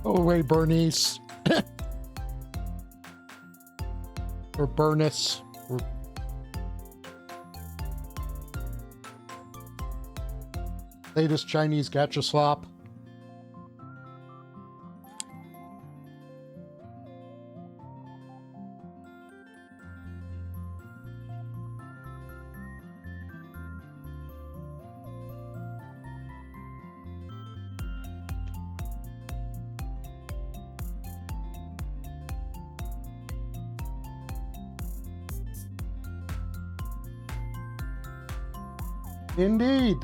Go away, Bernice. Or Bernice. Or... latest Chinese gacha slop. Indeed.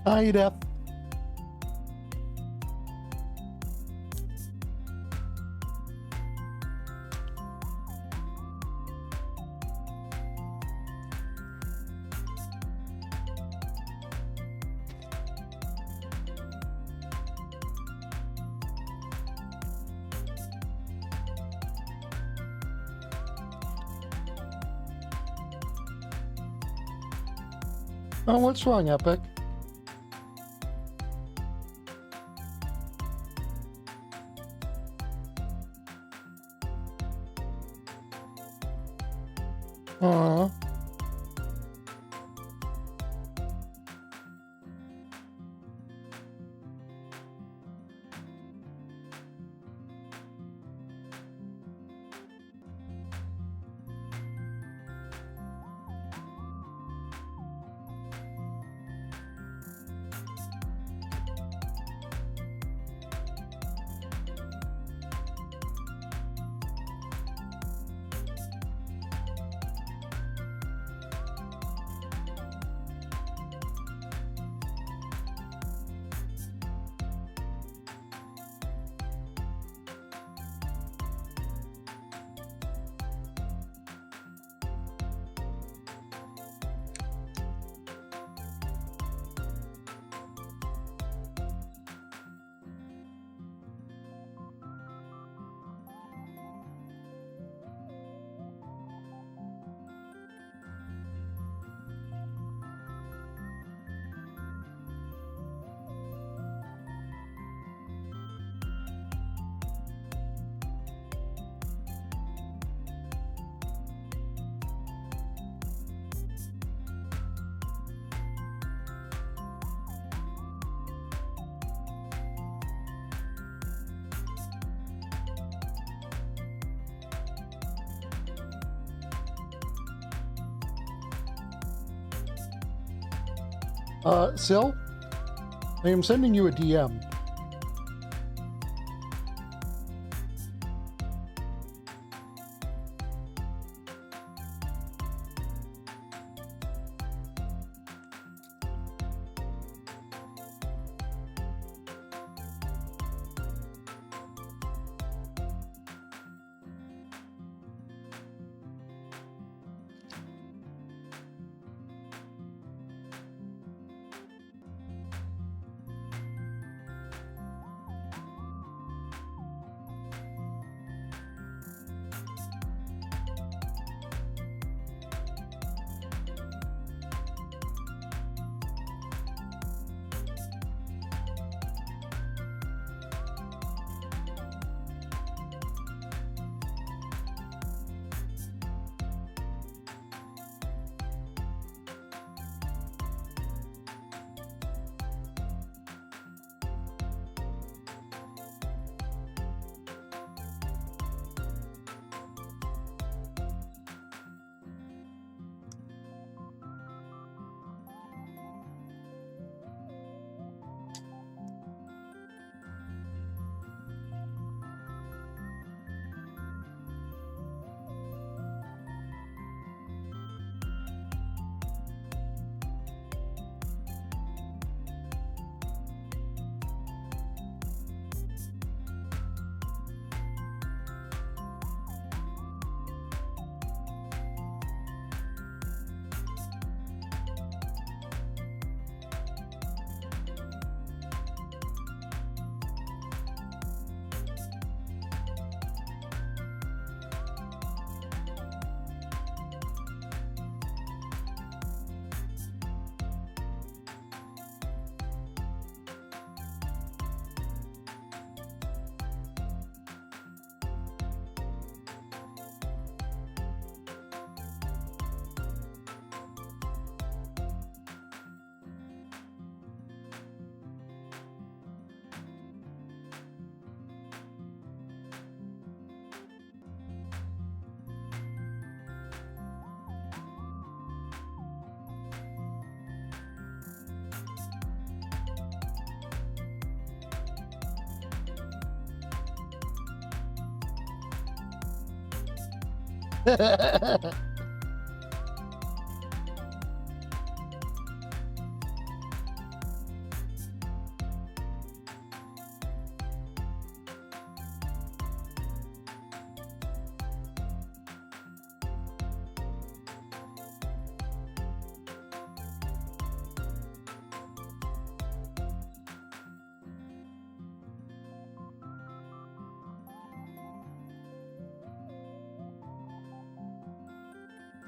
Hi, Def. Oh, what's wrong, Epic? Aw. Sil, I am sending you a DM.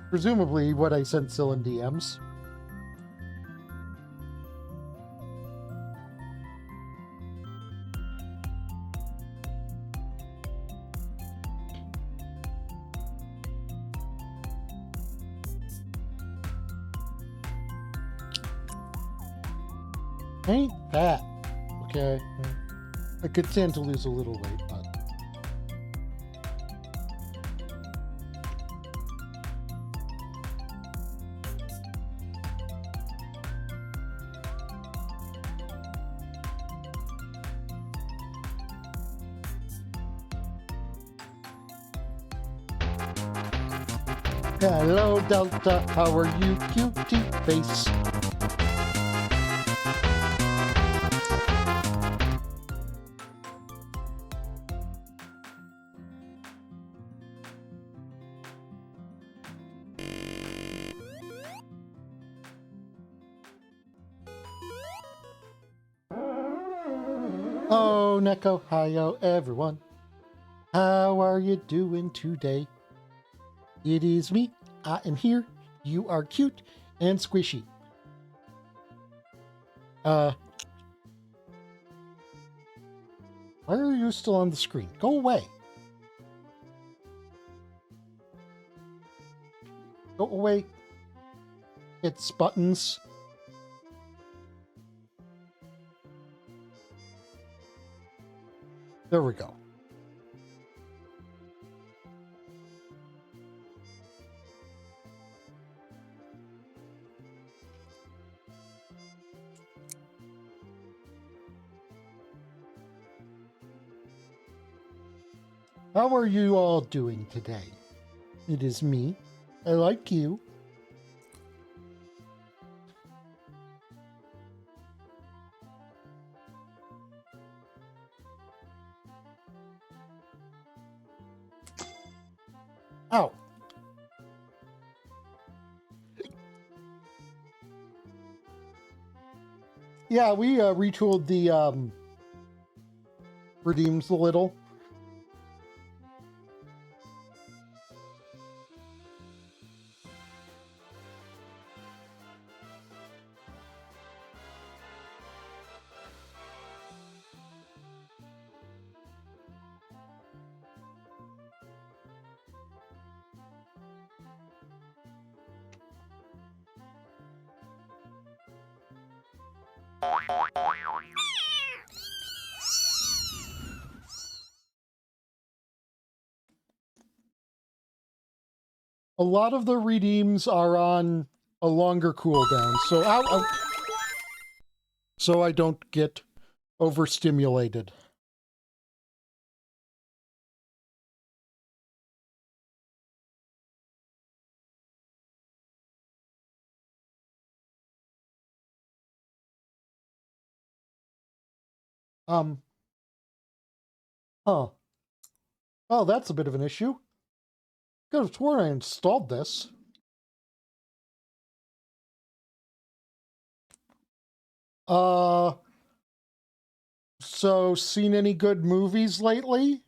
Presumably what I sent Sil in DMs. Ain't that okay? I could stand to lose a little weight, but hello Delta, how are you, cutie face? Oh, Neko, hiyo, everyone. How are you doing today? It is me. I am here. You are cute and squishy. Why are you still on the screen? Go away. Go away. It's buttons. There we go. How are you all doing today? It is me. I like you. Ow. Yeah, we retooled the redeems a little. A lot of the redeems are on a longer cooldown, so I don't get overstimulated. Um, huh. Oh, that's a bit of an issue. Could have sworn I installed this. So seen any good movies lately?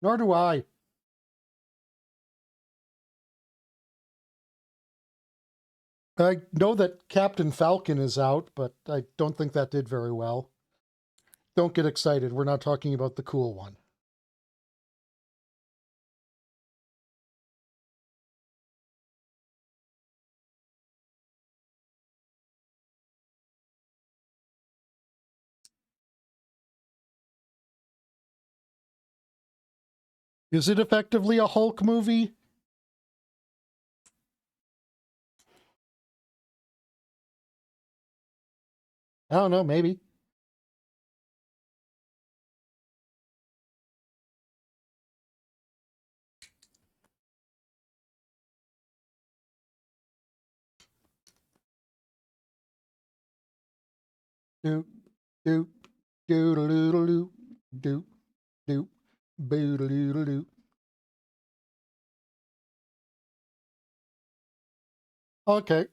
Nor do I. I know that Captain Falcon is out, but I don't think that did very well. Don't get excited. We're not talking about the cool one. Is it effectively a Hulk movie? I don't know, maybe. Doop, doop, doodle-doodle-doo, doop, doop, boodle-doodle-doo. Okay.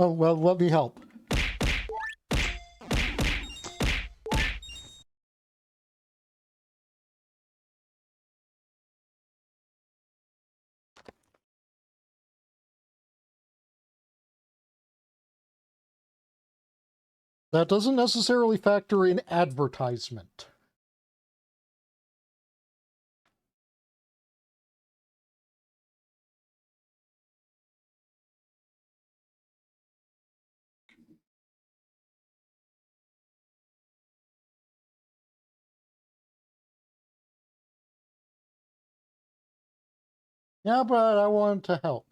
Oh, well, let me help. That doesn't necessarily factor in advertisement. Yeah, but I wanted to help.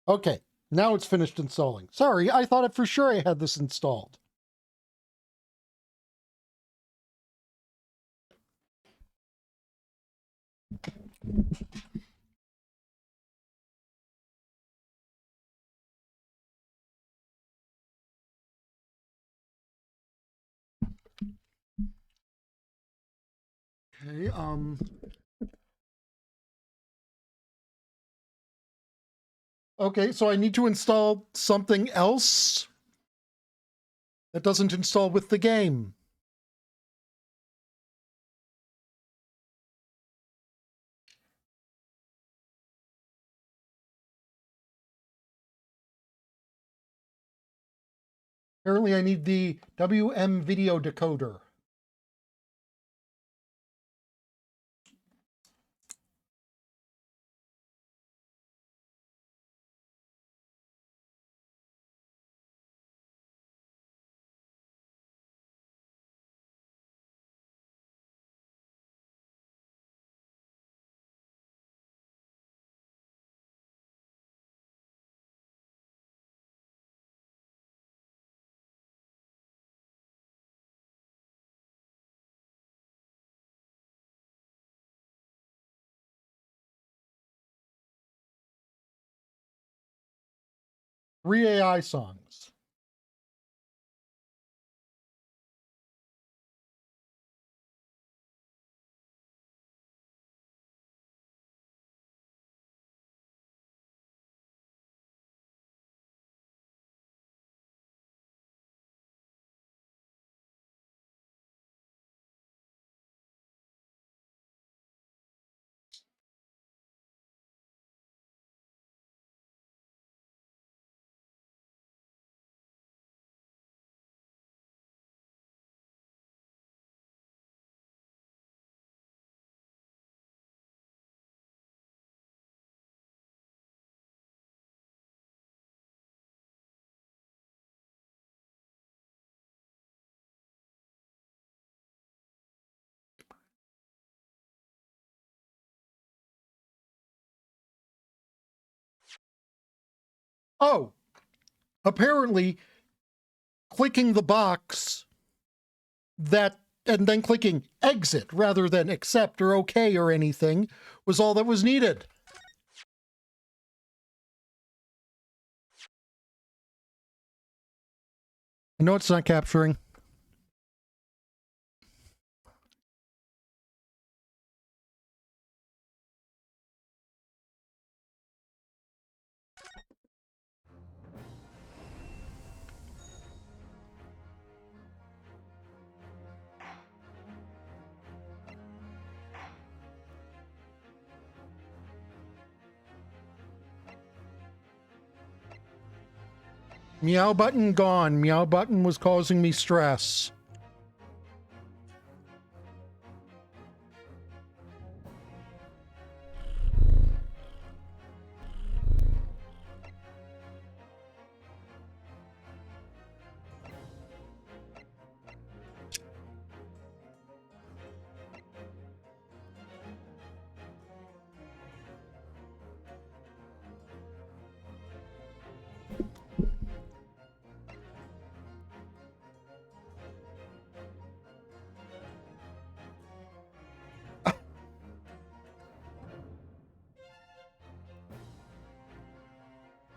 Okay, now it's finished installing. Sorry, I thought for sure I had this installed. Okay, okay, so I need to install something else that doesn't install with the game. Apparently I need the WM video decoder. Three AI songs. Oh, apparently clicking the box that and then clicking exit rather than accept or okay or anything was all that was needed. I know it's not capturing. Meow button gone. Meow button was causing me stress.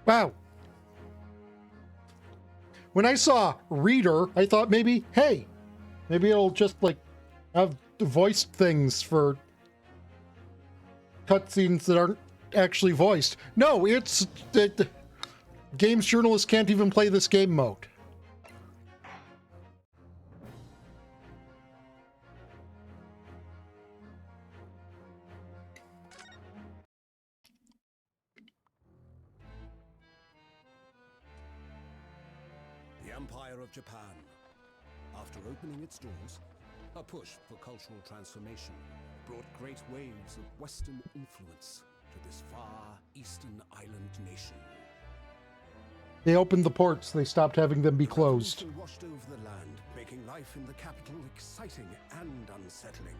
Wow. When I saw reader, I thought maybe, hey, maybe it'll just like have voiced things for cutscenes that aren't actually voiced. No, it's games journalists can't even play this game mode. The Empire of Japan. After opening its doors, a push for cultural transformation brought great waves of Western influence to this far eastern island nation. They opened the ports, they stopped having them be closed. Revolution washed over the land, making life in the capital exciting and unsettling.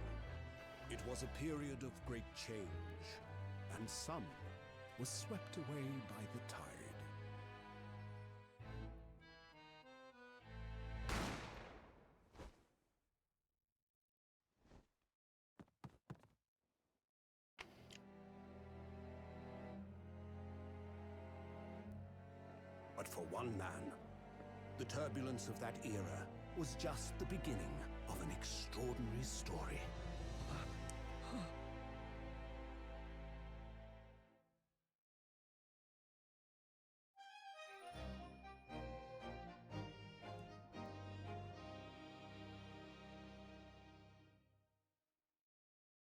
It was a period of great change, and some was swept away by the tide. But for one man, the turbulence of that era was just the beginning of an extraordinary story.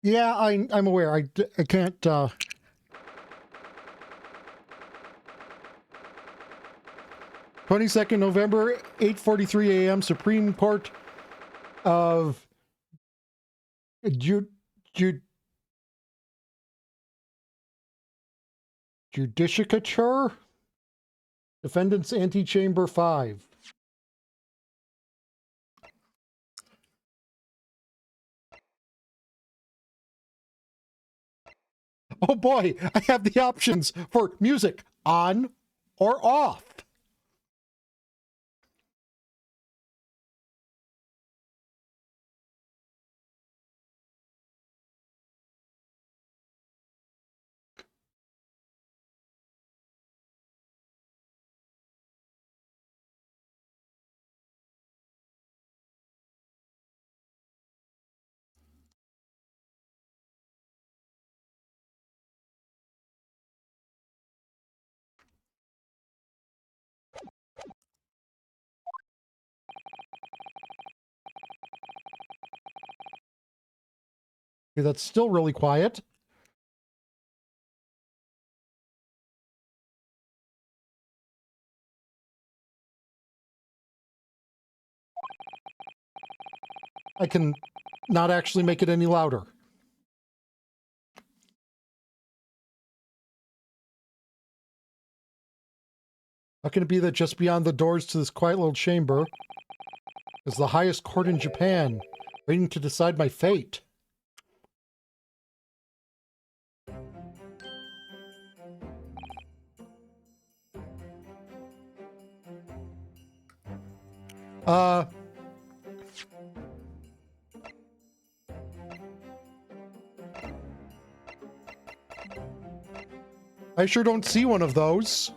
Yeah, I'm aware. I can't. 22nd November, 8:43 a.m. Supreme Court of Judicature, Defendants Antechamber 5. Oh boy, I have the options for music on or off. Okay, that's still really quiet. I can not actually make it any louder. How can it be that just beyond the doors to this quiet little chamber is the highest court in Japan, waiting to decide my fate? I sure don't see one of those.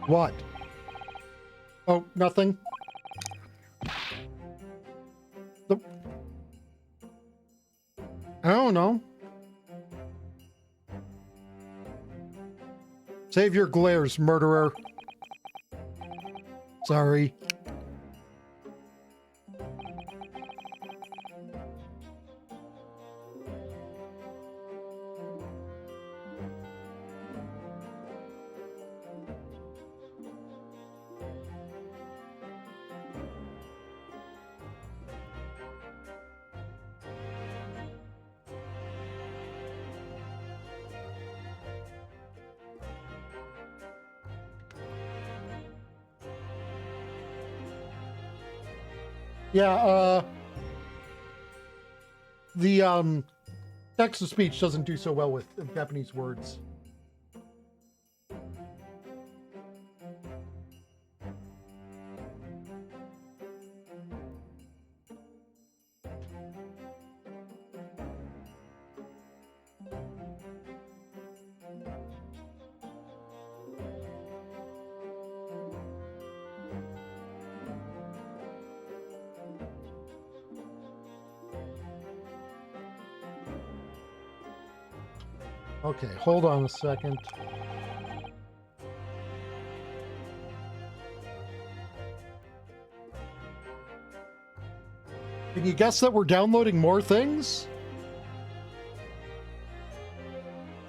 What? Oh, nothing. I don't know. Save your glares, murderer. Sorry. Yeah, the text to speech doesn't do so well with Japanese words. Okay, hold on a second. Can you guess that we're downloading more things?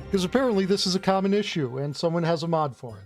Because apparently this is a common issue and someone has a mod for it.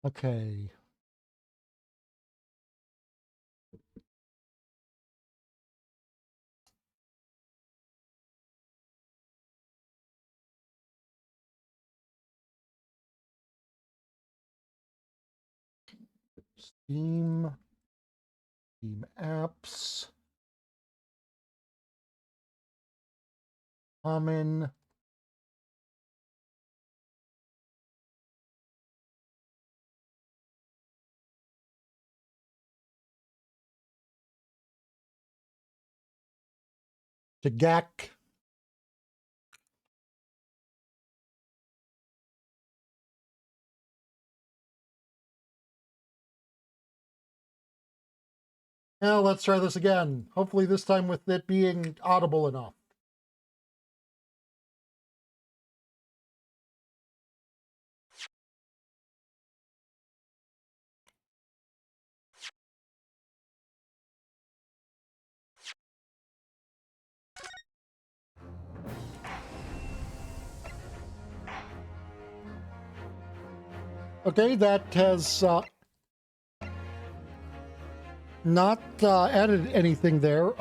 Okay. Steam apps, common, Tagak. Now let's try this again. Hopefully this time with it being audible enough. Okay, that has not added anything there.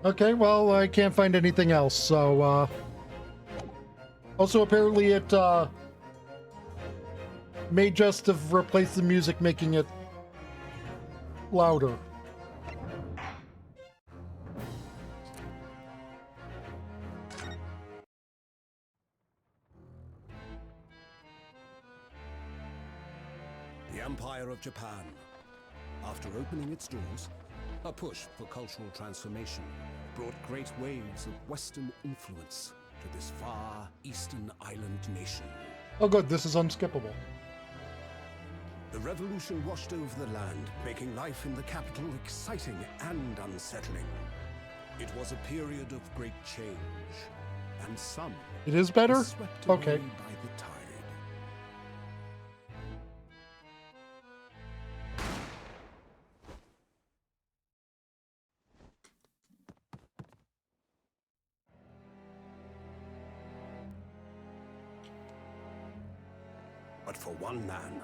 Okay, well, I can't find anything else, so, also, apparently it, may just have replaced the music, making it louder. The Empire of Japan. After opening its doors, a push for cultural transformation brought great waves of Western influence to this far eastern island nation. Oh good, this is unskippable. The revolution washed over the land, making life in the capital exciting and unsettling. It was a period of great change, and some It is better? were swept Okay. away by the tide. But for one man,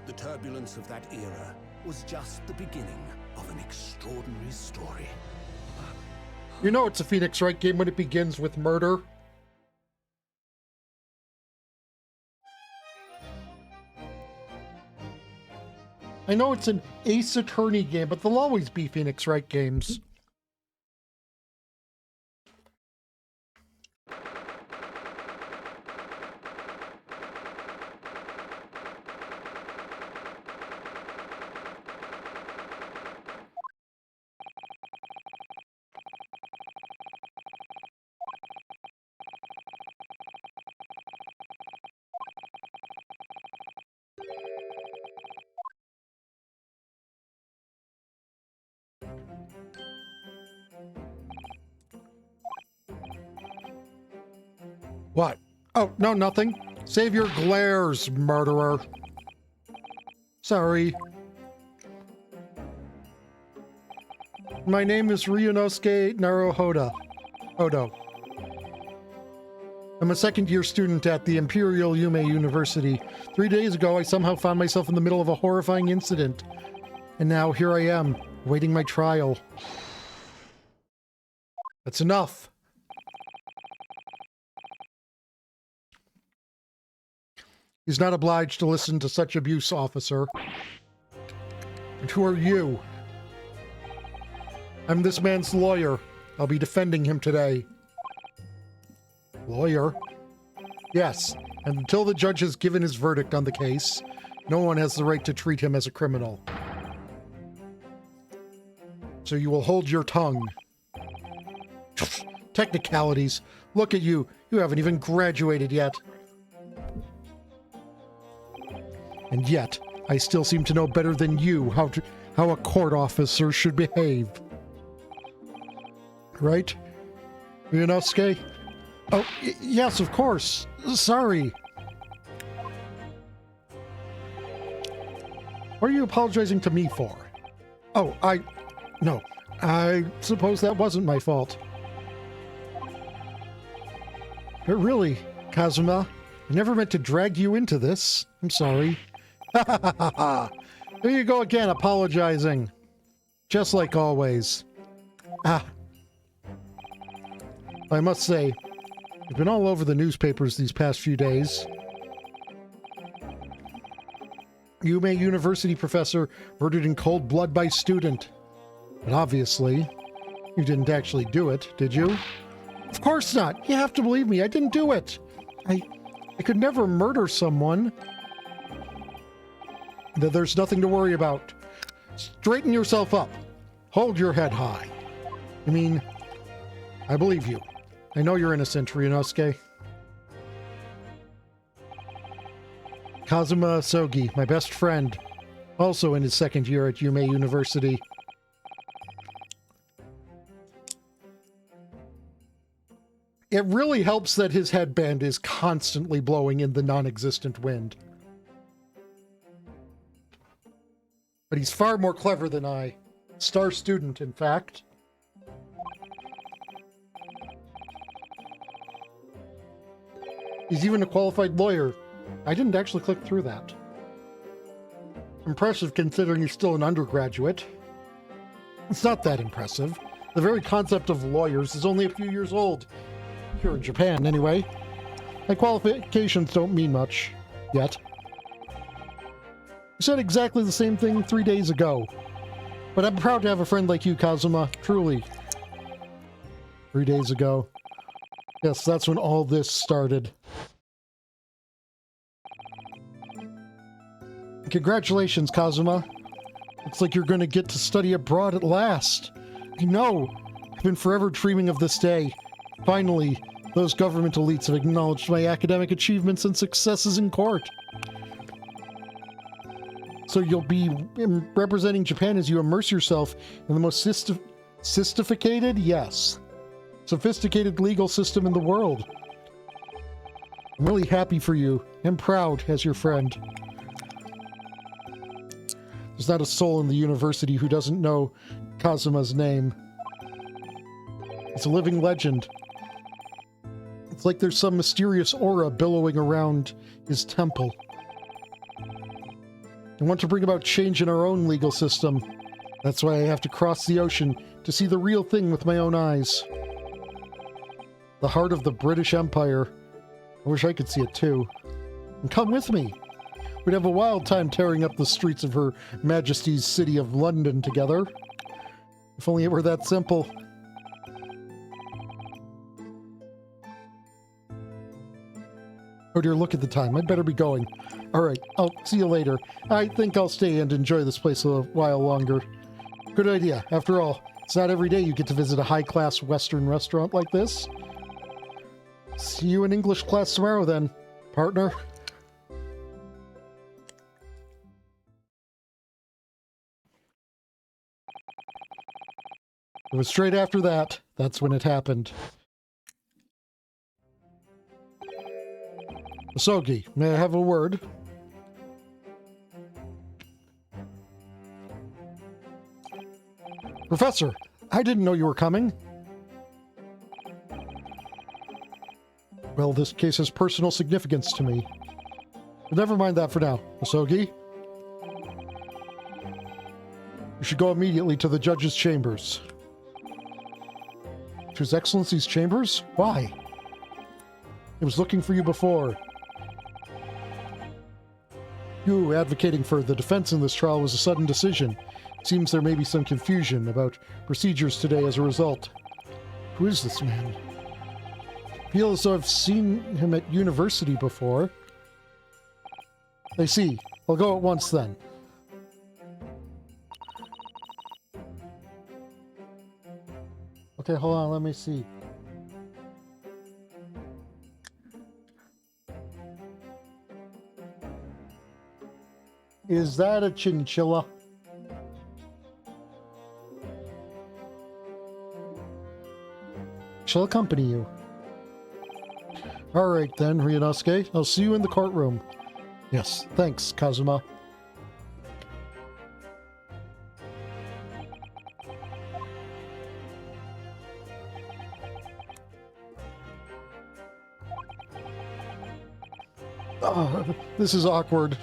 the turbulence of that era was just the beginning of an extraordinary story. You know it's a Phoenix Wright game when it begins with murder. I know it's an Ace Attorney game, but they'll always be Phoenix Wright games. What? Oh, no, nothing. Save your glares, murderer. Sorry. My name is Ryunosuke Naruhodo. I'm a second-year student at the Imperial Yume University. 3 days ago, I somehow found myself in the middle of a horrifying incident. And now here I am, waiting my trial. That's enough. He's not obliged to listen to such abuse, officer. And who are you? I'm this man's lawyer. I'll be defending him today. Lawyer? Yes, and until the judge has given his verdict on the case, no one has the right to treat him as a criminal. So you will hold your tongue. Technicalities. Look at you. You haven't even graduated yet. And yet, I still seem to know better than you how a court officer should behave. Right? Ryunosuke? Oh, yes, of course. Sorry. What are you apologizing to me for? Oh, no. I suppose that wasn't my fault. But really, Kazuma, I never meant to drag you into this. I'm sorry. There you go again, apologizing. Just like always. I must say, you've been all over the newspapers these past few days. Yume University professor murdered in cold blood by student. But obviously, you didn't actually do it, did you? Of course not. You have to believe me. I didn't do it. I could never murder someone. There's nothing to worry about. Straighten yourself up. Hold your head high. I mean, I believe you. I know you're innocent, Ryunosuke. Kazuma Sogi, my best friend, also in his second year at Yume University. It really helps that his headband is constantly blowing in the non-existent wind. But he's far more clever than I. Star student, in fact. He's even a qualified lawyer. I didn't actually click through that. Impressive considering he's still an undergraduate. It's not that impressive. The very concept of lawyers is only a few years old. Here in Japan, anyway. My qualifications don't mean much. Yet. You said exactly the same thing 3 days ago. But I'm proud to have a friend like you, Kazuma. Truly. 3 days ago. Yes, that's when all this started. Congratulations, Kazuma. Looks like you're going to get to study abroad at last. You know, I've been forever dreaming of this day. Finally, those government elites have acknowledged my academic achievements and successes in court. So you'll be representing Japan as you immerse yourself in the most sophisticated legal system in the world. I'm really happy for you and proud as your friend. There's not a soul in the university who doesn't know Kazuma's name. It's a living legend. It's like there's some mysterious aura billowing around his temple. I want to bring about change in our own legal system. That's why I have to cross the ocean to see the real thing with my own eyes. The heart of the British Empire. I wish I could see it too. And come with me. We'd have a wild time tearing up the streets of Her Majesty's City of London together. If only it were that simple. Oh dear, look at the time. I'd better be going. Alright, I'll see you later. I think I'll stay and enjoy this place a while longer. Good idea. After all, it's not every day you get to visit a high-class Western restaurant like this. See you in English class tomorrow then, partner. It was straight after that. That's when it happened. Asogi, may I have a word? Professor, I didn't know you were coming. Well, this case has personal significance to me. But never mind that for now. Asogi? You should go immediately to the judge's chambers. To His Excellency's chambers? Why? He was looking for you before. You advocating for the defense in this trial was a sudden decision. It seems there may be some confusion about procedures today as a result. Who is this man? I feel as though I've seen him at university before. I see. I'll go at once then. Okay, hold on, let me see. Is that a chinchilla? Shall accompany you. Alright then, Ryunosuke. I'll see you in the courtroom. Yes, thanks, Kazuma. Oh, this is awkward.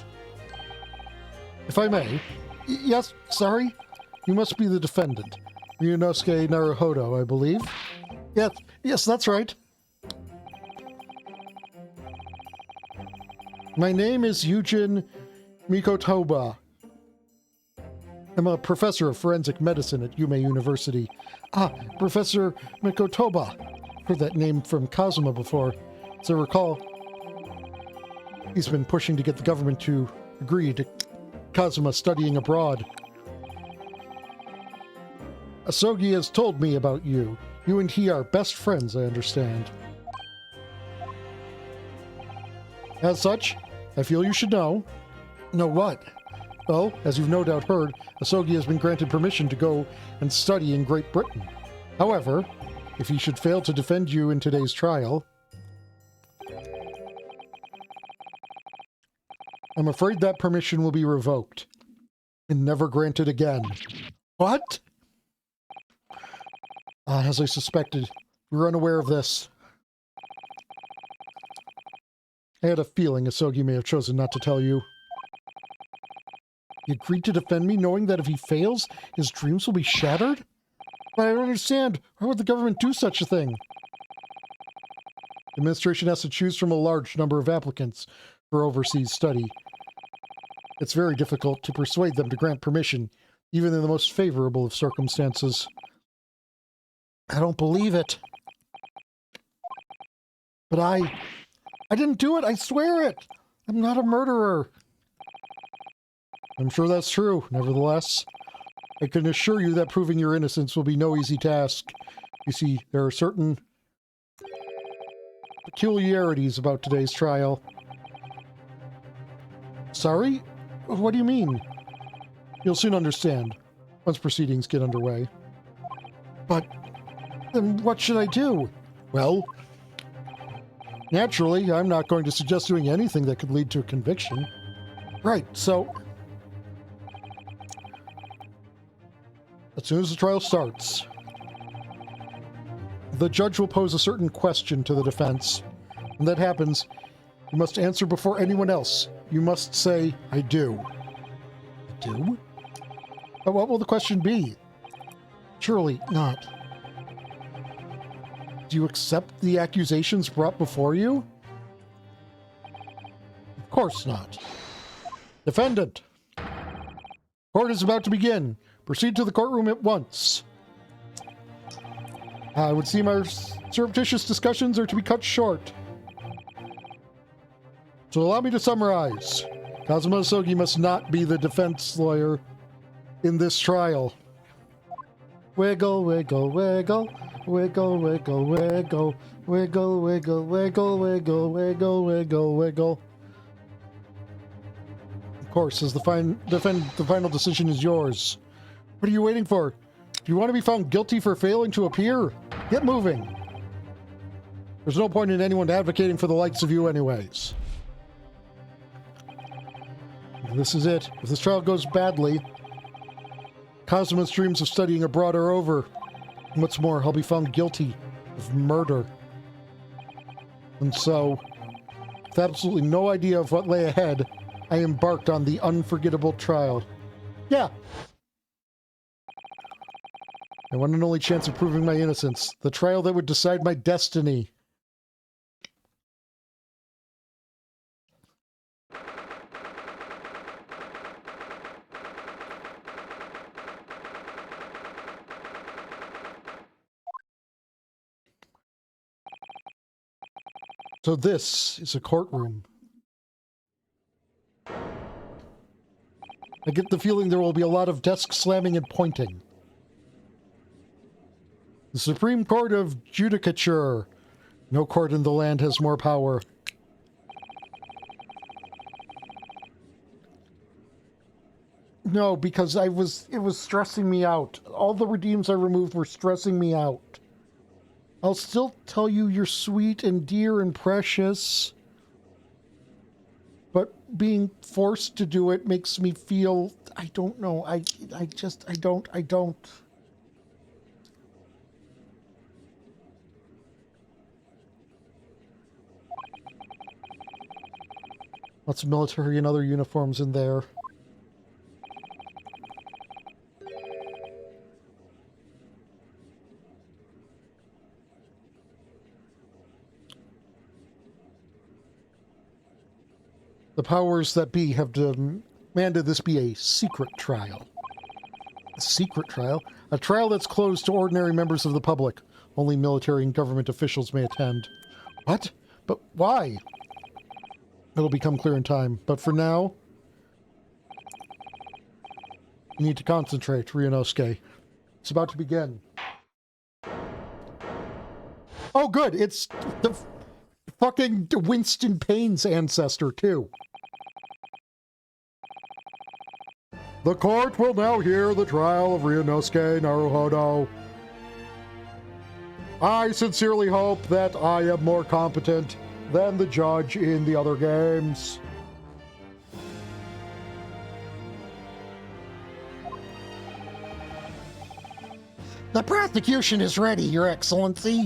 If I may. Yes, sorry? You must be the defendant. Ryunosuke Naruhodo, I believe. Yes, that's right. My name is Yujin Mikotoba. I'm a professor of forensic medicine at Yume University. Ah, Professor Mikotoba. Heard that name from Kazuma before. As I recall, he's been pushing to get the government to agree to Kazuma studying abroad. Asogi has told me about you. You and he are best friends, I understand. As such, I feel you should know. Know what? Well, as you've no doubt heard, Asogi has been granted permission to go and study in Great Britain. However, if he should fail to defend you in today's trial, I'm afraid that permission will be revoked and never granted again. What? As I suspected, we were unaware of this. I had a feeling Asogi may have chosen not to tell you. He agreed to defend me knowing that if he fails, his dreams will be shattered? But I don't understand. Why would the government do such a thing? The administration has to choose from a large number of applicants for overseas study. It's very difficult to persuade them to grant permission, even in the most favorable of circumstances. I don't believe it. But I didn't do it, I swear it! I'm not a murderer. I'm sure that's true, nevertheless. I can assure you that proving your innocence will be no easy task. You see, there are certain peculiarities about today's trial. Sorry? What do you mean? You'll soon understand, once proceedings get underway. But, then what should I do? Well, naturally, I'm not going to suggest doing anything that could lead to a conviction. Right, so as soon as the trial starts, the judge will pose a certain question to the defense. When that happens, you must answer before anyone else. You must say, I do. I do? But what will the question be? Surely not. Do you accept the accusations brought before you? Of course not. Defendant. Court is about to begin. Proceed to the courtroom at once. I would seem our surreptitious discussions are to be cut short. So allow me to summarize. Kazuma Sogi must not be the defense lawyer in this trial. Wiggle, wiggle, wiggle. Wiggle, wiggle, wiggle. Wiggle, wiggle, wiggle, wiggle, wiggle, wiggle, wiggle. Of course, as the final decision is yours. What are you waiting for? Do you want to be found guilty for failing to appear? Get moving. There's no point in anyone advocating for the likes of you anyways. This is it. If this trial goes badly, Kazuma's dreams of studying abroad are over. What's more, I'll be found guilty of murder. And so, with absolutely no idea of what lay ahead, I embarked on the unforgettable trial. Yeah. My one and only chance of proving my innocence. The trial that would decide my destiny. So this is a courtroom. I get the feeling there will be a lot of desk slamming and pointing. The Supreme Court of Judicature. No court in the land has more power. No, because it was stressing me out. All the redeems I removed were stressing me out. I'll still tell you you're sweet and dear and precious. But being forced to do it makes me feel, I don't know, I don't. Lots of military and other uniforms in there. The powers that be have demanded this be a secret trial. A secret trial? A trial that's closed to ordinary members of the public. Only military and government officials may attend. What? But why? It'll become clear in time. But for now, you need to concentrate, Ryunosuke. It's about to begin. Oh, good! It's the fucking Winston Payne's ancestor, too. The court will now hear the trial of Ryunosuke Naruhodo. I sincerely hope that I am more competent than the judge in the other games. The prosecution is ready, Your Excellency.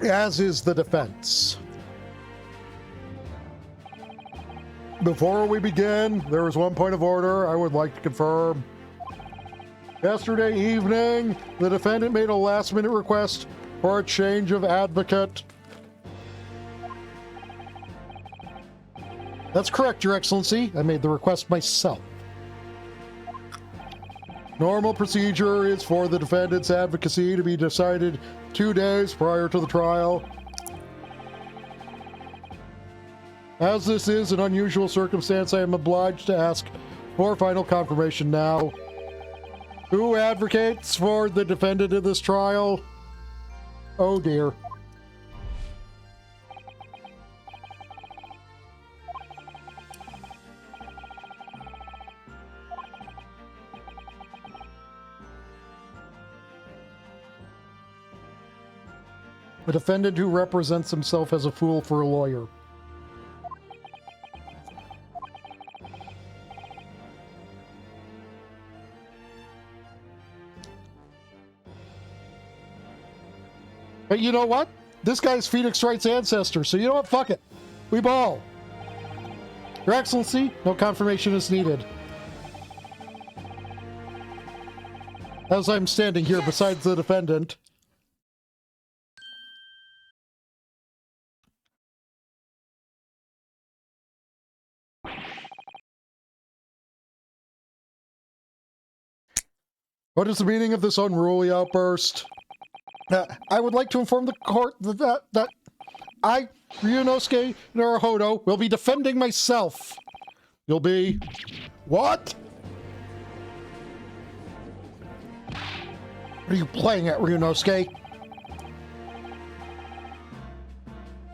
As is the defense. Before we begin, there is one point of order I would like to confirm. Yesterday evening, the defendant made a last-minute request for a change of advocate. That's correct, Your Excellency. I made the request myself. Normal procedure is for the defendant's advocacy to be decided 2 days prior to the trial. As this is an unusual circumstance, I am obliged to ask for final confirmation now. Who advocates for the defendant in this trial? Oh dear. A defendant who represents himself as a fool for a lawyer. But you know what? This guy's Phoenix Wright's ancestor, so you know what? Fuck it. We ball. Your Excellency, no confirmation is needed. As I'm standing here besides the defendant. What is the meaning of this unruly outburst? I would like to inform the court that I, Ryunosuke Naruhodo, will be defending myself. You'll be... What? What are you playing at, Ryunosuke?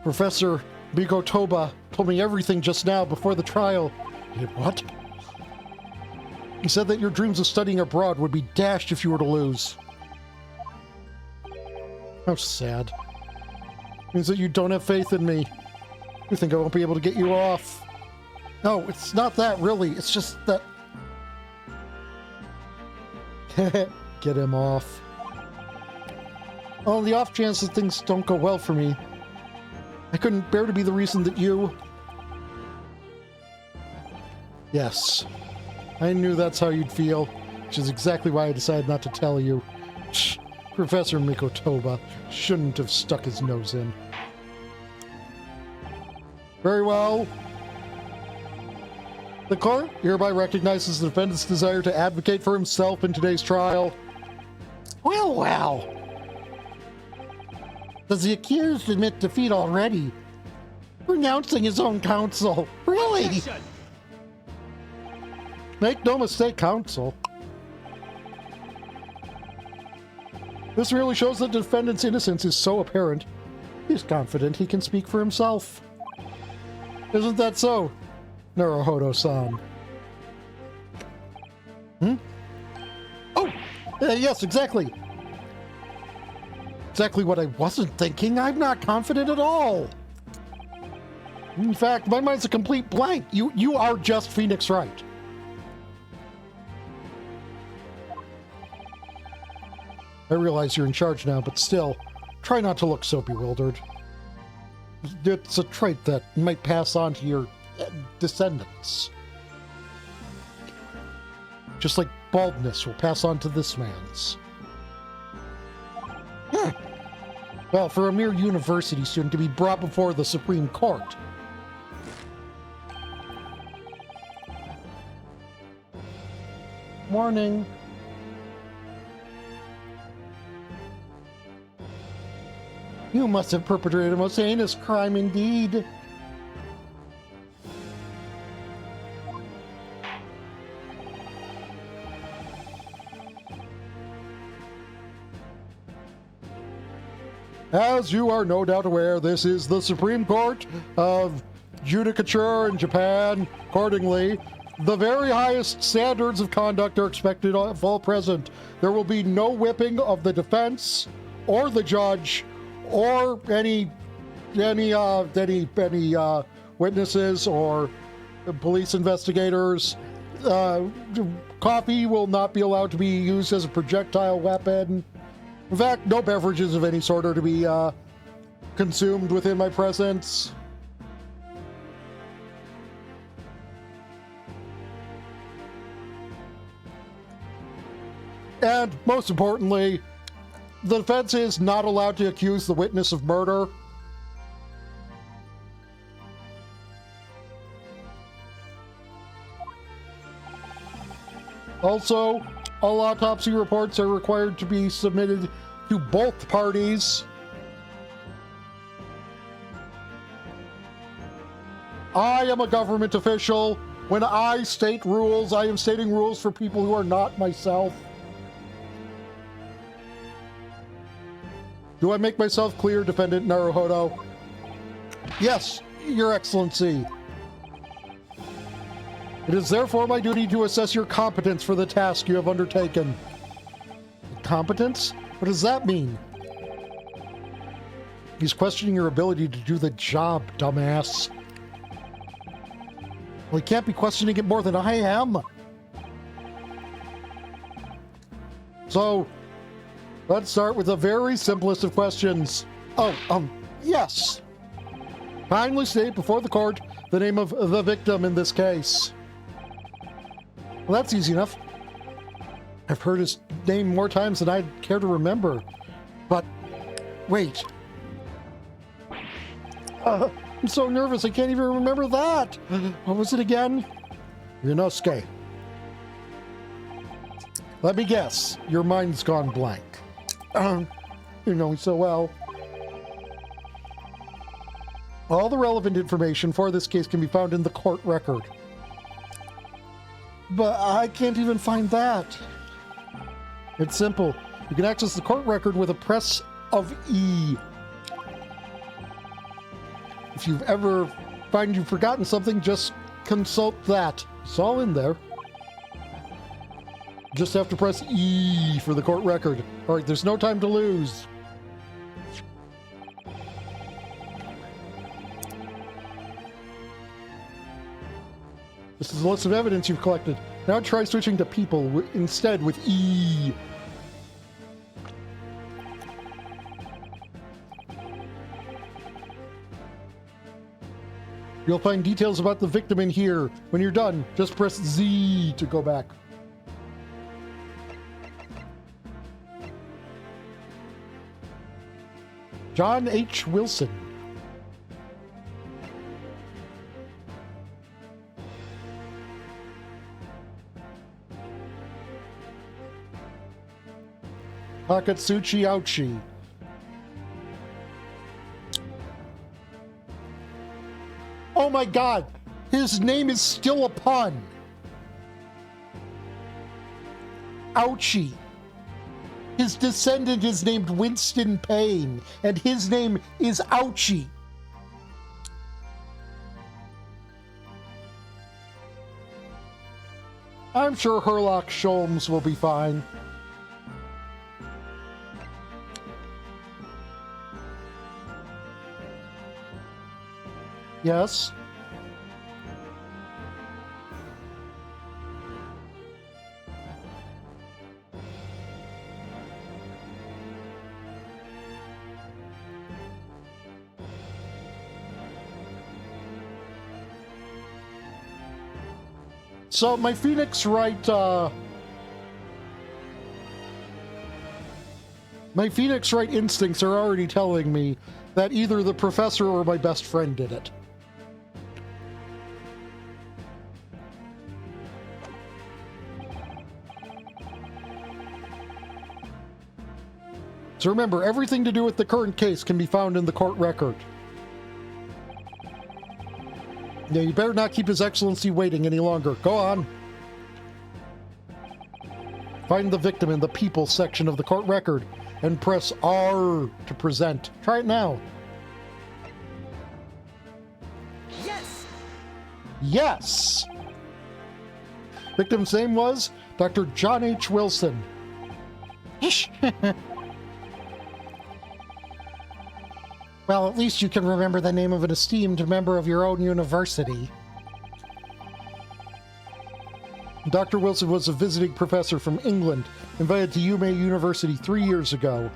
Professor Mikotoba told me everything just now before the trial. What? He said that your dreams of studying abroad would be dashed if you were to lose. How sad. Means that you don't have faith in me. You think I won't be able to get you off. No, it's not that really. It's just that... Get him off. On the off chance that things don't go well for me, I couldn't bear to be the reason that you... Yes. I knew that's how you'd feel, which is exactly why I decided not to tell you. Professor Mikotoba shouldn't have stuck his nose in. Very well. The court hereby recognizes the defendant's desire to advocate for himself in today's trial. Well, well. Does the accused admit defeat already? Renouncing his own counsel. Really? Objection! Make no mistake, counsel. This really shows that the defendant's innocence is so apparent. He's confident he can speak for himself. Isn't that so, Naruhodo-san? Oh! Yes, exactly. Exactly what I wasn't thinking. I'm not confident at all. In fact, my mind's a complete blank. You are just Phoenix Wright. I realize you're in charge now, but still, try not to look so bewildered. It's a trait that might pass on to your descendants. Just like baldness will pass on to this man's. Well, for a mere university student to be brought before the Supreme Court. Morning. You must have perpetrated a most heinous crime indeed. As you are no doubt aware, this is the Supreme Court of Judicature in Japan. Accordingly, the very highest standards of conduct are expected of all present. There will be no whipping of the defense or the judge or any witnesses or police investigators. Coffee will not be allowed to be used as a projectile weapon. In fact, no beverages of any sort are to be consumed within my presence. And most importantly, the defense is not allowed to accuse the witness of murder. Also, all autopsy reports are required to be submitted to both parties. I am a government official. When I state rules, I am stating rules for people who are not myself. Do I make myself clear, Defendant Naruhodo? Yes, Your Excellency. It is therefore my duty to assess your competence for the task you have undertaken. Competence? What does that mean? He's questioning your ability to do the job, dumbass. Well, he can't be questioning it more than I am. So, let's start with the very simplest of questions. Yes. Kindly state before the court the name of the victim in this case. Well, that's easy enough. I've heard his name more times than I'd care to remember. But, wait. I'm so nervous I can't even remember that. What was it again? Ryunosuke. Let me guess. Your mind's gone blank. You know me so well. All the relevant information for this case can be found in the court record. But I can't even find that. It's simple. You can access the court record with a press of E. If you've ever find you've forgotten something, just consult that. It's all in there. Just have to press E for the court record. All right, there's no time to lose. This is a list of evidence you've collected. Now try switching to people instead with E. You'll find details about the victim in here. When you're done, just press Z to go back. John H. Wilson. Takatsuchi Ouchi. Oh my god! His name is still a pun! Ouchie. His descendant is named Winston Payne, and his name is Ouchie. I'm sure Herlock Sholmes will be fine. Yes? So my Phoenix Wright, instincts are already telling me that either the professor or my best friend did it. So remember, everything to do with the current case can be found in the court record. Yeah, you better not keep His Excellency waiting any longer. Go on. Find the victim in the people section of the court record and press R to present. Try it now. Yes! Yes! Victim's name was Dr. John H. Wilson. Well, at least you can remember the name of an esteemed member of your own university. Dr. Wilson was a visiting professor from England, invited to Yume University 3 years ago.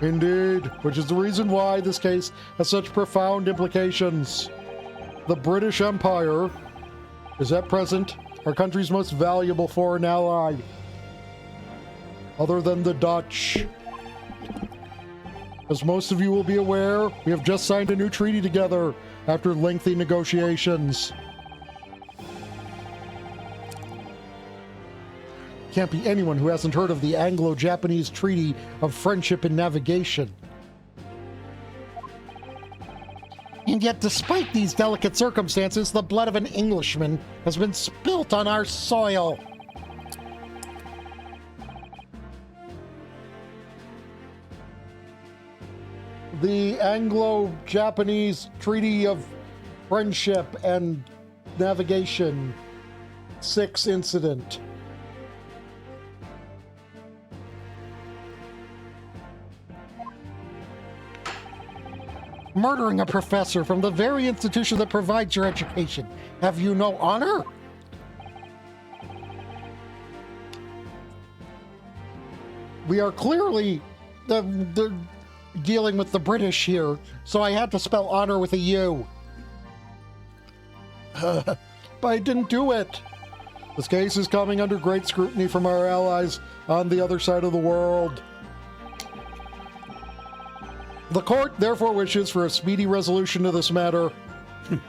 Indeed, which is the reason why this case has such profound implications. The British Empire is at present our country's most valuable foreign ally. Other than the Dutch. As most of you will be aware, we have just signed a new treaty together after lengthy negotiations. Can't be anyone who hasn't heard of the Anglo-Japanese Treaty of Friendship and Navigation. And yet, despite these delicate circumstances, the blood of an Englishman has been spilt on our soil. The Anglo-Japanese Treaty of Friendship and Navigation 6 incident. Murdering a professor from the very institution that provides your education. Have you no honor? We are clearly dealing with the British here, so I had to spell honor with a U. But I didn't do it. This case is coming under great scrutiny from our allies on the other side of the world. The court therefore wishes for a speedy resolution to this matter. In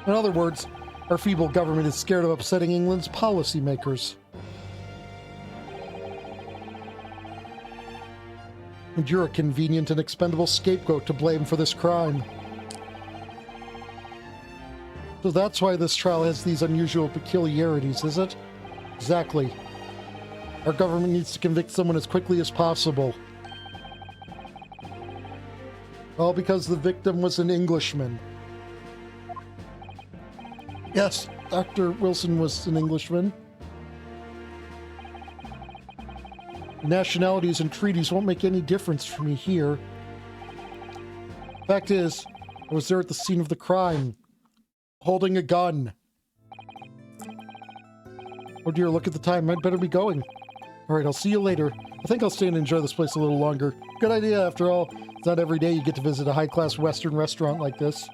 other words, our feeble government is scared of upsetting England's policymakers. And you're a convenient and expendable scapegoat to blame for this crime. So that's why this trial has these unusual peculiarities, is it? Exactly. Our government needs to convict someone as quickly as possible. All because the victim was an Englishman. Yes, Dr. Wilson was an Englishman. Nationalities and treaties won't make any difference for me here. Fact is, I was there at the scene of the crime, holding a gun. Oh dear, look at the time. I'd better be going. Alright, I'll see you later. I think I'll stay and enjoy this place a little longer. Good idea, after all. It's not every day you get to visit a high-class Western restaurant like this.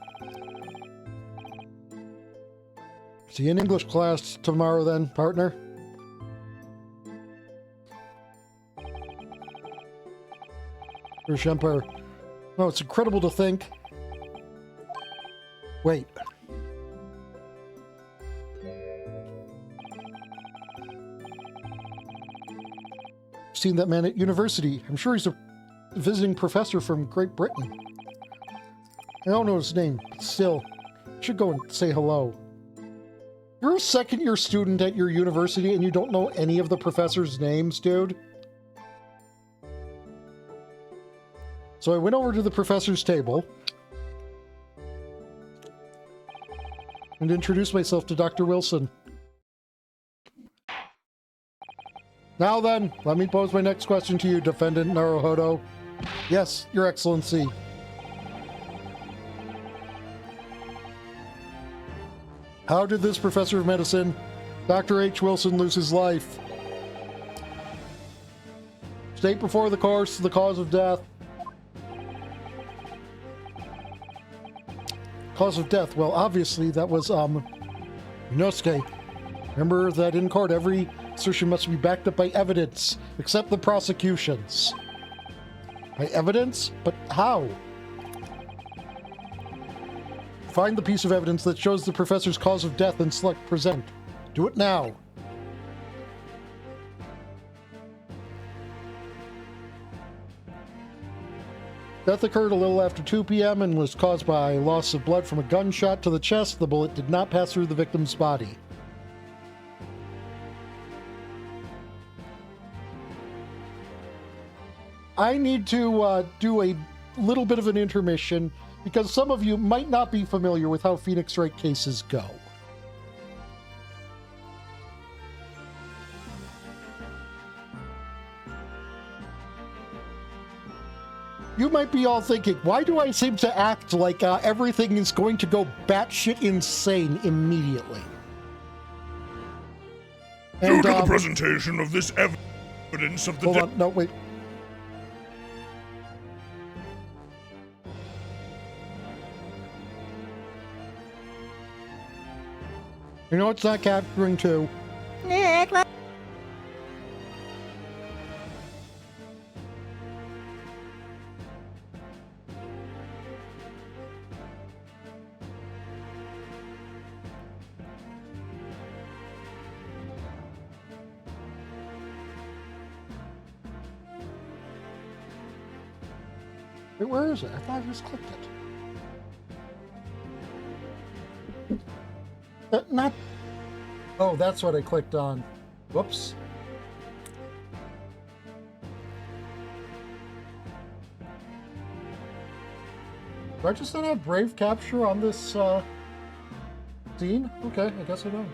See you in English class tomorrow then, partner. British Empire. No, it's incredible to think. Wait. I've seen that man at university. I'm sure he's a visiting professor from Great Britain. I don't know his name, but still, I should go and say hello. You're a second-year student at your university and you don't know any of the professors' names, dude? So I went over to the professor's table and introduced myself to Dr. Wilson. Now then, let me pose my next question to you, Defendant Naruhodo. Yes, Your Excellency. How did this professor of medicine, Dr. H. Wilson, lose his life? State before the course the cause of death. Cause of death. Well, obviously that was, Inosuke. Remember that in court every assertion must be backed up by evidence, except the prosecution's. By evidence? But how? Find the piece of evidence that shows the professor's cause of death and select present. Do it now. Death occurred a little after 2 p.m. and was caused by loss of blood from a gunshot to the chest. The bullet did not pass through the victim's body. I need to do a little bit of an intermission because some of you might not be familiar with how Phoenix Wright cases go. You might be all thinking, why do I seem to act like everything is going to go batshit insane immediately? Due to the presentation of this evidence of the hold on, no, wait. You know it's not capturing two. Nick, Wait, where is it? I thought I just clicked it. Not... Oh, that's what I clicked on. Whoops. Do I just not have Brave Capture on this, scene? Okay, I guess I don't.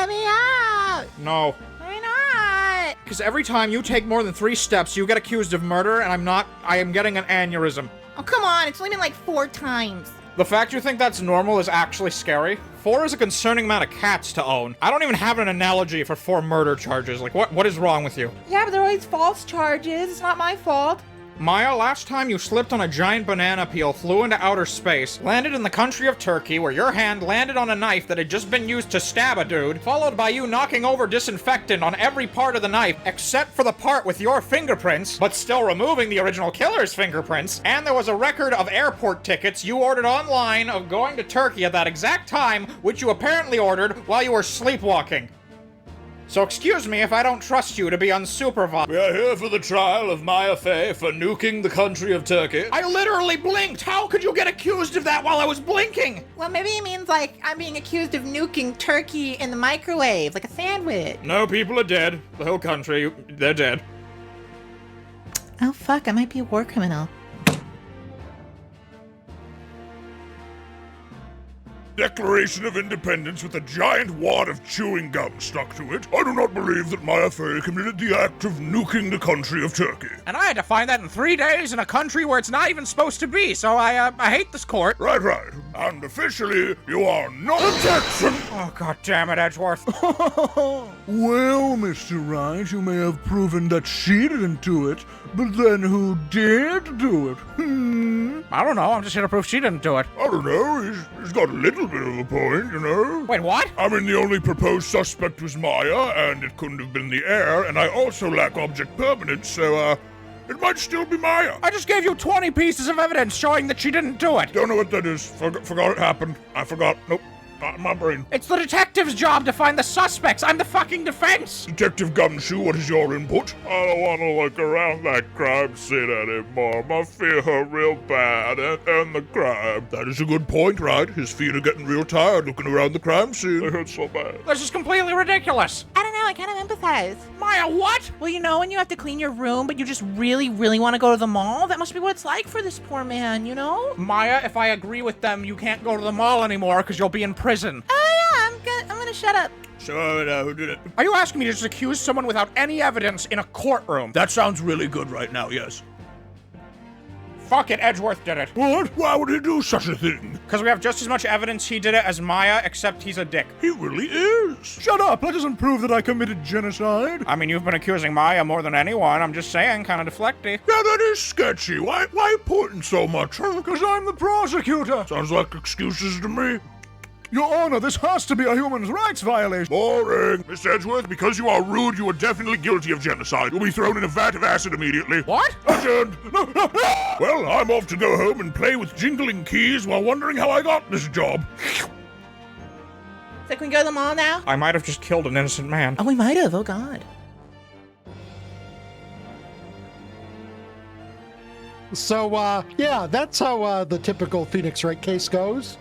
let me out! No. Why not? Because every time you take more than 3 steps, you get accused of murder, and I am getting an aneurysm. Oh, come on. It's only been like 4 times. The fact you think that's normal is actually scary. 4 is a concerning amount of cats to own. I don't even have an analogy for 4 murder charges. Like, what is wrong with you? Yeah, but they're always false charges. It's not my fault. Maya, last time you slipped on a giant banana peel, flew into outer space, landed in the country of Turkey, where your hand landed on a knife that had just been used to stab a dude, followed by you knocking over disinfectant on every part of the knife, except for the part with your fingerprints, but still removing the original killer's fingerprints, and there was a record of airport tickets you ordered online of going to Turkey at that exact time, which you apparently ordered while you were sleepwalking. So excuse me if I don't trust you to be unsupervised. We are here for the trial of Maya Fey for nuking the country of Turkey. I literally blinked! How could you get accused of that while I was blinking? Well, maybe he means like I'm being accused of nuking turkey in the microwave, like a sandwich. No, people are dead. The whole country, they're dead. Oh, fuck. I might be a war criminal. Declaration of Independence with a giant wad of chewing gum stuck to it. I do not believe that Maya Fey committed the act of nuking the country of Turkey. And I had to find that in 3 days in a country where it's not even supposed to be, so I hate this court. Right. And officially, you are not objection. Oh, god damn it, Edgeworth. Well, Mr. Wright, you may have proven that she didn't do it, but then who did do it? I don't know, I'm just here to prove she didn't do it. I don't know, he's got a little bit of a point, you know? Wait, what? I mean, the only proposed suspect was Maya, and it couldn't have been the heir, and I also lack object permanence, so, it might still be Maya. I just gave you 20 pieces of evidence showing that she didn't do it. Don't know what that is. Forgot it happened. I forgot. Nope. Not in my brain. It's the detective's job to find the suspects. I'm the fucking defense. Detective Gumshoe, what is your input? I don't want to look around that crime scene anymore. My feet hurt real bad, and the crime. That is a good point, right? His feet are getting real tired looking around the crime scene. They hurt so bad. This is completely ridiculous. I don't know. I kind of empathize. Maya, what? Well, you know when you have to clean your room, but you just really, really want to go to the mall? That must be what it's like for this poor man, you know? Maya, if I agree with them, you can't go to the mall anymore because you'll be in prison. Oh, yeah. I'm gonna shut up. So, who did it? Are you asking me to just accuse someone without any evidence in a courtroom? That sounds really good right now, yes. Fuck it, Edgeworth did it. What? Why would he do such a thing? Because we have just as much evidence he did it as Maya, except he's a dick. He really is. Shut up! That doesn't prove that I committed genocide. I mean, you've been accusing Maya more than anyone. I'm just saying, kind of deflecty. Yeah, that is sketchy. Why pointing so much, huh? Because I'm the prosecutor. Sounds like excuses to me. Your Honor, this has to be a human rights violation. Boring. Miss Edgeworth, because you are rude, you are definitely guilty of genocide. You'll be thrown in a vat of acid immediately. What? Adjourned. No. Well, I'm off to go home and play with jingling keys while wondering how I got this job. So can we go to the mall now? I might have just killed an innocent man. Oh, we might have. Oh, God. So, yeah, that's how the typical Phoenix Wright case goes.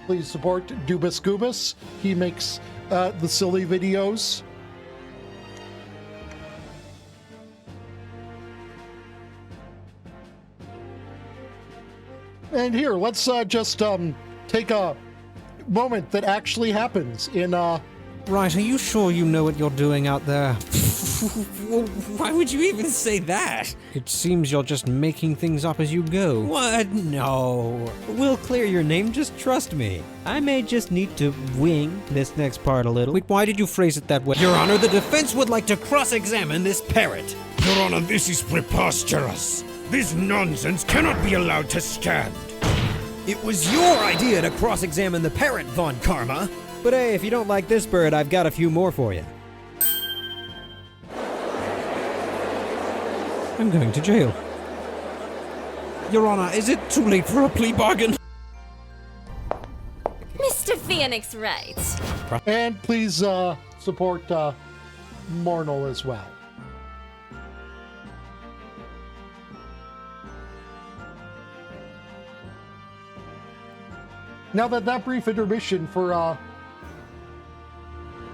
Please support Dubus Goobus. He makes the silly videos. And here, let's just take a moment that actually happens in Right, are you sure you know what you're doing out there? Why would you even say that? It seems you're just making things up as you go. What? No. We'll clear your name, just trust me. I may just need to wing this next part a little. Wait, why did you phrase it that way? Your Honor, the defense would like to cross-examine this parrot. Your Honor, this is preposterous. This nonsense cannot be allowed to stand. It was your idea to cross-examine the parrot, Von Karma. But hey, if you don't like this bird, I've got a few more for you. I'm going to jail. Your Honor, is it too late for a plea bargain? Mr. Phoenix Wright. And please support Mornal as well. Now that brief intermission for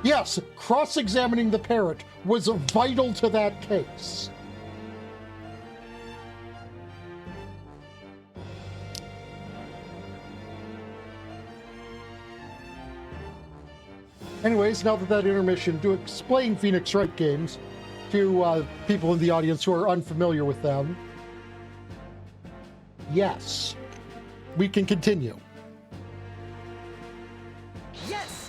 yes, cross-examining the parrot was vital to that case. Anyways, now that intermission, to explain Phoenix Wright games to people in the audience who are unfamiliar with them, yes, we can continue. Yes!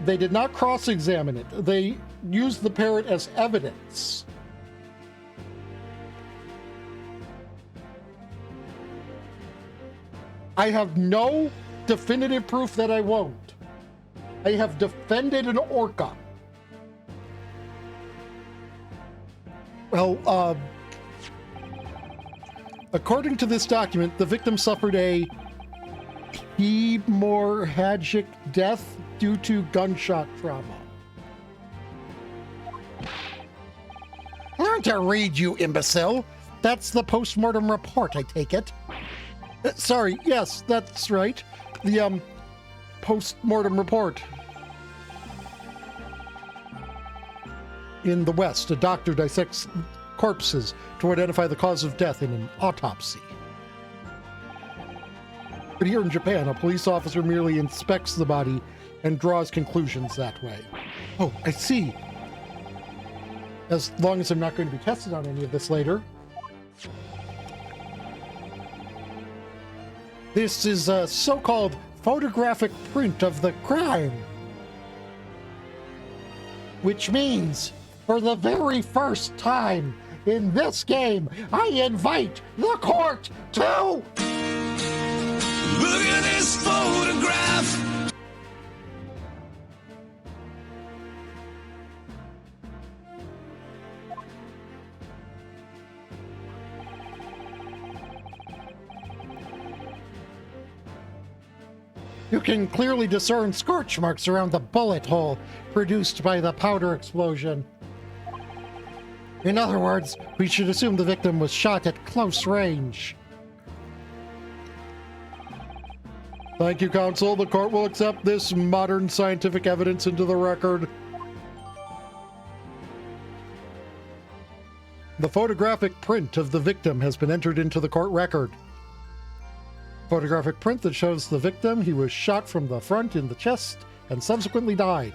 They did not cross-examine it. They used the parrot as evidence. I have no definitive proof that I won't. I have defended an orca. Well, according to this document, the victim suffered a hemorrhagic death due to gunshot trauma. Learn to read, you imbecile. That's the post-mortem report, I take it. Sorry, yes, that's right. The, post-mortem report. In the West, a doctor dissects corpses to identify the cause of death in an autopsy. But here in Japan, a police officer merely inspects the body and draws conclusions that way. Oh, I see. As long as I'm not going to be tested on any of this later. This is a so-called photographic print of the crime. Which means, for the very first time in this game, I invite the court to... Look at this photograph! You can clearly discern scorch marks around the bullet hole produced by the powder explosion. In other words, we should assume the victim was shot at close range. Thank you, counsel. The court will accept this modern scientific evidence into the record. The photographic print of the victim has been entered into the court record. Photographic print that shows the victim. He was shot from the front in the chest and subsequently died.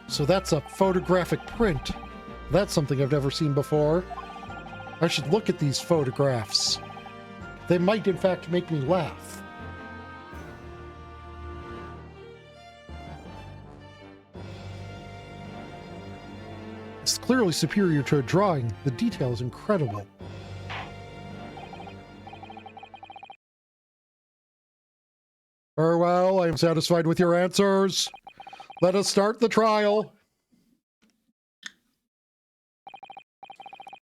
So that's a photographic print. That's something I've never seen before. I should look at these photographs. They might, in fact, make me laugh. It's clearly superior to a drawing. The detail is incredible. Very well, I am satisfied with your answers. Let us start the trial.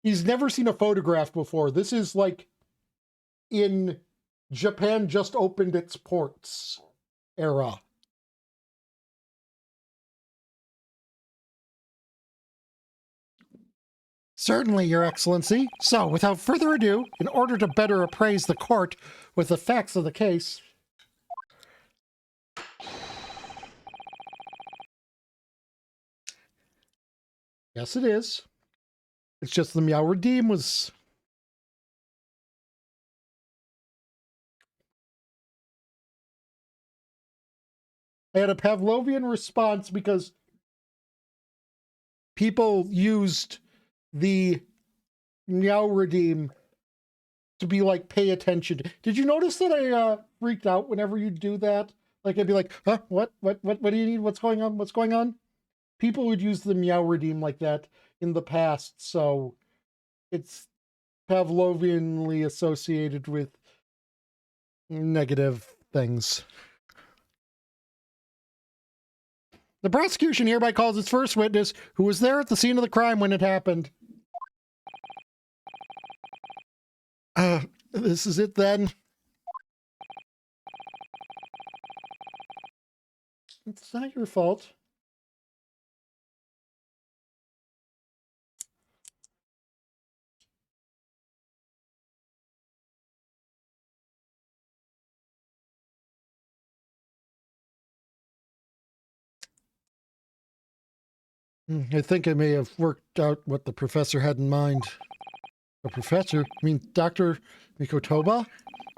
He's never seen a photograph before. This is like in Japan just opened its ports era. Certainly, Your Excellency. So, without further ado, in order to better appraise the court with the facts of the case, yes, it is. It's just the Meow Redeem was... I had a Pavlovian response because people used the meow redeem to be like, pay attention. Did you notice that I freaked out whenever you do that? Like, I'd be like, huh, what do you need? What's going on? What's going on? People would use the meow redeem like that in the past, so it's Pavlovianly associated with negative things. The prosecution hereby calls its first witness, who was there at the scene of the crime when it happened. This is it then. It's not your fault. I think I may have worked out what the professor had in mind. A professor? I mean, Dr. Mikotoba?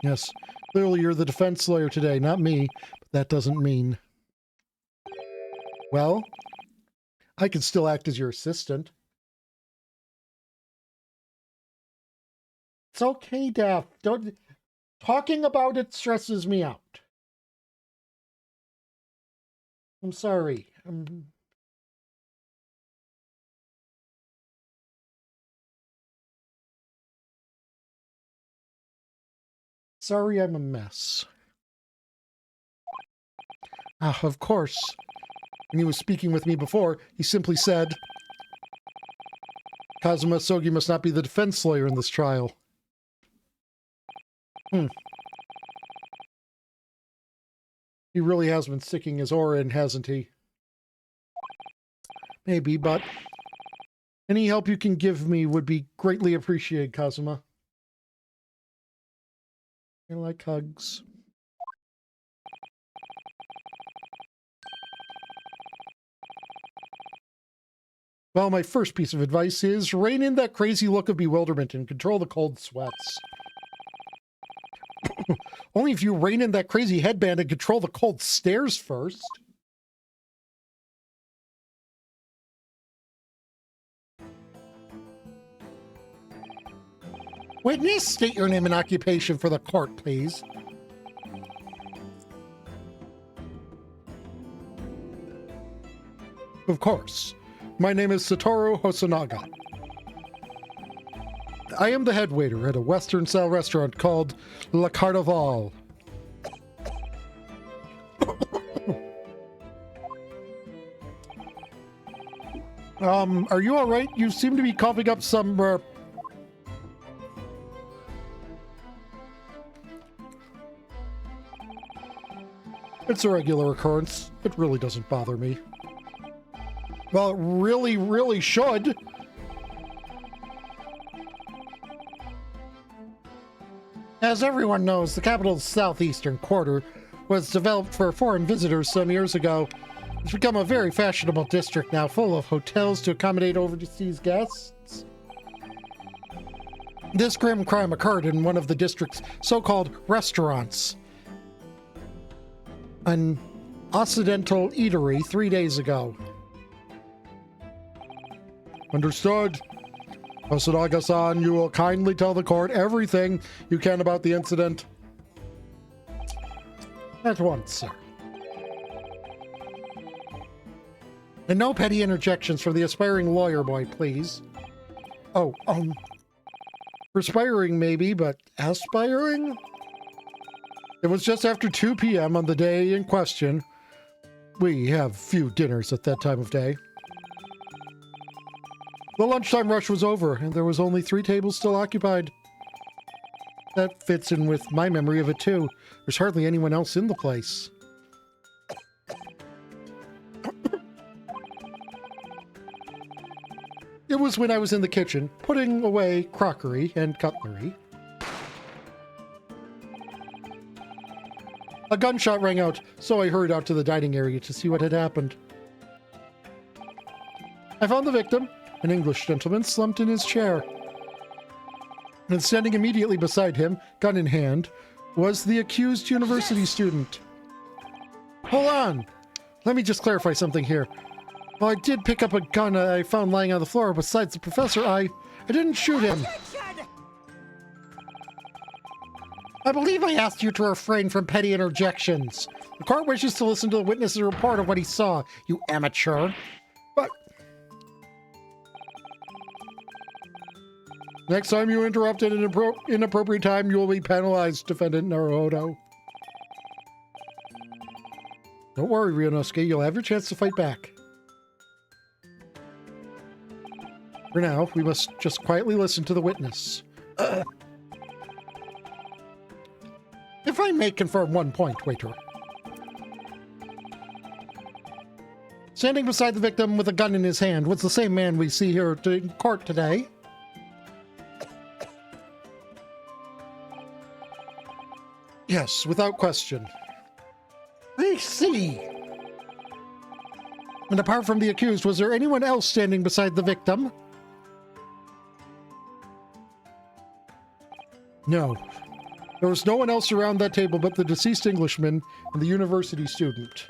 Yes. Clearly you're the defense lawyer today, not me, but that doesn't mean... Well, I can still act as your assistant. It's okay, Daph. Don't... Talking about it stresses me out. I'm sorry. Sorry I'm a mess. Ah, of course. When he was speaking with me before, he simply said, Kazuma Sogi must not be the defense lawyer in this trial. He really has been sticking his aura in, hasn't he? Maybe, but any help you can give me would be greatly appreciated, Kazuma. I like hugs. Well, my first piece of advice is rein in that crazy look of bewilderment and control the cold sweats. Only if you rein in that crazy headband and control the cold stares first. Witness, state your name and occupation for the court, please. Of course. My name is Satoru Hosonaga. I am the head waiter at a Western-style restaurant called La Carnival. Are you all right? You seem to be coughing up some, It's a regular occurrence. It really doesn't bother me. Well, it really, really should. As everyone knows, the capital's southeastern quarter was developed for foreign visitors some years ago. It's become a very fashionable district now, full of hotels to accommodate overseas guests. This grim crime occurred in one of the district's so-called restaurants. An Occidental eatery 3 days ago. Understood. Hosonaga-san, you will kindly tell the court everything you can about the incident. At once, sir. And no petty interjections from the aspiring lawyer boy, please. Oh, perspiring maybe, but aspiring? It was just after 2 p.m. on the day in question. We have few dinners at that time of day. The lunchtime rush was over, and there was only 3 tables still occupied. That fits in with my memory of it, too. There's hardly anyone else in the place. It was when I was in the kitchen, putting away crockery and cutlery. A gunshot rang out, so I hurried out to the dining area to see what had happened. I found the victim, an English gentleman, slumped in his chair. And standing immediately beside him, gun in hand, was the accused university student. Hold on! Let me just clarify something here. Well, I did pick up a gun I found lying on the floor. Besides the professor, I didn't shoot him. I believe I asked you to refrain from petty interjections. The court wishes to listen to the witness's report of what he saw, you amateur. But next time you interrupt at an inappropriate time, you will be penalized, Defendant Naruhodo. Don't worry, Ryunosuke. You'll have your chance to fight back. For now, we must just quietly listen to the witness. If I may confirm one point, waiter. Standing beside the victim with a gun in his hand was the same man we see here in court today. Yes, without question. I see. And apart from the accused, was there anyone else standing beside the victim? No. There was no one else around that table but the deceased Englishman and the university student.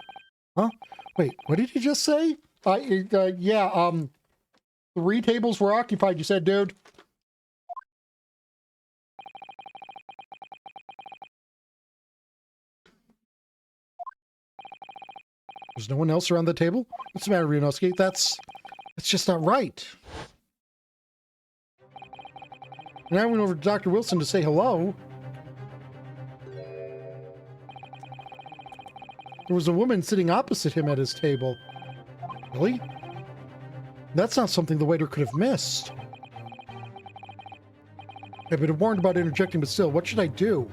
Huh? Wait, what did you just say? Yeah, 3 tables were occupied, you said, dude. There's no one else around the table? What's the matter, Ryunosuke? That's just not right. And I went over to Dr. Wilson to say hello. There was a woman sitting opposite him at his table. Really? That's not something the waiter could have missed. I've been warned about interjecting, but still, what should I do?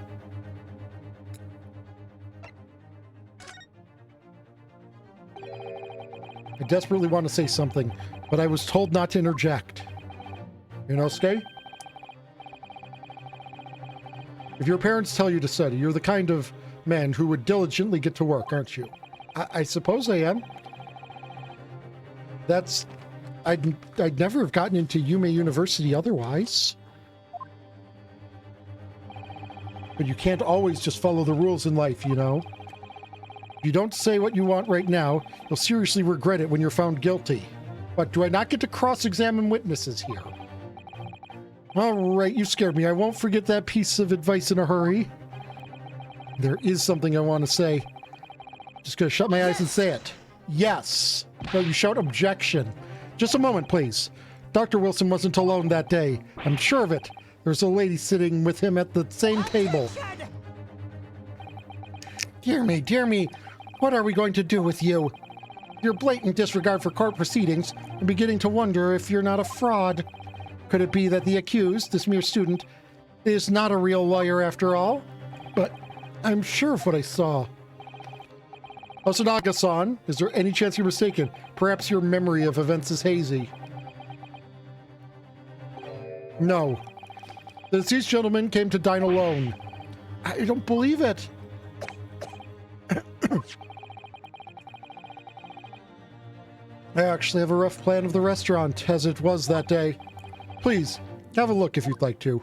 I desperately want to say something, but I was told not to interject. Ryunosuke? If your parents tell you to study, you're the kind of man who would diligently get to work, aren't you? I suppose I am. I'd never have gotten into Yume University otherwise. But you can't always just follow the rules in life, you know? If you don't say what you want right now, you'll seriously regret it when you're found guilty. But do I not get to cross-examine witnesses here? All right, you scared me. I won't forget that piece of advice in a hurry. There is something I want to say. Just gonna shut my eyes and say it. Yes. No, you shout objection. Just a moment, please. Dr. Wilson wasn't alone that day. I'm sure of it. There's a lady sitting with him at the same table. Dear me. What are we going to do with you? Your blatant disregard for court proceedings, I'm beginning to wonder if you're not a fraud. Could it be that the accused, this mere student, is not a real lawyer after all? But I'm sure of what I saw. Osanaga-san, is there any chance you're mistaken? Perhaps your memory of events is hazy. No. The deceased gentleman came to dine alone. I don't believe it. I actually have a rough plan of the restaurant, as it was that day. Please, have a look if you'd like to.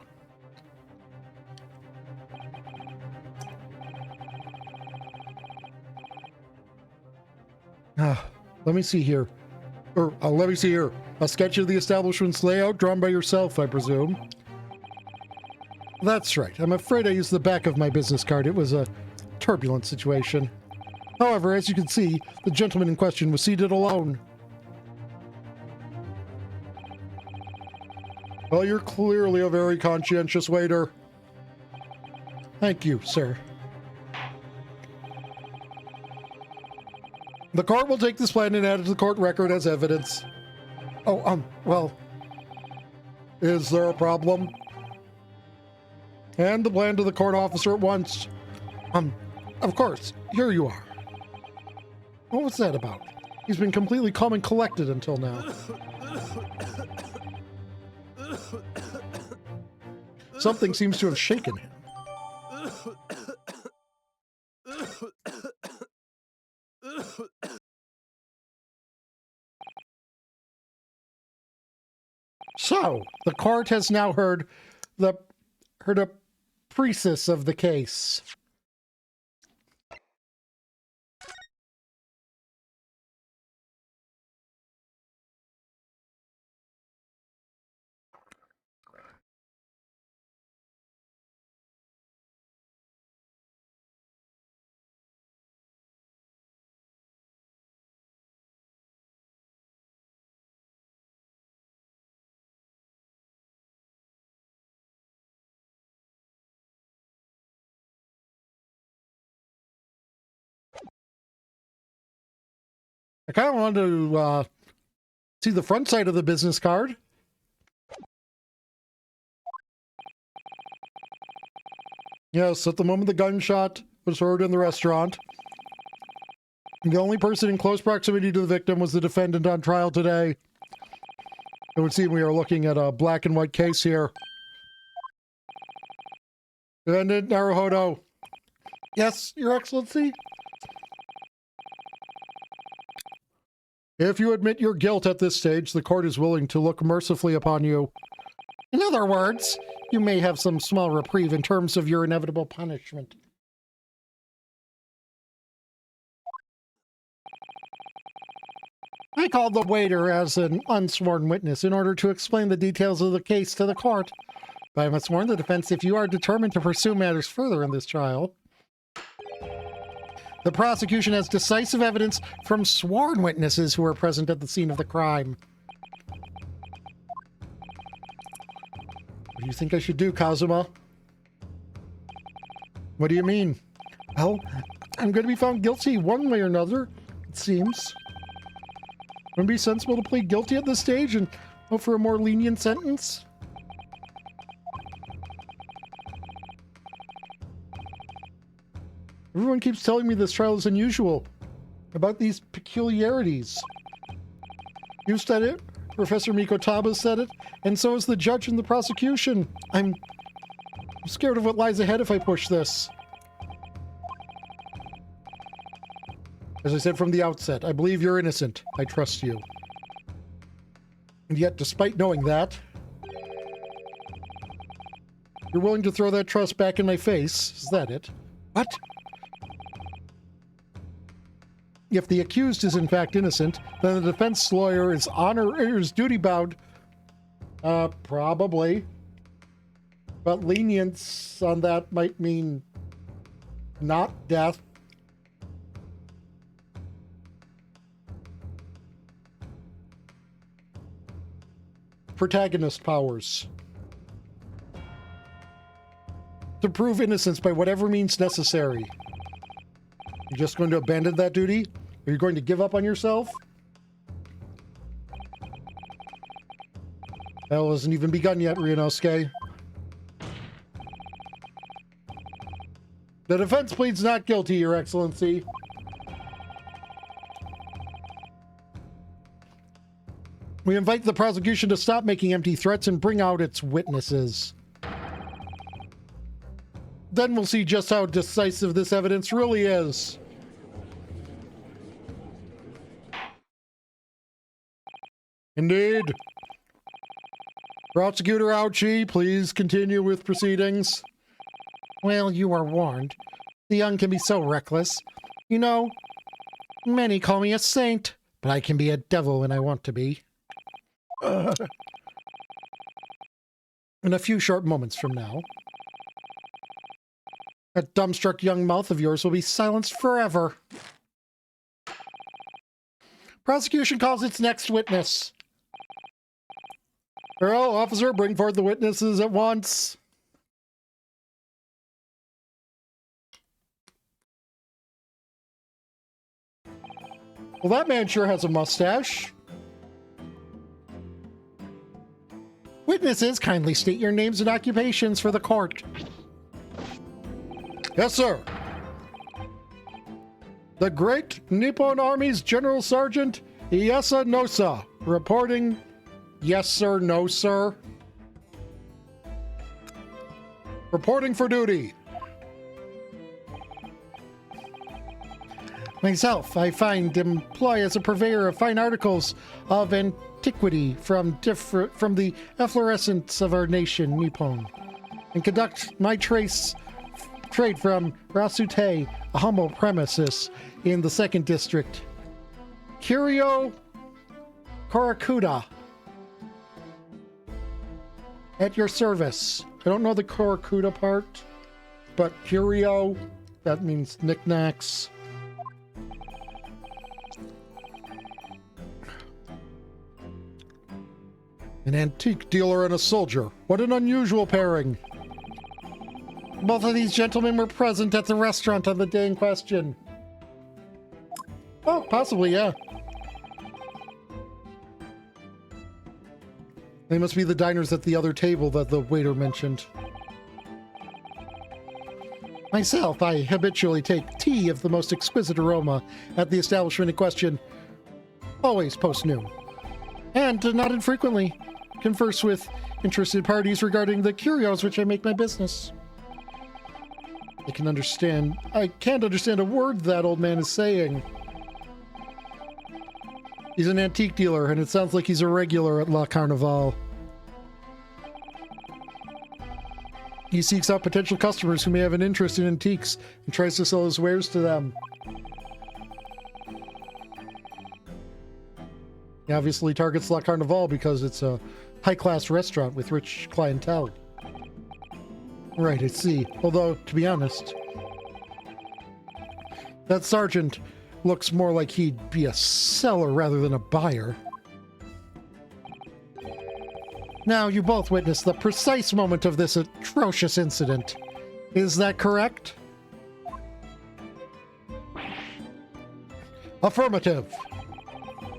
Let me see here. Let me see here. A sketch of the establishment's layout drawn by yourself, I presume. That's right. I'm afraid I used the back of my business card. It was a turbulent situation. However, as you can see, the gentleman in question was seated alone. Well, you're clearly a very conscientious waiter. Thank you, sir. The court will take this plan and add it to the court record as evidence. Oh, well, is there a problem? Hand the plan to the court officer at once. Of course, here you are. What was that about? He's been completely calm and collected until now. Something seems to have shaken him. So, the court has now heard a precis of the case. I kind of wanted to see the front side of the business card. Yes, at the moment the gunshot was heard in the restaurant, the only person in close proximity to the victim was the defendant on trial today. It would seem we are looking at a black and white case here. Defendant Naruhodo. Yes, Your Excellency? If you admit your guilt at this stage, the court is willing to look mercifully upon you. In other words, you may have some small reprieve in terms of your inevitable punishment. I called the waiter as an unsworn witness in order to explain the details of the case to the court. But I must warn the defense, if you are determined to pursue matters further in this trial, the prosecution has decisive evidence from sworn witnesses who were present at the scene of the crime. What do you think I should do, Kazuma? What do you mean? Well, I'm going to be found guilty one way or another, it seems. Wouldn't it be sensible to plead guilty at this stage and hope for a more lenient sentence? Everyone keeps telling me this trial is unusual, about these peculiarities. You said it, Professor Mikotaba said it, and so is the judge and the prosecution. I'm scared of what lies ahead if I push this. As I said from the outset, I believe you're innocent. I trust you. And yet, despite knowing that, you're willing to throw that trust back in my face. Is that it? What? If the accused is in fact innocent, then the defense lawyer is duty-bound. Probably. But lenience on that might mean not death. Protagonist powers. To prove innocence by whatever means necessary. You're just going to abandon that duty? Are you going to give up on yourself? Hell hasn't even begun yet, Ryunosuke. The defense pleads not guilty, Your Excellency. We invite the prosecution to stop making empty threats and bring out its witnesses. Then we'll see just how decisive this evidence really is. Indeed. Prosecutor Ouchi, please continue with proceedings. Well, you are warned. The young can be so reckless. You know, many call me a saint, but I can be a devil when I want to be. In a few short moments from now, that dumbstruck young mouth of yours will be silenced forever. Prosecution calls its next witness. Earl, officer, bring forth the witnesses at once. Well, that man sure has a mustache. Witnesses, kindly state your names and occupations for the court. Yes, sir. The Great Nippon Army's General Sergeant Iyasa Nosa, reporting. Yes, sir. No, sir. Reporting for duty. Myself, I find employ as a purveyor of fine articles of antiquity from the efflorescence of our nation, Nippon, and conduct my trade from Rasute, a humble premises in the 2nd District. Kiryo Korakuda. At your service. I don't know the Korakuda part, but Kiryo, that means knickknacks. An antique dealer and a soldier. What an unusual pairing. Both of these gentlemen were present at the restaurant on the day in question. Oh, possibly, yeah. They must be the diners at the other table that the waiter mentioned. Myself, I habitually take tea of the most exquisite aroma at the establishment in question, always post-noon. And not infrequently, converse with interested parties regarding the curios which I make my business. I can't understand a word that old man is saying. He's an antique dealer, and it sounds like he's a regular at La Carnival. He seeks out potential customers who may have an interest in antiques and tries to sell his wares to them. He obviously targets La Carnival because it's a high-class restaurant with rich clientele. Right, I see. Although, to be honest, that sergeant looks more like he'd be a seller rather than a buyer. Now, you both witnessed the precise moment of this atrocious incident. Is that correct? Affirmative.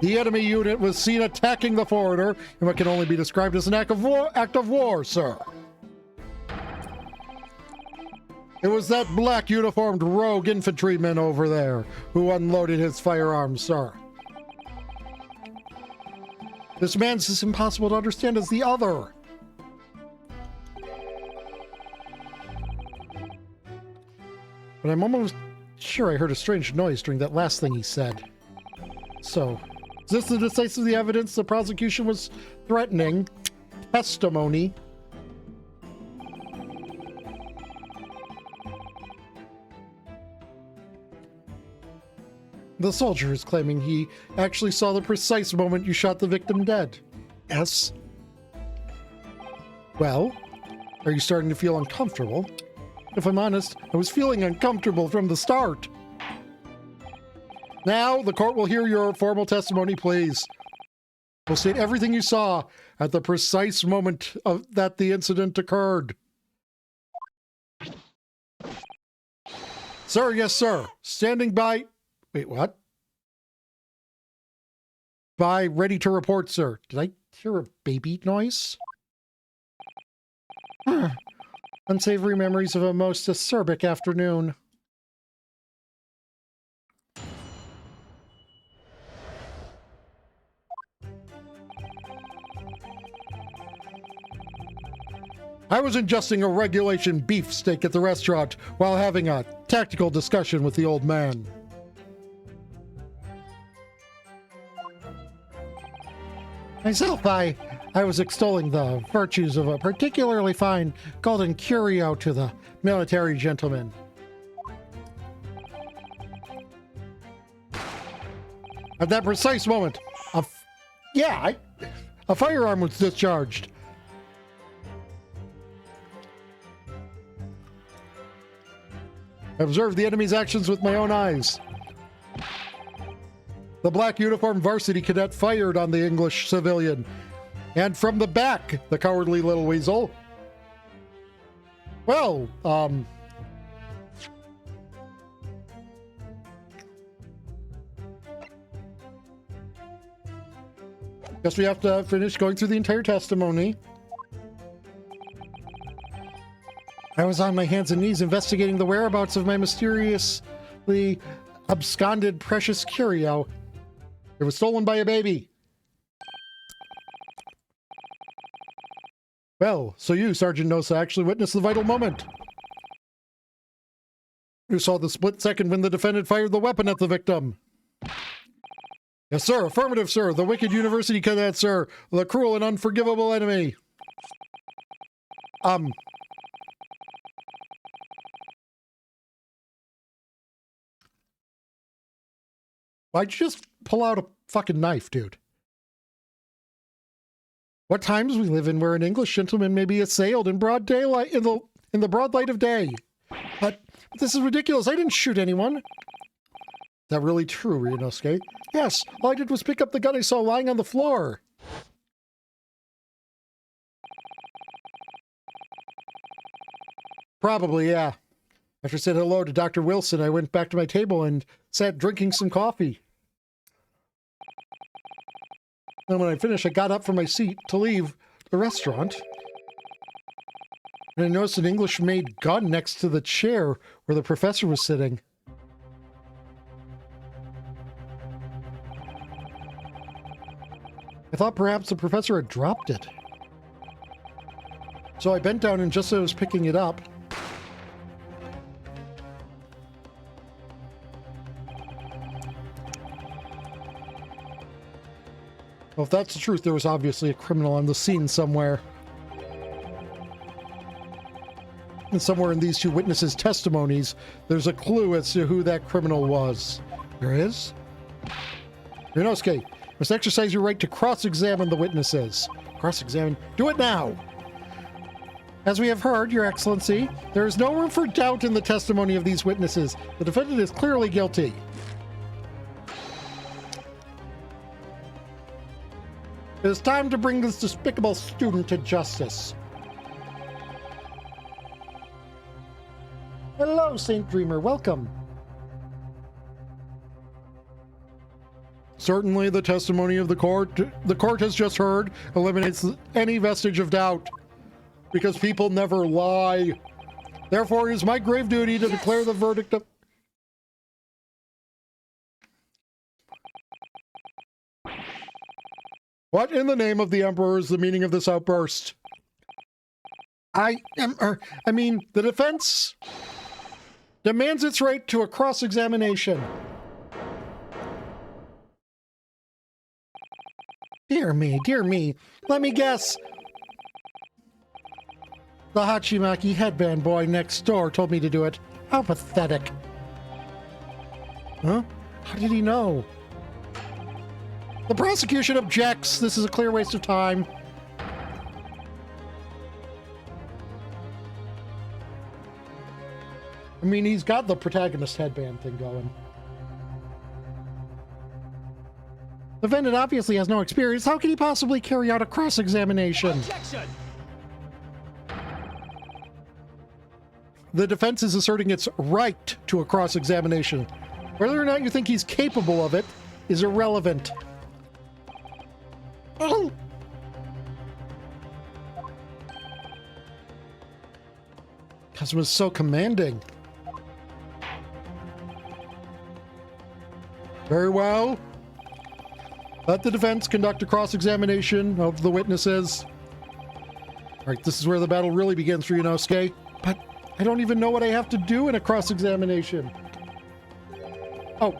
The enemy unit was seen attacking the foreigner in what can only be described as an act of war, sir. It was that black uniformed rogue infantryman over there who unloaded his firearms, sir. This man's as impossible to understand as the other. But I'm almost sure I heard a strange noise during that last thing he said. So, is this the decisive evidence the prosecution was threatening? Testimony? The soldier is claiming he actually saw the precise moment you shot the victim dead. Yes? Well, are you starting to feel uncomfortable? If I'm honest, I was feeling uncomfortable from the start. Now, the court will hear your formal testimony, please. We'll state everything you saw at the precise moment that the incident occurred. Sir, yes, sir. Standing by... Wait, what? By ready to report, sir. Did I hear a baby noise? Unsavory memories of a most acerbic afternoon. I was ingesting a regulation beefsteak at the restaurant while having a tactical discussion with the old man. Myself, I was extolling the virtues of a particularly fine golden curio to the military gentleman. At that precise moment, a firearm was discharged. I observed the enemy's actions with my own eyes. The black uniformed varsity cadet fired on the English civilian. And from the back, the cowardly little weasel. Well, guess we have to finish going through the entire testimony. I was on my hands and knees investigating the whereabouts of my mysteriously absconded precious curio. It was stolen by a baby. Well, so you, Sergeant Nosa, actually witnessed the vital moment. You saw the split second when the defendant fired the weapon at the victim. Yes, sir. Affirmative, sir. The wicked university cadet, sir. The cruel and unforgivable enemy. Why'd you just pull out a fucking knife, dude? What times we live in where an English gentleman may be assailed in broad daylight, in the broad light of day. But this is ridiculous. I didn't shoot anyone. Is that really true, Ryunosuke? Yes, all I did was pick up the gun I saw lying on the floor. Probably, yeah. After saying hello to Dr. Wilson, I went back to my table and sat drinking some coffee. And when I finished, I got up from my seat to leave, the restaurant. And I noticed an English-made gun next to the chair where the professor was sitting. I thought perhaps the professor had dropped it. So I bent down and just as I was picking it up, well, if that's the truth, there was obviously a criminal on the scene somewhere. And somewhere in these two witnesses' testimonies, there's a clue as to who that criminal was. There is? Ryunosuke, must exercise your right to cross-examine the witnesses. Cross-examine? Do it now! As we have heard, Your Excellency, there is no room for doubt in the testimony of these witnesses. The defendant is clearly guilty. It is time to bring this despicable student to justice. Hello, Saint Dreamer. Welcome. Certainly, the testimony of the court has just heard eliminates any vestige of doubt, because people never lie. Therefore, it is my grave duty to declare the verdict of... What in the name of the Emperor is the meaning of this outburst? The defense demands its right to a cross-examination. Dear me. Let me guess. The Hachimaki headband boy next door told me to do it. How pathetic. Huh? How did he know? The prosecution objects. This is a clear waste of time. I mean, he's got the protagonist headband thing going. The defendant obviously has no experience. How can he possibly carry out a cross-examination? Objection! The defense is asserting its right to a cross-examination. Whether or not you think he's capable of it is irrelevant. Oh! Kazuma is so commanding. Very well. Let the defense conduct a cross-examination of the witnesses. All right, this is where the battle really begins for Ryunosuke. But I don't even know what I have to do in a cross-examination. Oh.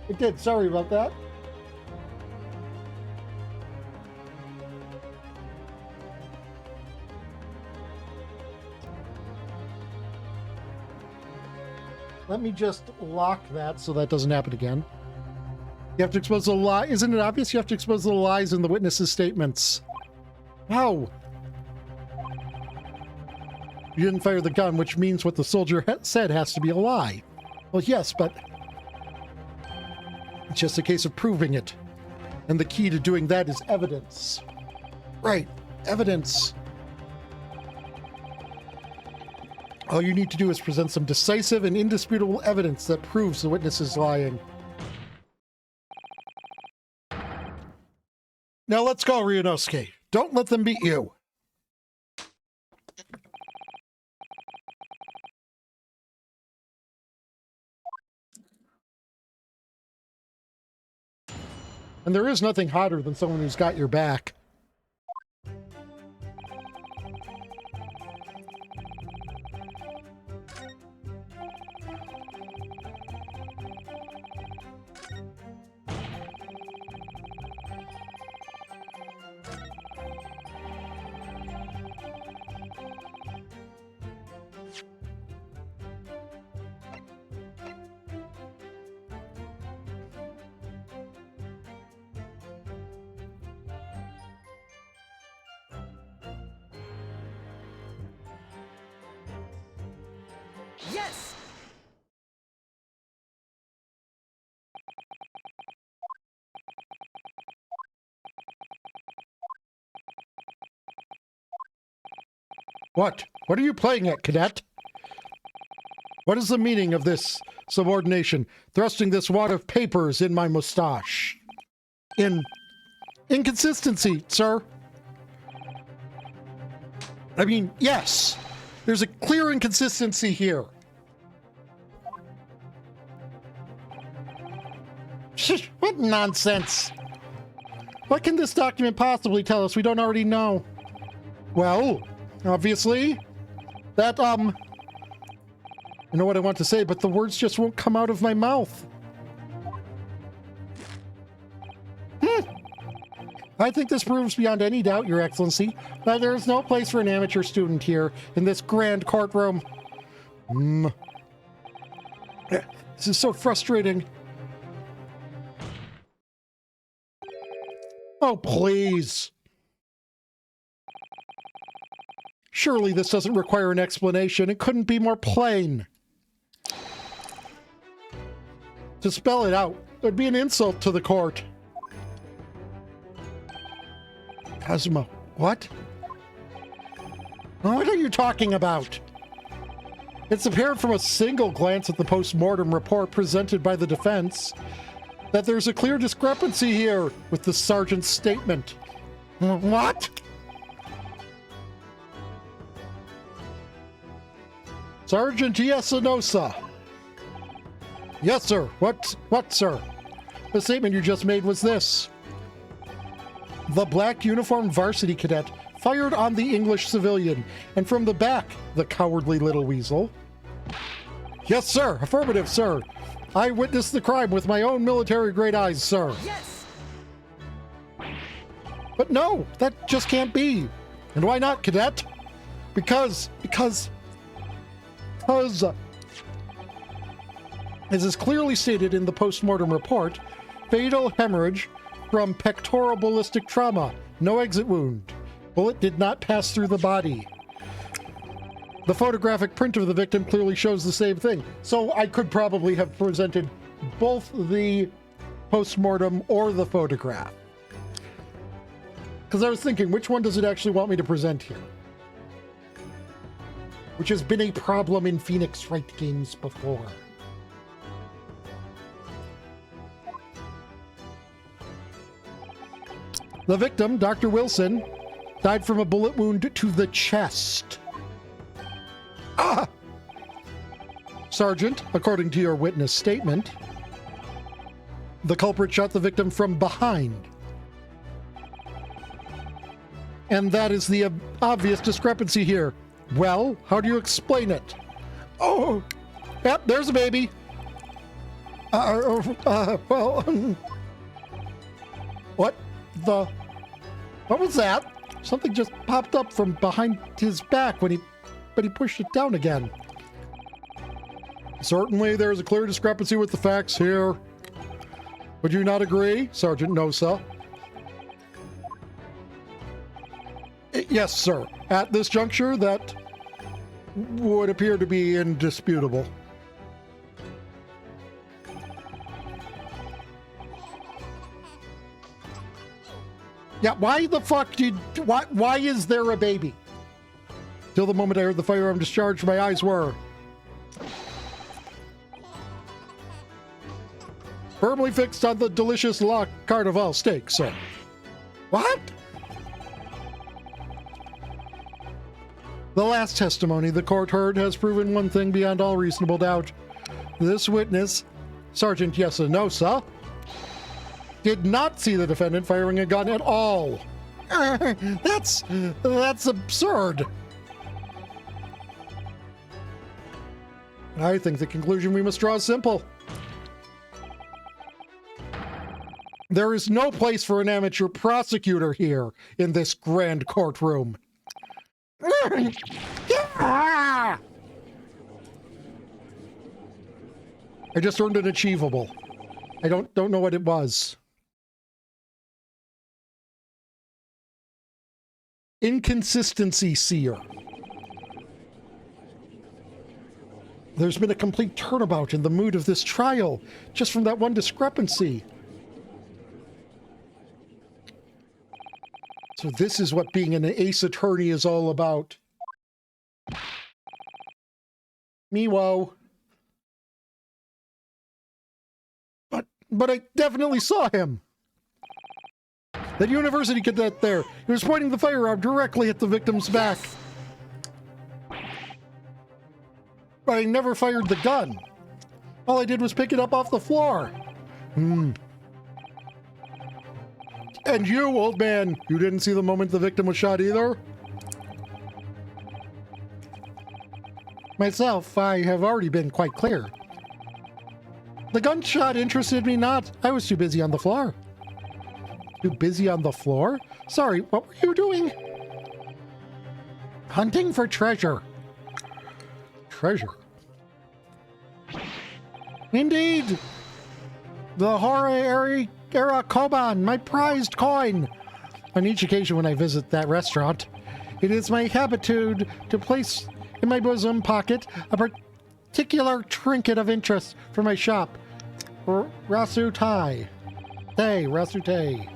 It did. Sorry about that. Let me just lock that so that doesn't happen again. You have to expose the lie. Isn't it obvious you have to expose the lies in the witnesses' statements? How? You didn't fire the gun, which means what the soldier said has to be a lie. Well, yes, but it's just a case of proving it. And the key to doing that is evidence. Right, evidence. All you need to do is present some decisive and indisputable evidence that proves the witness is lying. Now let's go, Ryunosuke. Don't let them beat you. And there is nothing hotter than someone who's got your back. Yes! What? What are you playing at, cadet? What is the meaning of this subordination? Thrusting this wad of papers in my mustache. In Inconsistency, sir. I mean, yes. There's a clear inconsistency here. What nonsense. What can this document possibly tell us we don't already know? Well, obviously, that, I know what I want to say, but the words just won't come out of my mouth. I think this proves beyond any doubt, Your Excellency, that there is no place for an amateur student here in this grand courtroom. This is so frustrating. Oh, please. Surely this doesn't require an explanation. It couldn't be more plain. To spell it out would be an insult to the court. Kazuma, what? What are you talking about? It's apparent from a single glance at the post-mortem report presented by the defense that there's a clear discrepancy here with the sergeant's statement. What? Sergeant Yasunosa. Yes, sir. What, sir? The statement you just made was this. The black uniformed varsity cadet fired on the English civilian, and from the back, the cowardly little weasel. Yes, sir. Affirmative, sir. I witnessed the crime with my own military-grade eyes, sir. Yes! But no, that just can't be. And why not, cadet? Because, as is clearly stated in the post-mortem report, fatal hemorrhage from pectoral ballistic trauma, no exit wound. Bullet did not pass through the body. The photographic print of the victim clearly shows the same thing. So I could probably have presented both the post-mortem or the photograph. Because I was thinking, which one does it actually want me to present here? Which has been a problem in Phoenix Wright games before. The victim, Dr. Wilson, died from a bullet wound to the chest. Ah! Sergeant, according to your witness statement, the culprit shot the victim from behind. And that is the obvious discrepancy here. Well, how do you explain it? Oh, yep, there's a baby. What was that? Something just popped up from behind his back but he pushed it down again. Certainly there's a clear discrepancy with the facts here. Would you not agree, Sergeant Nosa? Yes, sir. At this juncture, that would appear to be indisputable. Yeah, why the fuck why is there a baby? Till the moment I heard the firearm discharge, my eyes were firmly fixed on the delicious La Carnival steak, sir. What? The last testimony the court heard has proven one thing beyond all reasonable doubt. This witness, Sergeant Yasunosa, did not see the defendant firing a gun at all. That's absurd. I think the conclusion we must draw is simple. There is no place for an amateur prosecutor here in this grand courtroom. I just earned an achievable. I don't know what it was. Inconsistency seer. There's been a complete turnabout in the mood of this trial just from that one discrepancy. So this is what being an ace attorney is all about. Meow. But I definitely saw him. That university cadet there. He was pointing the firearm directly at the victim's back. But I never fired the gun. All I did was pick it up off the floor. And you, old man, you didn't see the moment the victim was shot either? Myself, I have already been quite clear. The gunshot interested me not. I was too busy on the floor. Too busy on the floor? Sorry, what were you doing? Hunting for treasure. Treasure. Indeed. The Horror Era Koban, my prized coin. On each occasion when I visit that restaurant, it is my habitude to place in my bosom pocket a particular trinket of interest for my shop. Rasutai. Rasute.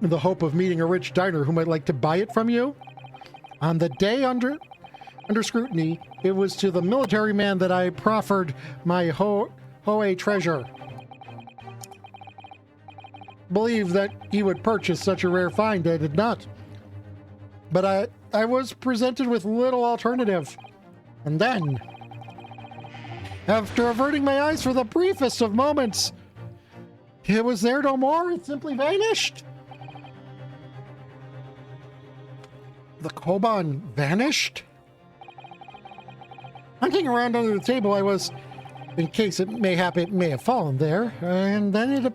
In the hope of meeting a rich diner who might like to buy it from you? On the day under scrutiny, it was to the military man that I proffered my Hoei treasure. Believe that he would purchase such a rare find, I did not. But I was presented with little alternative. And then, after averting my eyes for the briefest of moments, it was there no more. It simply vanished. The Koban vanished? Hunting around under the table, I was, in case it may have fallen there, and then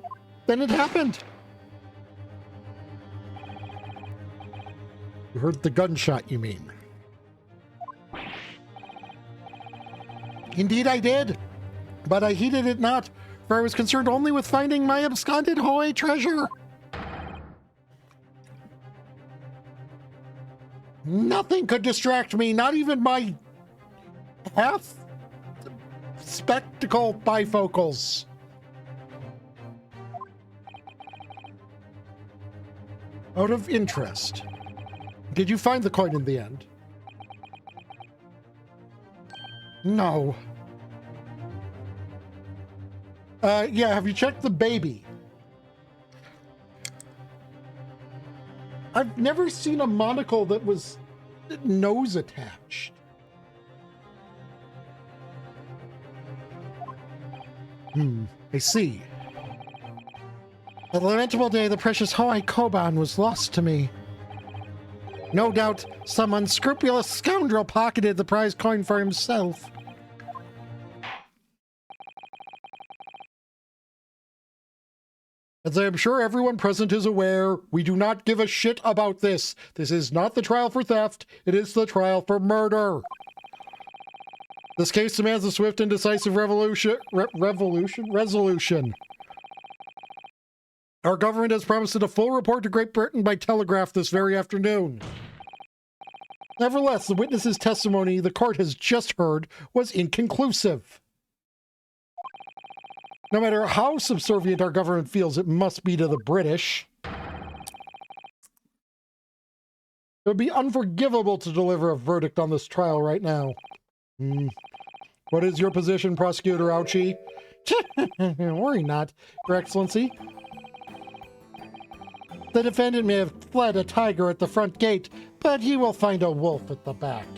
it happened. You heard the gunshot, you mean? Indeed I did, but I heeded it not, for I was concerned only with finding my absconded Hoei treasure. Nothing could distract me, not even my half-spectacle bifocals. Out of interest, did you find the coin in the end? No. Yeah, have you checked the baby? I've never seen a monocle that was nose attached. I see. The lamentable day the precious Hoei Koban was lost to me. No doubt some unscrupulous scoundrel pocketed the prize coin for himself. As I am sure everyone present is aware, we do not give a shit about this. This is not the trial for theft, it is the trial for murder. This case demands a swift and decisive resolution. Our government has promised a full report to Great Britain by telegraph this very afternoon. Nevertheless, the witness's testimony the court has just heard was inconclusive. No matter how subservient our government feels it must be to the British, it would be unforgivable to deliver a verdict on this trial right now. What is your position, Prosecutor Ouchie? Worry not, Your Excellency. The defendant may have fled a tiger at the front gate, but he will find a wolf at the back.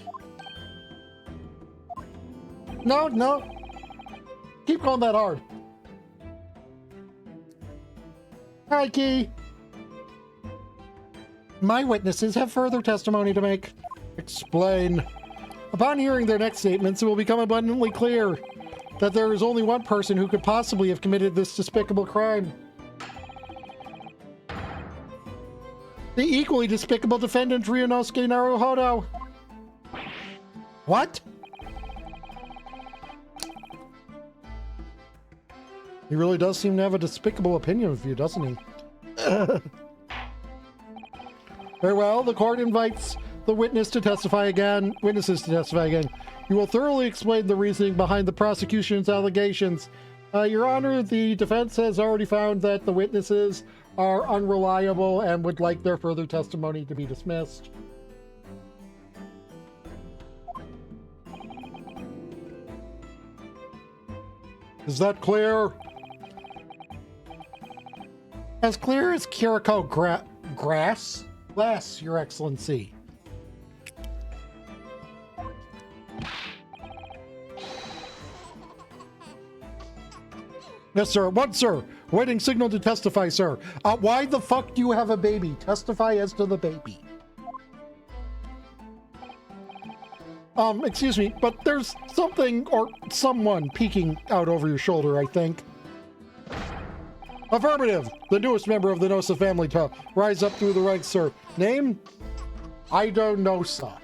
No. Keep going that hard. Hi, Key. My witnesses have further testimony to make. Explain. Upon hearing their next statements, it will become abundantly clear that there is only one person who could possibly have committed this despicable crime. The equally despicable defendant, Ryunosuke Naruhodo. What? He really does seem to have a despicable opinion of you, doesn't he? Very well, the court invites the witnesses to testify again. You will thoroughly explain the reasoning behind the prosecution's allegations. Your Honor, the defense has already found that the witnesses are unreliable and would like their further testimony to be dismissed. Is that clear? As clear as Kiriko glass, Your Excellency. Yes, sir. What, sir? Waiting signal to testify, sir. Why the fuck do you have a baby? Testify as to the baby. Excuse me, but there's something or someone peeking out over your shoulder, I think. Affirmative. The newest member of the Nosa family to rise up through the ranks, sir. Name? Ido Nosa.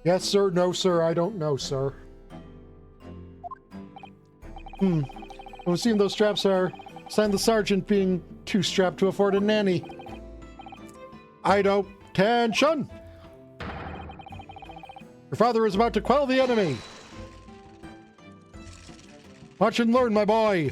Yes, sir. No, sir. I don't know, sir. I've seen those straps are. Signed the sergeant being too strapped to afford a nanny. Ido, attention! Your father is about to quell the enemy. Watch and learn, my boy.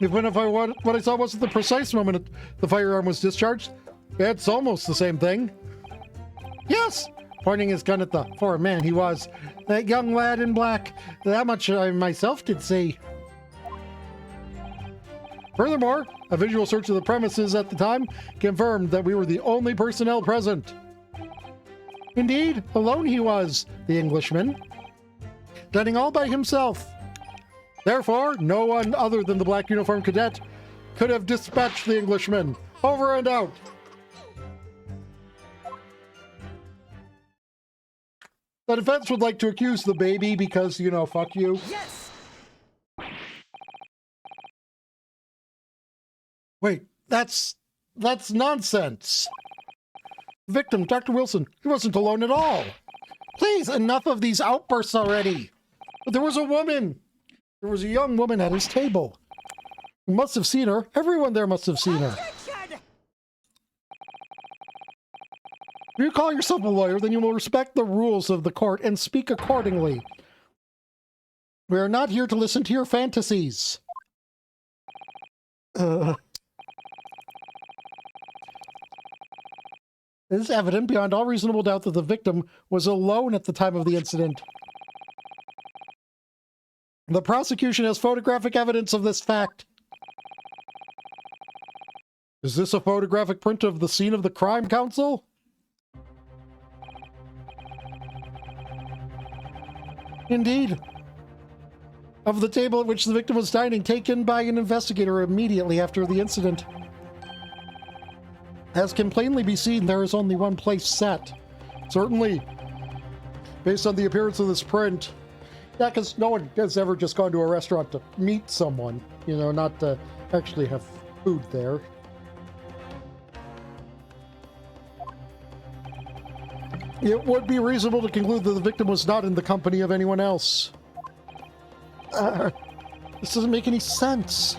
Even if what I saw wasn't the precise moment the firearm was discharged, it's almost the same thing. Yes! Pointing his gun at the foreign man, he was. That young lad in black. That much I myself did see. Furthermore, a visual search of the premises at the time confirmed that we were the only personnel present. Indeed, alone he was, the Englishman, dining all by himself. Therefore, no one other than the black uniformed cadet could have dispatched the Englishman. Over and out. The defense would like to accuse the baby because, you know, fuck you. Yes! Wait, that's nonsense. Victim, Dr. Wilson, he wasn't alone at all. Please, enough of these outbursts already. But there was a woman. There was a young woman at his table. You must have seen her. Everyone there must have seen her. If you call yourself a lawyer, then you will respect the rules of the court and speak accordingly. We are not here to listen to your fantasies. It is evident beyond all reasonable doubt that the victim was alone at the time of the incident. The prosecution has photographic evidence of this fact. Is this a photographic print of the scene of the crime, counsel? Indeed. Of the table at which the victim was dining, taken by an investigator immediately after the incident. As can plainly be seen, there is only one place set. Certainly, based on the appearance of this print. Yeah, because no one has ever just gone to a restaurant to meet someone, you know, not to actually have food there. It would be reasonable to conclude that the victim was not in the company of anyone else. This doesn't make any sense.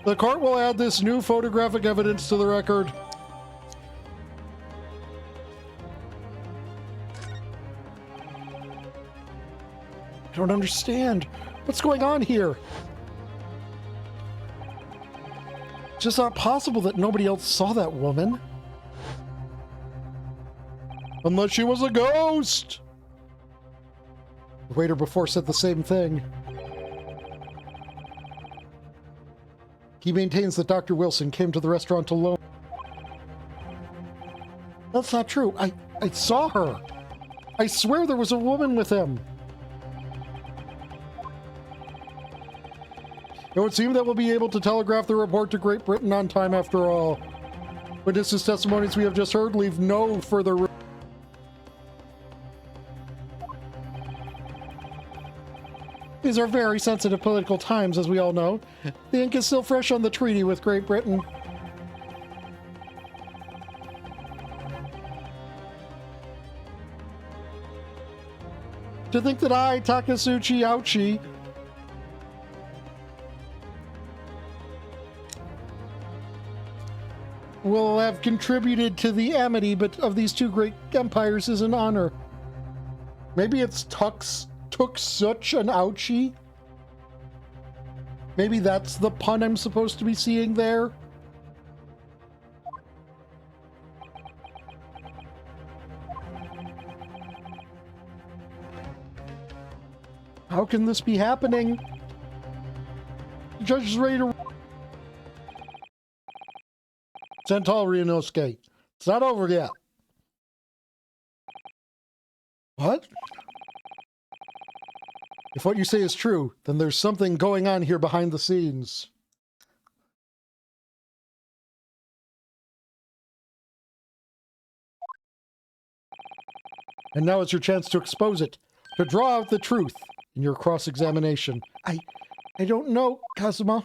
The court will add this new photographic evidence to the record. I don't understand. What's going on here? It's just not possible that nobody else saw that woman. Unless she was a ghost! The waiter before said the same thing. He maintains that Dr. Wilson came to the restaurant alone. That's not true. I saw her. I swear there was a woman with him. It would seem that we'll be able to telegraph the report to Great Britain on time after all. Witnesses' testimonies we have just heard leave no further... These are very sensitive political times, as we all know. The ink is still fresh on the treaty with Great Britain. To think that I, Takasuchi Ouchi, will have contributed to the amity of these two great empires is an honor. Maybe it's took such an ouchie. Maybe that's the pun I'm supposed to be seeing there. How can this be happening? The judge is ready to... Sental Ryunosuke. It's not over yet. What? If what you say is true, then there's something going on here behind the scenes. And now it's your chance to expose it, to draw out the truth in your cross-examination. I don't know, Kazuma.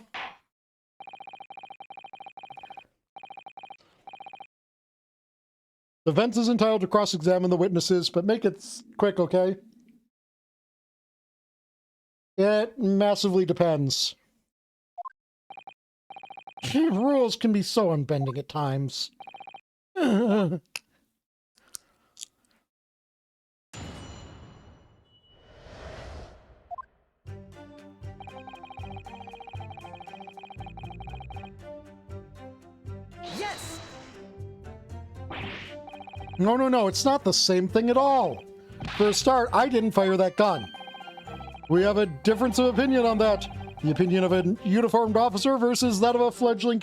The defense is entitled to cross-examine the witnesses, but make it quick, okay? It massively depends. Rules can be so unbending at times. Yes! No, it's not the same thing at all. For a start, I didn't fire that gun. We have a difference of opinion on that. The opinion of a uniformed officer versus that of a fledgling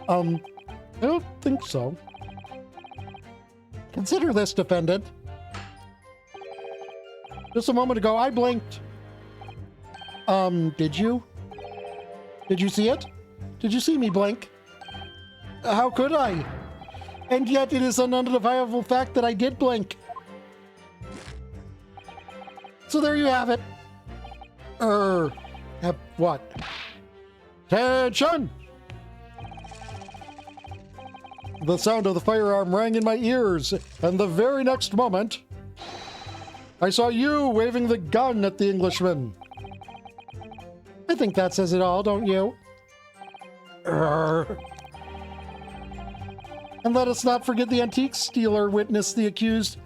I don't think so. Consider this, defendant. Just a moment ago, I blinked. Did you? Did you see it? Did you see me blink? How could I? And yet it is an undeniable fact that I did blink. So there you have it. What? Attention! The sound of the firearm rang in my ears, and the very next moment, I saw you waving the gun at the Englishman. I think that says it all, don't you? And let us not forget the antique stealer witnessed the accused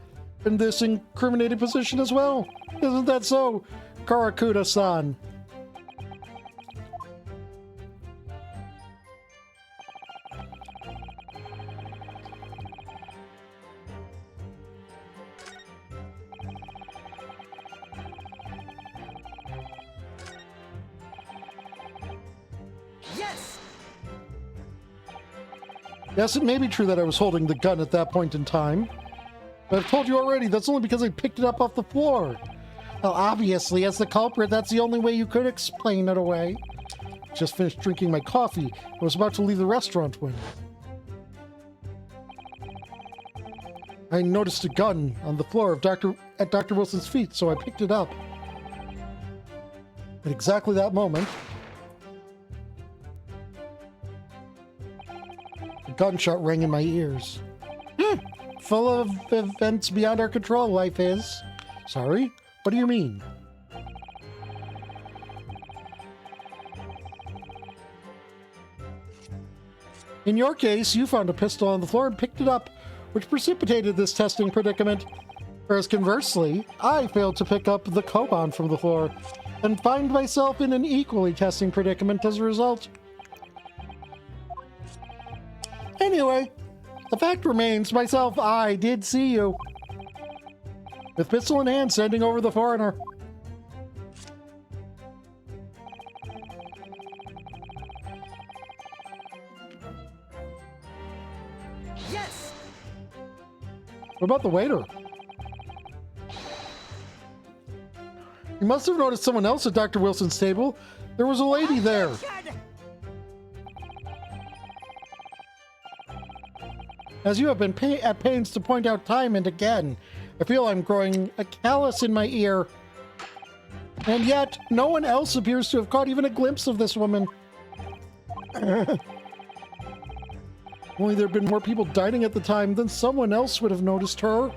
in this incriminating position as well. Isn't that so, Karakuda-san? Yes! Yes, it may be true that I was holding the gun at that point in time. But I've told you already, that's only because I picked it up off the floor. Well, obviously, as the culprit, that's the only way you could explain it away. Just finished drinking my coffee. I was about to leave the restaurant when I noticed a gun on the floor of at Dr. Wilson's feet, so I picked it up. At exactly that moment, a gunshot rang in my ears. Full of events beyond our control, life is. Sorry? What do you mean? In your case, you found a pistol on the floor and picked it up, which precipitated this testing predicament. Whereas conversely, I failed to pick up the Koban from the floor and find myself in an equally testing predicament as a result. Anyway, the fact remains, myself, I did see you. With pistol in hand, standing over the foreigner. Yes! What about the waiter? You must have noticed someone else at Dr. Wilson's table. There was a lady there. As you have been at pains to point out time and again, I feel I'm growing a callus in my ear. And yet, no one else appears to have caught even a glimpse of this woman. Only there had been more people dining at the time, then someone else would have noticed her.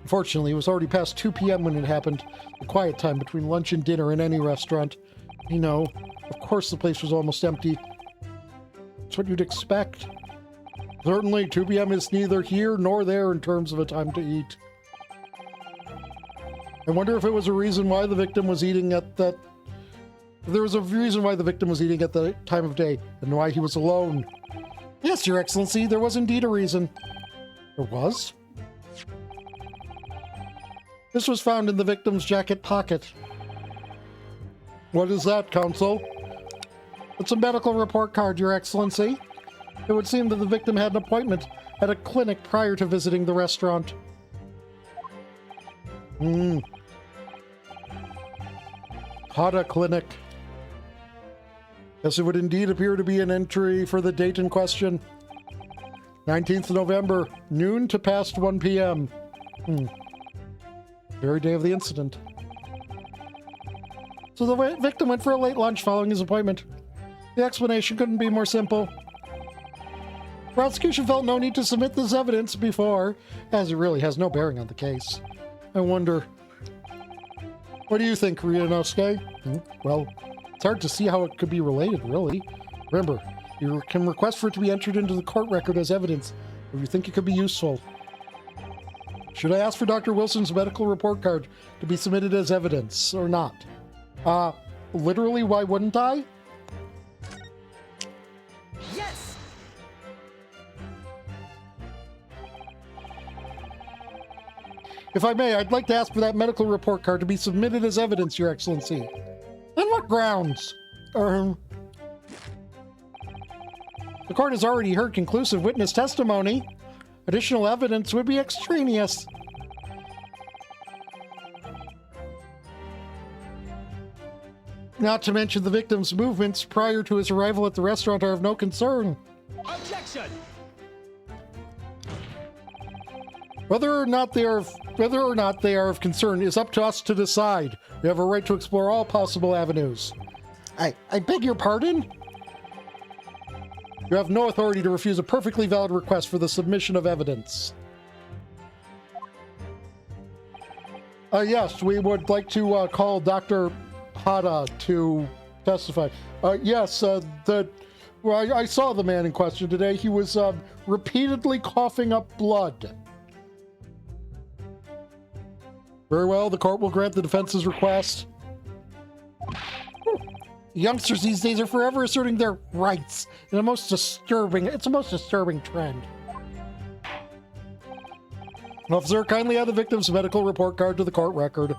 Unfortunately, it was already past 2 p.m. when it happened, the quiet time between lunch and dinner in any restaurant. You know, of course the place was almost empty. It's what you'd expect. Certainly, 2 p.m. is neither here nor there in terms of a time to eat. I wonder if it was a reason why the victim was eating at that... If there was a reason why the victim was eating at the time of day, and why he was alone. Yes, Your Excellency, there was indeed a reason. There was? This was found in the victim's jacket pocket. What is that, Counsel? It's a medical report card, Your Excellency. It would seem that the victim had an appointment at a clinic prior to visiting the restaurant. Hada Clinic. Yes, it would indeed appear to be an entry for the date in question. 19th November, noon to past 1 p.m. Very day of the incident. So the victim went for a late lunch following his appointment. The explanation couldn't be more simple. Prosecution felt no need to submit this evidence before, as it really has no bearing on the case. I wonder... What do you think, Ryunosuke? Well, it's hard to see how it could be related, really. Remember, you can request for it to be entered into the court record as evidence, if you think it could be useful. Should I ask for Dr. Wilson's medical report card to be submitted as evidence, or not? Literally, why wouldn't I? Yes! If I may, I'd like to ask for that medical report card to be submitted as evidence, Your Excellency. On what grounds? The court has already heard conclusive witness testimony. Additional evidence would be extraneous. Not to mention the victim's movements prior to his arrival at the restaurant are of no concern. Objection! Whether or not they are of concern is up to us to decide. We have a right to explore all possible avenues. I beg your pardon? You have no authority to refuse a perfectly valid request for the submission of evidence. Yes, we would like to call Dr. Hada to testify. Yes, I saw the man in question today. He was repeatedly coughing up blood. Very well, the court will grant the defense's request. Youngsters these days are forever asserting their rights in it's a most disturbing trend. Officer, kindly add the victim's medical report card to the court record.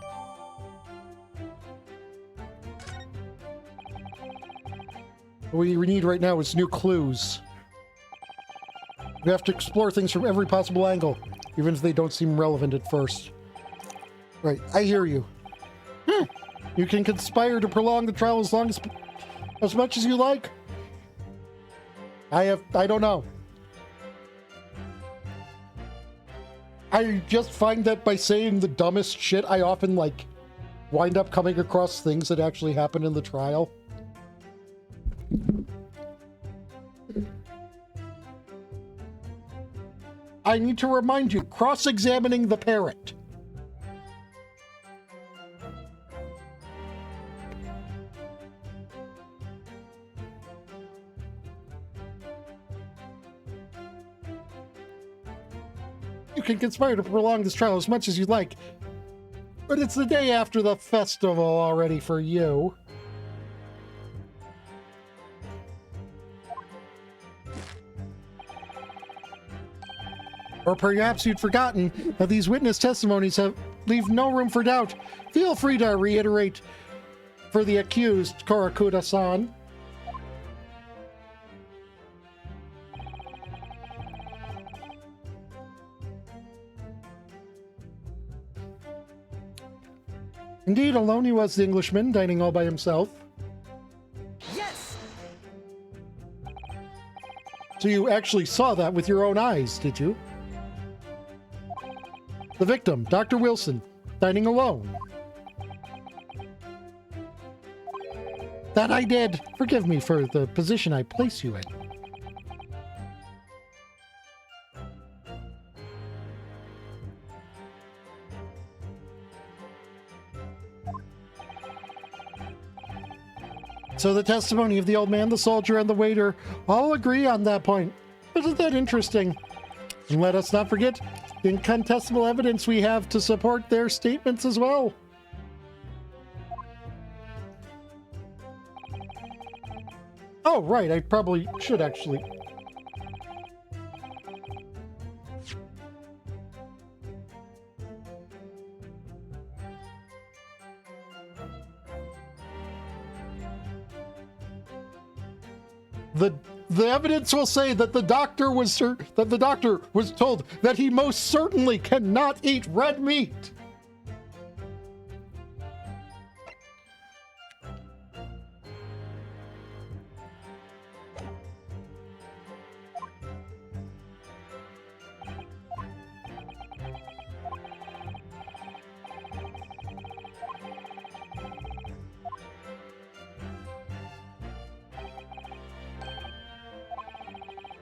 What we need right now is new clues. We have to explore things from every possible angle, even if they don't seem relevant at first. Right, I hear you. You can conspire to prolong the trial as much as you like. I don't know. I just find that by saying the dumbest shit, I often, wind up coming across things that actually happen in the trial. I need to remind you, cross-examining the parrot. You can conspire to prolong this trial as much as you like, but it's the day after the festival already for you. Or perhaps you'd forgotten that these witness testimonies leave no room for doubt. Feel free to reiterate for the accused, Korakuda-san. Indeed, alone he was the Englishman, dining all by himself. Yes! So you actually saw that with your own eyes, did you? The victim, Dr. Wilson, dining alone. That I did. Forgive me for the position I place you in. So the testimony of the old man, the soldier, and the waiter all agree on that point. Isn't that interesting? And let us not forget the incontestable evidence we have to support their statements as well. Oh, right, I probably should actually. The evidence will say that the doctor was told that he most certainly cannot eat red meat.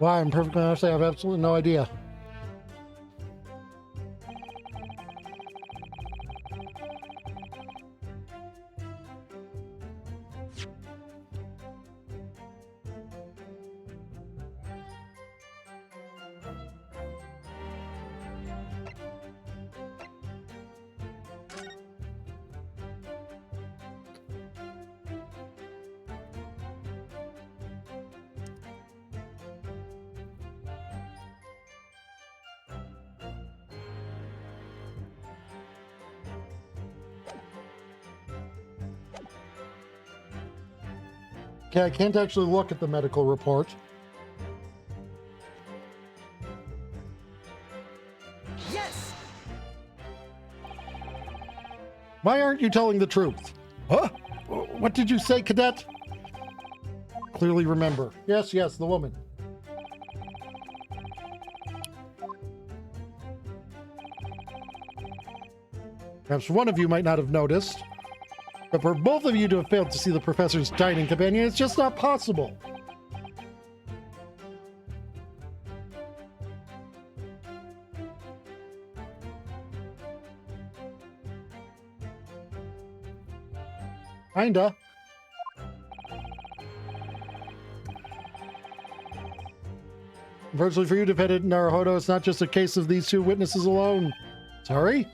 Why? I'm perfectly honest, I have absolutely no idea. Okay, I can't actually look at the medical report. Yes! Why aren't you telling the truth? Huh? What did you say, cadet? Clearly remember. Yes, the woman. Perhaps one of you might not have noticed, but for both of you to have failed to see the professor's dining companion, it's just not possible. Kinda. Unfortunately for you, defendant Naruhodo, it's not just a case of these two witnesses alone. Sorry?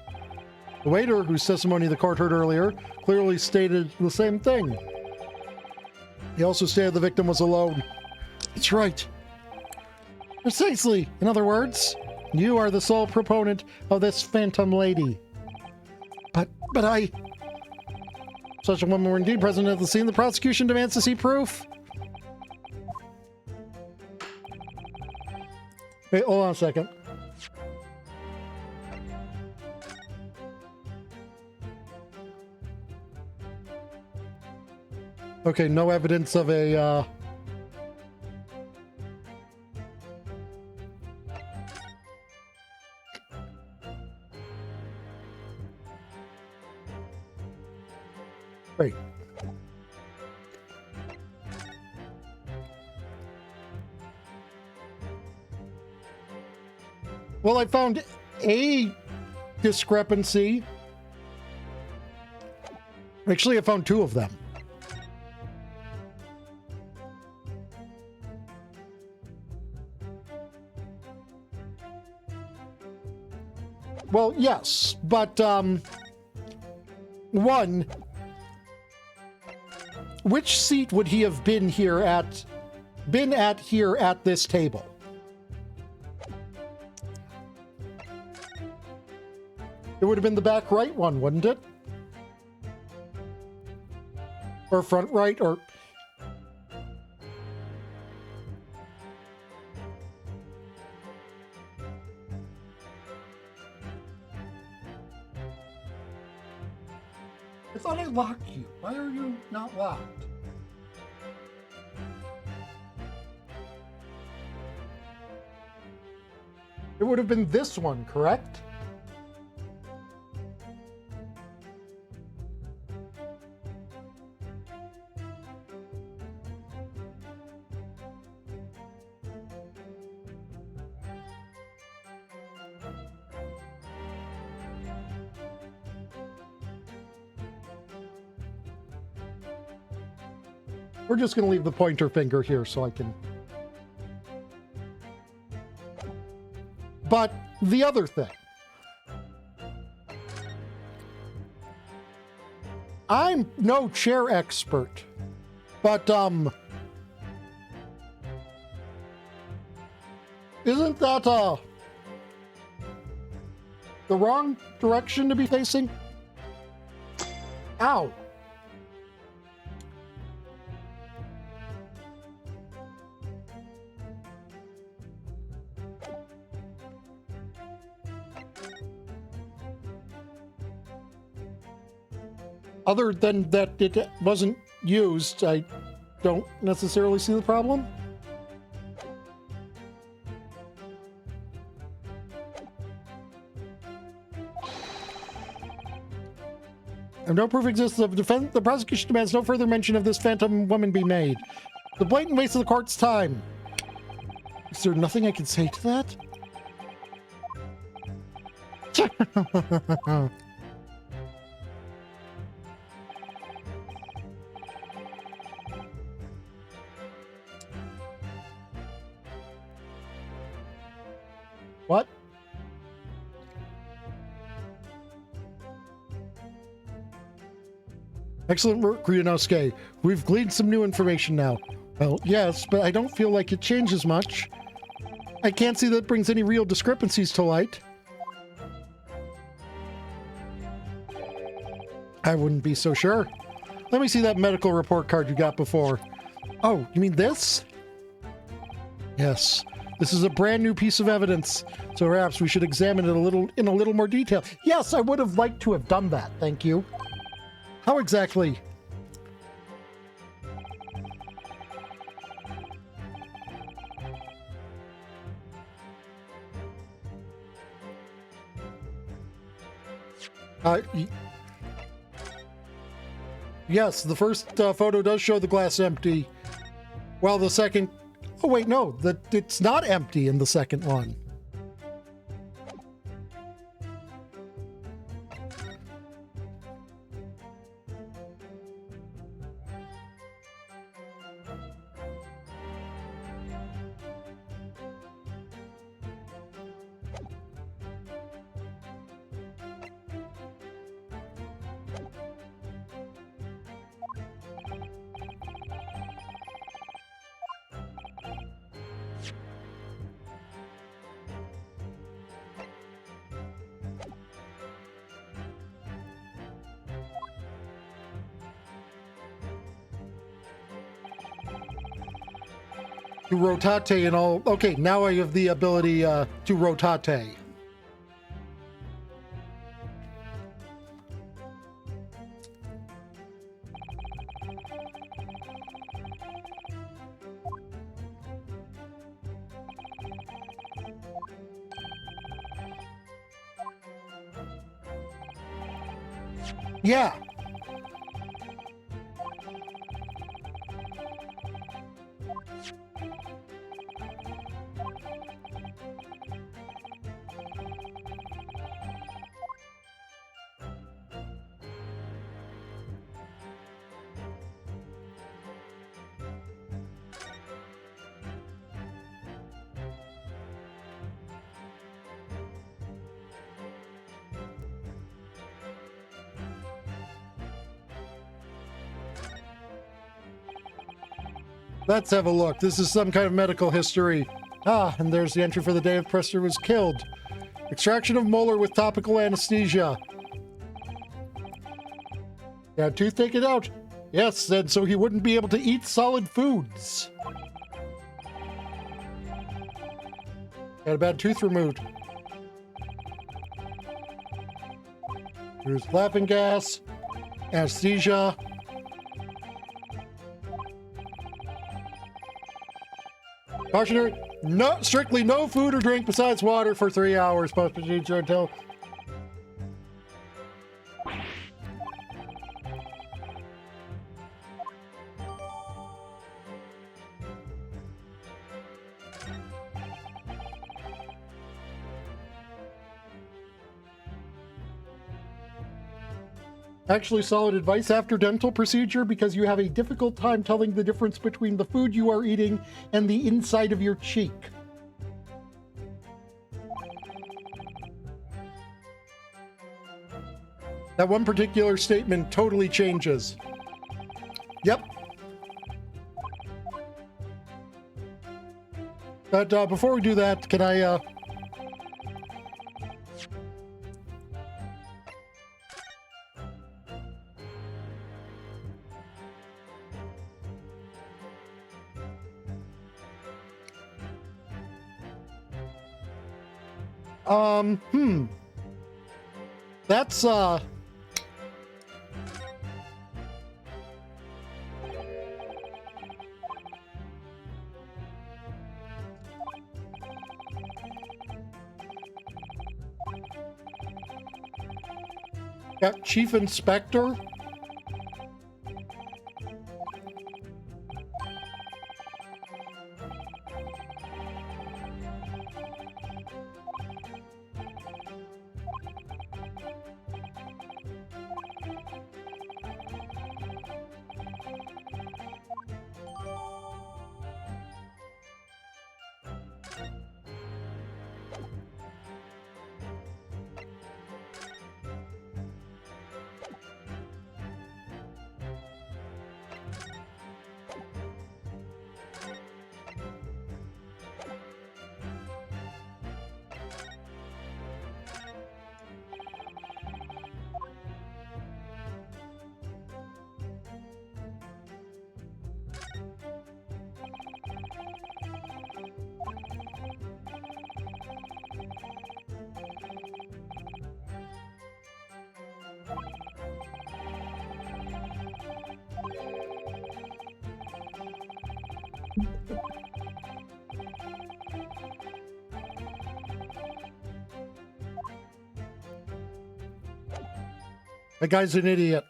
The waiter, whose testimony the court heard earlier, clearly stated the same thing. He also stated the victim was alone. That's right. Precisely. In other words, you are the sole proponent of this phantom lady. But I... Such a woman were indeed present at the scene. The prosecution demands to see proof. Wait, hold on a second. Okay, no evidence of a, Great. Well, I found a discrepancy. Actually, I found two of them. Well, yes, but, one, which seat would he have been at here at this table? It would have been the back right one, wouldn't it? Or front right, or... I thought I locked you. Why are you not locked? It would have been this one, correct? We're just going to leave the pointer finger here so I can... But the other thing. I'm no chair expert, but, isn't that, the wrong direction to be facing? Ow. Other than that it wasn't used, I don't necessarily see the problem. And no proof exists of defense. The prosecution demands no further mention of this phantom woman be made. The blatant waste of the court's time. Is there nothing I can say to that? What? Excellent work, Ryunosuke. We've gleaned some new information now. Well, yes, but I don't feel like it changes much. I can't see that it brings any real discrepancies to light. I wouldn't be so sure. Let me see that medical report card you got before. Oh, you mean this? Yes. This is a brand new piece of evidence, so perhaps we should examine it in a little more detail. Yes, I would have liked to have done that, thank you. How exactly? Yes, the first photo does show the glass empty, while the second... Oh, wait, no, it's not empty in the second one. To rotate and all. Okay, now I have the ability to rotate. Yeah. Let's have a look. This is some kind of medical history. Ah, and there's the entry for the day of Prester was killed. Extraction of molar with topical anesthesia. Yeah, tooth taken out. Yes, and so he wouldn't be able to eat solid foods. Had a bad tooth removed. There's laughing gas, anesthesia. Cautionary, strictly no food or drink besides water for 3 hours post-procedure until... Actually solid advice after dental procedure because you have a difficult time telling the difference between the food you are eating and the inside of your cheek. That one particular statement totally changes. Yep. But before we do that, can I... That's, Yeah, Chief Inspector. That guy's an idiot.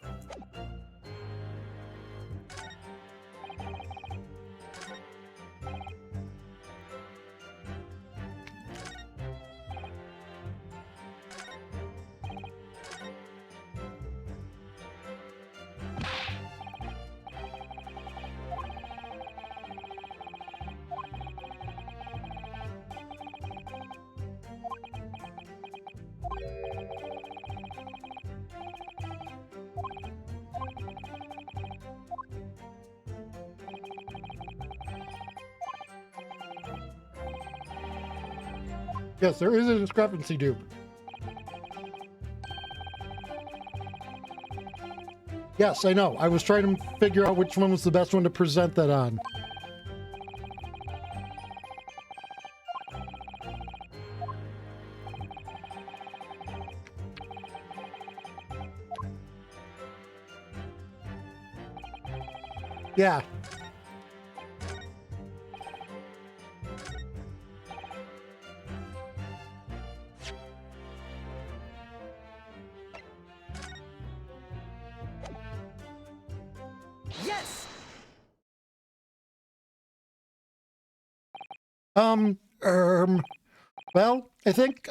Yes, there is a discrepancy, dude. Yes, I know. I was trying to figure out which one was the best one to present that on. Yeah. Yes! Well, I think,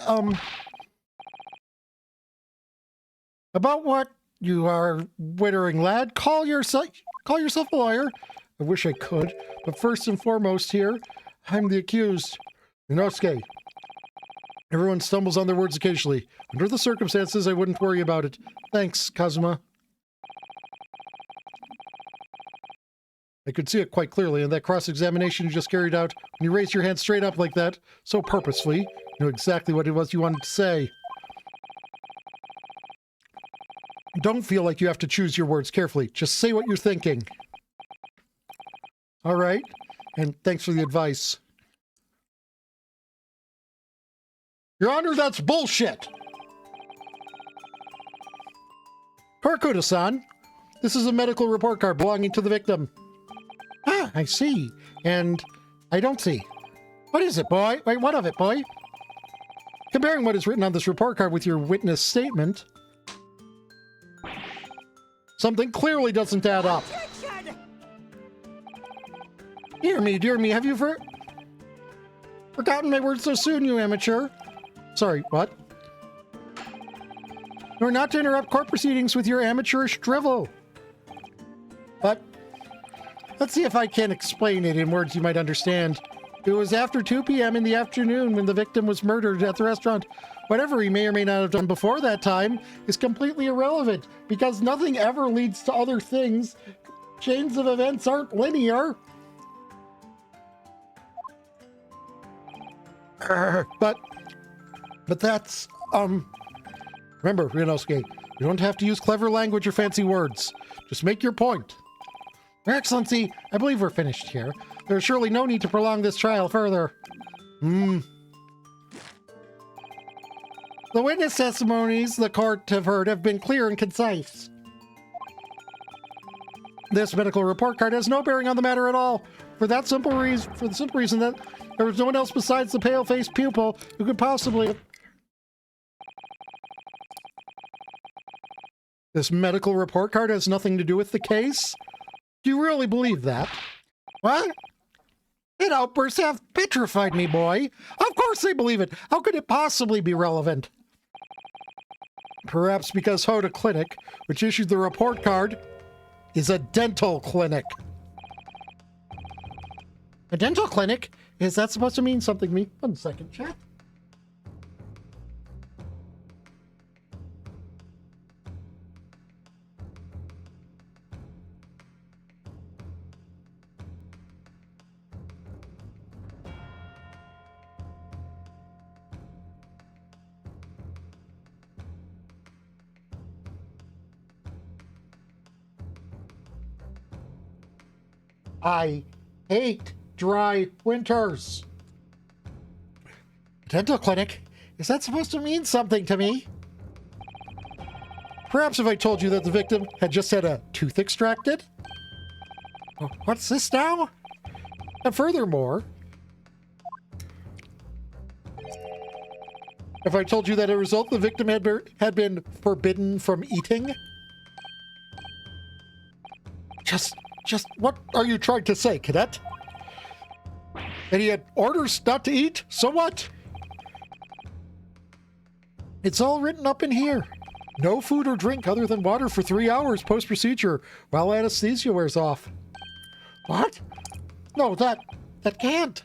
about what you are wittering, lad. Call yourself a lawyer. I wish I could, but first and foremost here, I'm the accused. Inosuke. Everyone stumbles on their words occasionally. Under the circumstances, I wouldn't worry about it. Thanks, Kazuma. I could see it quite clearly in that cross-examination you just carried out. When you raised your hand straight up like that, so purposefully, you knew exactly what it was you wanted to say. Don't feel like you have to choose your words carefully. Just say what you're thinking. All right, and thanks for the advice. Your Honor, that's bullshit! Karakuda-san, this is a medical report card belonging to the victim. Ah, I see. And I don't see. What is it, boy? Wait, what of it, boy? Comparing what is written on this report card with your witness statement, something clearly doesn't add up. Dear me, have you forgotten my words so soon, you amateur? Sorry, what? You're not to interrupt court proceedings with your amateurish drivel. But let's see if I can explain it in words you might understand. It was after 2 p.m. in the afternoon when the victim was murdered at the restaurant. Whatever he may or may not have done before that time is completely irrelevant because nothing ever leads to other things. Chains of events aren't linear. But that's, remember, Ryunosuke, you don't have to use clever language or fancy words. Just make your point. Your Excellency, I believe we're finished here. There's surely no need to prolong this trial further. The witness testimonies the court have heard have been clear and concise. This medical report card has no bearing on the matter at all. For the simple reason that there was no one else besides the pale-faced pupil who could possibly... This medical report card has nothing to do with the case? Do you really believe that? What? That outburst have petrified me, boy. Of course they believe it. How could it possibly be relevant? Perhaps because Hoda Clinic, which issued the report card, is a dental clinic. A dental clinic? Is that supposed to mean something to me? 1 second, chat. I hate dry winters. Dental clinic? Is that supposed to mean something to me? Perhaps if I told you that the victim had just had a tooth extracted? What's this now? And furthermore, if I told you that as a result the victim had been forbidden from eating? Just what are you trying to say, cadet? And he had orders not to eat? So what? It's all written up in here. No food or drink other than water for 3 hours post-procedure while anesthesia wears off. What? No, that can't.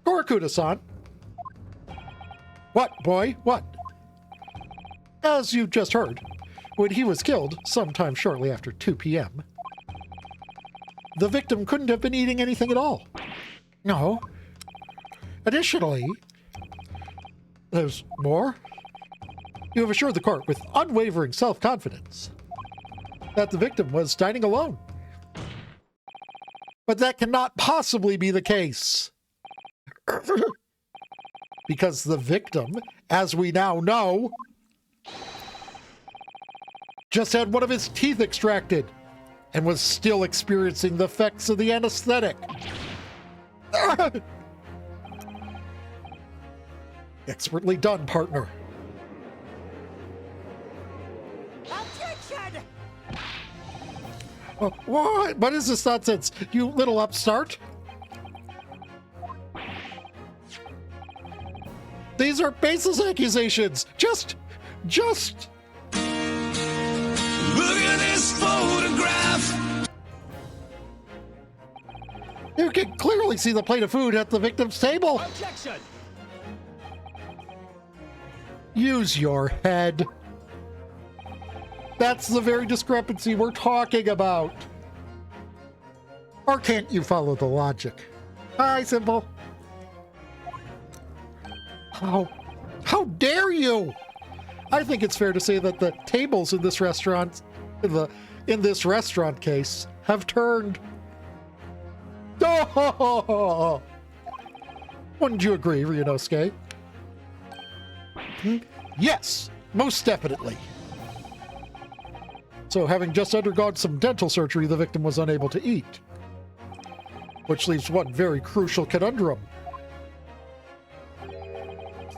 Korakuda-san. What, boy? What? As you just heard, when he was killed sometime shortly after 2 p.m., the victim couldn't have been eating anything at all. No. Additionally, there's more. You have assured the court with unwavering self-confidence that the victim was dining alone. But that cannot possibly be the case. Because the victim, as we now know, just had one of his teeth extracted and was still experiencing the effects of the anesthetic. Expertly done, partner. Objection! What? What is this nonsense, you little upstart? These are baseless accusations. Just. Look at this photograph. You can clearly see the plate of food at the victim's table. Objection! Use your head. That's the very discrepancy we're talking about. Or can't you follow the logic? Hi, Simple. How dare you? I think it's fair to say that the tables in this restaurant, in this restaurant case, have turned. Oh! Wouldn't you agree, Ryunosuke? Yes, most definitely. So, having just undergone some dental surgery, the victim was unable to eat. Which leaves one very crucial conundrum.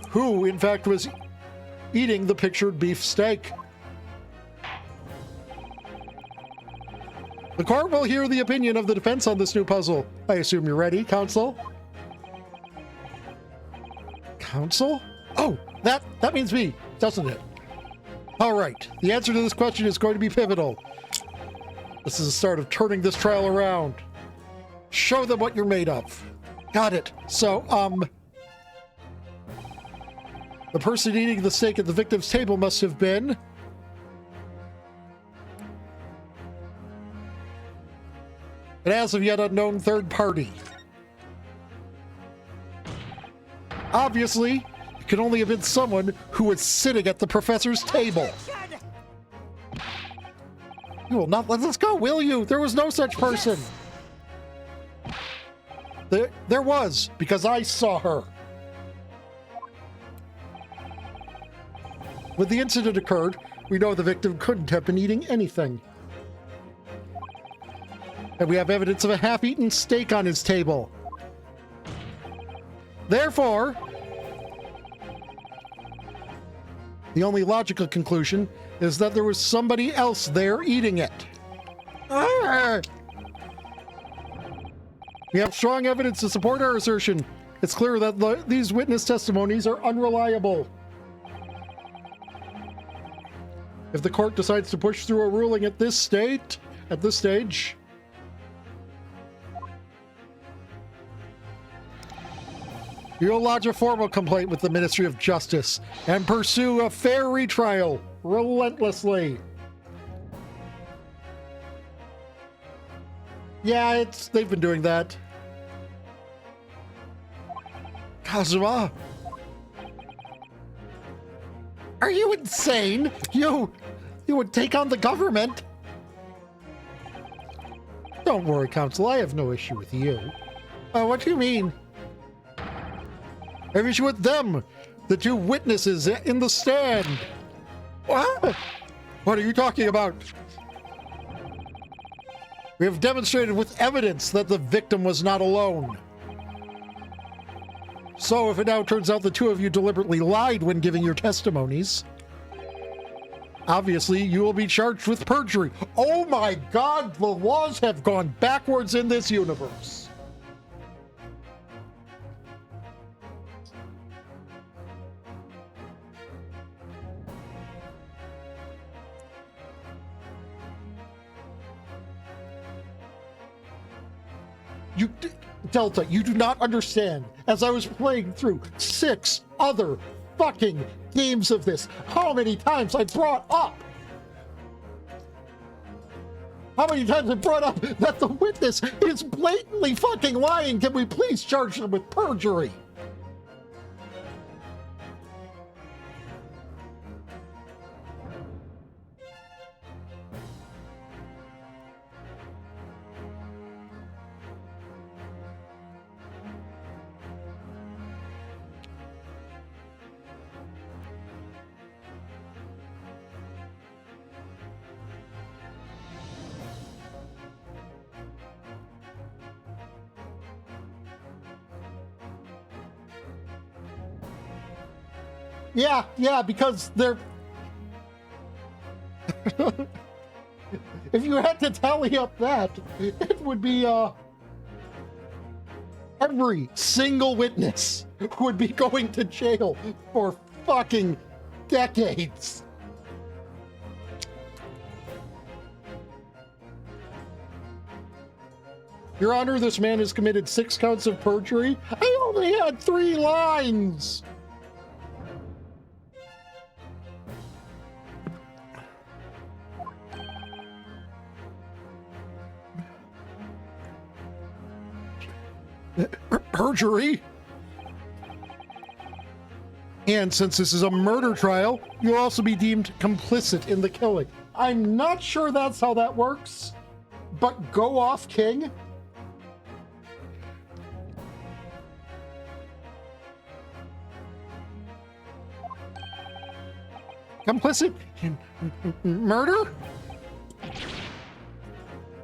Who, in fact, was eating the pictured beef steak? The court will hear the opinion of the defense on this new puzzle. I assume you're ready, counsel? Counsel? Oh, that means me, doesn't it? All right, the answer to this question is going to be pivotal. This is the start of turning this trial around. Show them what you're made of. Got it. So, the person eating the steak at the victim's table must have been an as of yet unknown third party. Obviously, it could only have been someone who was sitting at the professor's table. You will not let us go, will you? There was no such person. There was, because I saw her. When the incident occurred, we know the victim couldn't have been eating anything. And we have evidence of a half-eaten steak on his table. Therefore, The only logical conclusion is that there was somebody else there eating it. Ah! We have strong evidence to support our assertion. It's clear that these witness testimonies are unreliable. If the court decides to push through a ruling at this stage, you'll lodge a formal complaint with the Ministry of Justice and pursue a fair retrial relentlessly. Yeah, they've been doing that. Kazuma? Are you insane? You would take on the government? Don't worry, Counsel. I have no issue with you. What do you mean? I have issue with them, the two witnesses in the stand. What? What are you talking about? We have demonstrated with evidence that the victim was not alone. So if it now turns out the two of you deliberately lied when giving your testimonies, obviously you will be charged with perjury. Oh my God, the laws have gone backwards in this universe. Delta, you do not understand. As I was playing through 6 other fucking games of this, how many times I brought up that the witness is blatantly fucking lying. Can we please charge them with perjury? Yeah, because they're... If you had to tally up that, it would be, every single witness would be going to jail for fucking decades. Your Honor, this man has committed 6 counts of perjury. I only had 3 lines. Perjury? And since this is a murder trial, you'll also be deemed complicit in the killing. I'm not sure that's how that works, but go off, King. Complicit in murder?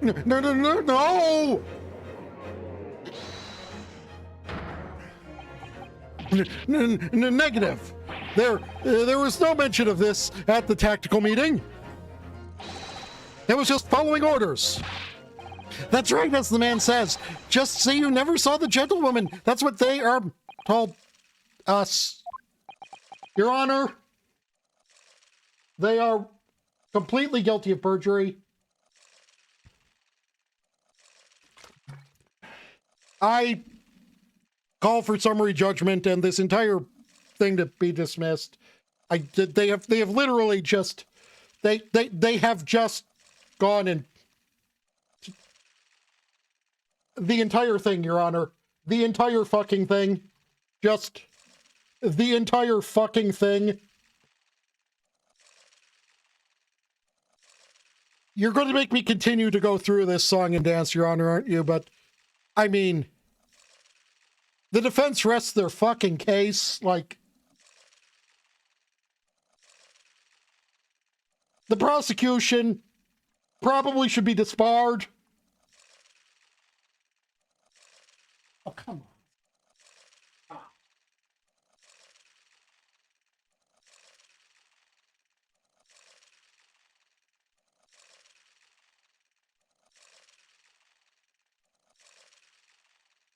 No! Negative. There was no mention of this at the tactical meeting. It was just following orders. That's right, as the man says. Just say you never saw the gentlewoman. That's what they are told us. Your Honor, they are completely guilty of perjury. I call for summary judgment and this entire thing to be dismissed. They have literally just they have just gone and the entire thing, Your Honor, the entire fucking thing, just the entire fucking thing. You're going to make me continue to go through this song and dance, Your Honor, aren't you? But I mean, the defense rests their fucking case. Like, the prosecution probably should be disbarred. Oh, come on.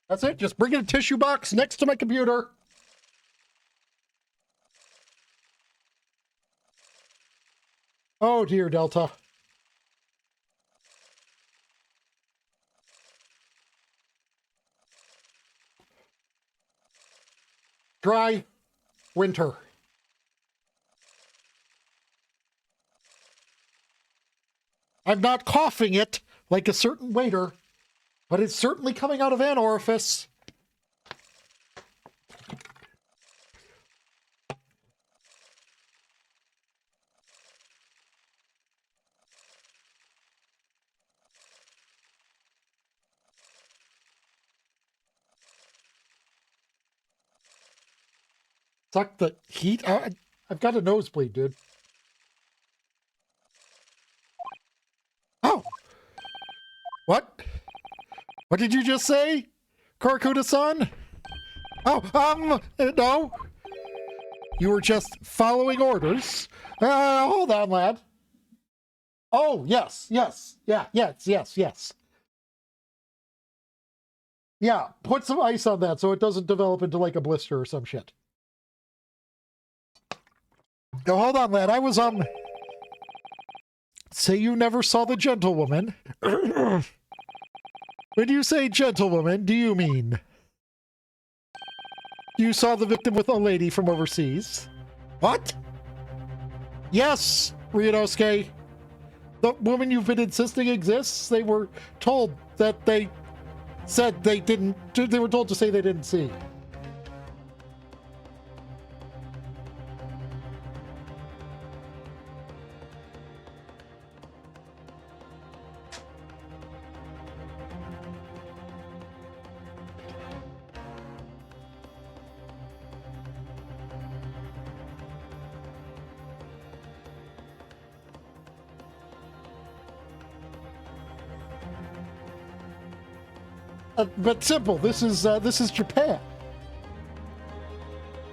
That's it. Just bring in a tissue box next to my computer. Oh dear, Delta. Dry winter. I'm not coughing it like a certain waiter, but it's certainly coming out of an orifice. Suck the heat. I've got a nosebleed, dude. Oh! What? What did you just say, Karakuda-san? Oh, no. You were just following orders. Hold on, lad. Oh, yes. Yeah, yes. Yeah, put some ice on that so it doesn't develop into like a blister or some shit. Now, hold on, lad. I was, say you never saw the gentlewoman. When you say gentlewoman, do you mean you saw the victim with a lady from overseas? What? Yes, Ryunosuke. The woman you've been insisting exists, they were told that they said they didn't, they were told to say they didn't see. But simple. This is Japan.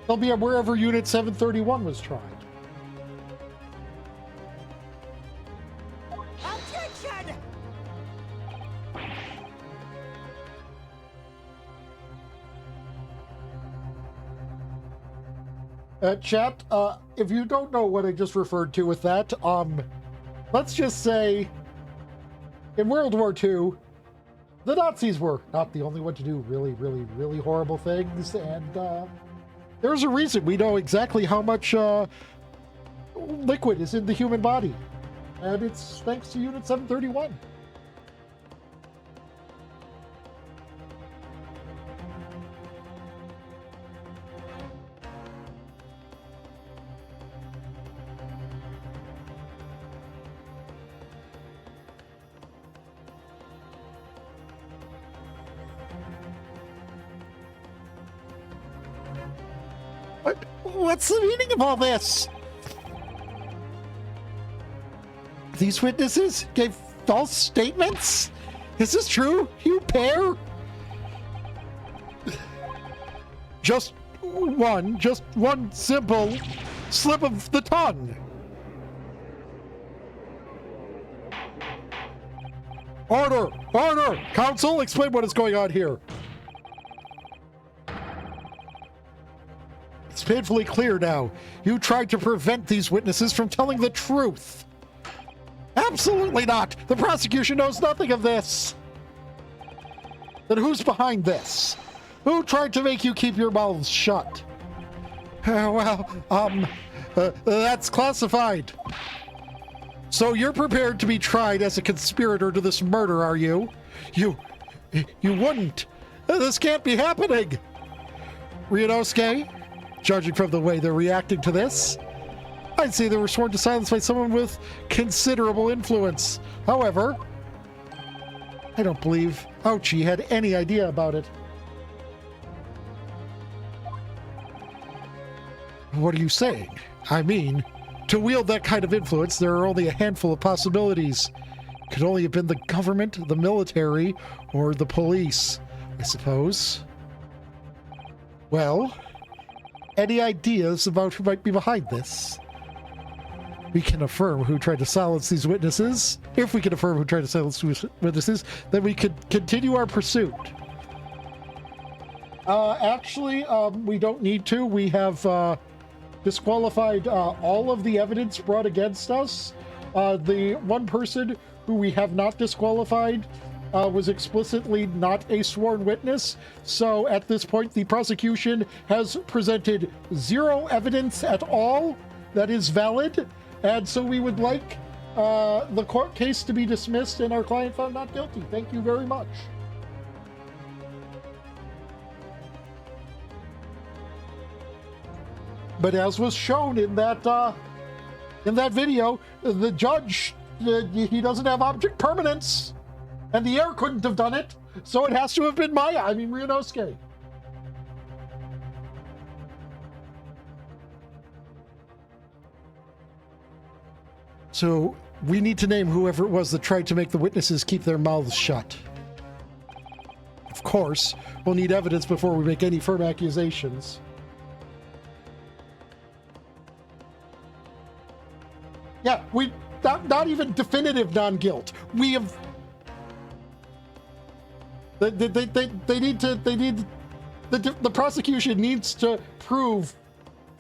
They'll be wherever Unit 731 was tried. Objection! Chat, if you don't know what I just referred to with that, let's just say in World War II, the Nazis were not the only one to do really horrible things, and there's a reason we know exactly how much liquid is in the human body, and it's thanks to Unit 731. What's the meaning of all this? These witnesses gave false statements? Is this true, you pair? Just one simple slip of the tongue. Order! Counsel, explain what is going on here. It's painfully clear now. You tried to prevent these witnesses from telling the truth. Absolutely not. The prosecution knows nothing of this. Then who's behind this? Who tried to make you keep your mouths shut? That's classified. So you're prepared to be tried as a conspirator to this murder, are you? You wouldn't. This can't be happening. Ryunosuke? Judging from the way they're reacting to this, I'd say they were sworn to silence by someone with considerable influence. However, I don't believe Ouchi had any idea about it. What are you saying? I mean, to wield that kind of influence, there are only a handful of possibilities. It could only have been the government, the military, or the police, I suppose. Well, any ideas about who might be behind this? We can affirm who tried to silence these witnesses. If we can affirm who tried to silence these witnesses, then we could continue our pursuit. Actually, we don't need to. We have disqualified all of the evidence brought against us. The one person who we have not disqualified was explicitly not a sworn witness. So at this point, the prosecution has presented zero evidence at all that is valid. And so we would like the court case to be dismissed and our client found not guilty. Thank you very much. But as was shown in that video, the judge, he doesn't have object permanence, and the air couldn't have done it, so it has to have been Ryunosuke. So we need to name whoever it was that tried to make the witnesses keep their mouths shut. Of course, we'll need evidence before we make any firm accusations. Yeah, we not even definitive non-guilt. We have. They need the prosecution needs to prove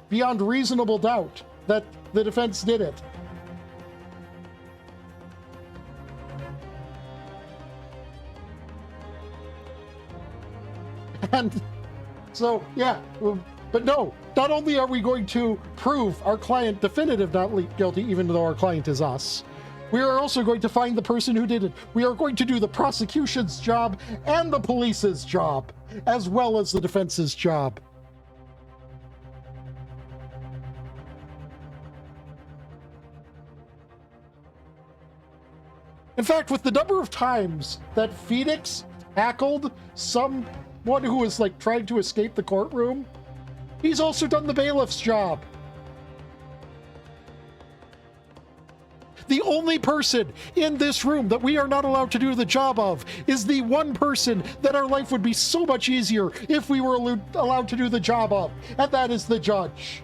beyond reasonable doubt that the defense did it. And so, yeah, but no, not only are we going to prove our client definitive not guilty, even though our client is us, we are also going to find the person who did it. We are going to do the prosecution's job and the police's job, as well as the defense's job. In fact, with the number of times that Phoenix tackled someone who was like trying to escape the courtroom, he's also done the bailiff's job. The only person in this room that we are not allowed to do the job of is the one person that our life would be so much easier if we were allowed to do the job of, and that is the judge.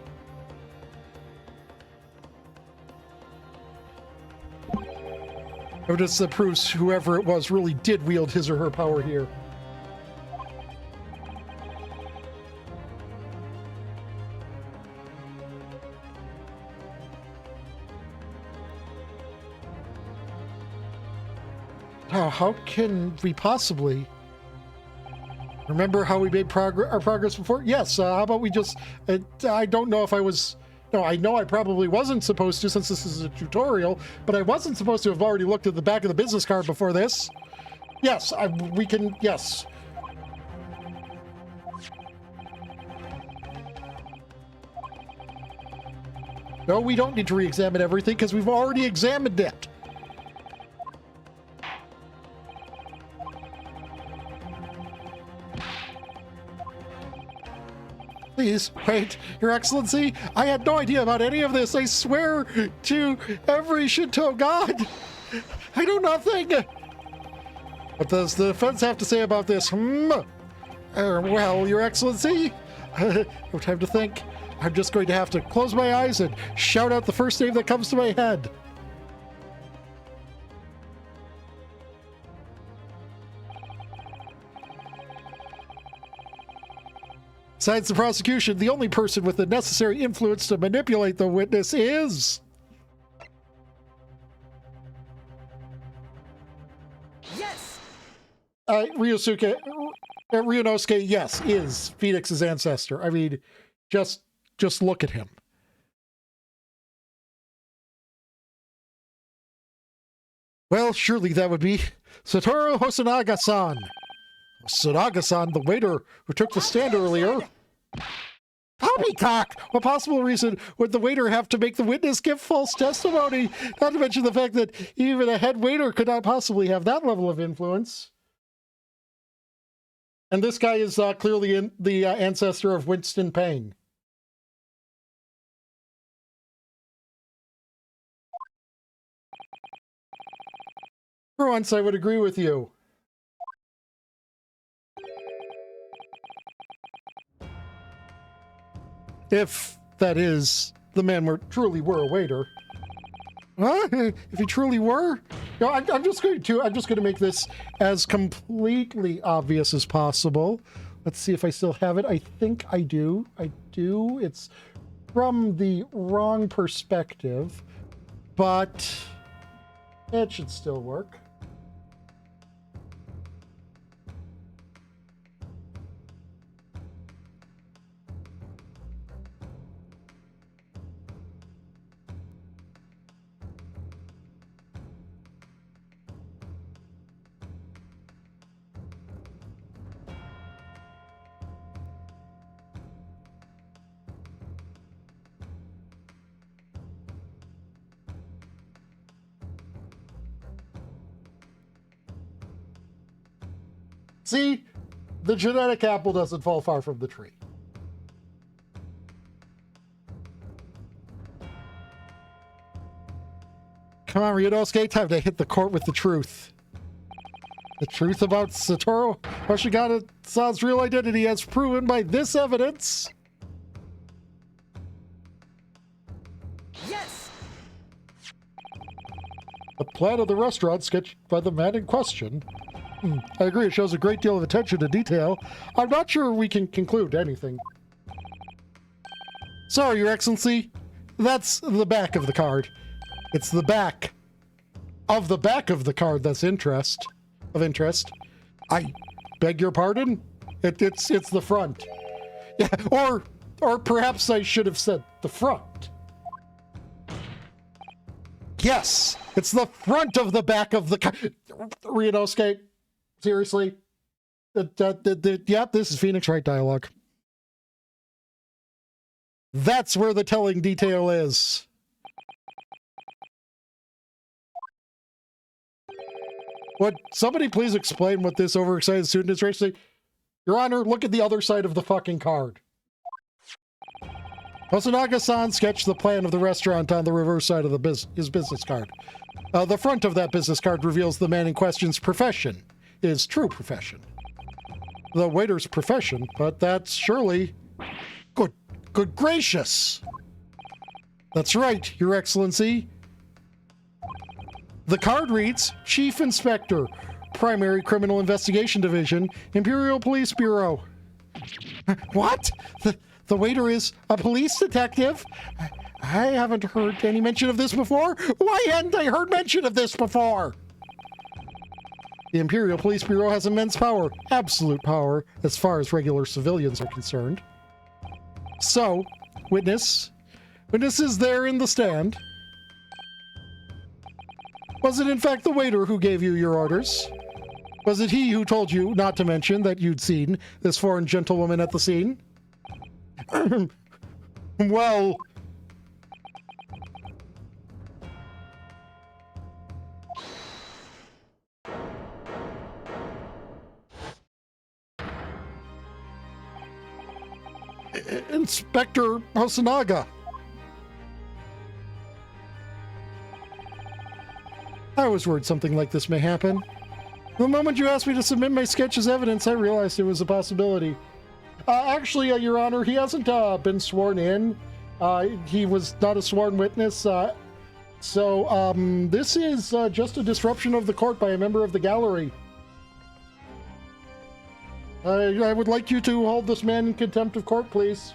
Evidence that proves whoever it was really did wield his or her power here. How can we possibly remember how we made our progress before? Yes, how about we just, I don't know if I was, no, I know I probably wasn't supposed to since this is a tutorial, but I wasn't supposed to have already looked at the back of the business card before this. Yes, we can, yes. No, we don't need to re-examine everything because we've already examined it. Please, wait, Your Excellency, I had no idea about any of this. I swear to every Shinto god, I know nothing. What does the defense have to say about this? Well, Your Excellency, no time to think. I'm just going to have to close my eyes and shout out the first name that comes to my head. Besides the prosecution, the only person with the necessary influence to manipulate the witness is... Yes! Ryunosuke, yes, is Phoenix's ancestor. I mean, just look at him. Well, surely that would be Satoru Hosonaga-san. Hosonaga-san, the waiter who took the stand earlier. Poppycock! What possible reason would the waiter have to make the witness give false testimony? Not to mention the fact that even a head waiter could not possibly have that level of influence. And this guy is clearly the ancestor of Winston Payne. For once, I would agree with you. If, that is, the man truly were a waiter. Huh? If he truly were? No, I'm just going to make this as completely obvious as possible. Let's see if I still have it. I think I do. I do. It's from the wrong perspective, but it should still work. See, the genetic apple doesn't fall far from the tree. Come on, Ryunosuke, time to hit the court with the truth. The truth about Satoru Hoshigata-san's real identity as proven by this evidence. Yes! The plan of the restaurant sketched by the man in question. I agree, it shows a great deal of attention to detail. I'm not sure we can conclude anything. Sorry, Your Excellency. That's the back of the card. It's the back of the card that's of interest. I beg your pardon? It's the front. Yeah, or perhaps I should have said the front. Yes, it's the front of the back of the card. Ryunosuke. Seriously? Yep, this is Phoenix Wright dialogue. That's where the telling detail is. Would somebody please explain what this overexcited student is racing? Your Honor, look at the other side of the fucking card. Hosonaga-san sketched the plan of the restaurant on the reverse side of his business card. The front of that business card reveals the man in question's profession. His true profession. The waiter's profession, but that's surely... Good gracious! That's right, Your Excellency. The card reads, Chief Inspector, Primary Criminal Investigation Division, Imperial Police Bureau. What? The waiter is a police detective? I haven't heard any mention of this before. Why hadn't I heard mention of this before? The Imperial Police Bureau has immense power, absolute power, as far as regular civilians are concerned. So, witness is there in the stand. Was it in fact the waiter who gave you your orders? Was it he who told you not to mention that you'd seen this foreign gentlewoman at the scene? Well... Inspector Hosonaga. I always worried something like this may happen. The moment you asked me to submit my sketch as evidence, I realized it was a possibility. Actually, Your Honor, he hasn't been sworn in. He was not a sworn witness. So this is just a disruption of the court by a member of the gallery. I would like you to hold this man in contempt of court, please.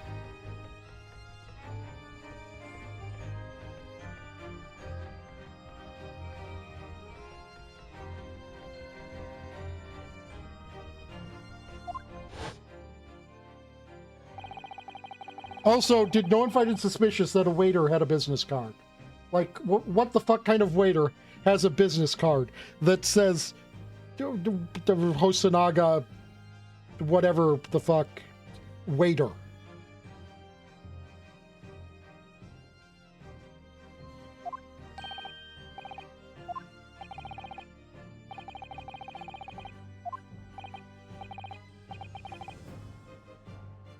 Also, did no one find it suspicious that a waiter had a business card? Like, what the fuck kind of waiter has a business card that says Hosonaga, whatever the fuck, waiter?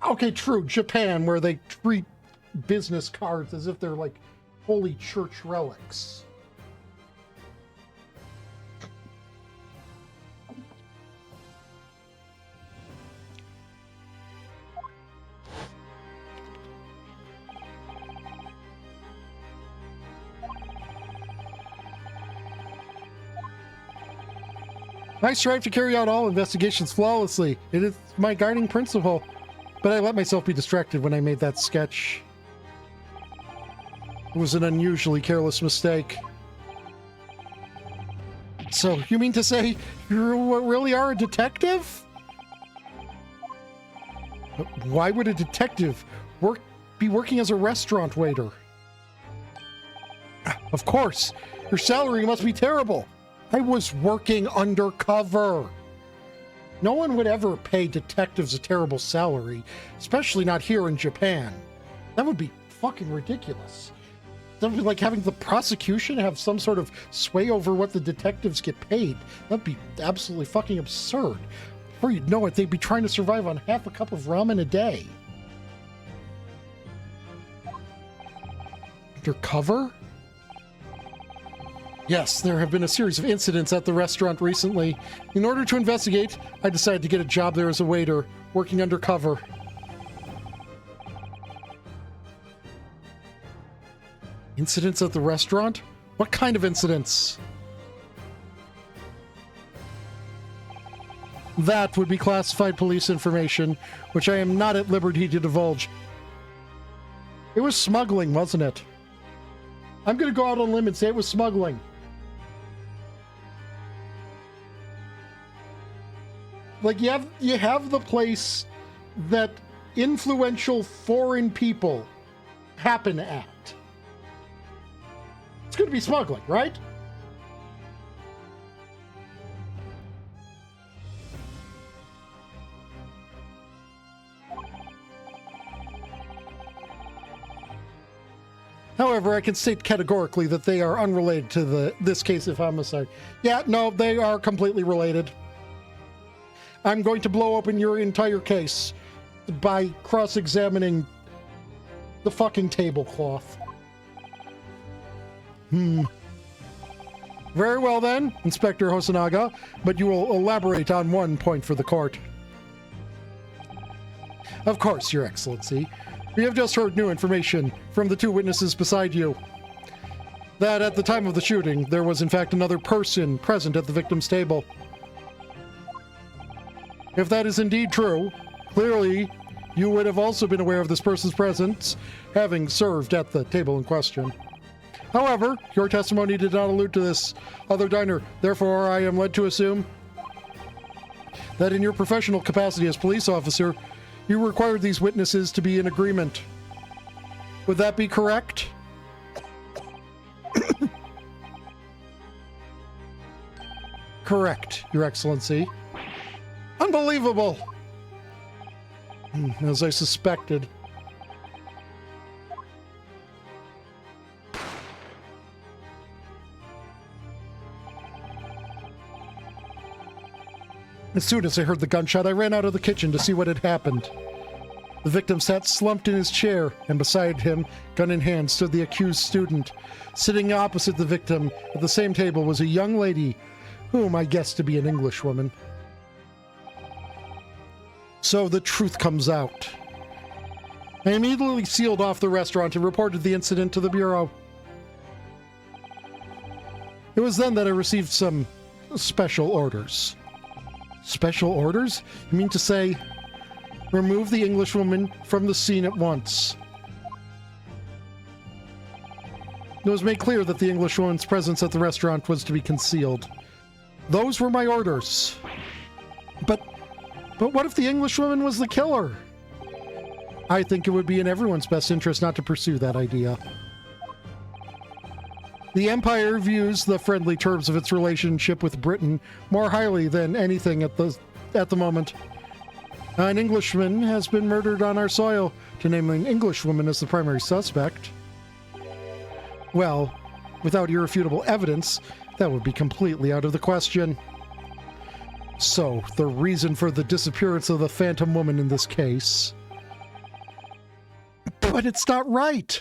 Okay, true, Japan, where they treat business cards as if they're like holy church relics. I strive to carry out all investigations flawlessly. It is my guiding principle. But I let myself be distracted when I made that sketch. It was an unusually careless mistake. So, you mean to say you really are a detective? But why would a detective be working as a restaurant waiter? Of course, your salary must be terrible. I was working undercover. No one would ever pay detectives a terrible salary, especially not here in Japan. That would be fucking ridiculous. That would be like having the prosecution have some sort of sway over what the detectives get paid. That'd be absolutely fucking absurd. Before you'd know it, they'd be trying to survive on half a cup of ramen a day. Undercover? Yes, there have been a series of incidents at the restaurant recently. In order to investigate, I decided to get a job there as a waiter, working undercover. Incidents at the restaurant? What kind of incidents? That would be classified police information, which I am not at liberty to divulge. It was smuggling, wasn't it? I'm going to go out on a limb and say it was smuggling. Like, you have the place that influential foreign people happen at. It's going to be smuggling, right? However, I can state categorically that they are unrelated to this case of homicide. Yeah, no, they are completely related. I'm going to blow open your entire case by cross-examining the fucking tablecloth. Very well then, Inspector Hosonaga, but you will elaborate on one point for the court. Of course, Your Excellency. We have just heard new information from the two witnesses beside you. That at the time of the shooting, there was in fact another person present at the victim's table. If that is indeed true, clearly you would have also been aware of this person's presence, having served at the table in question. However, your testimony did not allude to this other diner. Therefore, I am led to assume that in your professional capacity as police officer, you required these witnesses to be in agreement. Would that be correct? Correct, Your Excellency. Unbelievable! As I suspected. As soon as I heard the gunshot, I ran out of the kitchen to see what had happened. The victim sat slumped in his chair, and beside him, gun in hand, stood the accused student. Sitting opposite the victim at the same table was a young lady, whom I guessed to be an Englishwoman. So the truth comes out. I immediately sealed off the restaurant and reported the incident to the Bureau. It was then that I received some special orders. Special orders? You mean to say, remove the Englishwoman from the scene at once? It was made clear that the Englishwoman's presence at the restaurant was to be concealed. Those were my orders. But what if the Englishwoman was the killer? I think it would be in everyone's best interest not to pursue that idea. The Empire views the friendly terms of its relationship with Britain more highly than anything at the moment. An Englishman has been murdered on our soil. To name an Englishwoman as the primary suspect, well, without irrefutable evidence, that would be completely out of the question. So, the reason for the disappearance of the Phantom Woman in this case. But it's not right!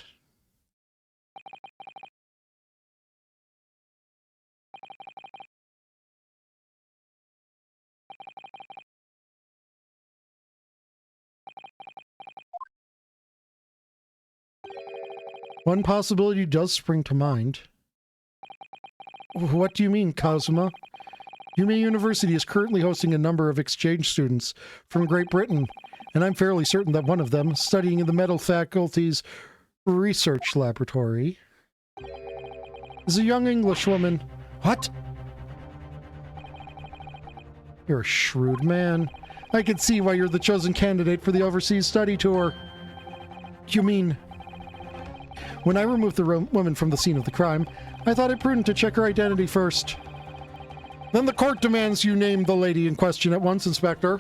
One possibility does spring to mind. What do you mean, Kazuma? Hume University is currently hosting a number of exchange students from Great Britain, and I'm fairly certain that one of them, studying in the Metal Faculty's research laboratory, is a young Englishwoman. What? You're a shrewd man. I can see why you're the chosen candidate for the overseas study tour. You mean... When I removed the woman from the scene of the crime, I thought it prudent to check her identity first. Then the court demands you name the lady in question at once, Inspector.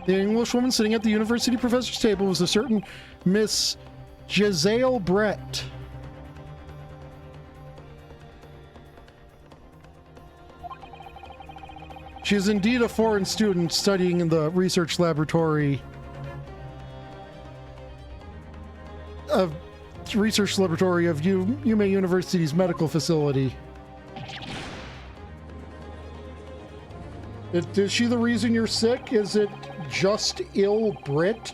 The Englishwoman sitting at the university professor's table was a certain Miss Giselle Brett. She is indeed a foreign student studying in the research laboratory of Hume University's medical facility. Is she the reason you're sick? Is it just ill Brit?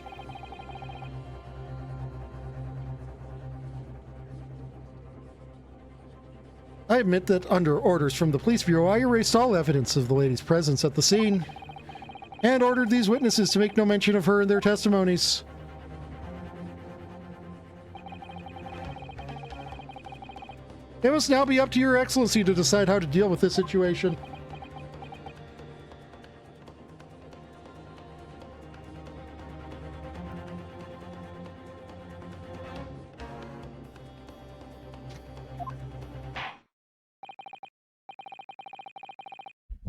I admit that under orders from the police bureau, I erased all evidence of the lady's presence at the scene and ordered these witnesses to make no mention of her in their testimonies. It must now be up to Your Excellency to decide how to deal with this situation.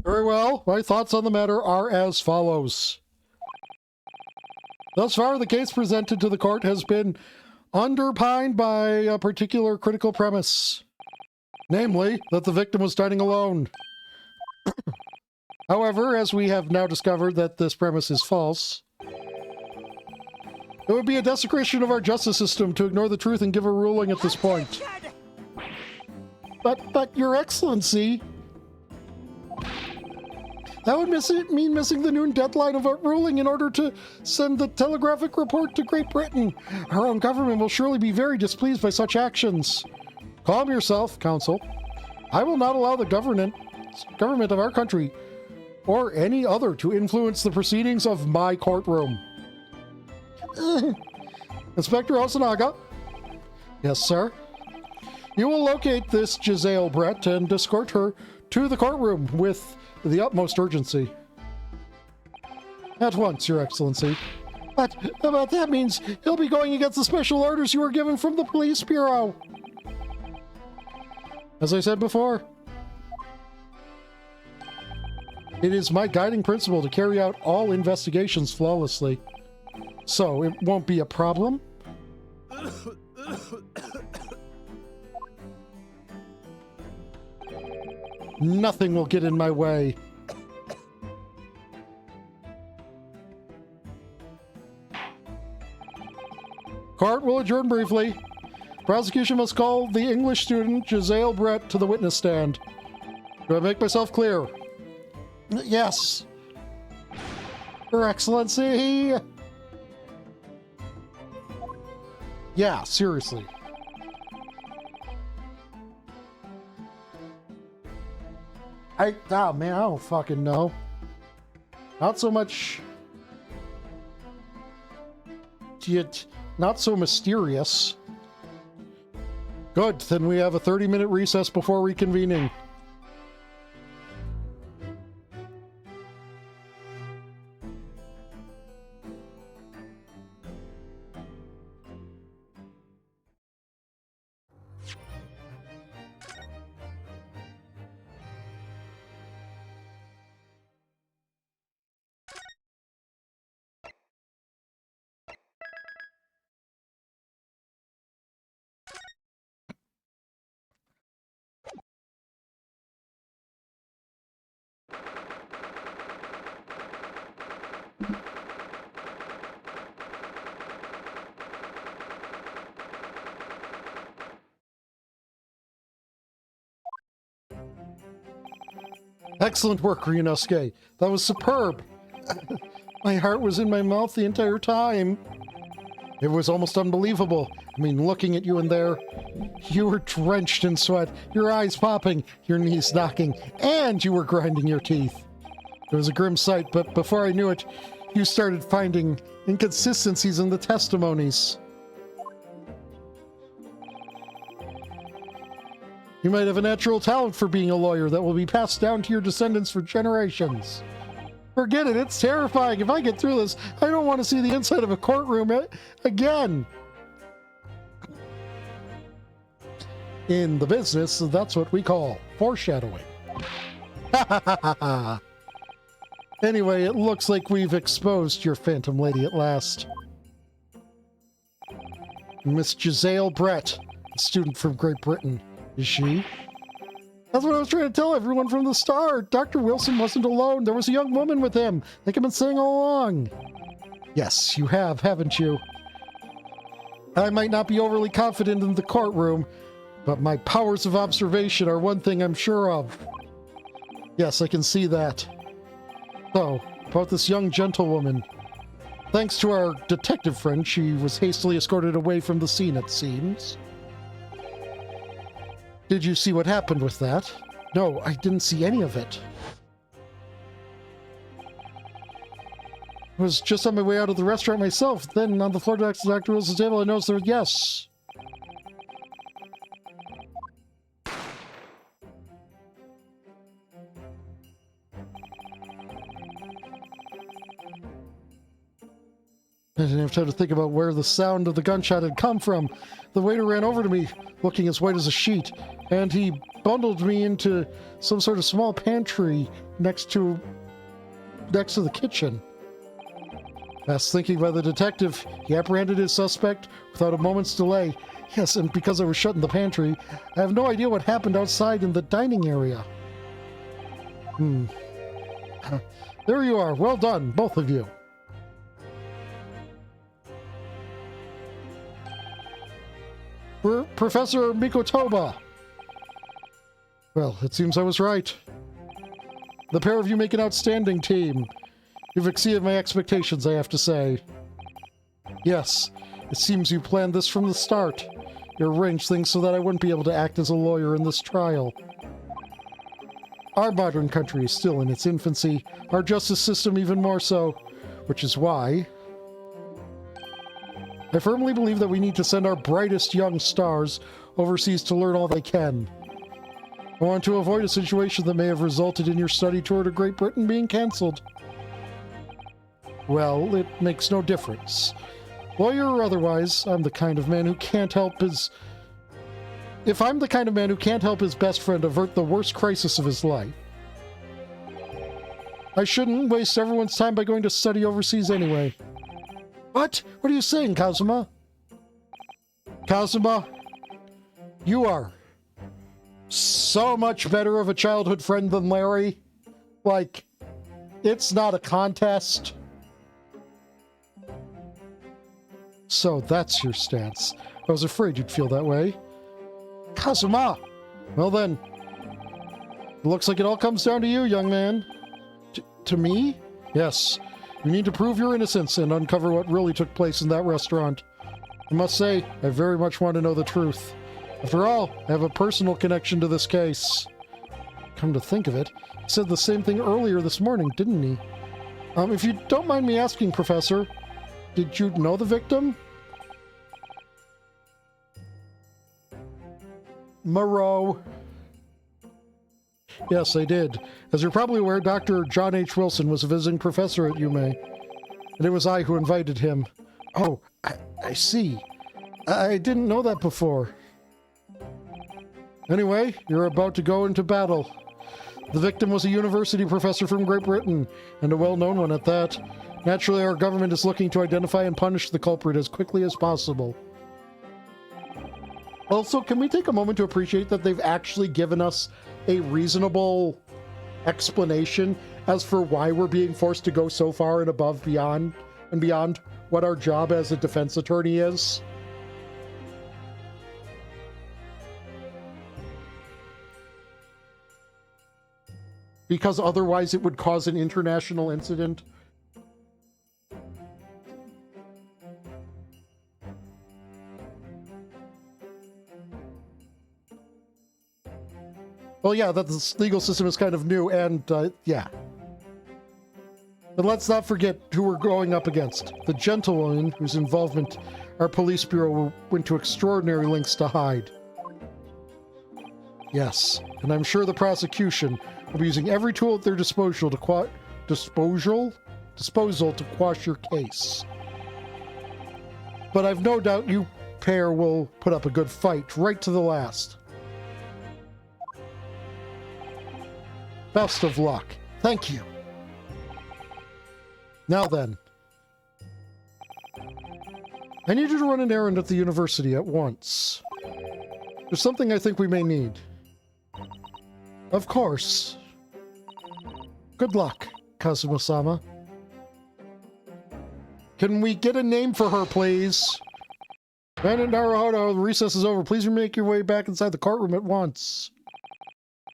Very well. My thoughts on the matter are as follows. Thus far, the case presented to the court has been underpinned by a particular critical premise. Namely, that the victim was dining alone. However, as we have now discovered that this premise is false, it would be a desecration of our justice system to ignore the truth and give a ruling at this point. But Your Excellency, that would mean missing the noon deadline of a ruling in order to send the telegraphic report to Great Britain. Our own government will surely be very displeased by such actions. Calm yourself, Counsel. I will not allow the government of our country or any other to influence the proceedings of my courtroom. Inspector Osanaga? Yes, sir? You will locate this Giselle Brett and escort her to the courtroom with the utmost urgency. At once, Your Excellency. But that means he'll be going against the special orders you were given from the police bureau. As I said before, it is my guiding principle to carry out all investigations flawlessly. So it won't be a problem. Nothing will get in my way. Court will adjourn briefly. Prosecution must call the English student Giselle Brett to the witness stand. Do I make myself clear? Yes. Your Excellency. Yeah, seriously. Oh man, I don't fucking know. Not so much. Not so mysterious. Good, then we have a 30-minute recess before reconvening. Excellent work, Ryunosuke. That was superb. My heart was in my mouth the entire time. It was almost unbelievable. I mean, looking at you in there, you were drenched in sweat, your eyes popping, your knees knocking, and you were grinding your teeth. It was a grim sight, but before I knew it, you started finding inconsistencies in the testimonies. You might have a natural talent for being a lawyer that will be passed down to your descendants for generations. Forget it, it's terrifying. If I get through this, I don't want to see the inside of a courtroom again. In the business, that's what we call foreshadowing. Anyway, it looks like we've exposed your Phantom Lady at last. Miss Giselle Brett, a student from Great Britain. Is she? That's what I was trying to tell everyone from the start. Dr. Wilson wasn't alone. There was a young woman with him, like I've been saying all along. Yes, you have, haven't you? I might not be overly confident in the courtroom, but my powers of observation are one thing I'm sure of. Yes, I can see that. So, about this young gentlewoman. Thanks to our detective friend, she was hastily escorted away from the scene, it seems. Did you see what happened with that? No, I didn't see any of it. I was just on my way out of the restaurant myself. Then, on the floor next to Dr. Wilson's table, I noticed there was yes. I didn't have time to think about where the sound of the gunshot had come from. The waiter ran over to me, looking as white as a sheet, and he bundled me into some sort of small pantry next to the kitchen. As thinking by the detective, he apprehended his suspect without a moment's delay. Yes, and because I was shut in the pantry, I have no idea what happened outside in the dining area. There you are. Well done, both of you. Professor Mikotoba. Well, it seems I was right. The pair of you make an outstanding team. You've exceeded my expectations, I have to say. Yes, it seems you planned this from the start. You arranged things so that I wouldn't be able to act as a lawyer in this trial. Our modern country is still in its infancy, our justice system even more so, which is why I firmly believe that we need to send our brightest young stars overseas to learn all they can. I want to avoid a situation that may have resulted in your study tour to Great Britain being cancelled. Well, it makes no difference. Lawyer or otherwise, I'm the kind of man who can't help his... If I'm the kind of man who can't help his best friend avert the worst crisis of his life, I shouldn't waste everyone's time by going to study overseas anyway. What? What are you saying, Kazuma? Kazuma, you are so much better of a childhood friend than Larry. Like, it's not a contest. So that's your stance. I was afraid you'd feel that way. Kazuma! Well then, it looks like it all comes down to you, young man. To me? Yes. You need to prove your innocence and uncover what really took place in that restaurant. I must say, I very much want to know the truth. After all, I have a personal connection to this case. Come to think of it, he said the same thing earlier this morning, didn't he? If you don't mind me asking, Professor, did you know the victim? Moreau. Yes, I did. As you're probably aware, Dr. John H. Wilson was a visiting professor at UMA, and it was I who invited him. Oh, I see. I didn't know that before. Anyway, you're about to go into battle. The victim was a university professor from Great Britain, and a well-known one at that. Naturally, our government is looking to identify and punish the culprit as quickly as possible. Also, can we take a moment to appreciate that they've actually given us a reasonable explanation as for why we're being forced to go so far and beyond what our job as a defense attorney is? Because otherwise it would cause an international incident. Well, yeah, that the legal system is kind of new, and, yeah. But let's not forget who we're going up against. The gentlewoman whose involvement our police bureau went to extraordinary lengths to hide. Yes, and I'm sure the prosecution will be using every tool at their disposal to quash your case. But I've no doubt you pair will put up a good fight right to the last. Best of luck. Thank you. Now then, I need you to run an errand at the university at once. There's something I think we may need. Of course. Good luck, Kazuma-sama. Can we get a name for her, please? Bandit Naruhodo, the recess is over. Please make your way back inside the courtroom at once.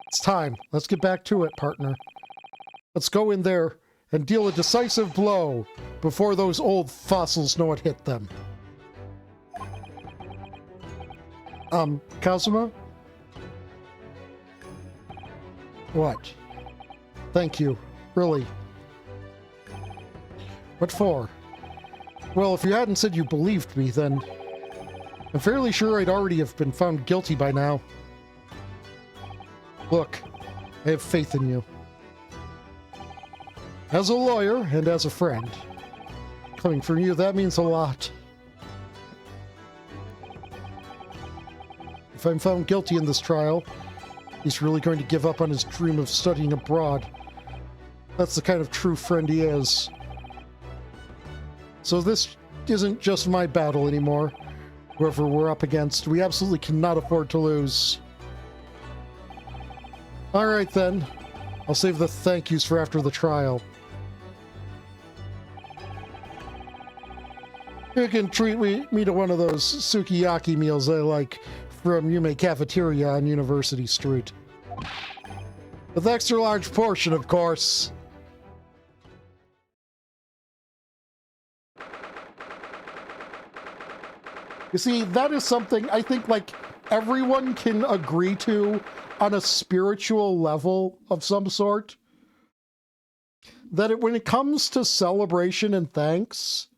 It's time. Let's get back to it, partner. Let's go in there and deal a decisive blow before those old fossils know what hit them. Kazuma? What? Thank you. Really. What for? Well, if you hadn't said you believed me, then I'm fairly sure I'd already have been found guilty by now. Look, I have faith in you. As a lawyer and as a friend. Coming from you, that means a lot. If I'm found guilty in this trial, he's really going to give up on his dream of studying abroad. That's the kind of true friend he is. So this isn't just my battle anymore. Whoever we're up against, we absolutely cannot afford to lose. Alright then. I'll save the thank yous for after the trial. You can treat me to one of those sukiyaki meals I like from Yume Cafeteria on University Street. With extra large portion, of course. You see, that is something I think, like, everyone can agree to on a spiritual level of some sort. That when it comes to celebration and thanks,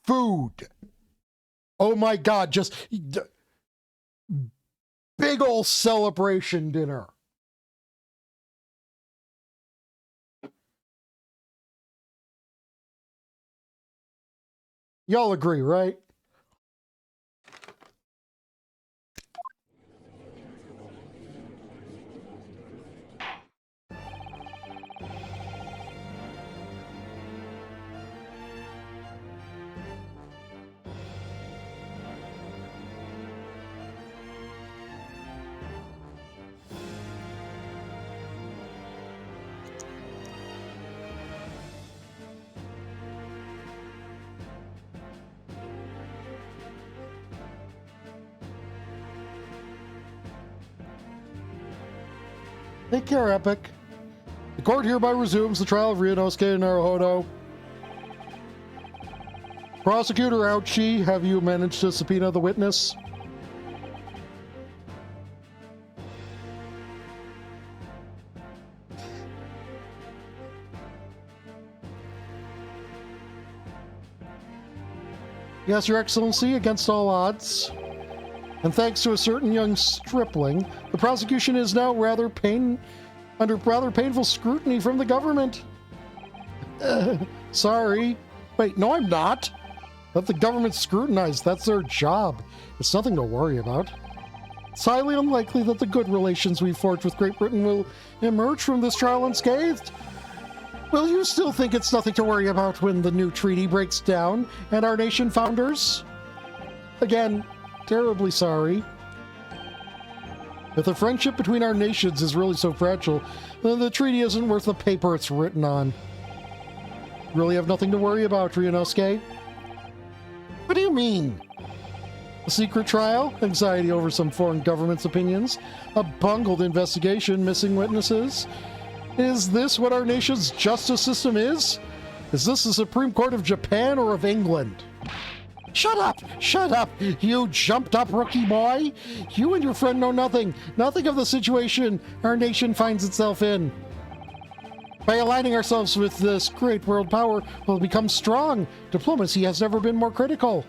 food. Oh my God, just big ol' celebration dinner. Y'all agree, right? Take care, Epic. The court hereby resumes the trial of Ryunosuke Naruhodo. Prosecutor Ouchi, have you managed to subpoena the witness? Yes, Your Excellency, against all odds. And thanks to a certain young stripling, the prosecution is now under rather painful scrutiny from the government. Sorry. Wait, no, I'm not. Let the government scrutinize. That's their job. It's nothing to worry about. It's highly unlikely that the good relations we've forged with Great Britain will emerge from this trial unscathed. Will you still think it's nothing to worry about when the new treaty breaks down and our nation founders? Again, terribly sorry. If the friendship between our nations is really so fragile, then the treaty isn't worth the paper it's written on. You really have nothing to worry about, Ryunosuke. What do you mean? A secret trial? Anxiety over some foreign government's opinions? A bungled investigation? Missing witnesses? Is this what our nation's justice system is? Is this the Supreme Court of Japan or of England? Shut up! Shut up! You jumped up rookie boy! You and your friend know nothing of the situation our nation finds itself in. By aligning ourselves with this great world power, we'll become strong. Diplomacy has never been more critical.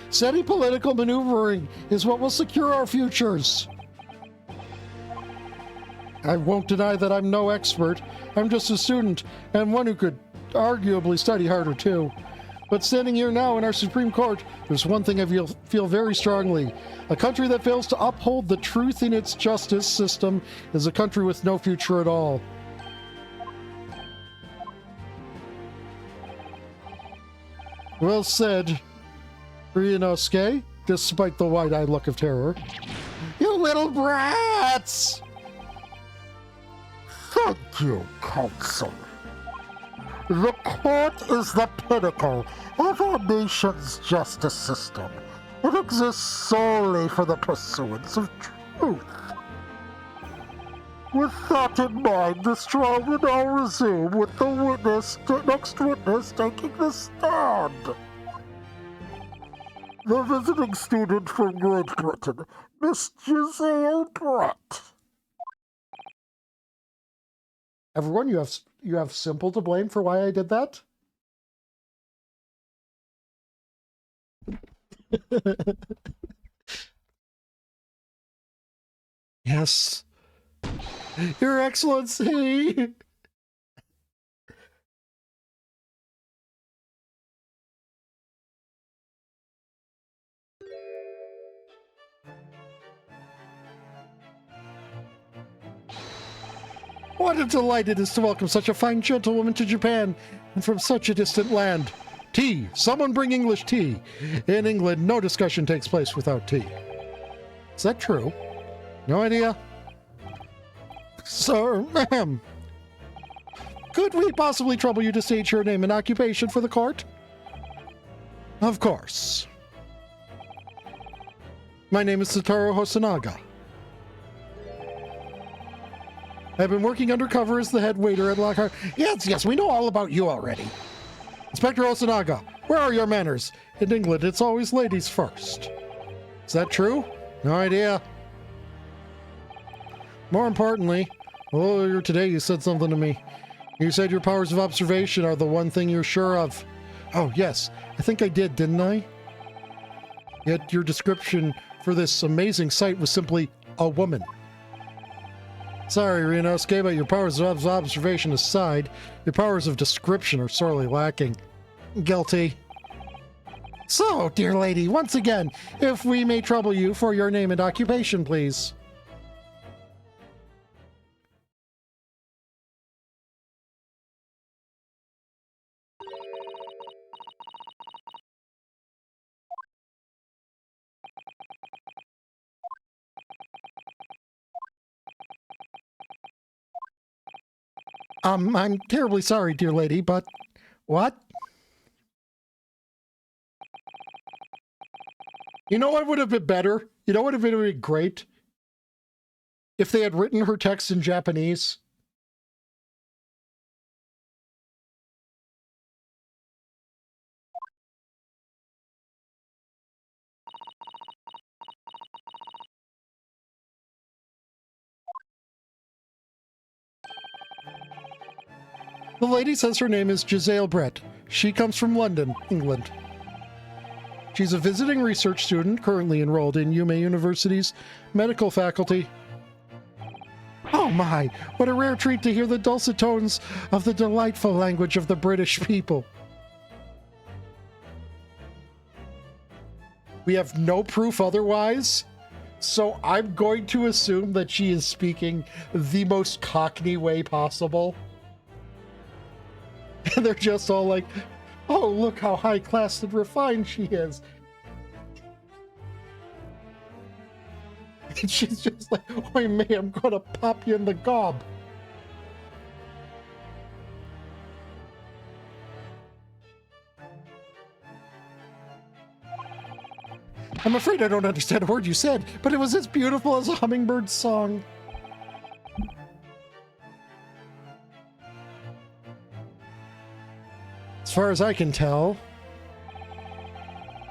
Steady political maneuvering is what will secure our futures. I won't deny that I'm no expert. I'm just a student, and one who could arguably study harder too. But standing here now in our Supreme Court, there's one thing I feel very strongly. A country that fails to uphold the truth in its justice system is a country with no future at all. Well said, Ryunosuke, despite the wide-eyed look of terror. You little brats! Thank you, Counsel. The court is the pinnacle of our nation's justice system. It exists solely for the pursuance of truth. With that in mind, this trial will now resume with the next witness taking the stand. The visiting student from Great Britain, Miss Giselle Brett. Everyone, you have Simple to blame for why I did that? Yes. Your Excellency! What a delight it is to welcome such a fine gentlewoman to Japan, and from such a distant land. Tea! Someone bring English tea! In England, no discussion takes place without tea. Is that true? No idea. Sir, ma'am, could we possibly trouble you to state your name and occupation for the court? Of course. My name is Satoru Hosonaga. I've been working undercover as the head waiter at Lockhart. Yes, we know all about you already. Inspector Hosonaga, where are your manners? In England, it's always ladies first. Is that true? No idea. More importantly, earlier today you said something to me. You said your powers of observation are the one thing you're sure of. Oh, yes, I think I did, didn't I? Yet your description for this amazing sight was simply a woman. Sorry, Ryunosuke, but your powers of observation aside, your powers of description are sorely lacking. Guilty. So, dear lady, once again, if we may trouble you for your name and occupation, please. I'm terribly sorry, dear lady, but... What? You know what would have been better? You know what would have been great? If they had written her text in Japanese. The lady says her name is Giselle Brett. She comes from London, England. She's a visiting research student currently enrolled in Yume University's medical faculty. Oh my, what a rare treat to hear the dulcet tones of the delightful language of the British people. We have no proof otherwise, so I'm going to assume that she is speaking the most Cockney way possible. And they're just all like, oh, look how high class and refined she is. And she's just like, oi, mate, I'm gonna pop you in the gob. I'm afraid I don't understand a word you said, but it was as beautiful as a hummingbird's song. As far as I can tell,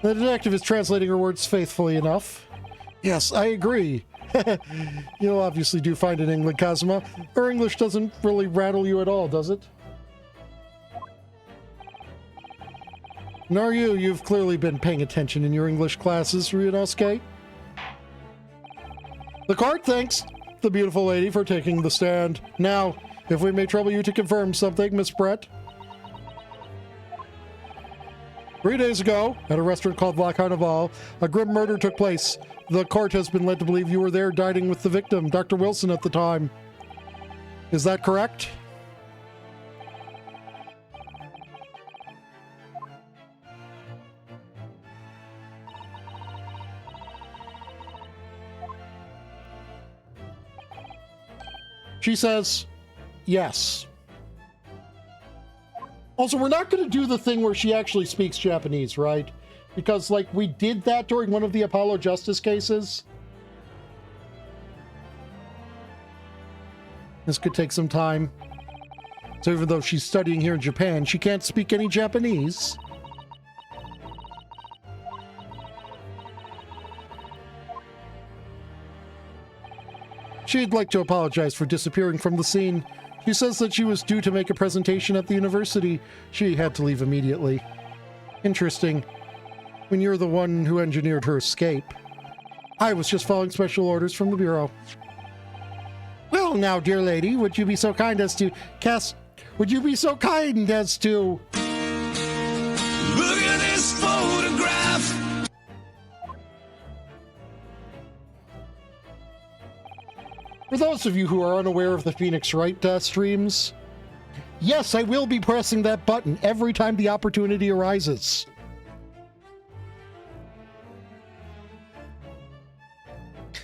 The detective is translating her words faithfully enough. Yes, I agree. You'll obviously do fine in England, Kazuma. Her English doesn't really rattle you at all, does it? Nor you. You've clearly been paying attention in your English classes, Ryunosuke. The court thanks the beautiful lady for taking the stand. Now, if we may trouble you to confirm something, Miss Brett. 3 days ago, at a restaurant called La Carnival, a grim murder took place. The court has been led to believe you were there dining with the victim, Dr. Wilson, at the time. Is that correct? She says, yes. Also, we're not going to do the thing where she actually speaks Japanese, right? Because, like, we did that during one of the Apollo Justice cases. This could take some time. So even though she's studying here in Japan, she can't speak any Japanese. She'd like to apologize for disappearing from the scene. She says that she was due to make a presentation at the university. She had to leave immediately. Interesting. When you're the one who engineered her escape. I was just following special orders from the Bureau. Well, now, dear lady, would you be so kind as to Would you be so kind as to... Look at this photograph. For those of you who are unaware of the Phoenix Wright streams, yes, I will be pressing that button every time the opportunity arises.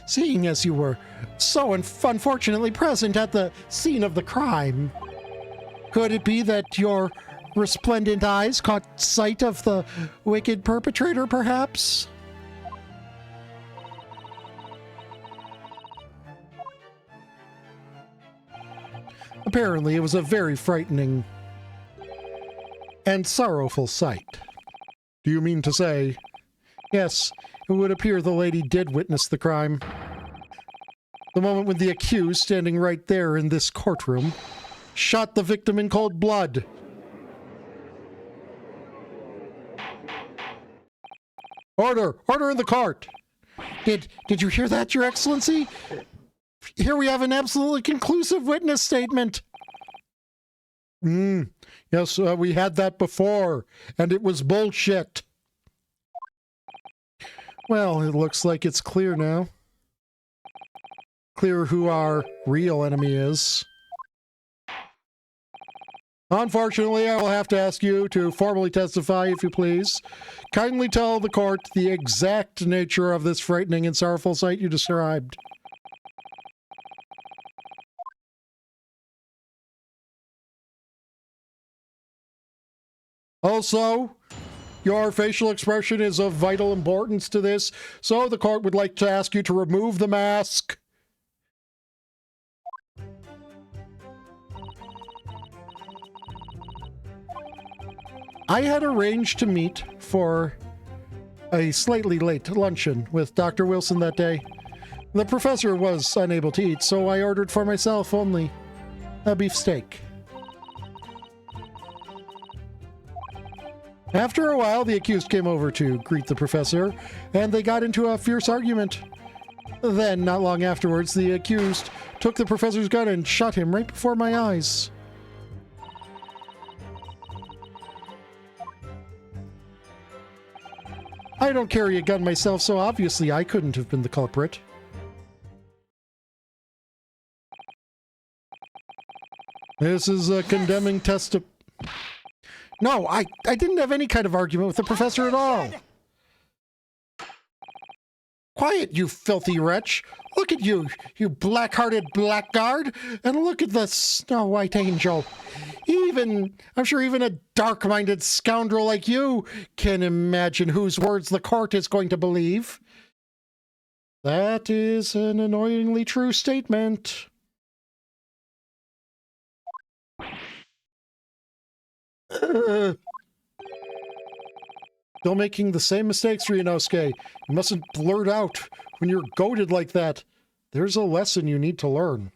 Seeing as you were so unfortunately present at the scene of the crime, could it be that your resplendent eyes caught sight of the wicked perpetrator, perhaps? Apparently, it was a very frightening and sorrowful sight. Do you mean to say? Yes, it would appear the lady did witness the crime. The moment when the accused, standing right there in this courtroom, shot the victim in cold blood. Order! Order in the court! Did you hear that, Your Excellency? Here we have an absolutely conclusive witness statement. Yes, we had that before, and it was bullshit. Well, it looks like it's clear now. Clear who our real enemy is. Unfortunately, I will have to ask you to formally testify, if you please. Kindly tell the court the exact nature of this frightening and sorrowful sight you described. Also, your facial expression is of vital importance to this, so the court would like to ask you to remove the mask. I had arranged to meet for a slightly late luncheon with Dr. Wilson that day. The professor was unable to eat, so I ordered for myself only a beefsteak. After a while, the accused came over to greet the professor, and they got into a fierce argument. Then, not long afterwards, the accused took the professor's gun and shot him right before my eyes. I don't carry a gun myself, so obviously I couldn't have been the culprit. This is a condemning test. No, I didn't have any kind of argument with the professor at all. Quiet, you filthy wretch. Look at you, you black-hearted blackguard. And look at the Snow White Angel. I'm sure even a dark-minded scoundrel like you can imagine whose words the court is going to believe. That is an annoyingly true statement. Still making the same mistakes, Ryunosuke. You mustn't blurt out when you're goaded like that. There's a lesson you need to learn.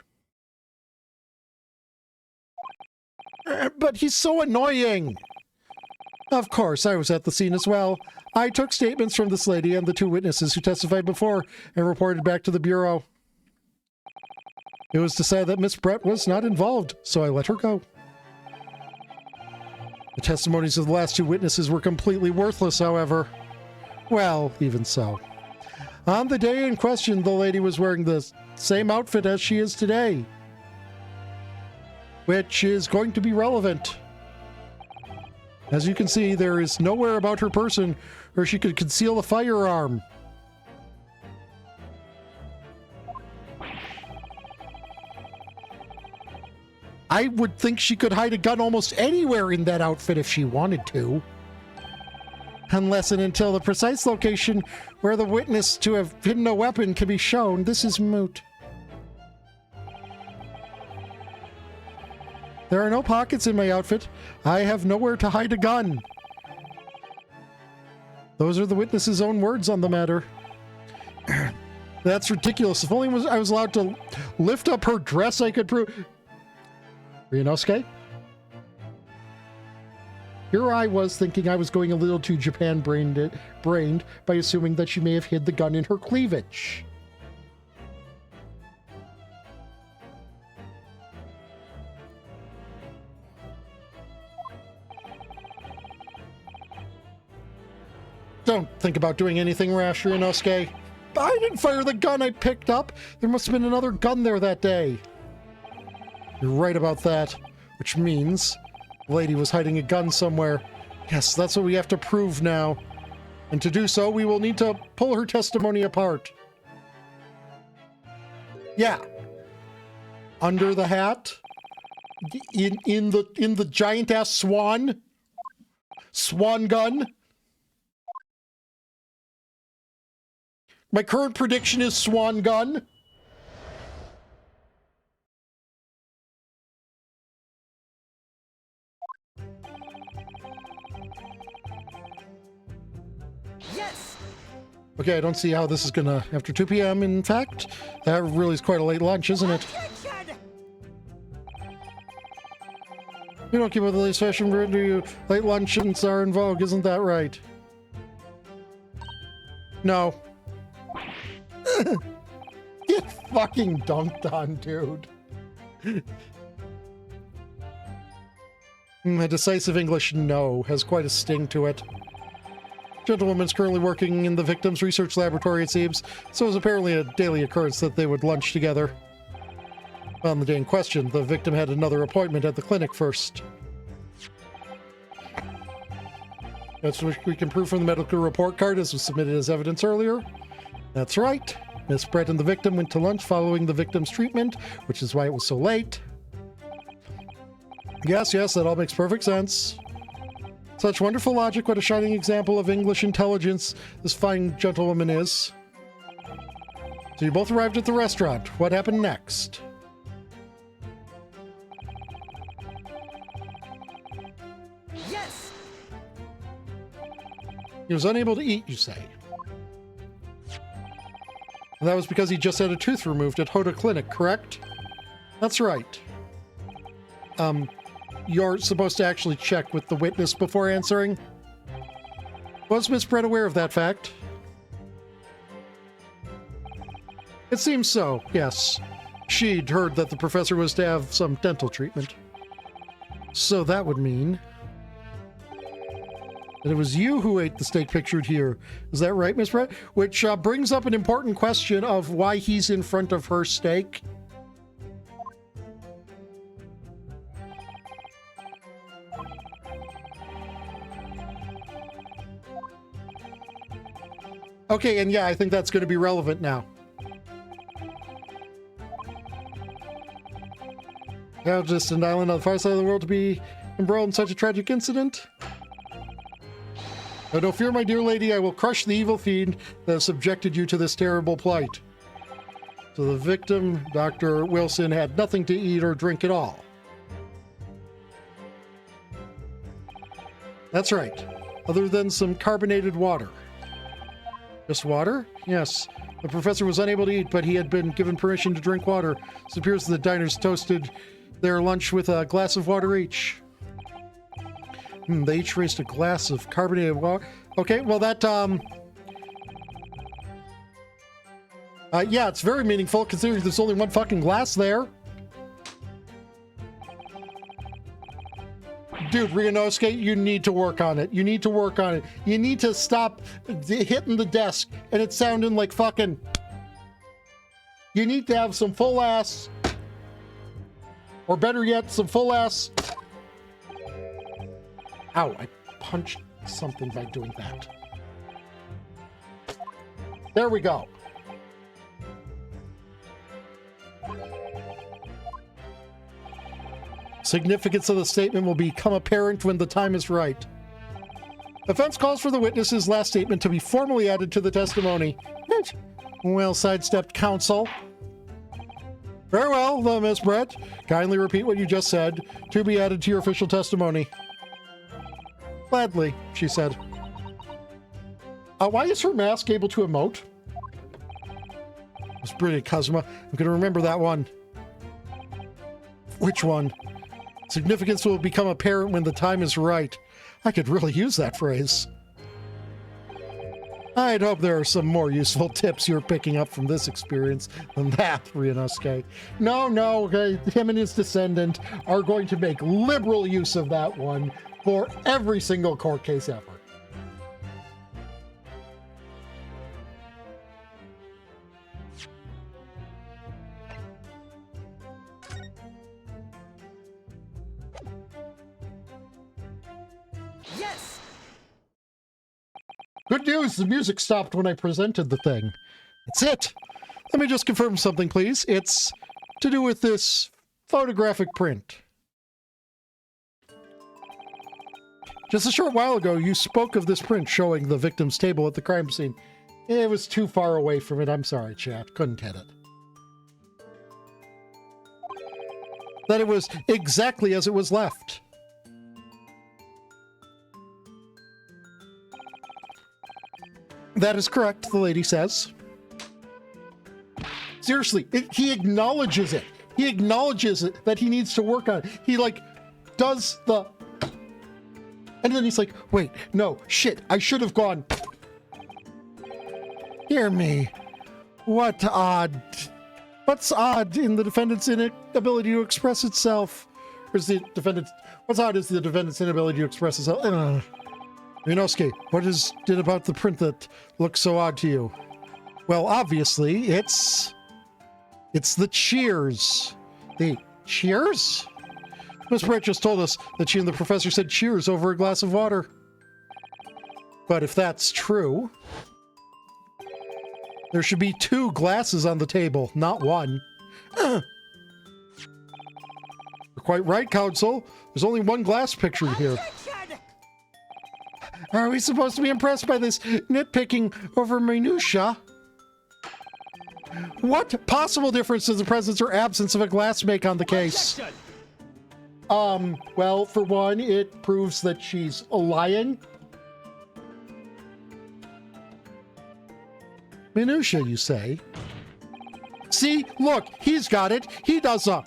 But he's so annoying! Of course, I was at the scene as well. I took statements from this lady and the 2 witnesses who testified before and reported back to the Bureau. It was decided that Miss Brett was not involved, so I let her go. The testimonies of the last 2 witnesses were completely worthless, however. Well, even so. On the day in question, the lady was wearing the same outfit as she is today, which is going to be relevant. As you can see, there is nowhere about her person where she could conceal a firearm. I would think she could hide a gun almost anywhere in that outfit if she wanted to. Unless and until the precise location where the witness to have hidden a weapon can be shown, this is moot. There are no pockets in my outfit. I have nowhere to hide a gun. Those are the witness's own words on the matter. That's ridiculous. If only I was allowed to lift up her dress, I could prove... Ryunosuke? Here I was thinking I was going a little too Japan-brained by assuming that she may have hid the gun in her cleavage. Don't think about doing anything rash, Ryunosuke. I didn't fire the gun I picked up. There must have been another gun there that day. You're right about that, which means the lady was hiding a gun somewhere. Yes, that's what we have to prove now. And to do so, we will need to pull her testimony apart. Yeah. Under the hat? In the giant-ass swan? Swan gun? My current prediction is swan gun. Yes! Okay, I don't see how this is gonna... After 2 p.m., in fact? That really is quite a late lunch, isn't it? You don't keep up with the latest fashion, do you? Late luncheons are in vogue, isn't that right? No. Get fucking dunked on, dude. A decisive English no has quite a sting to it. Gentlewoman's currently working in the victim's research laboratory, it seems, so it was apparently a daily occurrence that they would lunch together. On the day in question, the victim had another appointment at the clinic first. That's what we can prove from the medical report card, as was submitted as evidence earlier. That's right. Miss Brett and the victim went to lunch following the victim's treatment, which is why it was so late. Yes, that all makes perfect sense. Such wonderful logic, what a shining example of English intelligence this fine gentlewoman is. So you both arrived at the restaurant. What happened next? Yes! He was unable to eat, you say. And that was because he just had a tooth removed at Hoda Clinic, correct? That's right. You're supposed to actually check with the witness before answering. Was Miss Brett aware of that fact? It seems so, yes. She'd heard that the professor was to have some dental treatment. So that would mean that it was you who ate the steak pictured here. Is that right, Miss Brett? Which brings up an important question of why he's in front of her steak. Okay, and yeah, I think that's going to be relevant now. How just an island on the far side of the world to be embroiled in such a tragic incident? Oh, don't fear, my dear lady, I will crush the evil fiend that has subjected you to this terrible plight. So the victim, Dr. Wilson, had nothing to eat or drink at all. That's right. other than some carbonated water. Just water? Yes. The professor was unable to eat, but he had been given permission to drink water. It appears the diners toasted their lunch with a glass of water each. They each raised a glass of carbonated water. Okay, well that, yeah, it's very meaningful considering there's only one fucking glass there. Dude, Ryunosuke, you need to work on it. You need to work on it. You need to stop hitting the desk and it sounding like fucking... You need to have some full ass, or better yet, some full ass... Ow, I punched something by doing that. There we go. Significance of the statement will become apparent when the time is right. Offense calls for the witness's last statement to be formally added to the testimony. Well sidestepped, counsel. Very well, Miss Brett. Kindly repeat what you just said to be added to your official testimony. Gladly, she said. Why is her mask able to emote? It's brilliant, Kazuma. I'm going to remember that one. Which one? Significance will become apparent when the time is right. I could really use that phrase. I'd hope there are some more useful tips you're picking up from this experience than that, Ryunosuke. No, him and his descendant are going to make liberal use of that one for every single court case ever. Yes! Good news, the music stopped when I presented the thing. That's it. Let me just confirm something, please. It's to do with this photographic print. Just a short while ago, you spoke of this print showing the victim's table at the crime scene. It was too far away from it. I'm sorry, chat. Couldn't hit it. That it was exactly as it was left. That is correct, the lady says. Seriously, he acknowledges it. He acknowledges it, that he needs to work on it. He, like, does the... And then he's like, wait, no, shit, I should have gone... Hear me. What's odd in the defendant's inability to express itself? Or is the defendant's... What's odd is the defendant's inability to express itself. Ryunosuke, what is it about the print that looks so odd to you? Well, obviously, it's the cheers. The cheers? Miss Brett just told us that she and the professor said cheers over a glass of water. But if that's true, there should be 2 glasses on the table, not 1. You're quite right, counsel. There's only 1 glass pictured here. Are we supposed to be impressed by this nitpicking over minutia? What possible difference does the presence or absence of a glass make on the case? Well, for one, it proves that she's lying. Minutia, you say? See, look, he's got it. He does a...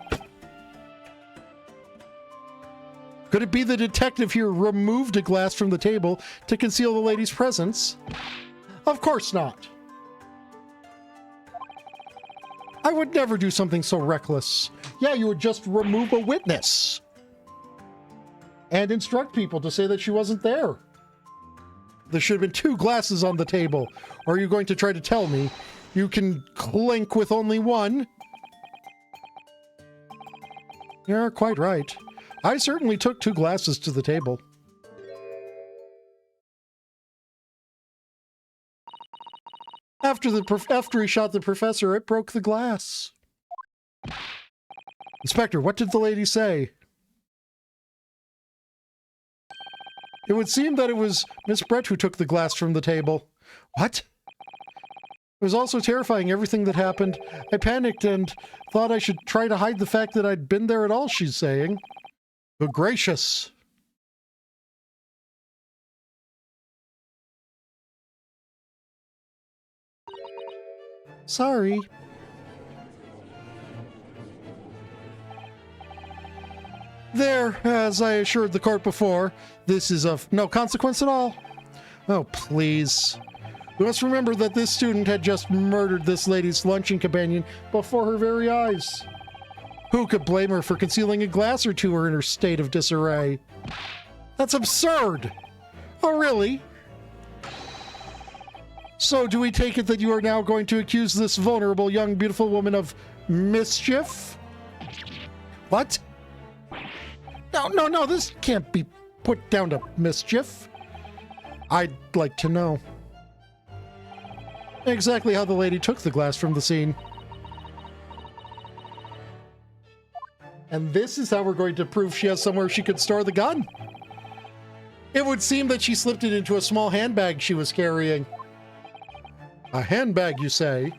Could it be the detective here removed a glass from the table to conceal the lady's presence? Of course not. I would never do something so reckless. Yeah, you would just remove a witness. And instruct people to say that she wasn't there. There should have been 2 glasses on the table. Or are you going to try to tell me you can clink with only 1? You're quite right. I certainly took 2 glasses to the table. After he shot the professor, it broke the glass. Inspector, what did the lady say? It would seem that it was Miss Brett who took the glass from the table. What? It was also terrifying, everything that happened. I panicked and thought I should try to hide the fact that I'd been there at all, she's saying. Good gracious. Sorry. There, as I assured the court before, this is of no consequence at all. Oh, please. We must remember that this student had just murdered this lady's luncheon companion before her very eyes. Who could blame her for concealing a glass or two in her state of disarray? That's absurd! Oh, really? So do we take it that you are now going to accuse this vulnerable young beautiful woman of mischief? What? No, this can't be put down to mischief. I'd like to know exactly how the lady took the glass from the scene. And this is how we're going to prove she has somewhere she could store the gun. It would seem that she slipped it into a small handbag she was carrying. A handbag, you say?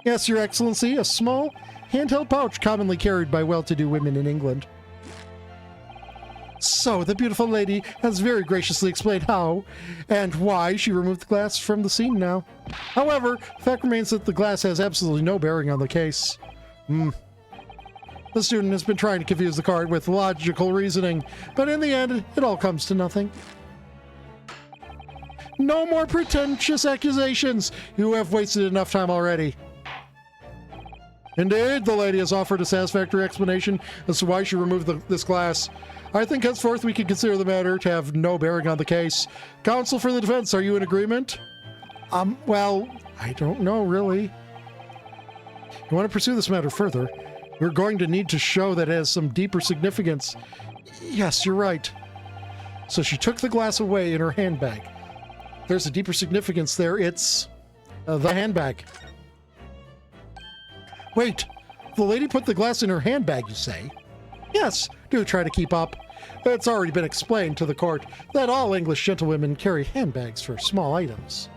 Yes, Your Excellency, a small, handheld pouch commonly carried by well-to-do women in England. So, the beautiful lady has very graciously explained how and why she removed the glass from the scene now. However, the fact remains that the glass has absolutely no bearing on the case. The student has been trying to confuse the court with logical reasoning, but in the end, it all comes to nothing. No more pretentious accusations! You have wasted enough time already. Indeed, the lady has offered a satisfactory explanation as to why she removed this glass. I think henceforth we can consider the matter to have no bearing on the case. Counsel for the defense, are you in agreement? Well, I don't know, really. You want to pursue this matter further? You're going to need to show that it has some deeper significance. Yes, you're right. So she took the glass away in her handbag. There's a deeper significance there. It's the handbag. Wait, the lady put the glass in her handbag, you say? Yes, do try to keep up. It's already been explained to the court that all English gentlewomen carry handbags for small items.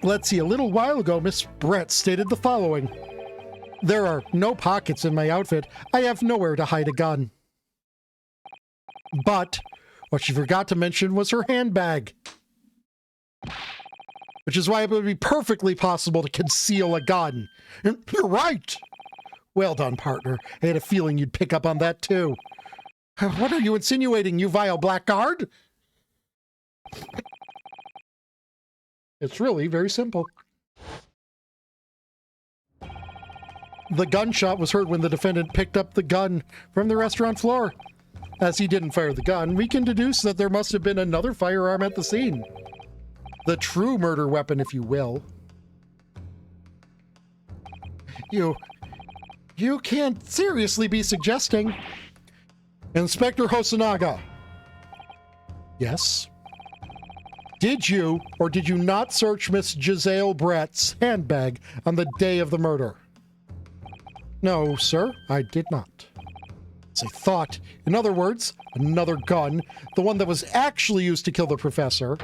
Let's see, a little while ago, Miss Brett stated the following. There are no pockets in my outfit. I have nowhere to hide a gun. But what she forgot to mention was her handbag. Which is why it would be perfectly possible to conceal a gun. You're right. Well done, partner. I had a feeling you'd pick up on that too. What are you insinuating, you vile blackguard? It's really very simple. The gunshot was heard when the defendant picked up the gun from the restaurant floor. As he didn't fire the gun, we can deduce that there must have been another firearm at the scene. The true murder weapon, if you will. You can't seriously be suggesting. Inspector Hosonaga. Yes? Did you or did you not search Miss Giselle Brett's handbag on the day of the murder? No, sir, I did not. As I thought. In other words, another gun, the one that was actually used to kill the professor,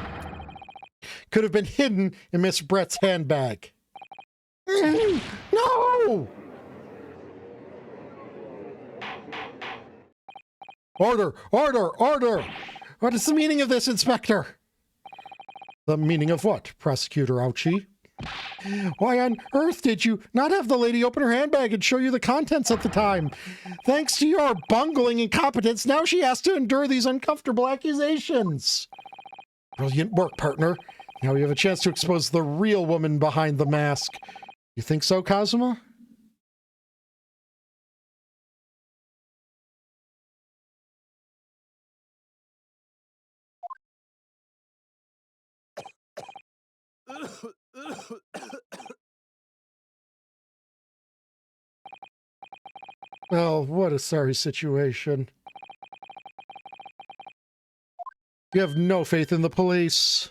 could have been hidden in Miss Brett's handbag. No! Order! Order! Order! What is the meaning of this, Inspector? The meaning of what, Prosecutor Ouchie? Why on earth did you not have the lady open her handbag and show you the contents at the time? Thanks to your bungling incompetence, now she has to endure these uncomfortable accusations. Brilliant work, partner. Now we have a chance to expose the real woman behind the mask. You think so, Kazuma? Oh, what a sorry situation. You have no faith in the police.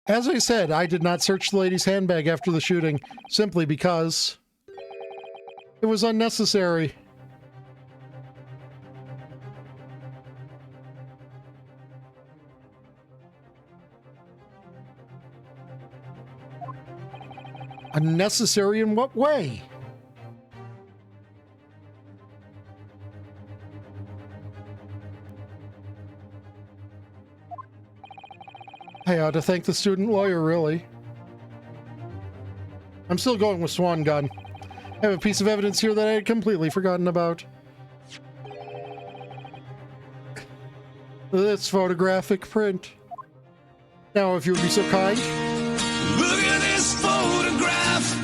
As I said, I did not search the lady's handbag after the shooting, simply because it was unnecessary. Unnecessary in what way? I ought to thank the student lawyer, really. I'm still going with Swan Gun. I have a piece of evidence here that I had completely forgotten about. This photographic print. Now, if you would be so kind. Look at this photograph.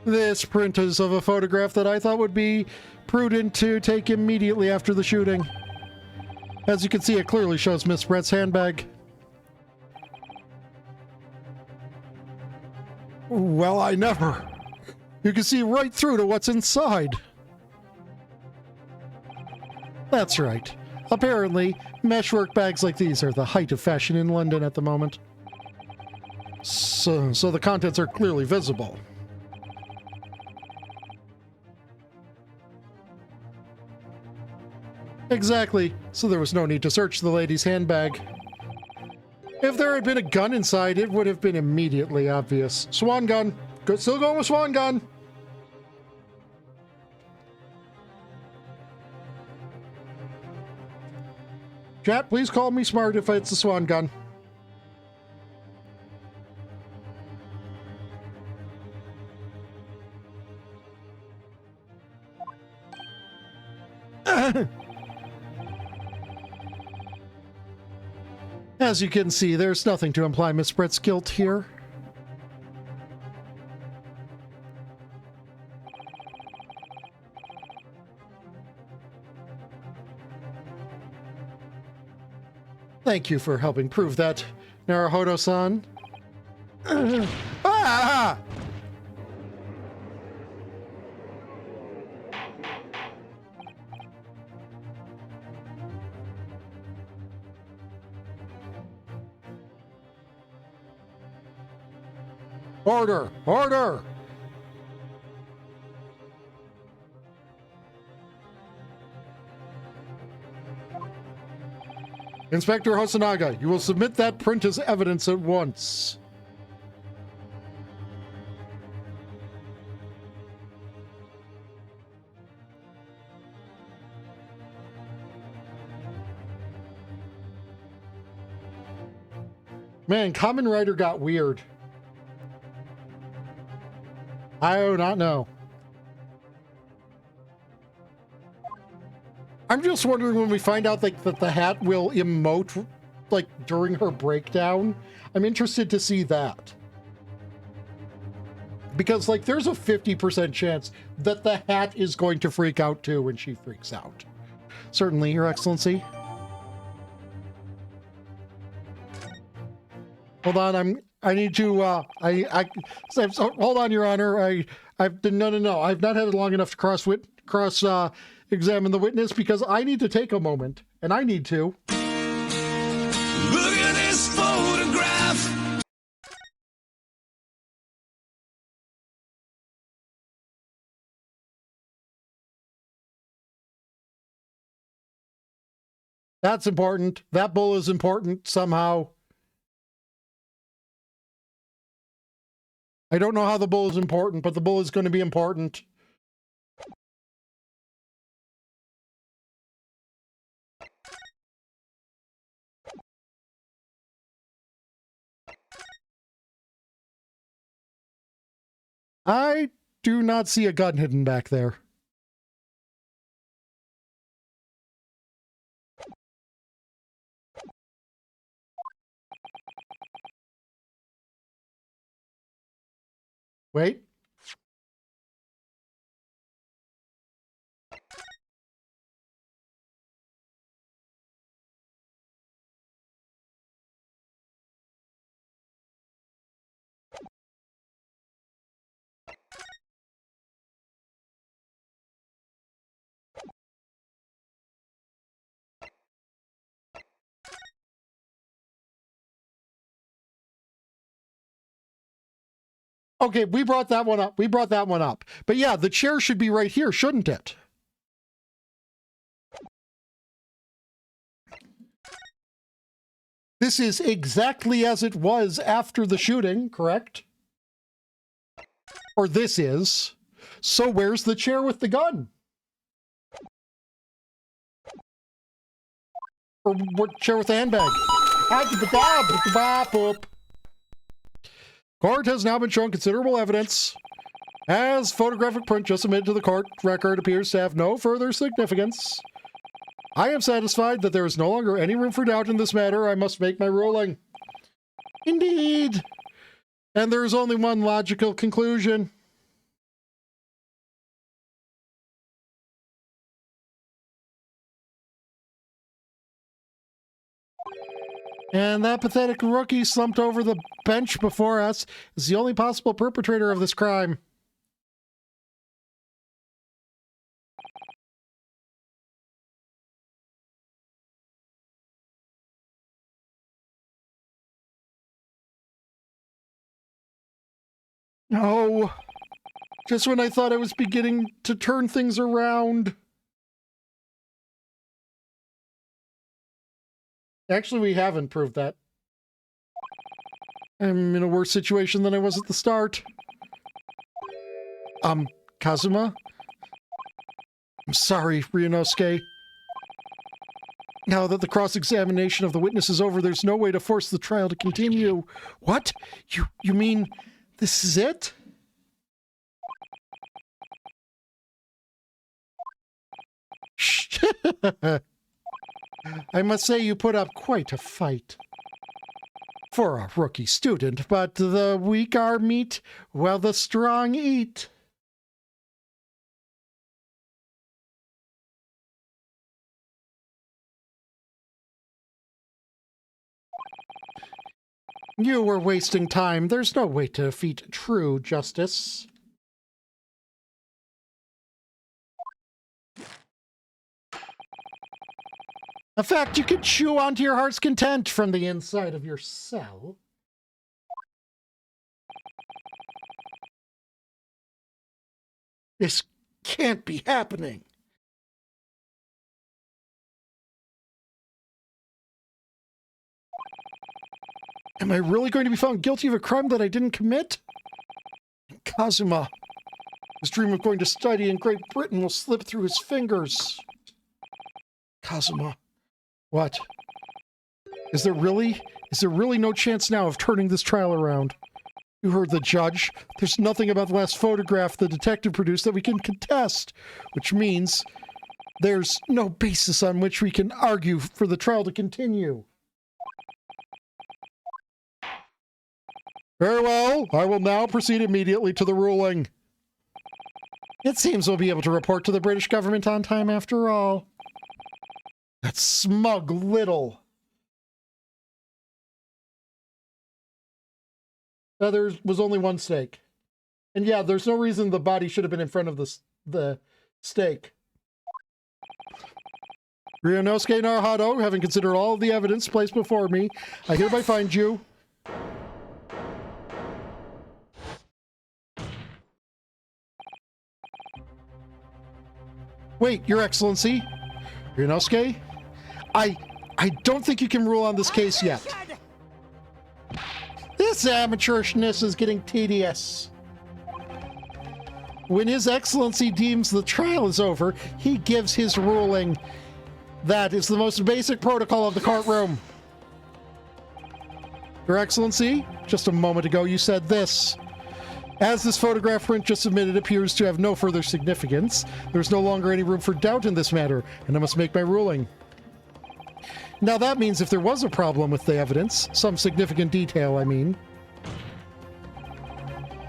This print is of a photograph that I thought would be prudent to take immediately after the shooting. As you can see, it clearly shows Miss Brett's handbag. Well, I never. You can see right through to what's inside. That's right. Apparently, meshwork bags like these are the height of fashion in London at the moment. So the contents are clearly visible. Exactly, so there was no need to search the lady's handbag. If there had been a gun inside, it would have been immediately obvious. Swan Gun. Still going with Swan Gun. Chat, please call me smart if it's a Swan Gun. As you can see, there's nothing to imply Miss Brett's guilt here. Thank you for helping prove that, Naruhodo-san. Ah! Order! Order! Inspector Hosonaga, you will submit that print as evidence at once. Man, Kamen Rider got weird. I do not know. I'm just wondering when we find out that the hat will emote like during her breakdown. I'm interested to see that. Because like there's a 50% chance that the hat is going to freak out too when she freaks out. Certainly, Your Excellency. Hold on, I need to hold on, Your Honor. No. I've not had it long enough to examine the witness because I need to take a moment, and I need to. Look at this photograph. That's important. That bull is important somehow. I don't know how the bull is important, but the bull is going to be important. I do not see a gun hidden back there. Wait. Okay, we brought that one up. But yeah, the chair should be right here, shouldn't it? This is exactly as it was after the shooting, correct? Or this is. So where's the chair with the gun? Or what chair with the handbag? Court has now been shown considerable evidence, as photographic print just submitted to the court record appears to have no further significance. I am satisfied that there is no longer any room for doubt in this matter. I must make my ruling. Indeed. And there is only one logical conclusion. And that pathetic rookie slumped over the bench before us is the only possible perpetrator of this crime. No. Just when I thought I was beginning to turn things around. Actually, we haven't proved that. I'm in a worse situation than I was at the start. Kazuma? I'm sorry, Ryunosuke. Now that the cross-examination of the witness is over, there's no way to force the trial to continue. What? You mean this is it? Shh. I must say you put up quite a fight. For a rookie student, but the weak are meat, while the strong eat. You were wasting time. There's no way to defeat true justice. A fact you could chew onto your heart's content from the inside of your cell. This can't be happening. Am I really going to be found guilty of a crime that I didn't commit? Kazuma, his dream of going to study in Great Britain will slip through his fingers. Kazuma, what? Is there really no chance now of turning this trial around? You heard the judge. There's nothing about the last photograph the detective produced that we can contest, which means there's no basis on which we can argue for the trial to continue. Very well. I will now proceed immediately to the ruling. It seems we'll be able to report to the British government on time after all. That smug little. There was only one stake. And yeah, there's no reason the body should have been in front of the stake. Ryunosuke Naruhado, having considered all of the evidence placed before me, I hereby find you... Wait, Your Excellency. Ryunosuke? I don't think you can rule on this case yet. This amateurishness is getting tedious. When His Excellency deems the trial is over, he gives his ruling. That is the most basic protocol of the courtroom. Your Excellency, just a moment ago you said this. As this photograph print just submitted appears to have no further significance, there's no longer any room for doubt in this matter, and I must make my ruling. Now that means if there was a problem with the evidence, some significant detail, I mean,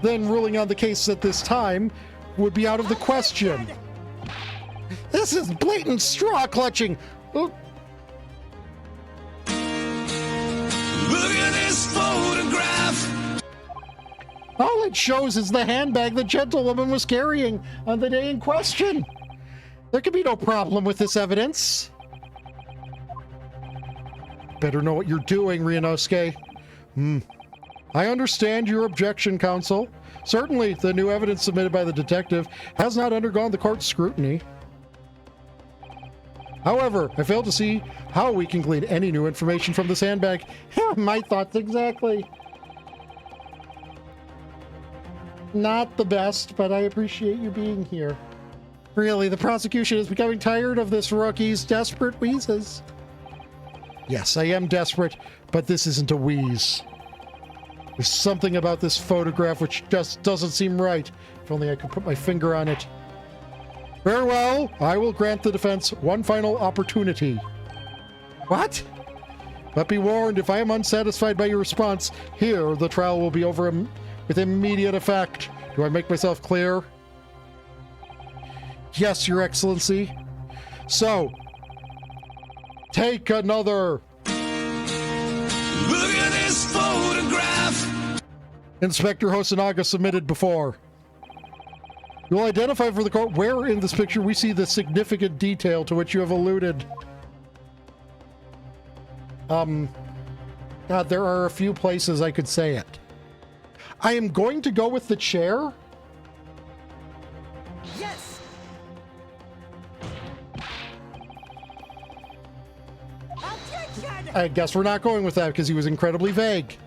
then ruling on the case at this time would be out of the question. This is blatant straw clutching. Look at this photograph. All it shows is the handbag the gentlewoman was carrying on the day in question. There could be no problem with this evidence. Better know what you're doing, Ryunosuke. I understand your objection, counsel. Certainly, the new evidence submitted by the detective has not undergone the court's scrutiny. However, I fail to see how we can glean any new information from this handbag. My thoughts exactly. not the best, but I appreciate you being here. Really, the prosecution is becoming tired of this rookie's desperate wheezes. Yes, I am desperate, but this isn't a wheeze. There's something about this photograph which just doesn't seem right. If only I could put my finger on it. Very well, I will grant the defense one final opportunity. What? But be warned, if I am unsatisfied by your response, here the trial will be over with immediate effect. Do I make myself clear? Yes, Your Excellency. So, take another. Look at this photograph. Inspector Hosonaga submitted before. You will identify for the court where in this picture we see the significant detail to which you have alluded. God, there are a few places I could say it. I am going to go with the chair. Yes. Objection. I guess we're not going with that because he was incredibly vague.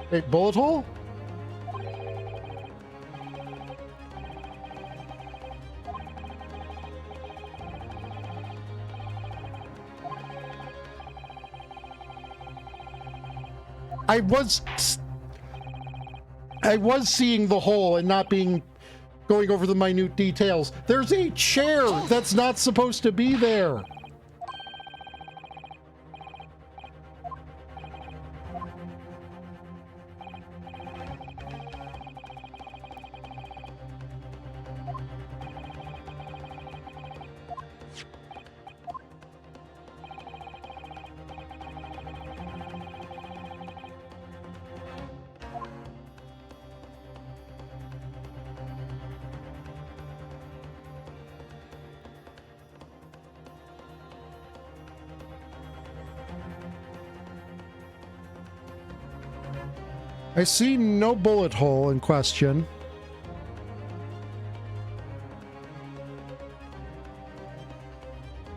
Wait, bullet hole? I was seeing the hole and not going over the minute details. There's a chair that's not supposed to be there. I see no bullet hole in question.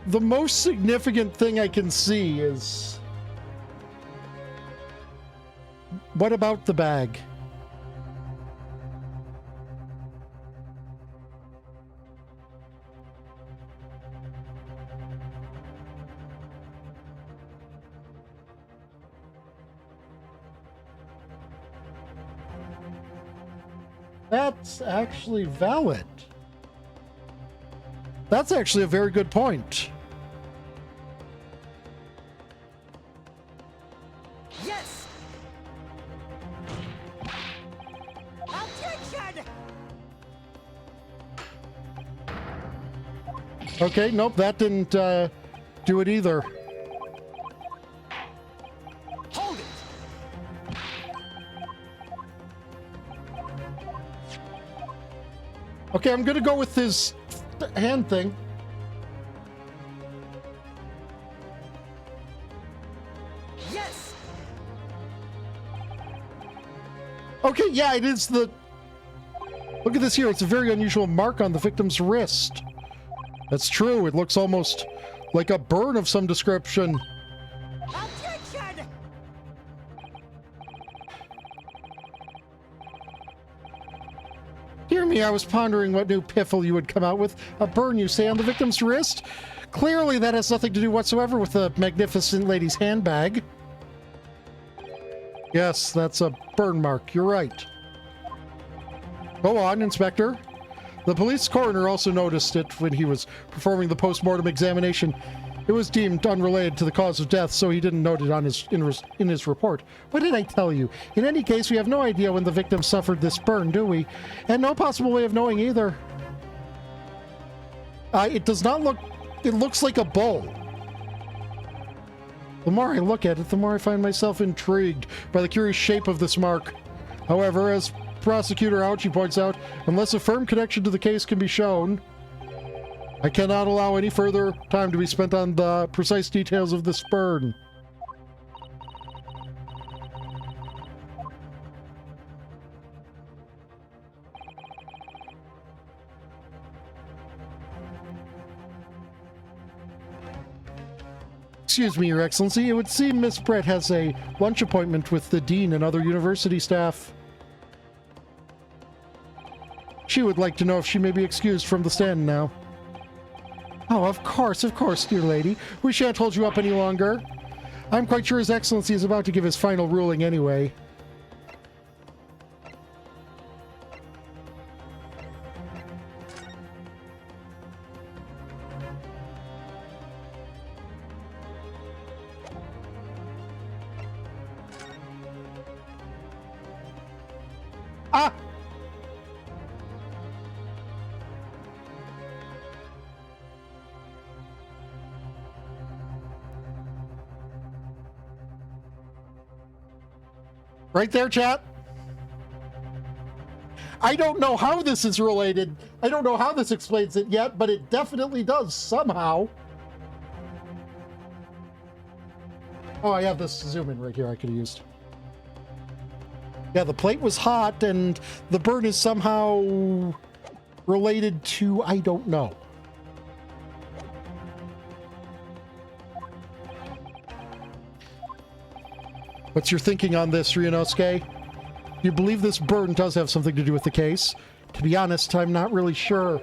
The most significant thing I can see is... What about the bag? That's actually valid. That's actually a very good point. Yes. Objection. Okay, nope, that didn't do it either. Hold it. Okay, I'm gonna go with his hand thing. Yes. Okay, yeah, it is the... Look at this here. It's a very unusual mark on the victim's wrist. That's true. It looks almost like a burn of some description. Objection. Dear me, I was pondering what new piffle you would come out with. A burn, you say, on the victim's wrist? Clearly that has nothing to do whatsoever with the magnificent lady's handbag. Yes, that's a burn mark. You're right. Go on, Inspector. The police coroner also noticed it when he was performing the post-mortem examination. It was deemed unrelated to the cause of death, so he didn't note it on in his report. What did I tell you? In any case, we have no idea when the victim suffered this burn, do we? And no possible way of knowing either. It does not look... It looks like a bull. The more I look at it, the more I find myself intrigued by the curious shape of this mark. However, as Prosecutor Ouchie points out, unless a firm connection to the case can be shown, I cannot allow any further time to be spent on the precise details of this burn. Excuse me, Your Excellency. It would seem Miss Brett has a lunch appointment with the dean and other university staff. She would like to know if she may be excused from the stand now. Oh, of course, dear lady. We shan't hold you up any longer. I'm quite sure His Excellency is about to give his final ruling anyway. Ah! Right there, chat. I don't know how this is related. I don't know how this explains it yet, but it definitely does somehow. Oh, I have this zoom in right here I could have used. Yeah, the plate was hot and the burn is somehow related to, I don't know. What's your thinking on this, Ryunosuke? You believe this burn does have something to do with the case? To be honest, I'm not really sure.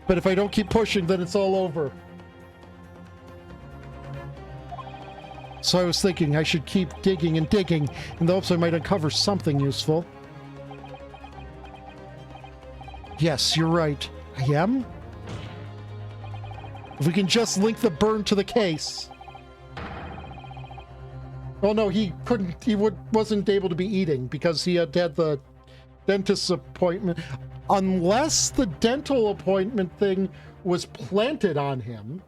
But if I don't keep pushing, then it's all over. So I was thinking I should keep digging and digging in the hopes I might uncover something useful. Yes, you're right. I am? If we can just link the burn to the case. Oh no, he couldn't, wasn't able to be eating because he had the dentist's appointment. Unless the dental appointment thing was planted on him.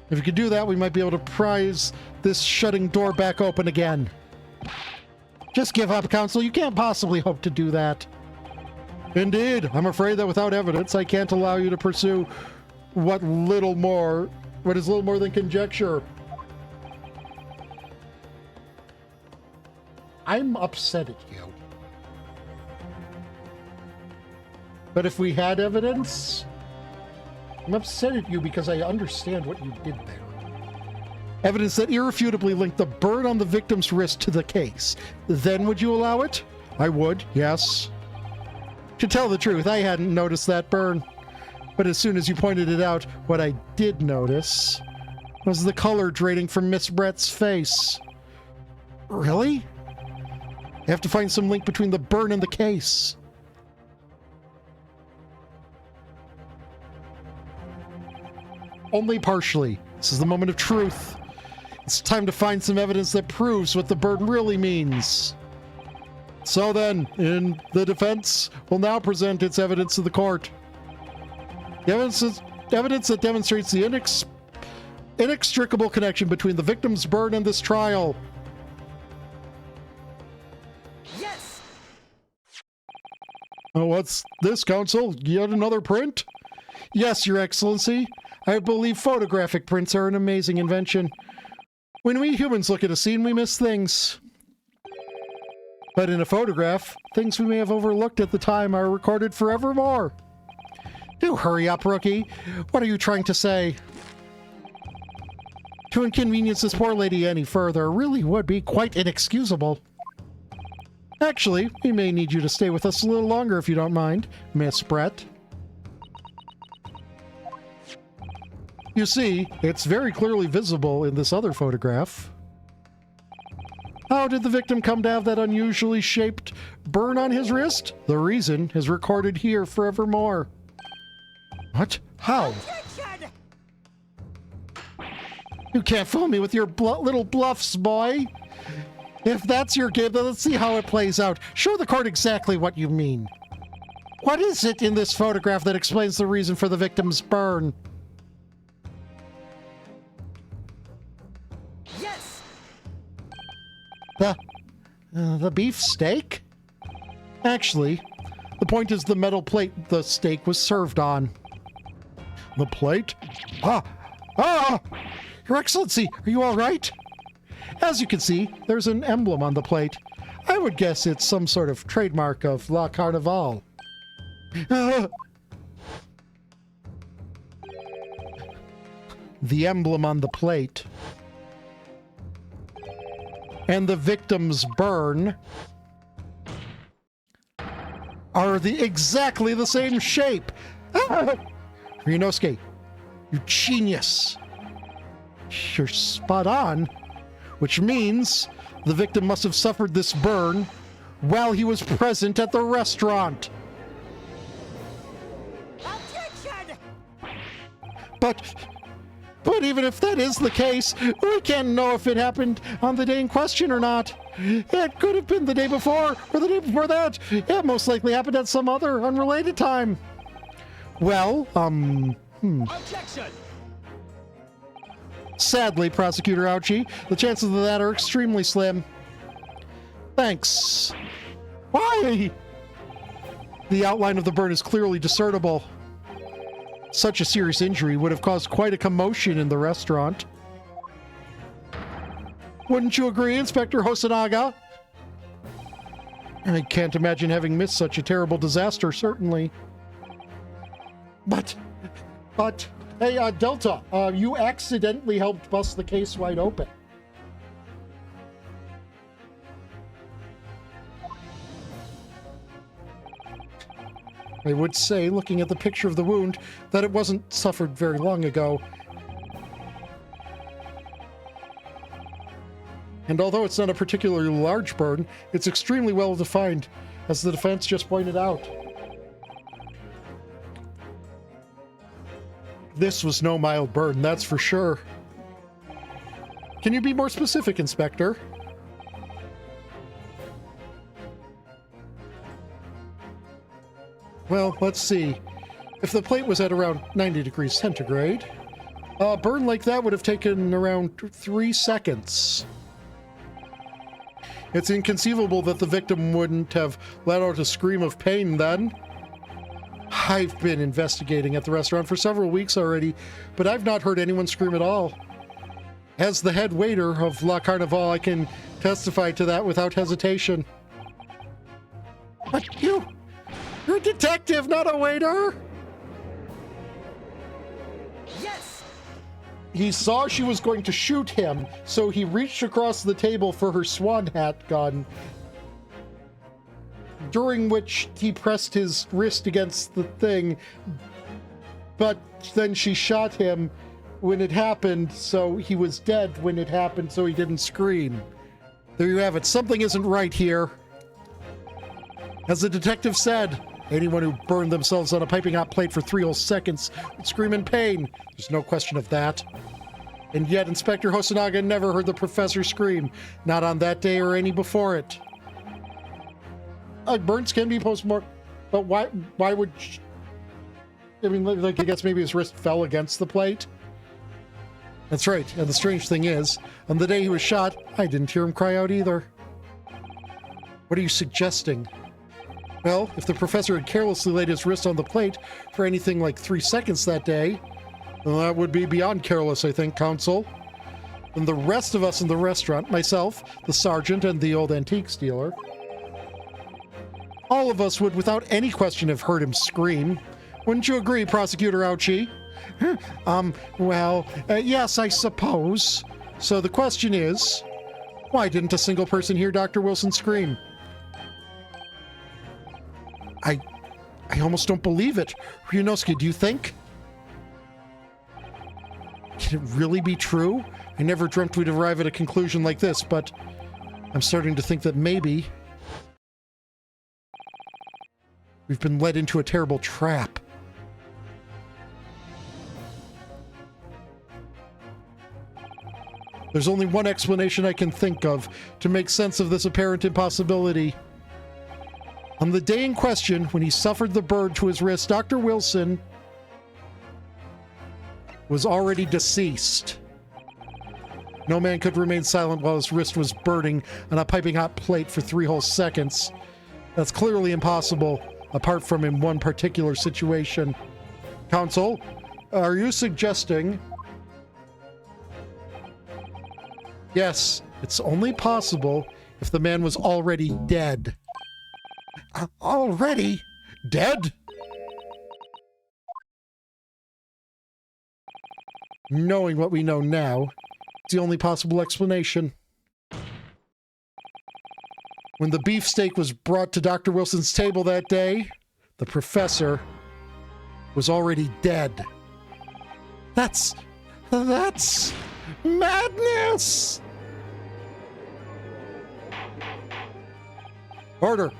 If we could do that, we might be able to prise this shutting door back open again. Just give up, Counsel. You can't possibly hope to do that. Indeed. I'm afraid that without evidence, I can't allow you to pursue what is little more than conjecture. I'm upset at you. But if we had evidence, I'm upset at you because I understand what you did there. Evidence that irrefutably linked the burn on the victim's wrist to the case. Then would you allow it? I would, yes. To tell the truth, I hadn't noticed that burn. But as soon as you pointed it out, what I did notice was the color draining from Miss Brett's face. Really? I have to find some link between the burn and the case. Only partially. This is the moment of truth. It's time to find some evidence that proves what the burn really means. So then, in the defense will now present its evidence to the court. The evidence that demonstrates the inextricable connection between the victim's burn and this trial. Yes! Oh, what's this, Counsel? Yet another print? Yes, Your Excellency. I believe photographic prints are an amazing invention. When we humans look at a scene, we miss things. But in a photograph, things we may have overlooked at the time are recorded forevermore. Do hurry up, Rookie. What are you trying to say? To inconvenience this poor lady any further really would be quite inexcusable. Actually, we may need you to stay with us a little longer if you don't mind, Miss Brett. You see, it's very clearly visible in this other photograph. How did the victim come to have that unusually shaped burn on his wrist? The reason is recorded here forevermore. What? How? Objection! You can't fool me with your little bluffs, boy. If that's your game, then let's see how it plays out. Show the court exactly what you mean. What is it in this photograph that explains the reason for the victim's burn? Yes! The beef steak? Actually, the point is the metal plate the steak was served on. The plate? Your Excellency, are you all right? As you can see, there's an emblem on the plate. I would guess it's some sort of trademark of La Carnival. The emblem on the plate and the victim's burn are exactly the same shape. Ryunosuke, you genius. You're spot on, which means the victim must have suffered this burn while he was present at the restaurant. Objection! But even if that is the case, we can't know if it happened on the day in question or not. It could have been the day before or the day before that. It most likely happened at some other unrelated time. Well, Objection! Sadly, Prosecutor Ouchie, the chances of that are extremely slim. Thanks. Why? The outline of the burn is clearly discernible. Such a serious injury would have caused quite a commotion in the restaurant. Wouldn't you agree, Inspector Hosonaga? I can't imagine having missed such a terrible disaster, certainly. But, hey, Delta, you accidentally helped bust the case wide open. I would say, looking at the picture of the wound, that it wasn't suffered very long ago. And although it's not a particularly large burn, it's extremely well defined, as the defense just pointed out. This was no mild burn, that's for sure. Can you be more specific, Inspector? Well, let's see. If the plate was at around 90 degrees centigrade, a burn like that would have taken around 3 seconds. It's inconceivable that the victim wouldn't have let out a scream of pain then. I've been investigating at the restaurant for several weeks already, but I've not heard anyone scream at all. As the head waiter of La Carnival, I can testify to that without hesitation. But you're a detective, not a waiter! Yes! He saw she was going to shoot him, so he reached across the table for her swan hat gun, during which he pressed his wrist against the thing, but then she shot him when it happened, so he was dead when it happened, so he didn't scream. There you have it. Something isn't right here. As the detective said, anyone who burned themselves on a piping hot plate for 3 whole seconds would scream in pain. There's no question of that. And yet Inspector Hosonaga never heard the professor scream, not on that day or any before it. Burns can be post-mortem, but why would... I mean, like, I guess maybe his wrist fell against the plate? That's right, and the strange thing is, on the day he was shot, I didn't hear him cry out either. What are you suggesting? Well, if the professor had carelessly laid his wrist on the plate for anything like 3 seconds that day, well, that would be beyond careless, I think, Counsel. And the rest of us in the restaurant, myself, the sergeant, and the old antiques dealer, all of us would, without any question, have heard him scream. Wouldn't you agree, Prosecutor Ouchie? Yes, I suppose. So the question is, why didn't a single person hear Dr. Wilson scream? I almost don't believe it. Ryunosuke, do you think? Can it really be true? I never dreamt we'd arrive at a conclusion like this, but I'm starting to think that maybe we've been led into a terrible trap. There's only one explanation I can think of to make sense of this apparent impossibility. On the day in question, when he suffered the burn to his wrist, Dr. Wilson was already deceased. No man could remain silent while his wrist was burning on a piping hot plate for 3 whole seconds. That's clearly impossible, apart from in one particular situation. Counsel, are you suggesting... Yes, it's only possible if the man was already dead. Already? Dead? Knowing what we know now, it's the only possible explanation. When the beefsteak was brought to Dr. Wilson's table that day, the professor was already dead. That's madness! Order,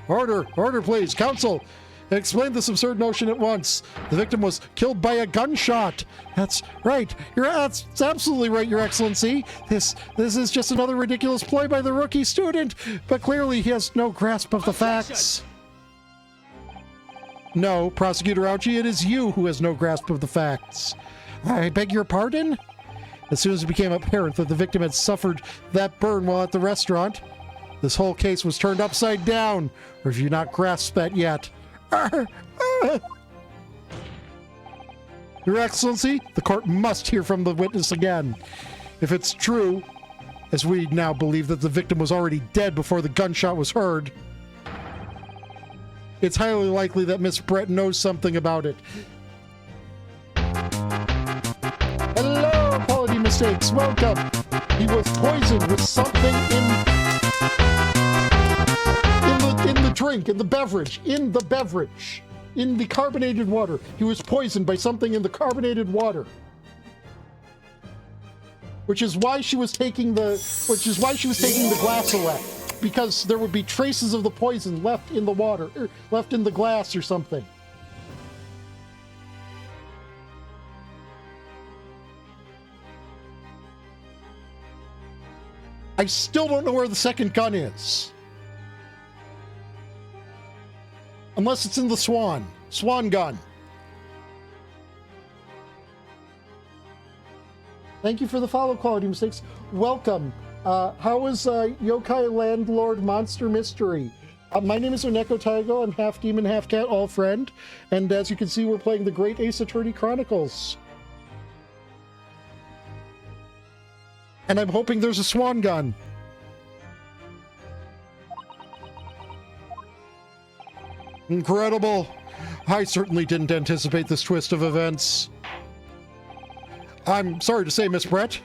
please. Counsel, explain this absurd notion at once. The victim was killed by a gunshot. That's right. That's absolutely right, Your Excellency. This is just another ridiculous ploy by the rookie student, but clearly he has no grasp of the facts. No, Prosecutor Ouchie, it is you who has no grasp of the facts. I beg your pardon? As soon as it became apparent that the victim had suffered that burn while at the restaurant, this whole case was turned upside down, or have you not grasped that yet? Your Excellency, the court must hear from the witness again. If it's true, as we now believe that the victim was already dead before the gunshot was heard, it's highly likely that Miss Brett knows something about it. Hello, Quality Mistakes. Welcome. He was poisoned with something in the drink, in the beverage, in the carbonated water. He was poisoned by something in the carbonated water. Which is why she was taking the glass away. Because there would be traces of the poison left in the water, or left in the glass or something. I still don't know where the second gun is. Unless it's in the Swan gun. Thank you for the follow, Quality Mistakes. Welcome. How is Yokai Landlord Monster Mystery? My name is Oneko Taigo. I'm half demon, half cat, all friend. And as you can see, we're playing the Great Ace Attorney Chronicles. And I'm hoping there's a swan gun. Incredible. I certainly didn't anticipate this twist of events. I'm sorry to say, Miss Brett,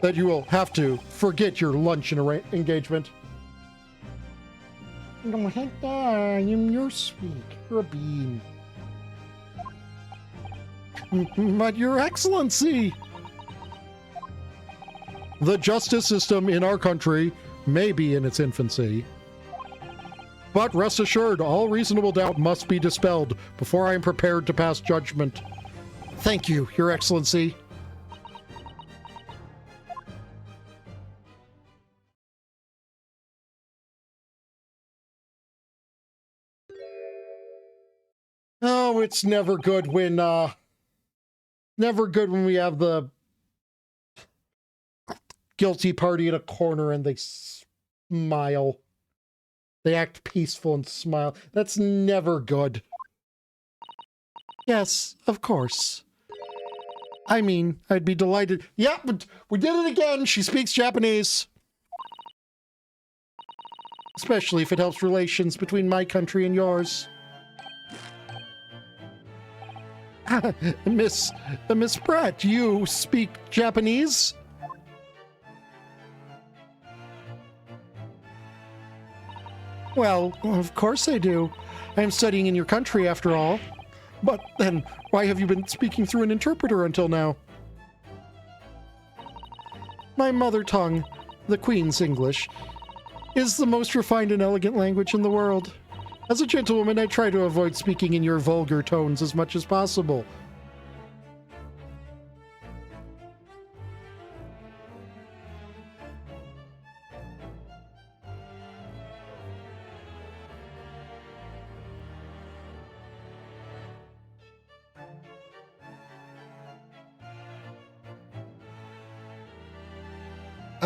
that you will have to forget your lunch engagement. No, you're sweet. You're a bean. But Your Excellency, the justice system in our country may be in its infancy. But rest assured, all reasonable doubt must be dispelled before I am prepared to pass judgment. Thank you, Your Excellency. Oh, it's never good when we have the guilty party in a corner and they smile. They act peaceful and smile. That's never good. Yes, of course. I mean, I'd be delighted. Yeah, but we did it again. She speaks Japanese. Especially if it helps relations between my country and yours. Miss Pratt, you speak Japanese? Well, of course I do. I am studying in your country, after all. But then, why have you been speaking through an interpreter until now? My mother tongue, the Queen's English, is the most refined and elegant language in the world. As a gentlewoman, I try to avoid speaking in your vulgar tones as much as possible.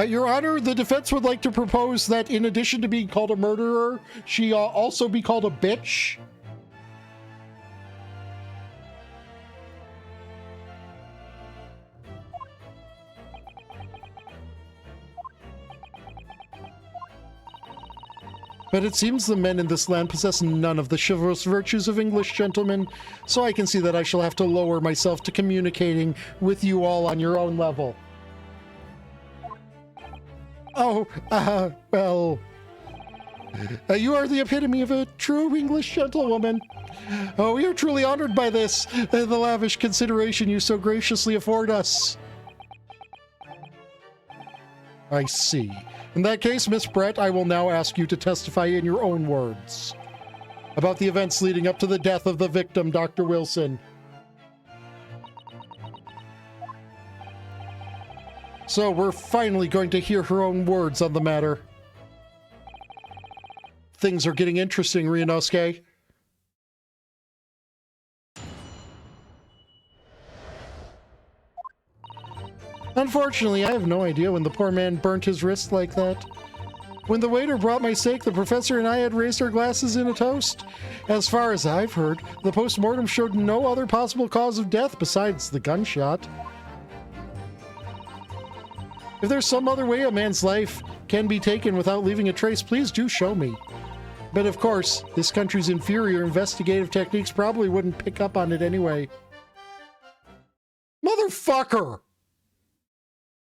Your Honor, the defense would like to propose that in addition to being called a murderer, she also be called a bitch. But it seems the men in this land possess none of the chivalrous virtues of English gentlemen, so I can see that I shall have to lower myself to communicating with you all on your own level. Oh, well... you are the epitome of a true English gentlewoman. Oh, we are truly honored by this, the lavish consideration you so graciously afford us. I see. In that case, Miss Brett, I will now ask you to testify in your own words about the events leading up to the death of the victim, Dr. Wilson. So we're finally going to hear her own words on the matter. Things are getting interesting, Ryunosuke. Unfortunately, I have no idea when the poor man burnt his wrist like that. When the waiter brought my steak, the professor and I had raised our glasses in a toast. As far as I've heard, the post-mortem showed no other possible cause of death besides the gunshot. If there's some other way a man's life can be taken without leaving a trace, please do show me. But of course, this country's inferior investigative techniques probably wouldn't pick up on it anyway. Motherfucker!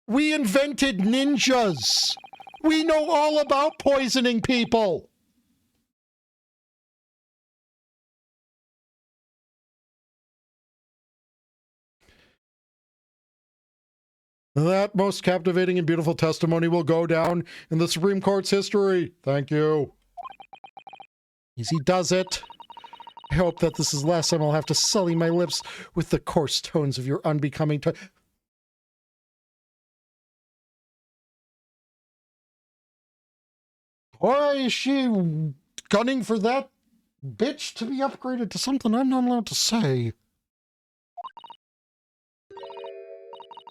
We invented ninjas! We know all about poisoning people! That most captivating and beautiful testimony will go down in the Supreme Court's history. Thank you. Easy does it. I hope that this is the last time I'll have to sully my lips with the coarse tones of your unbecoming Why is she gunning for that bitch to be upgraded to something I'm not allowed to say?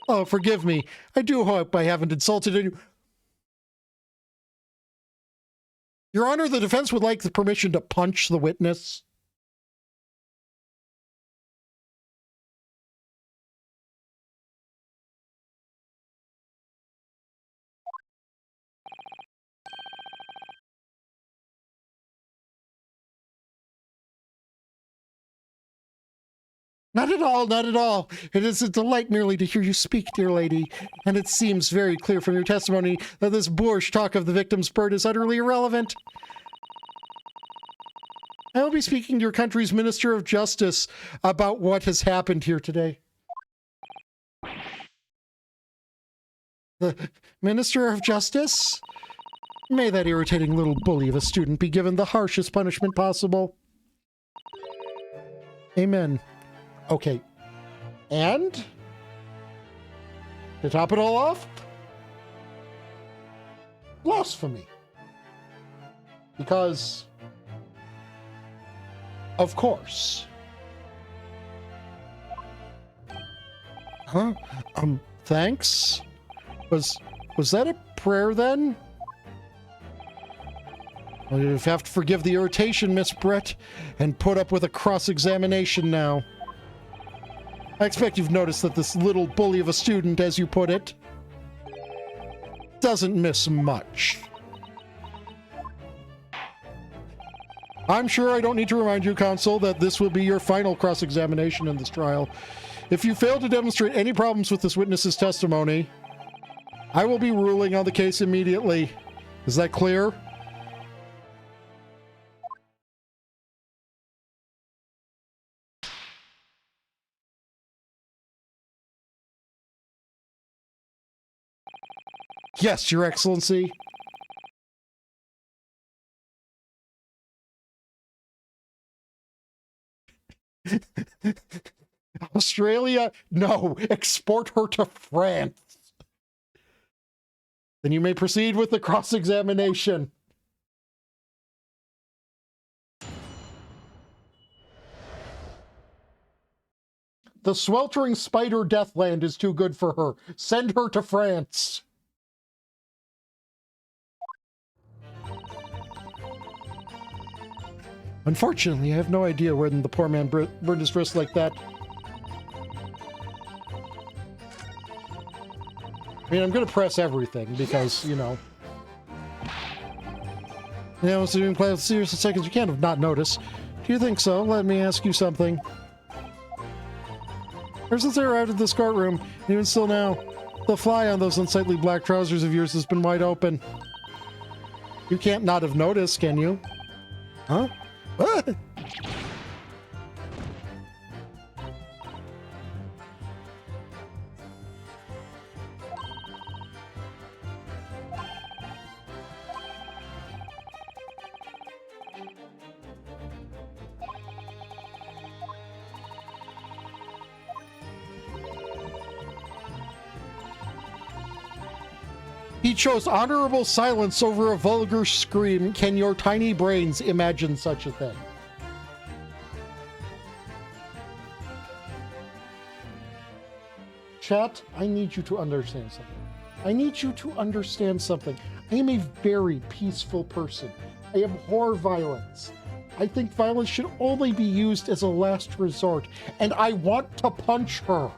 Oh, forgive me. I do hope I haven't insulted any... Your Honor, the defense would like the permission to punch the witness. Not at all, not at all. It is a delight merely to hear you speak, dear lady, and it seems very clear from your testimony that this boorish talk of the victim's bird is utterly irrelevant. I will be speaking to your country's Minister of Justice about what has happened here today. The Minister of Justice? May that irritating little bully of a student be given the harshest punishment possible. Amen. Okay. And? To top it all off? Blasphemy. Because... of course. Huh? Thanks? Was that a prayer then? Well, you have to forgive the irritation, Miss Brett, and put up with a cross-examination now. I expect you've noticed that this little bully of a student, as you put it, doesn't miss much. I'm sure I don't need to remind you, counsel, that this will be your final cross-examination in this trial. If you fail to demonstrate any problems with this witness's testimony, I will be ruling on the case immediately. Is that clear? Yes, Your Excellency. Australia? No, export her to France. Then you may proceed with the cross-examination. The sweltering spider Deathland is too good for her. Send her to France. Unfortunately, I have no idea when the poor man burned his wrist like that. I mean, I'm going to press everything because, you know. Yeah, I was doing quite serious in seconds. You can't have not noticed. Do you think so? Let me ask you something. Ever since I arrived at this courtroom, and even still now, the fly on those unsightly black trousers of yours has been wide open. You can't not have noticed, can you? Huh? What? He chose honorable silence over a vulgar scream. Can your tiny brains imagine such a thing? Chat, I need you to understand something. I need you to understand something. I am a very peaceful person. I abhor violence. I think violence should only be used as a last resort, and I want to punch her.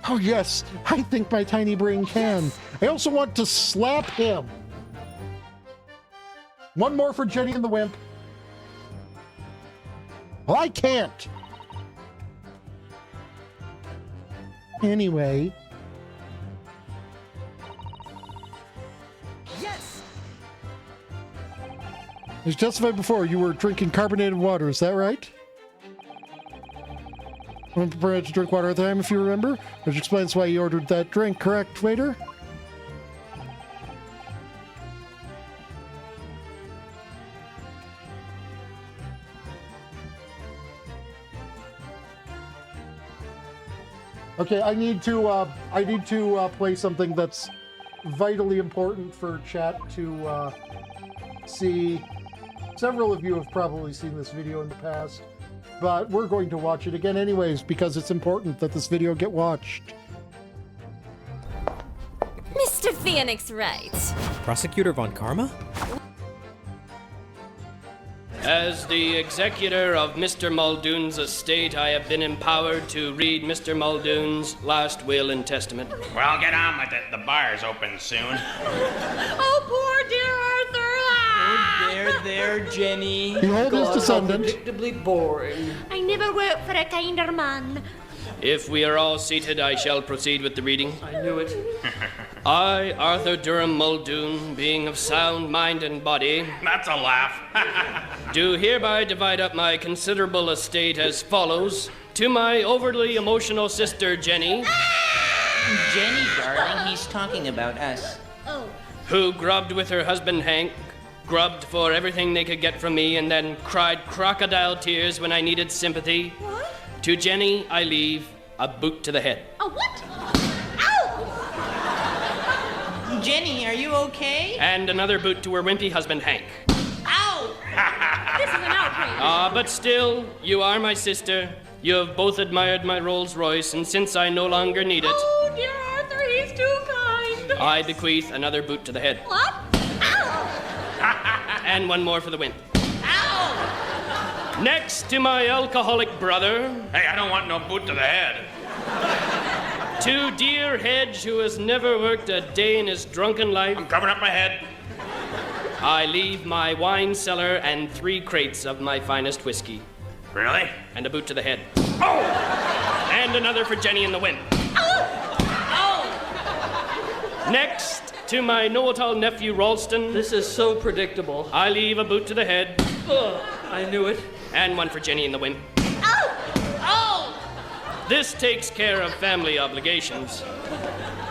Oh yes, I think my tiny brain can. I also want to slap him. One more for Jenny and the Wimp. Well, I can't. Anyway. Yes. As justified before, you were drinking carbonated water, is that right? I'm prepared to drink water at the time, if you remember, which explains why you ordered that drink, correct, waiter? Okay, I need to play something that's vitally important for chat to see. Several of you have probably seen this video in the past, but we're going to watch it again anyways because it's important that this video get watched. Mr. Phoenix Wright. Prosecutor Von Karma? As the executor of Mr. Muldoon's estate, I have been empowered to read Mr. Muldoon's last will and testament. Well, get on with it. The bar's open soon. Oh, poor dear Arthur. Oh, there, Jenny. Behold his descendant. Predictably boring. I never worked for a kinder man. If we are all seated, I shall proceed with the reading. I knew it. I, Arthur Durham Muldoon, being of sound mind and body... That's a laugh. do hereby divide up my considerable estate as follows. To my overly emotional sister, Jenny... Jenny, darling, he's talking about us. Oh. Who grubbed with her husband, Hank, grubbed for everything they could get from me, and then cried crocodile tears when I needed sympathy. What? To Jenny, I leave a boot to the head. A what? Jenny, are you okay? And another boot to her wimpy husband, Hank. Ow! This is an outrage. But still, you are my sister. You have both admired my Rolls Royce, and since I no longer need it... Oh, dear Arthur, he's too kind. I bequeath another boot to the head. What? Ow! And one more for the wimp. Ow! Next to my alcoholic brother... Hey, I don't want no boot to the head. To dear Hedge, who has never worked a day in his drunken life... I'm covering up my head. I leave my wine cellar and 3 crates of my finest whiskey. Really? And a boot to the head. Oh! And another for Jenny and the Wimp. Oh! Next, to my know-it-all nephew Ralston. This is so predictable. I leave a boot to the head. I knew it. And one for Jenny and the Wimp. Oh! Oh! This takes care of family obligations.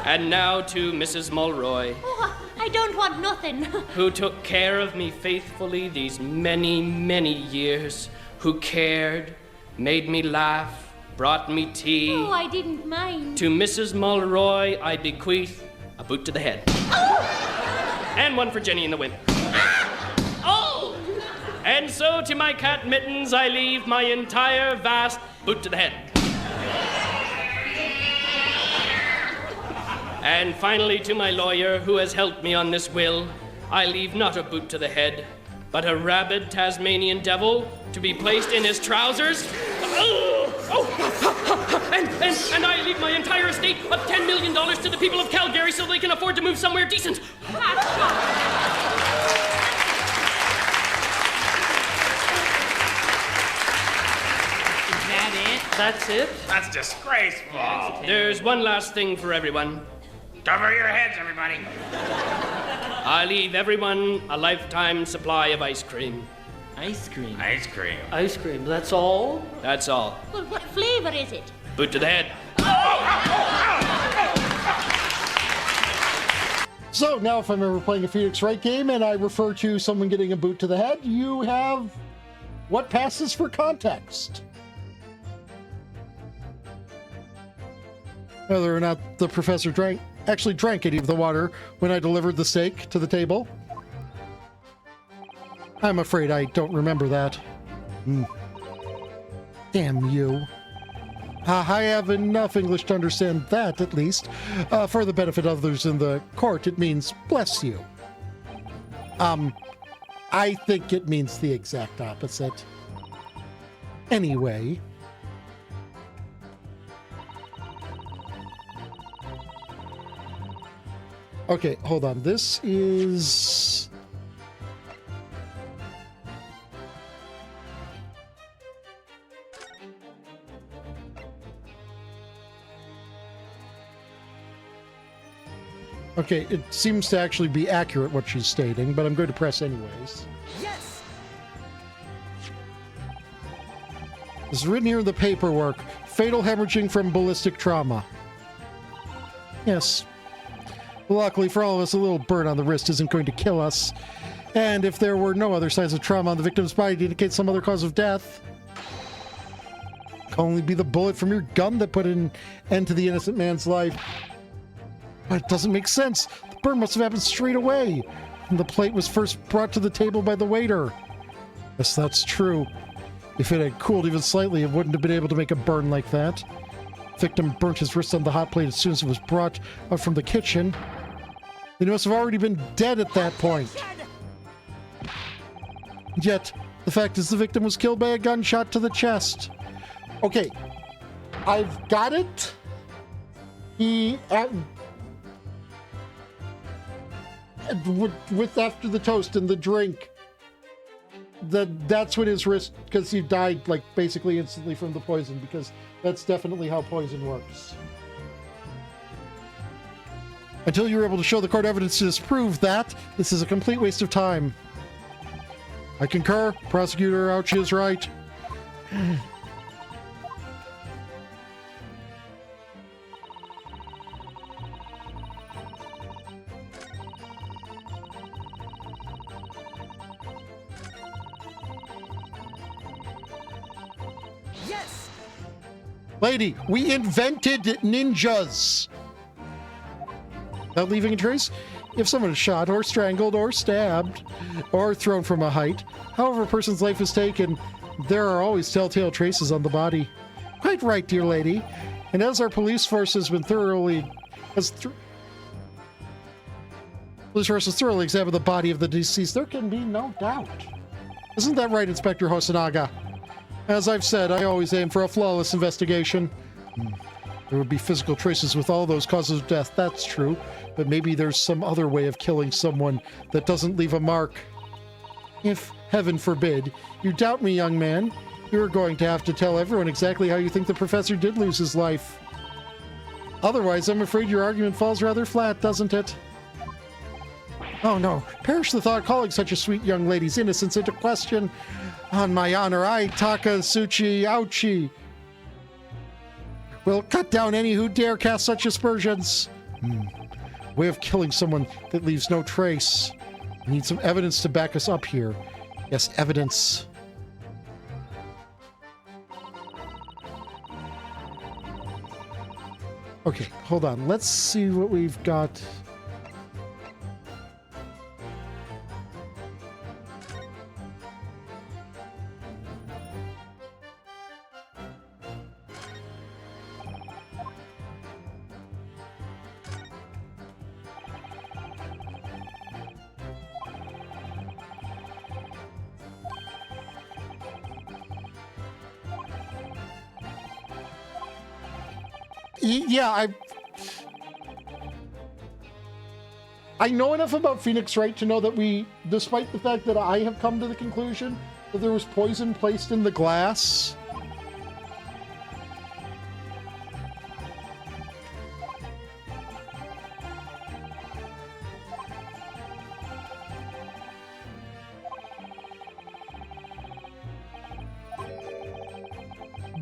And now to Mrs. Mulroy. Oh, I don't want nothing. Who took care of me faithfully these many, many years. Who cared, made me laugh, brought me tea. Oh, I didn't mind. To Mrs. Mulroy, I bequeath a boot to the head. Oh! And one for Jenny and the Wimp. Oh! And so to my cat Mittens, I leave my entire vast boot to the head. And finally to my lawyer, who has helped me on this will, I leave not a boot to the head, but a rabid Tasmanian devil to be placed in his trousers. Oh! And I leave my entire estate of $10 million to the people of Calgary so they can afford to move somewhere decent. That's it? That's disgraceful. There's one last thing for everyone. Cover your heads, everybody. I leave everyone a lifetime supply of ice cream. Ice cream? Ice cream. Ice cream, that's all? That's all. Well, what flavor is it? Boot to the head. So now if I'm ever playing a Phoenix Wright game and I refer to someone getting a boot to the head, you have what passes for context. Whether or not the professor actually drank any of the water when I delivered the steak to the table. I'm afraid I don't remember that. Damn you. I have enough English to understand that, at least. For the benefit of others in the court, it means bless you. I think it means the exact opposite. Anyway. Okay, hold on. This is... Okay, it seems to actually be accurate what she's stating, but I'm going to press anyways. Yes! This is written here in the paperwork. Fatal hemorrhaging from ballistic trauma. Yes. Luckily for all of us, a little burn on the wrist isn't going to kill us. And if there were no other signs of trauma on the victim's body to indicate some other cause of death, it can only be the bullet from your gun that put an end to the innocent man's life. But it doesn't make sense. The burn must have happened straight away. And the plate was first brought to the table by the waiter. Yes, that's true. If it had cooled even slightly, it wouldn't have been able to make a burn like that. The victim burnt his wrist on the hot plate as soon as it was brought up from the kitchen. He must have already been dead at that point. Yet, the fact is the victim was killed by a gunshot to the chest. Okay, I've got it. With after the toast and the drink, that's when his wrist, because he died like basically instantly from the poison, because that's definitely how poison works. Until you're able to show the court evidence to disprove that, this is a complete waste of time. I concur. Prosecutor Ouchie is right. Yes! Lady, we invented ninjas! Without leaving a trace? If someone is shot, or strangled, or stabbed, or thrown from a height, however a person's life is taken, there are always telltale traces on the body. Quite right, dear lady. And as our police force has been thoroughly... Police force has thoroughly examined the body of the deceased, there can be no doubt. Isn't that right, Inspector Hosonaga? As I've said, I always aim for a flawless investigation. There would be physical traces with all those causes of death, that's true. But maybe there's some other way of killing someone that doesn't leave a mark. If, heaven forbid, you doubt me, young man, you're going to have to tell everyone exactly how you think the professor did lose his life. Otherwise, I'm afraid your argument falls rather flat, doesn't it? Oh no, perish the thought calling such a sweet young lady's innocence into question. On my honor, I, Takasuchi Ouchi, will cut down any who dare cast such aspersions. Way of killing someone that leaves no trace. We need some evidence to back us up here. Yes, evidence. Okay, hold on. Let's see what we've got. Yeah, I know enough about Phoenix Wright to know that despite the fact that I have come to the conclusion that there was poison placed in the glass,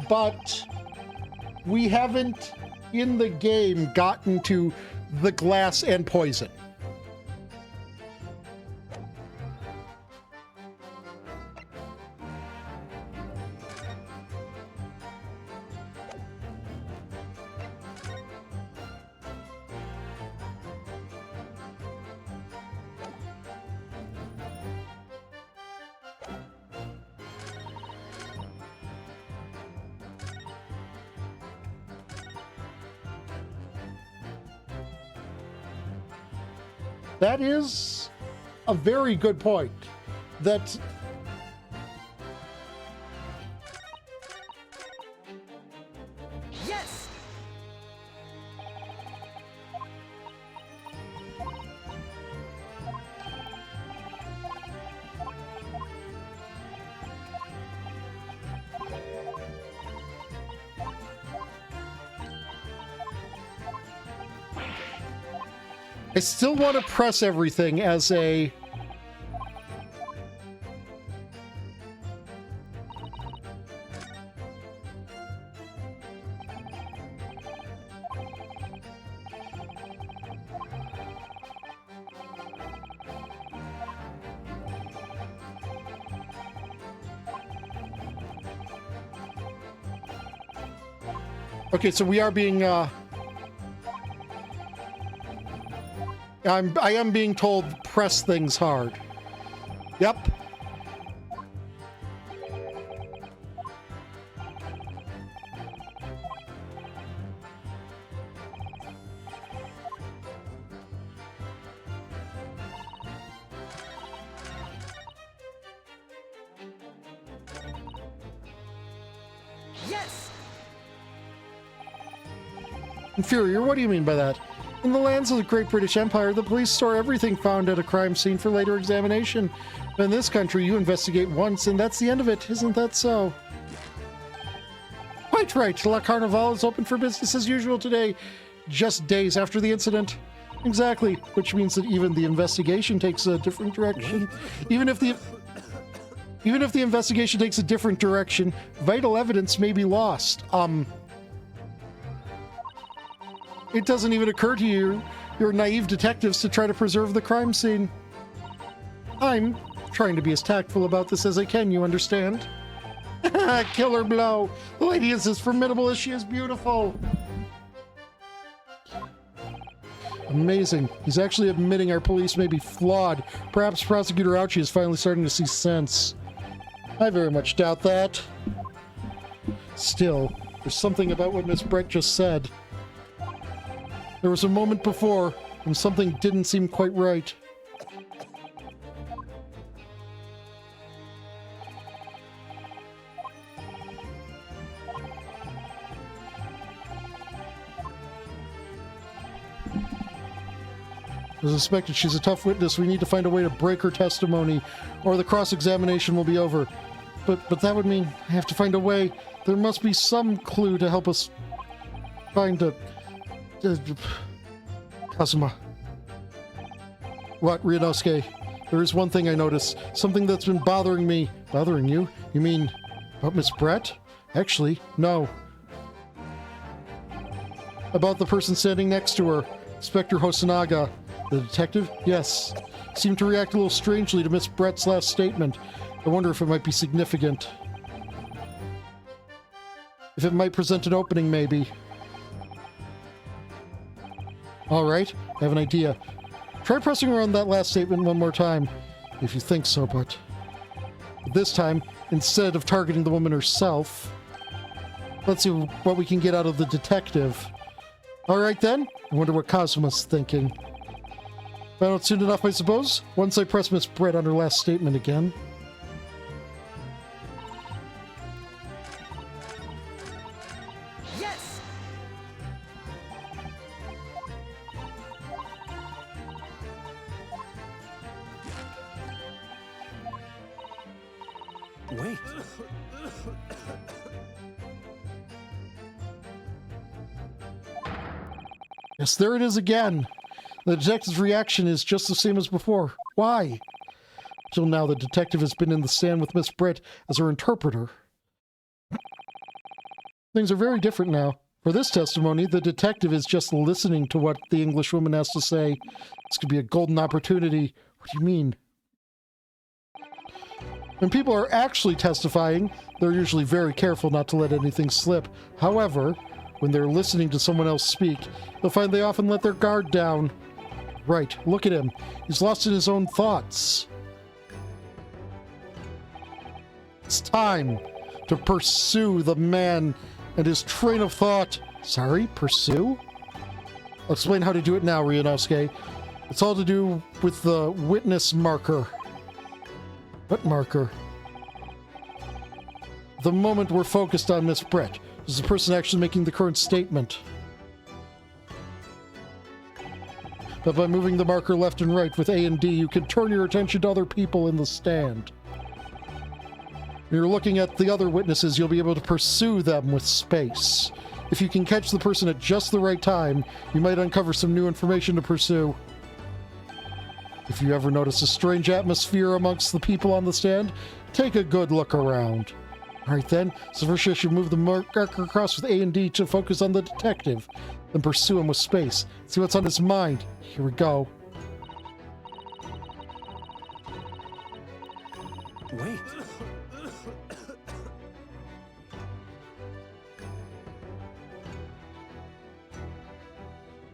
but we haven't in the game gotten to the glass and poison. That is a very good point. That Yes! I still want to press everything as a... Okay, so we are being, I am being told press things hard. Yep. Yes! Inferior, what do you mean by that? In the lands of the Great British Empire, the police store everything found at a crime scene for later examination. But in this country, you investigate once, and that's the end of it. Isn't that so? Quite right. La Carnival is open for business as usual today, just days after the incident. Exactly, which means that even the investigation takes a different direction. Even if the investigation takes a different direction, vital evidence may be lost. It doesn't even occur to you, your naive detectives, to try to preserve the crime scene. I'm trying to be as tactful about this as I can, you understand? Killer blow. The lady is as formidable as she is beautiful. Amazing. He's actually admitting our police may be flawed. Perhaps Prosecutor Ouchie is finally starting to see sense. I very much doubt that. Still, there's something about what Miss Brett just said. There was a moment before when something didn't seem quite right. As suspected, she's a tough witness. We need to find a way to break her testimony, or the cross-examination will be over. But that would mean I have to find a way. There must be some clue to help us find a... Kazuma. What, Ryunosuke? There is one thing I noticed. Something that's been bothering me. Bothering you? You mean about Miss Brett? Actually, no. About the person standing next to her. Inspector Hosonaga. The detective? Yes. Seemed to react a little strangely to Miss Brett's last statement. I wonder if it might be significant. If it might present an opening, maybe. Alright, I have an idea. Try pressing around that last statement one more time, if you think so, but... This time, instead of targeting the woman herself, let's see what we can get out of the detective. Alright then, I wonder what Kazuma's thinking. Found out soon enough, I suppose, once I press Miss Brett on her last statement again. Wait. Yes, there it is again. The detective's reaction is just the same as before. Why? Till now, the detective has been in the stand with Miss Britt as her interpreter. Things are very different now. For this testimony, the detective is just listening to what the Englishwoman has to say. This could be a golden opportunity. What do you mean? When people are actually testifying, they're usually very careful not to let anything slip. However, when they're listening to someone else speak, they'll find they often let their guard down. Right, look at him. He's lost in his own thoughts. It's time to pursue the man and his train of thought. Sorry, pursue? I'll explain how to do it now, Ryunosuke. It's all to do with the witness marker. What marker? The moment we're focused on Miss Brett. Is the person actually making the current statement. But by moving the marker left and right with A and D, you can turn your attention to other people in the stand. When you're looking at the other witnesses, you'll be able to pursue them with space. If you can catch the person at just the right time, you might uncover some new information to pursue. If you ever notice a strange atmosphere amongst the people on the stand, take a good look around. Alright then, so first you should move the marker across with A and D to focus on the detective, then pursue him with space. See what's on his mind. Here we go. Wait.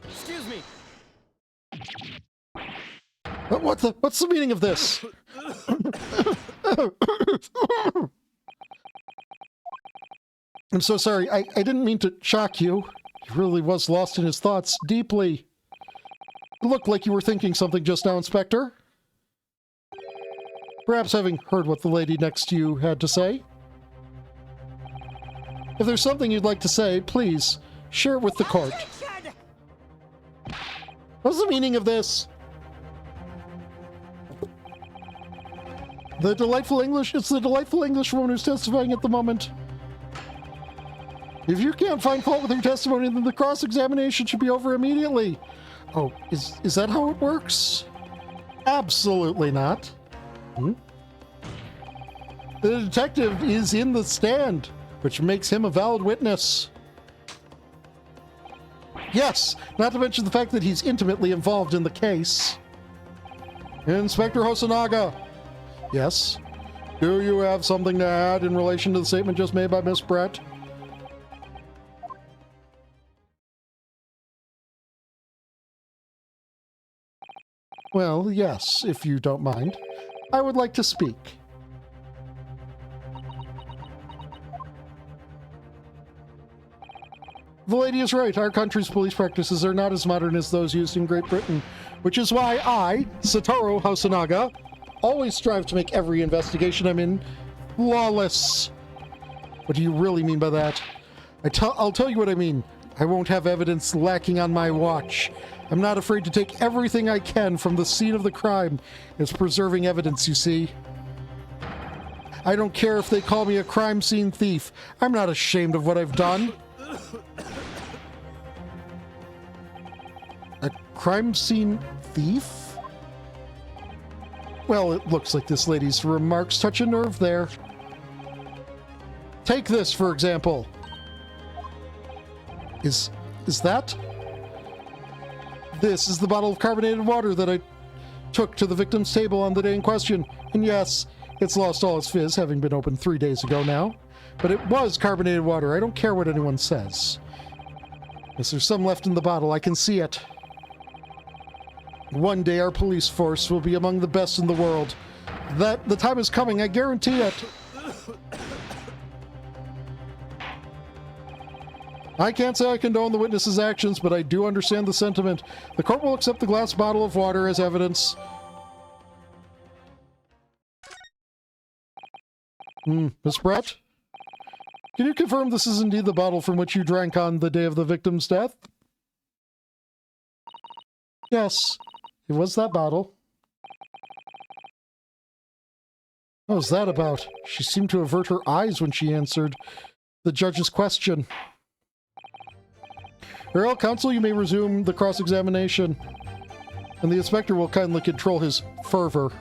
Excuse me. What's the meaning of this? I'm so sorry. I didn't mean to shock you. He really was lost in his thoughts deeply. It looked like you were thinking something just now, Inspector. Perhaps having heard what the lady next to you had to say. If there's something you'd like to say, please share it with the court. What's the meaning of this? It's the delightful English woman who's testifying at the moment. If you can't find fault with her testimony, then the cross-examination should be over immediately. Oh, is that how it works? Absolutely not. Hmm? The detective is in the stand, which makes him a valid witness. Yes, not to mention the fact that he's intimately involved in the case. Inspector Hosonaga. Yes? Do you have something to add in relation to the statement just made by Miss Brett? Well, yes, if you don't mind. I would like to speak. The lady is right. Our country's police practices are not as modern as those used in Great Britain, which is why I, Satoru Hosonaga, always strive to make every investigation I'm in flawless. What do you really mean by that? I'll tell you what I mean. I won't have evidence lacking on my watch. I'm not afraid to take everything I can from the scene of the crime. It's preserving evidence, you see. I don't care if they call me a crime scene thief. I'm not ashamed of what I've done. A crime scene thief? Well, it looks like this lady's remarks touch a nerve there. Take this, for example. Is that? This is the bottle of carbonated water that I took to the victim's table on the day in question. And yes, it's lost all its fizz, having been opened 3 days ago now. But it was carbonated water. I don't care what anyone says. Yes, there's some left in the bottle. I can see it. One day our police force will be among the best in the world. The time is coming, I guarantee it. I can't say I condone the witness's actions, but I do understand the sentiment. The court will accept the glass bottle of water as evidence. Miss Brett? Can you confirm this is indeed the bottle from which you drank on the day of the victim's death? Yes, it was that bottle. What was that about? She seemed to avert her eyes when she answered the judge's question. Earl Counsel, you may resume the cross-examination. And the inspector will kindly control his fervor.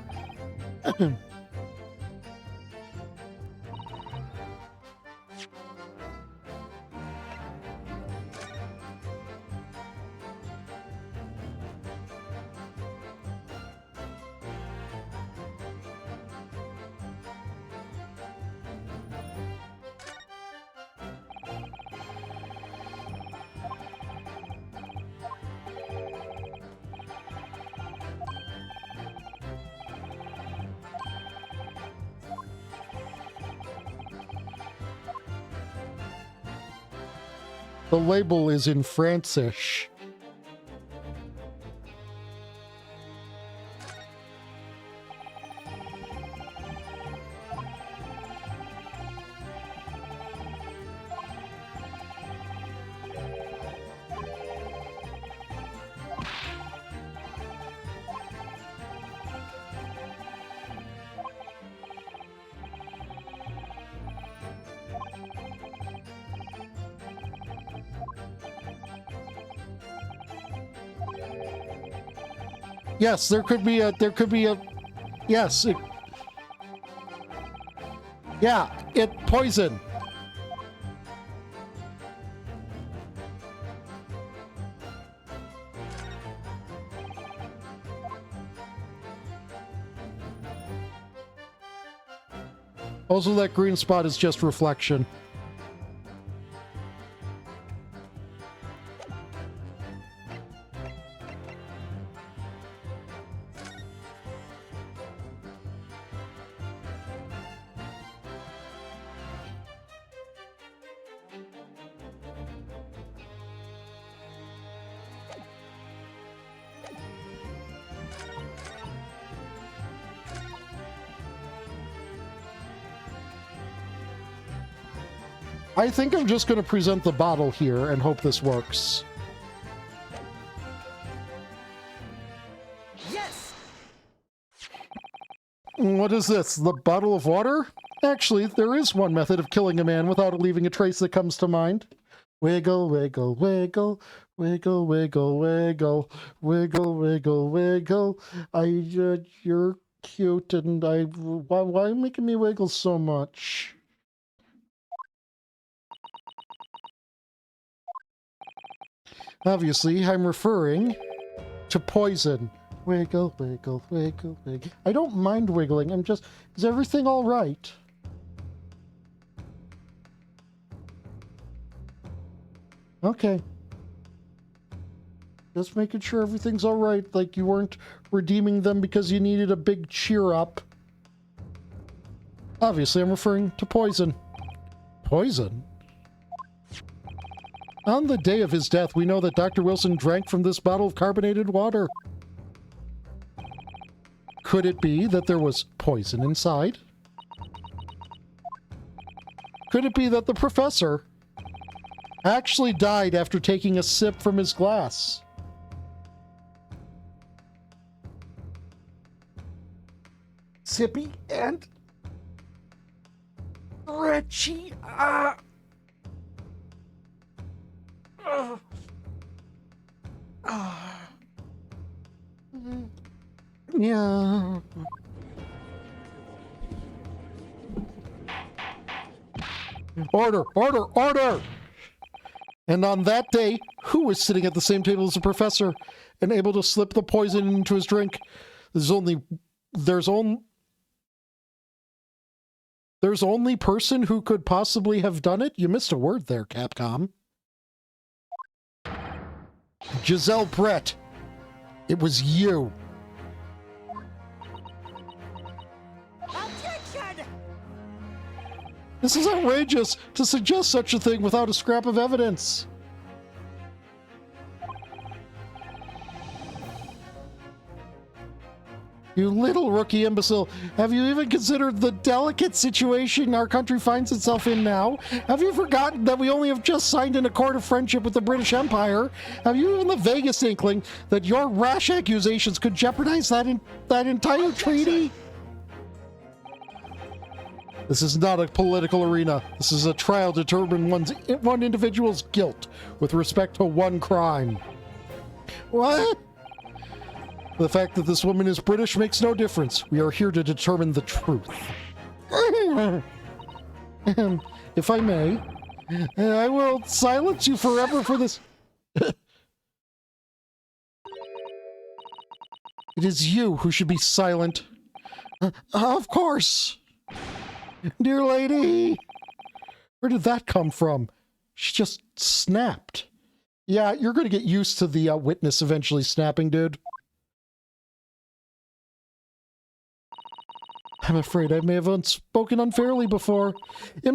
The label is in Francish. Yes, there could be a, yes. Poison. Also, that green spot is just reflection. I think I'm just going to present the bottle here and hope this works. Yes! What is this? The bottle of water? Actually, there is one method of killing a man without leaving a trace that comes to mind. Wiggle, wiggle, wiggle, wiggle, wiggle, wiggle, wiggle, wiggle, wiggle. You're cute, and why are you making me wiggle so much? Obviously, I'm referring to poison. Wiggle, wiggle, wiggle, wiggle. I don't mind wiggling. Is everything all right? Okay. Just making sure everything's all right, like you weren't redeeming them because you needed a big cheer up. Obviously, I'm referring to poison. Poison? On the day of his death, we know that Dr. Wilson drank from this bottle of carbonated water. Could it be that there was poison inside? Could it be that the professor actually died after taking a sip from his glass? Sippy and Richie, yeah. Order, order, order! And on that day, who was sitting at the same table as the professor and able to slip the poison into his drink? There's only person who could possibly have done it? You missed a word there, Capcom. Giselle Brett. It was you. Objection! This is outrageous to suggest such a thing without a scrap of evidence. You little rookie imbecile. Have you even considered the delicate situation our country finds itself in now? Have you forgotten that we only have just signed an accord of friendship with the British Empire? Have you even the vaguest inkling that your rash accusations could jeopardize that entire treaty? This is not a political arena. This is a trial to determine one individual's guilt with respect to one crime. What? The fact that this woman is British makes no difference. We are here to determine the truth. If I may, I will silence you forever for this. It is you who should be silent. Of course. Dear lady. Where did that come from? She just snapped. Yeah, you're going to get used to the witness eventually snapping, dude. I'm afraid I may have spoken unfairly before. I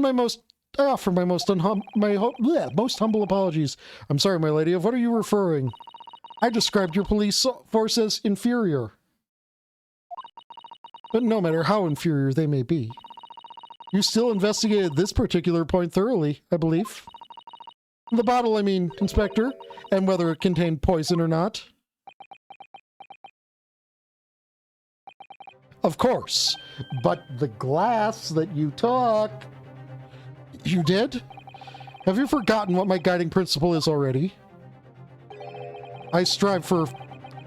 offer my most humble apologies. I'm sorry, my lady. Of what are you referring? I described your police force as inferior. But no matter how inferior they may be, you still investigated this particular point thoroughly, I believe. The bottle, I mean, Inspector, and whether it contained poison or not. Of course, but the glass that you took... You did? Have you forgotten what my guiding principle is already? I strive for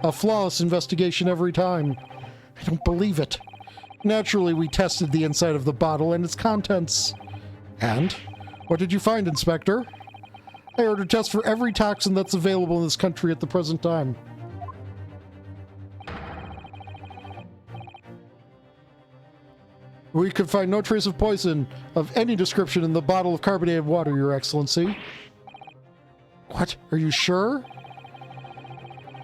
a flawless investigation every time. I don't believe it. Naturally, we tested the inside of the bottle and its contents. And? What did you find, Inspector? I ordered tests for every toxin that's available in this country at the present time. We could find no trace of poison of any description in the bottle of carbonated water, Your Excellency. What? Are you sure?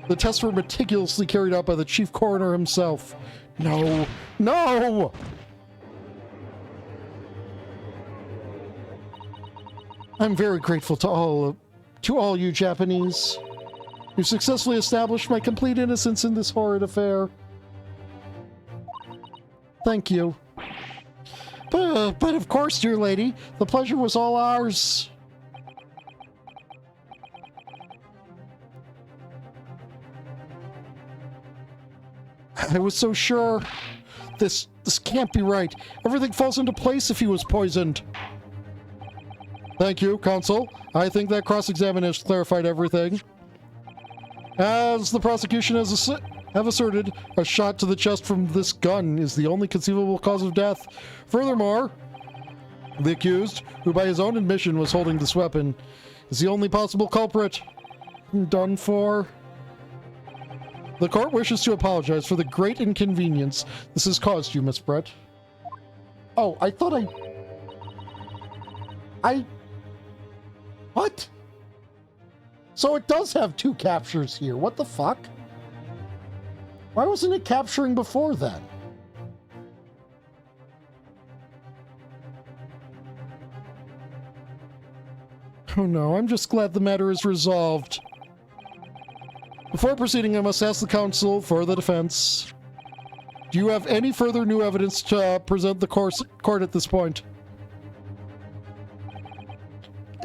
The tests were meticulously carried out by the chief coroner himself. No! No! I'm very grateful to all you Japanese. You successfully established my complete innocence in this horrid affair. Thank you. But of course, dear lady, the pleasure was all ours. I was so sure. This can't be right. Everything falls into place if he was poisoned. Thank you, Counsel. I think that cross-examination clarified everything. As the prosecution have asserted, a shot to the chest from this gun is the only conceivable cause of death. Furthermore, the accused, who by his own admission was holding this weapon, is the only possible culprit. Done for. The court wishes to apologize for the great inconvenience this has caused you, Miss Brett. Oh, I thought What? So it does have two captures here. What the fuck? Why wasn't it capturing before then? Oh no, I'm just glad the matter is resolved. Before proceeding, I must ask the counsel for the defense. Do you have any further new evidence to present the court at this point?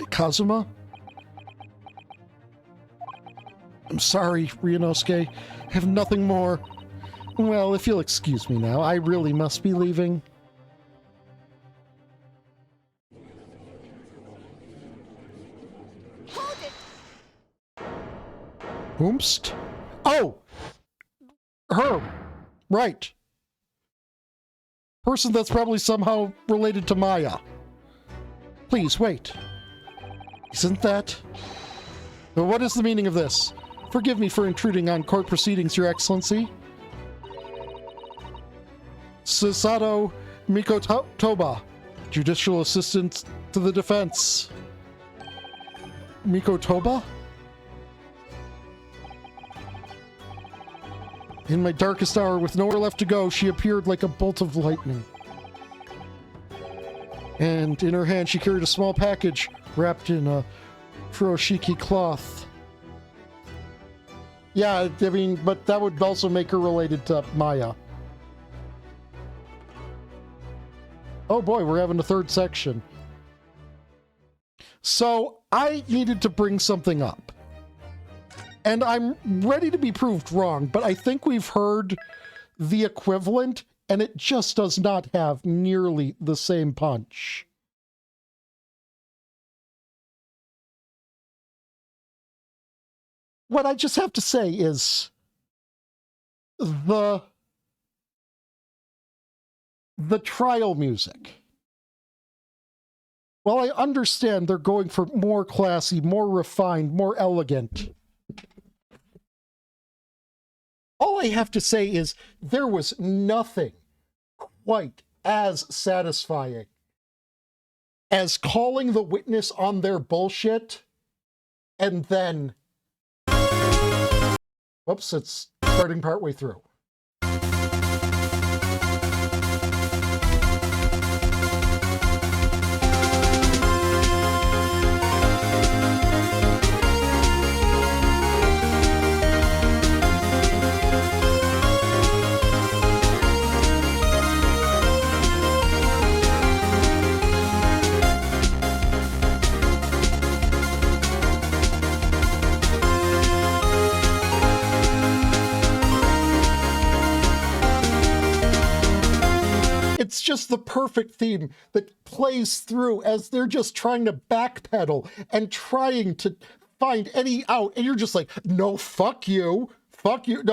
Kazuma? I'm sorry, Ryunosuke. I have nothing more. Well, if you'll excuse me now, I really must be leaving. Hold it! Whomst? Oh! Her! Right. Person that's probably somehow related to Maya. Please, wait. Isn't that... But what is the meaning of this? Forgive me for intruding on court proceedings, Your Excellency. Susato Mikotoba, Judicial Assistant to the Defense. Mikotoba? In my darkest hour, with nowhere left to go, she appeared like a bolt of lightning. And in her hand, she carried a small package wrapped in a furoshiki cloth. Yeah, I mean, but that would also make her related to Maya. Oh boy, we're having a third section. So, I needed to bring something up. And I'm ready to be proved wrong, but I think we've heard the equivalent and it just does not have nearly the same punch. What I just have to say is the trial music. While I understand they're going for more classy, more refined, more elegant, all I have to say is there was nothing quite as satisfying as calling the witness on their bullshit and then... Whoops, it's starting partway through. It's just the perfect theme that plays through as they're just trying to backpedal and trying to find any out. And you're just like, no, fuck you. Fuck you.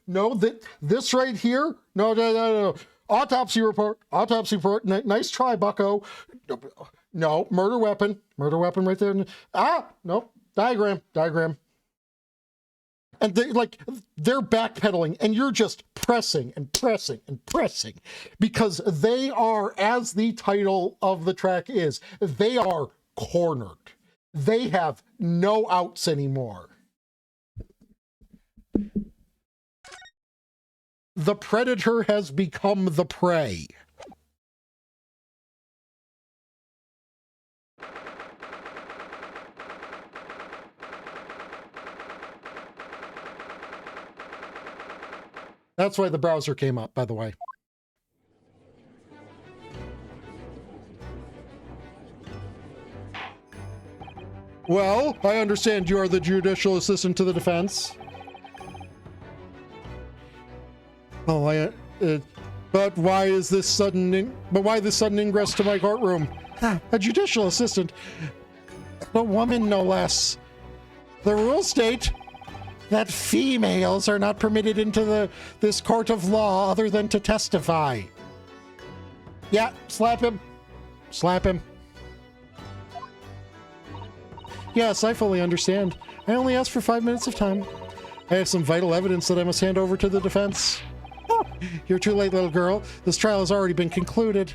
No, this right here. No. Autopsy report. Nice try, bucko. No, murder weapon right there. No, diagram. And they're backpedaling, and you're just pressing because they are, as the title of the track is, they are cornered. They have no outs anymore. The predator has become the prey. That's why the browser came up, by the way. Well, I understand you are the judicial assistant to the defense. Oh, but why is this sudden? Why this sudden ingress to my courtroom? A judicial assistant, a woman, no less. The rules state that females are not permitted into this court of law other than to testify. Yeah, slap him. Yes, I fully understand. I only asked for 5 minutes of time. I have some vital evidence that I must hand over to the defense. Oh, you're too late, little girl. This trial has already been concluded.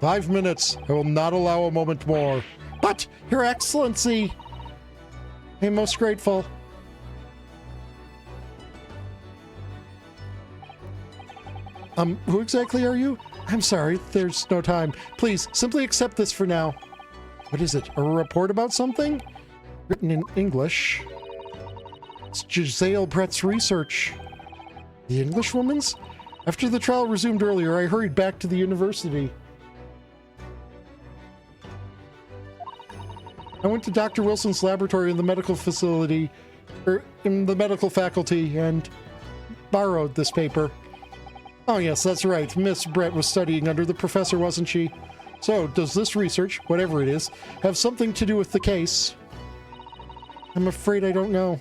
5 minutes. I will not allow a moment more. But, Your Excellency, I'm most grateful. Who exactly are you? I'm sorry, there's no time. Please, simply accept this for now. What is it? A report about something? Written in English. It's Giselle Brett's research. The Englishwoman's? After the trial resumed earlier, I hurried back to the university. I went to Dr. Wilson's laboratory in the medical facility, in the medical faculty, and borrowed this paper. Oh yes, that's right. Miss Brett was studying under the professor, wasn't she? So, does this research, whatever it is, have something to do with the case? I'm afraid I don't know.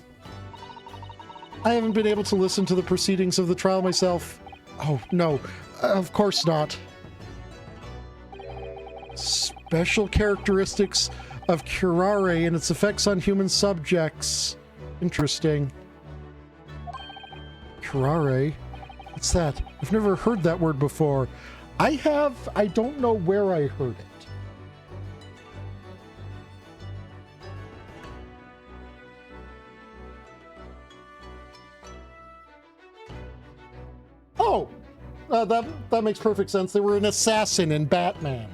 I haven't been able to listen to the proceedings of the trial myself. Oh, no, of course not. Special characteristics of curare and its effects on human subjects. Interesting. Curare? What's that? I've never heard that word before. I don't know where I heard it. Oh! That makes perfect sense. They were an assassin in Batman.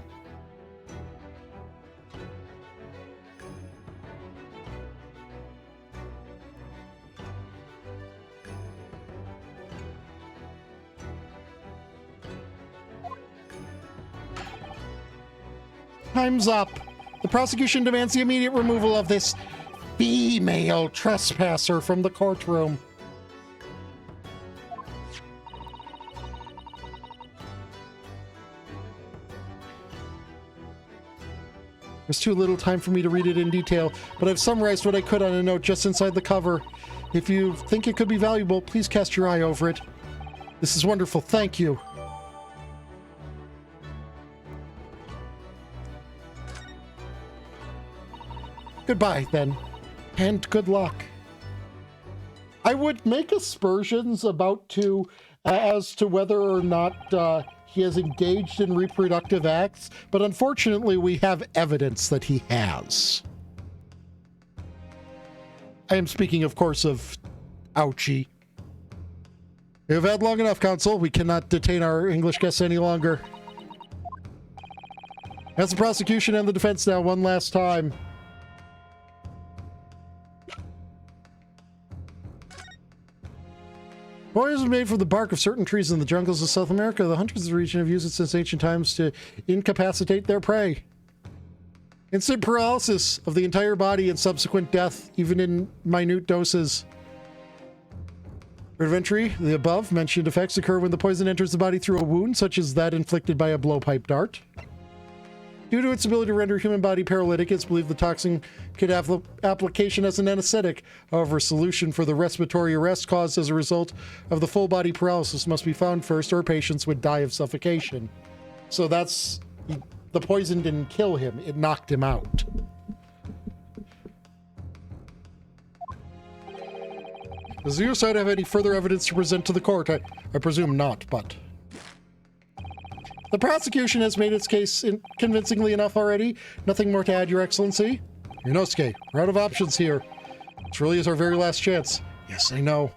Time's up. The prosecution demands the immediate removal of this female trespasser from the courtroom. There's too little time for me to read it in detail, but I've summarized what I could on a note just inside the cover. If you think it could be valuable, please cast your eye over it. This is wonderful. Thank you. Goodbye, then, and good luck. I would make aspersions as to whether or not he has engaged in reproductive acts, but unfortunately we have evidence that he has. I am speaking, of course, of Ouchie. You've had long enough, Counsel. We cannot detain our English guests any longer. That's the prosecution and the defense now, one last time. Poison made from the bark of certain trees in the jungles of South America. The hunters of the region have used it since ancient times to incapacitate their prey. Instant paralysis of the entire body and subsequent death, even in minute doses. Rudimentary, the above mentioned effects occur when the poison enters the body through a wound, such as that inflicted by a blowpipe dart. Due to its ability to render a human body paralytic, it's believed the toxin could have application as an anesthetic. However, a solution for the respiratory arrest caused as a result of the full body paralysis must be found first, or patients would die of suffocation. So that's... the poison didn't kill him, it knocked him out. Does your side have any further evidence to present to the court? I presume not, but... The prosecution has made its case convincingly enough already. Nothing more to add, Your Excellency. Ryunosuke, we're out of options here. This really is our very last chance. Yes, I know.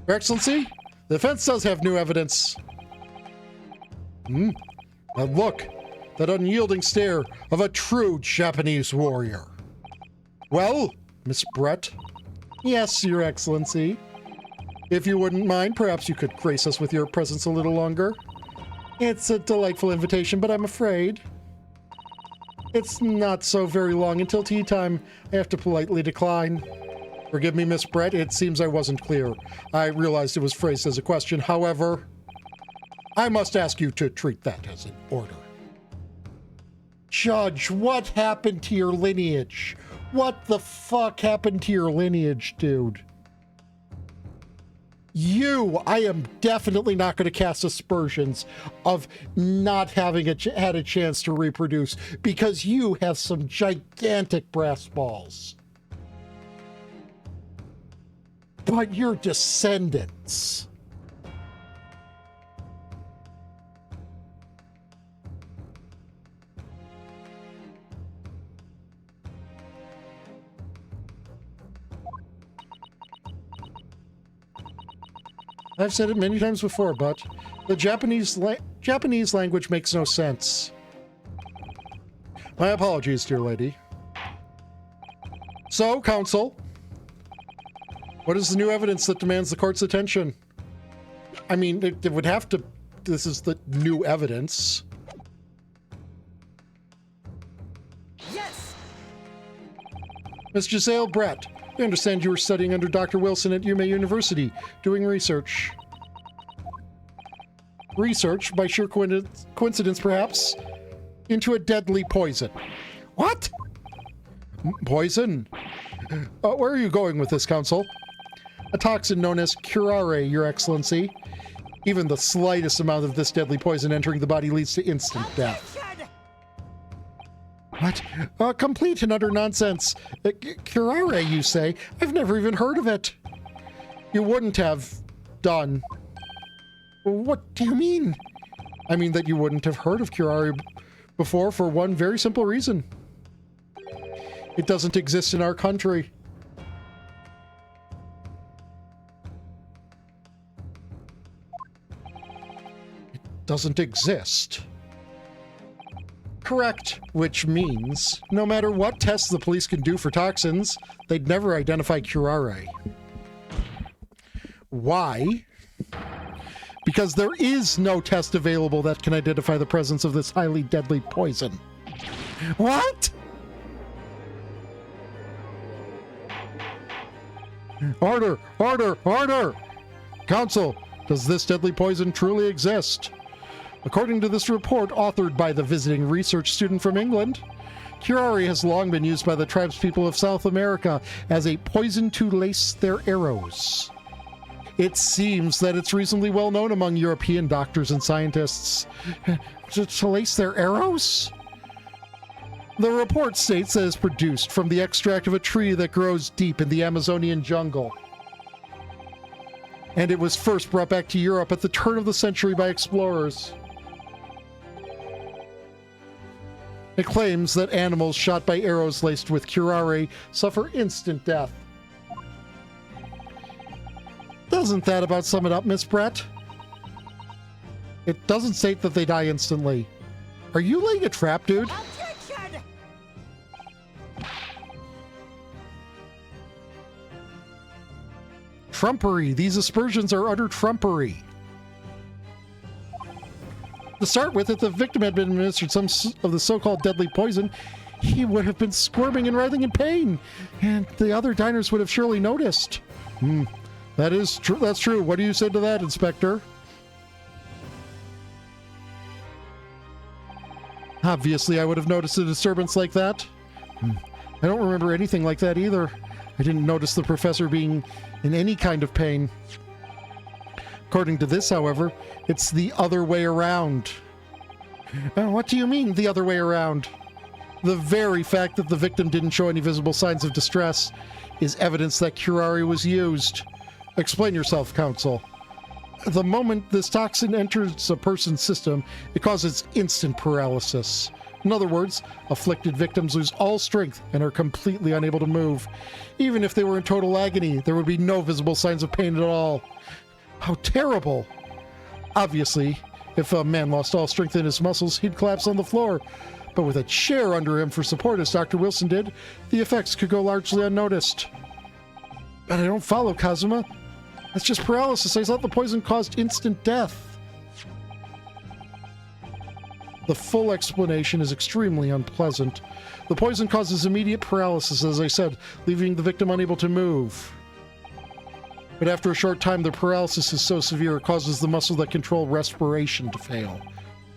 Your Excellency, the defense does have new evidence. That look, that unyielding stare of a true Japanese warrior. Well, Miss Brett? Yes, Your Excellency. If you wouldn't mind, perhaps you could grace us with your presence a little longer. It's a delightful invitation, but I'm afraid it's not so very long until tea time. I have to politely decline. Forgive me, Miss Brett, it seems I wasn't clear. I realized it was phrased as a question. However, I must ask you to treat that as an order. Judge, what happened to your lineage? What the fuck happened to your lineage, dude? I am definitely not going to cast aspersions of not having had a chance to reproduce, because you have some gigantic brass balls. But your descendants... I've said it many times before, but the Japanese language makes no sense. My apologies, dear lady. So, counsel, what is the new evidence that demands the court's attention? I mean, it would have to... This is the new evidence. Yes! Miss Giselle Brett, I understand you were studying under Dr. Wilson at Yume University, doing research. Research, by sheer coincidence perhaps, into a deadly poison. What? Poison? Where are you going with this, counsel? A toxin known as curare, Your Excellency. Even the slightest amount of this deadly poison entering the body leads to instant death. What? Complete and utter nonsense. Curare, you say? I've never even heard of it. You wouldn't have done. What do you mean? I mean that you wouldn't have heard of curare before for one very simple reason. It doesn't exist in our country. It doesn't exist. Correct, which means no matter what tests the police can do for toxins, they'd never identify curare. Why? Because there is no test available that can identify the presence of this highly deadly poison. What? Order! Order! Order! Counsel, does this deadly poison truly exist? According to this report, authored by the visiting research student from England, curare has long been used by the tribespeople of South America as a poison to lace their arrows. It seems that it's reasonably well known among European doctors and scientists. To lace their arrows? The report states that it's produced from the extract of a tree that grows deep in the Amazonian jungle. And it was first brought back to Europe at the turn of the century by explorers. It claims that animals shot by arrows laced with curare suffer instant death. Doesn't that about sum it up, Miss Brett? It doesn't state that they die instantly. Are you laying a trap, dude? Trumpery. These aspersions are utter trumpery. To start with, if the victim had been administered some of the so-called deadly poison, he would have been squirming and writhing in pain, and the other diners would have surely noticed. That is true. That's true. What do you say to that, Inspector? Obviously, I would have noticed a disturbance like that. I don't remember anything like that either. I didn't notice the professor being in any kind of pain. According to this, however, it's the other way around. What do you mean, the other way around? The very fact that the victim didn't show any visible signs of distress is evidence that curare was used. Explain yourself, counsel. The moment this toxin enters a person's system, it causes instant paralysis. In other words, afflicted victims lose all strength and are completely unable to move. Even if they were in total agony, there would be no visible signs of pain at all. How terrible! Obviously, if a man lost all strength in his muscles, he'd collapse on the floor. But with a chair under him for support, as Dr. Wilson did, the effects could go largely unnoticed. But I don't follow, Kazuma. That's just paralysis. I thought the poison caused instant death. The full explanation is extremely unpleasant. The poison causes immediate paralysis, as I said, leaving the victim unable to move. But after a short time, the paralysis is so severe it causes the muscle that control respiration to fail.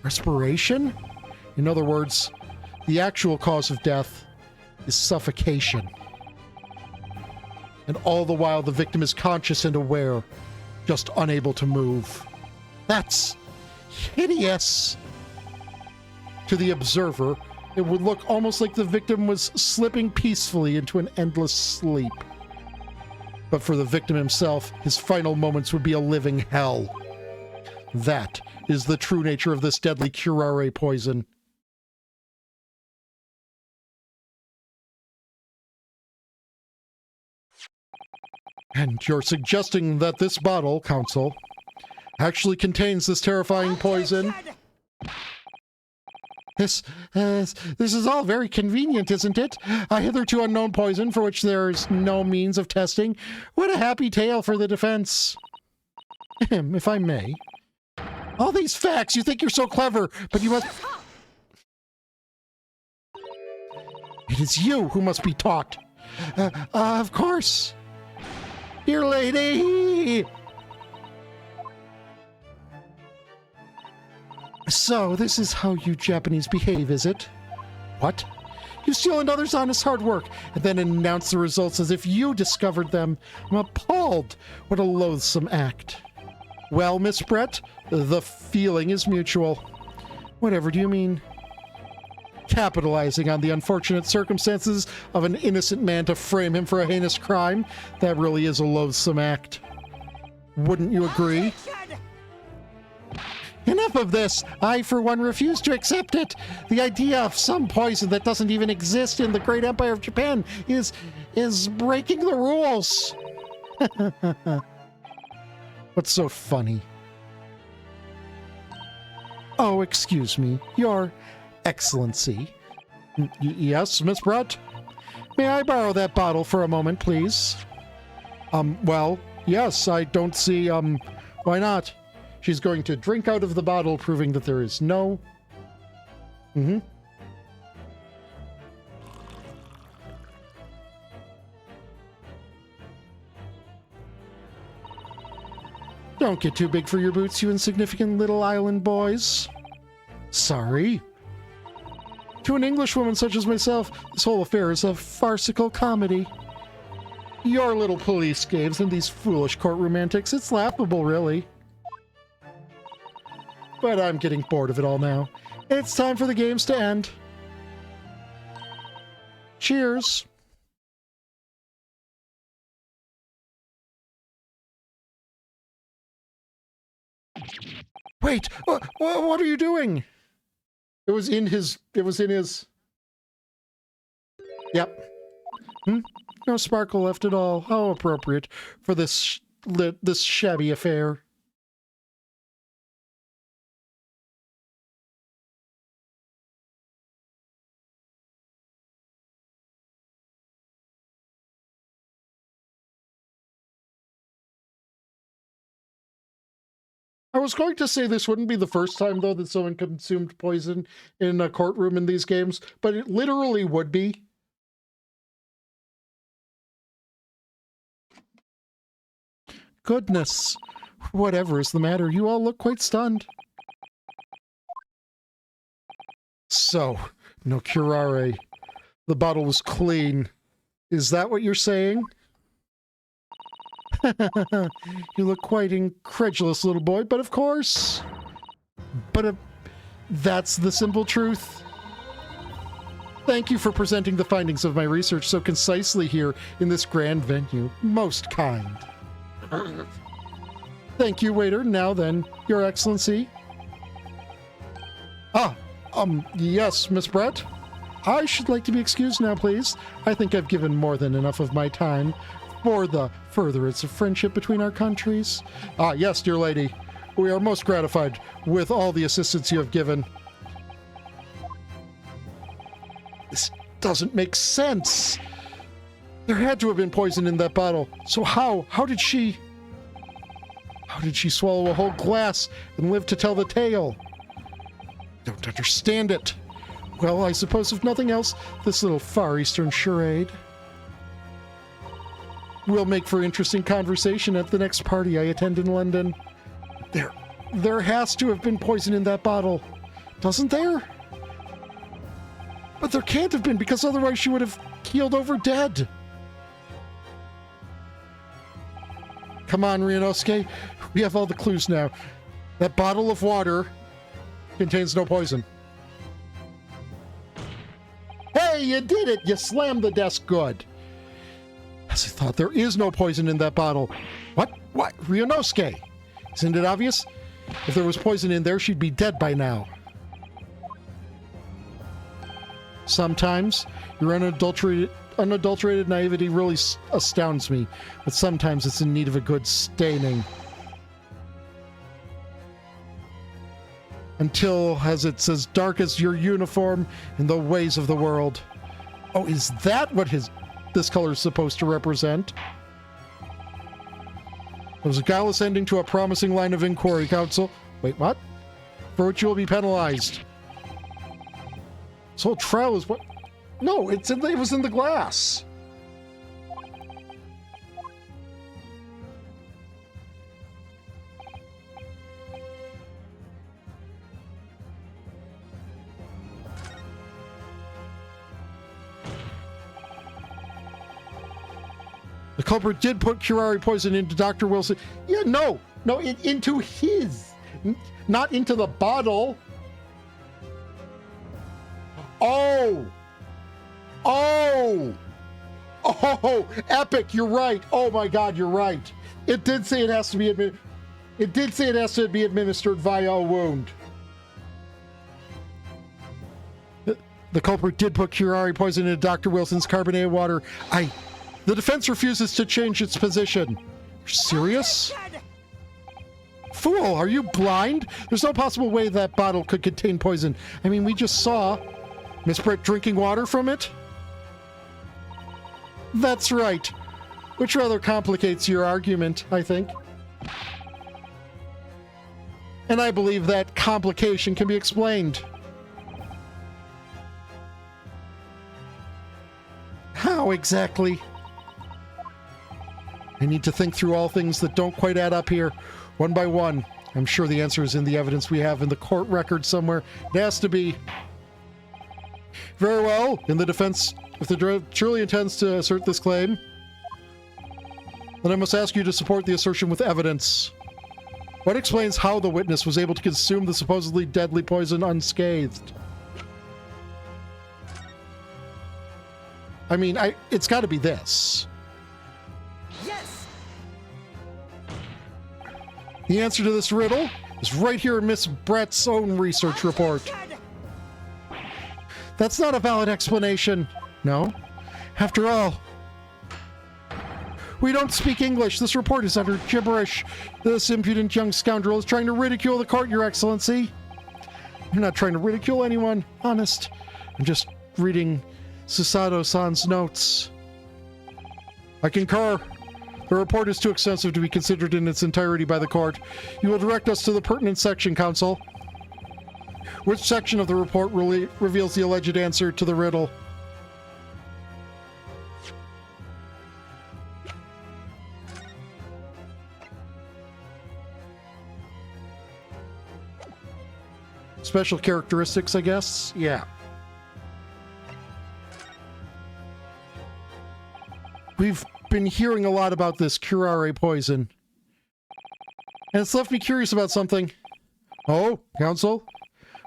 Respiration? In other words, the actual cause of death is suffocation. And all the while, the victim is conscious and aware, just unable to move. That's hideous! To the observer, it would look almost like the victim was slipping peacefully into an endless sleep. But for the victim himself, his final moments would be a living hell. That is the true nature of this deadly curare poison. And you're suggesting that this bottle, counsel, actually contains this terrifying poison? This is all very convenient, isn't it? A hitherto unknown poison for which there is no means of testing. What a happy tale for the defense. If I may. All these facts, you think you're so clever, but you must... It is you who must be taught. Of course. Dear lady! So, this is how you Japanese behave, is it? What? You steal another's honest hard work, and then announce the results as if you discovered them. I'm appalled. What a loathsome act. Well, Miss Brett, the feeling is mutual. Whatever do you mean? Capitalizing on the unfortunate circumstances of an innocent man to frame him for a heinous crime, that really is a loathsome act. Wouldn't you agree? Enough of this! I, for one, refuse to accept it! The idea of some poison that doesn't even exist in the great empire of Japan is breaking the rules! What's so funny? Oh, excuse me. Your Excellency. Yes, Miss Brett? May I borrow that bottle for a moment, please? Well, yes, I don't see, why not? She's going to drink out of the bottle, proving that there is no... Don't get too big for your boots, you insignificant little island boys. Sorry. To an Englishwoman such as myself, this whole affair is a farcical comedy. Your little police games and these foolish courtroom antics, it's laughable, really. But I'm getting bored of it all now. It's time for the games to end. Cheers. Wait, what are you doing? It was in his... Yep. No sparkle left at all. How appropriate for this shabby affair. I was going to say this wouldn't be the first time, though, that someone consumed poison in a courtroom in these games, but it literally would be. Goodness. Whatever is the matter? You all look quite stunned. So, no curare. The bottle was clean. Is that what you're saying? You look quite incredulous, little boy, but of course. But that's the simple truth. Thank you for presenting the findings of my research so concisely here in this grand venue. Most kind. Thank you, waiter. Now then, Your Excellency. Yes, Miss Brett? I should like to be excused now, please. I think I've given more than enough of my time for the furtherance of friendship between our countries. Yes, dear lady. We are most gratified with all the assistance you have given. This doesn't make sense. There had to have been poison in that bottle. So how did she swallow a whole glass and live to tell the tale? Don't understand it. Well, I suppose if nothing else, this little Far Eastern charade will make for interesting conversation at the next party I attend in London. There has to have been poison in that bottle, doesn't there? But there can't have been, because otherwise she would have keeled over dead. Come on, Ryunosuke. We have all the clues now. That bottle of water contains no poison. Hey, you did it! You slammed the desk good. As I thought, there is no poison in that bottle. What? Ryunosuke! Isn't it obvious? If there was poison in there, she'd be dead by now. Sometimes your unadulterated naivety really astounds me, but sometimes it's in need of a good staining. Until as it's as dark as your uniform in the ways of the world. Oh, is that what this color is supposed to represent? It was a guileless ending to a promising line of inquiry, Counsel. Wait, what? For which you will be penalized. This whole trial is what? No, it was in the glass. The culprit did put curare poison into Dr. Wilson. Yeah, no, into his, not into the bottle. Oh, epic! You're right. Oh my God, you're right. It did say it has to be administered via a wound. The culprit did put curare poison into Dr. Wilson's carbonated water. The defense refuses to change its position. You're serious? Fool, are you blind? There's no possible way that bottle could contain poison. I mean, we just saw Miss Britt drinking water from it. That's right. Which rather complicates your argument, I think. And I believe that complication can be explained. How exactly? I need to think through all things that don't quite add up here, one by one. I'm sure the answer is in the evidence we have in the court record somewhere. It has to be. Very well. In the defense, if the jury truly intends to assert this claim, then I must ask you to support the assertion with evidence. What explains how the witness was able to consume the supposedly deadly poison unscathed? I mean, it's got to be this. Yes! The answer to this riddle is right here in Miss Brett's own research report. That's not a valid explanation. No. After all, we don't speak English. This report is utter gibberish. This impudent young scoundrel is trying to ridicule the court, Your Excellency. I'm not trying to ridicule anyone, honest. I'm just reading Susato-san's notes. I concur. The report is too extensive to be considered in its entirety by the court. You will direct us to the pertinent section, counsel. Which section of the report really reveals the alleged answer to the riddle? Special characteristics, I guess? Yeah. We've been hearing a lot about this curare poison. And it's left me curious about something. Oh, counsel?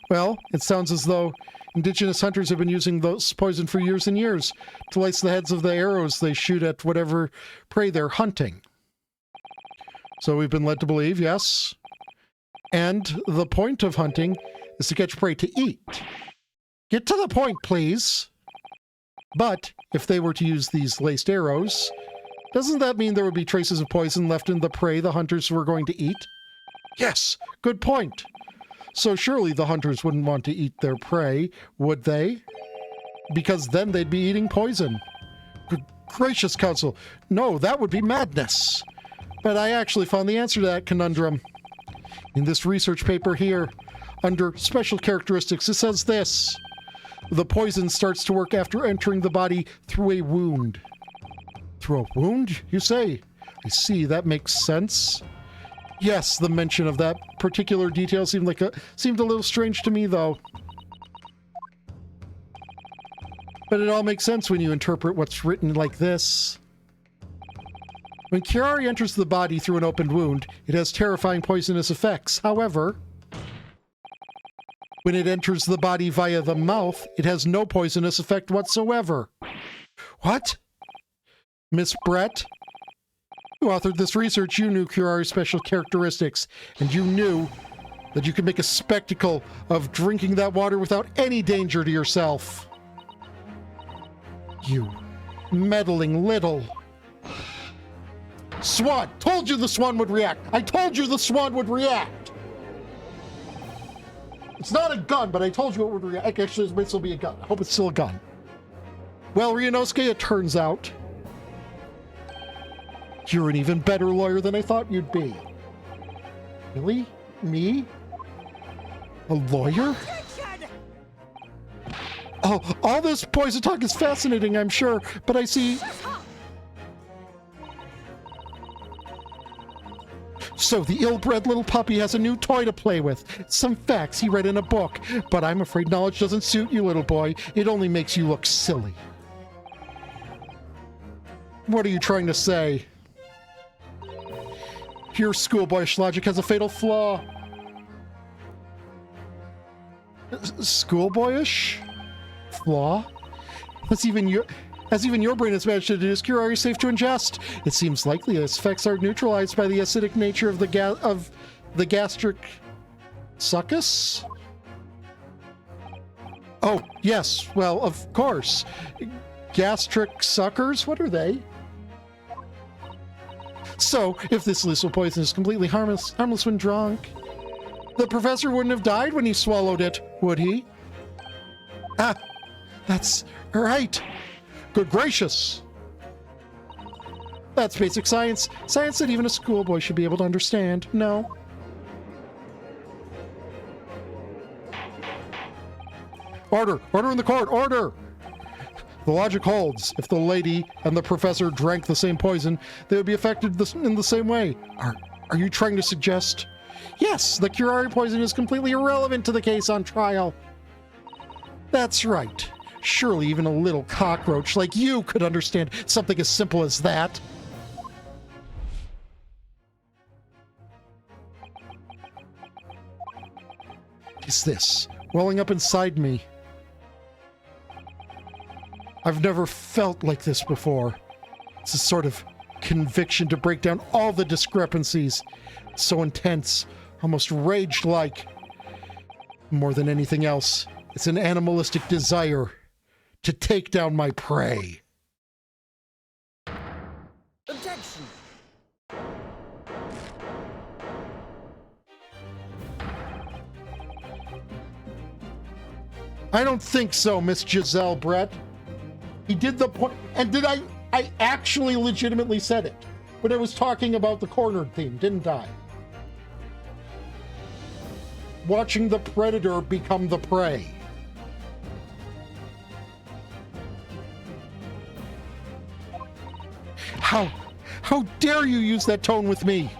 Well, it sounds as though indigenous hunters have been using this poison for years and years to lace the heads of the arrows they shoot at whatever prey they're hunting. So we've been led to believe, yes. And the point of hunting is to catch prey to eat. Get to the point, please. But if they were to use these laced arrows, doesn't that mean there would be traces of poison left in the prey the hunters were going to eat? Yes, good point. So surely the hunters wouldn't want to eat their prey, would they? Because then they'd be eating poison. Good gracious, counsel. No, that would be madness. But I actually found the answer to that conundrum. In this research paper here, under special characteristics, it says this. The poison starts to work after entering the body through a wound. Through a wound, you say? I see, that makes sense. Yes, the mention of that particular detail seemed a little strange to me, though. But it all makes sense when you interpret what's written like this. When curare enters the body through an opened wound, it has terrifying poisonous effects. However, when it enters the body via the mouth, it has no poisonous effect whatsoever. What? Miss Brett? You authored this research, you knew curare's special characteristics, and you knew that you could make a spectacle of drinking that water without any danger to yourself. You meddling little... Swan! Told you the swan would react! I told you the swan would react! It's not a gun, but I told you it would react. Actually, it might still be a gun. I hope it's still a gun. Well, Ryunosuke, it turns out you're an even better lawyer than I thought you'd be. Really? Me? A lawyer? Oh, all this poison talk is fascinating, I'm sure, but I see... So the ill-bred little puppy has a new toy to play with. Some facts he read in a book, but I'm afraid knowledge doesn't suit you, little boy. It only makes you look silly. What are you trying to say? Your schoolboyish logic has a fatal flaw. Schoolboyish? Flaw? As even your brain has managed to deduce, curare is safe to ingest. It seems likely its effects are neutralized by the acidic nature of the gastric succus? Oh, yes. Well, of course. Gastric suckers? What are they? So, if this lethal poison is completely harmless when drunk, the professor wouldn't have died when he swallowed it, would he? Ah, that's right. Good gracious. That's basic science. Science that even a schoolboy should be able to understand. No. Order! Order in the court! Order! The logic holds. If the lady and the professor drank the same poison, they would be affected in the same way. Are you trying to suggest Yes, the curare poison is completely irrelevant to the case on trial. That's right. Surely even a little cockroach like you could understand something as simple as that. What is this welling up inside me? I've never felt like this before. It's a sort of conviction to break down all the discrepancies. It's so intense, almost rage-like. More than anything else, it's an animalistic desire to take down my prey. Objection! I don't think so, Miss Giselle Brett. He did the point, and did I actually legitimately said it, but I was talking about the cornered theme, didn't I? Watching the predator become the prey. How dare you use that tone with me?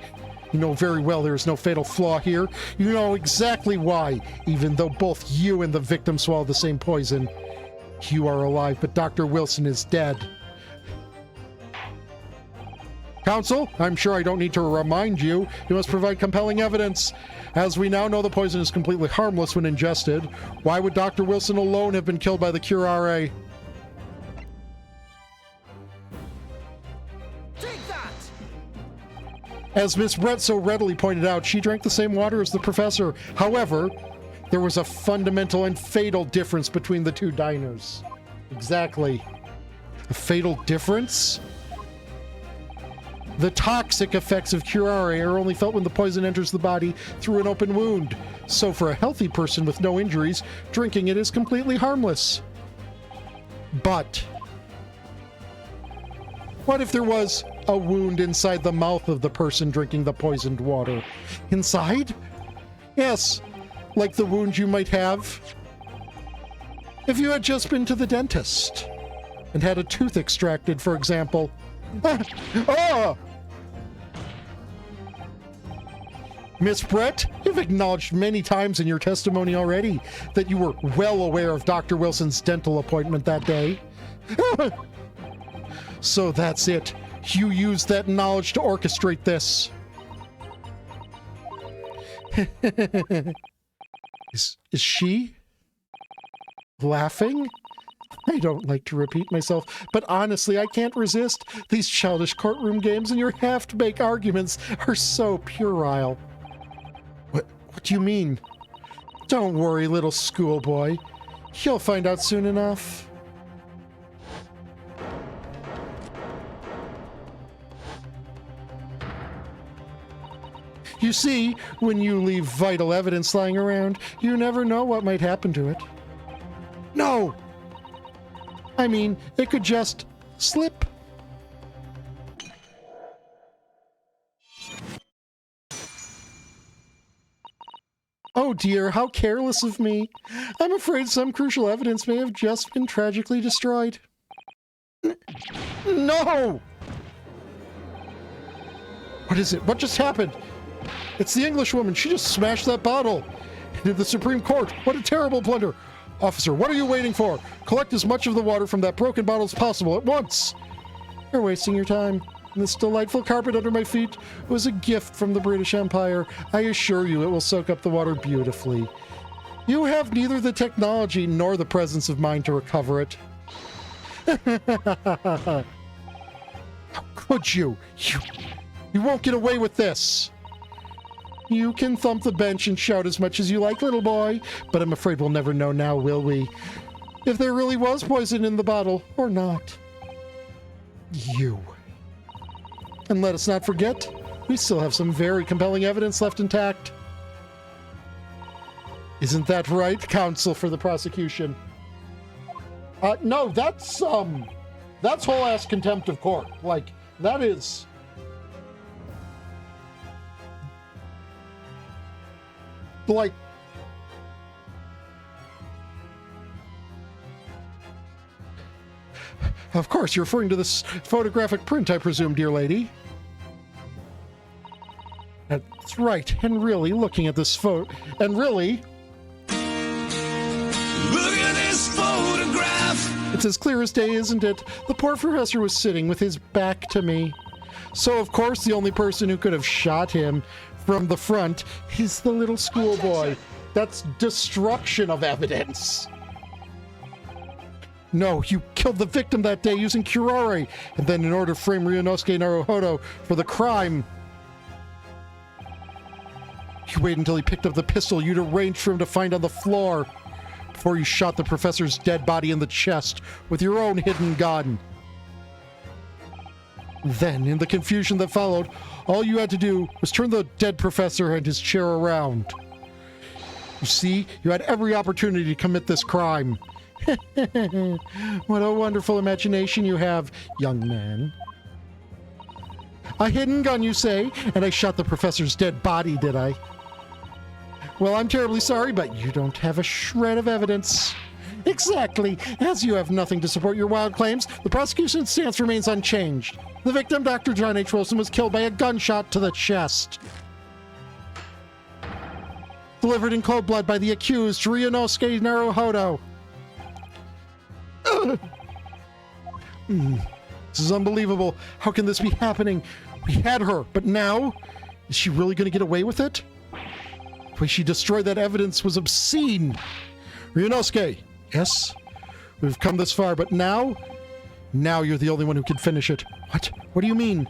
You know very well there is no fatal flaw here. You know exactly why, even though both you and the victim swallowed the same poison. You are alive, but Dr. Wilson is dead. Counsel, I'm sure I don't need to remind you. You must provide compelling evidence. As we now know, the poison is completely harmless when ingested. Why would Dr. Wilson alone have been killed by the curare? As Miss Brett so readily pointed out, she drank the same water as the professor. However, there was a fundamental and fatal difference between the two diners. Exactly. A fatal difference? The toxic effects of curare are only felt when the poison enters the body through an open wound. So for a healthy person with no injuries, drinking it is completely harmless. But what if there was a wound inside the mouth of the person drinking the poisoned water? Inside? Yes, like the wound you might have if you had just been to the dentist and had a tooth extracted, for example. Oh! Miss Brett, you've acknowledged many times in your testimony already that you were well aware of Dr. Wilson's dental appointment that day. So that's it. You used that knowledge to orchestrate this. Is she laughing? I don't like to repeat myself, but honestly, I can't resist. These childish courtroom games and your half-baked arguments are so puerile. What do you mean? Don't worry, little schoolboy. You'll find out soon enough. You see, when you leave vital evidence lying around, you never know what might happen to it. No! I mean, it could just slip. Oh dear, how careless of me. I'm afraid some crucial evidence may have just been tragically destroyed. No! What is it? What just happened? It's the Englishwoman. She just smashed that bottle into the Supreme Court. What a terrible blunder. Officer, what are you waiting for? Collect as much of the water from that broken bottle as possible at once. You're wasting your time. This delightful carpet under my feet was a gift from the British Empire. I assure you it will soak up the water beautifully. You have neither the technology nor the presence of mind to recover it. How could you? You won't get away with this. You can thump the bench and shout as much as you like, little boy, but I'm afraid we'll never know now, will we? If there really was poison in the bottle, or not. You. And let us not forget, we still have some very compelling evidence left intact. Isn't that right, counsel for the prosecution? No, that's whole-ass contempt of court. Like, that is... like... Of course, you're referring to this photographic print, I presume, dear lady. That's right. And really, looking at this photo, and really, Look at this photograph. it's as clear as day, isn't it? The poor professor was sitting with his back to me. So, of course, the only person who could have shot him from the front is the little schoolboy. That's destruction of evidence. No, you killed the victim that day using curare, and then in order to frame Ryunosuke Naruhodo for the crime, you waited until he picked up the pistol you'd arranged for him to find on the floor before you shot the professor's dead body in the chest with your own hidden gun. Then, in the confusion that followed, all you had to do was turn the dead professor and his chair around. You see, you had every opportunity to commit this crime. What a wonderful imagination you have, young man. A hidden gun, you say, and I shot the professor's dead body, did I? Well, I'm terribly sorry, but you don't have a shred of evidence. Exactly. As you have nothing to support your wild claims, the prosecution's stance remains unchanged. The victim, Dr. John H. Wilson, was killed by a gunshot to the chest. Delivered in cold blood by the accused, Ryunosuke Naruhodo. This is unbelievable. How can this be happening? We had her, but now? Is she really going to get away with it? The way she destroyed that evidence was obscene. Ryunosuke, yes? We've come this far, but now? Now you're the only one who can finish it. What? What do you mean?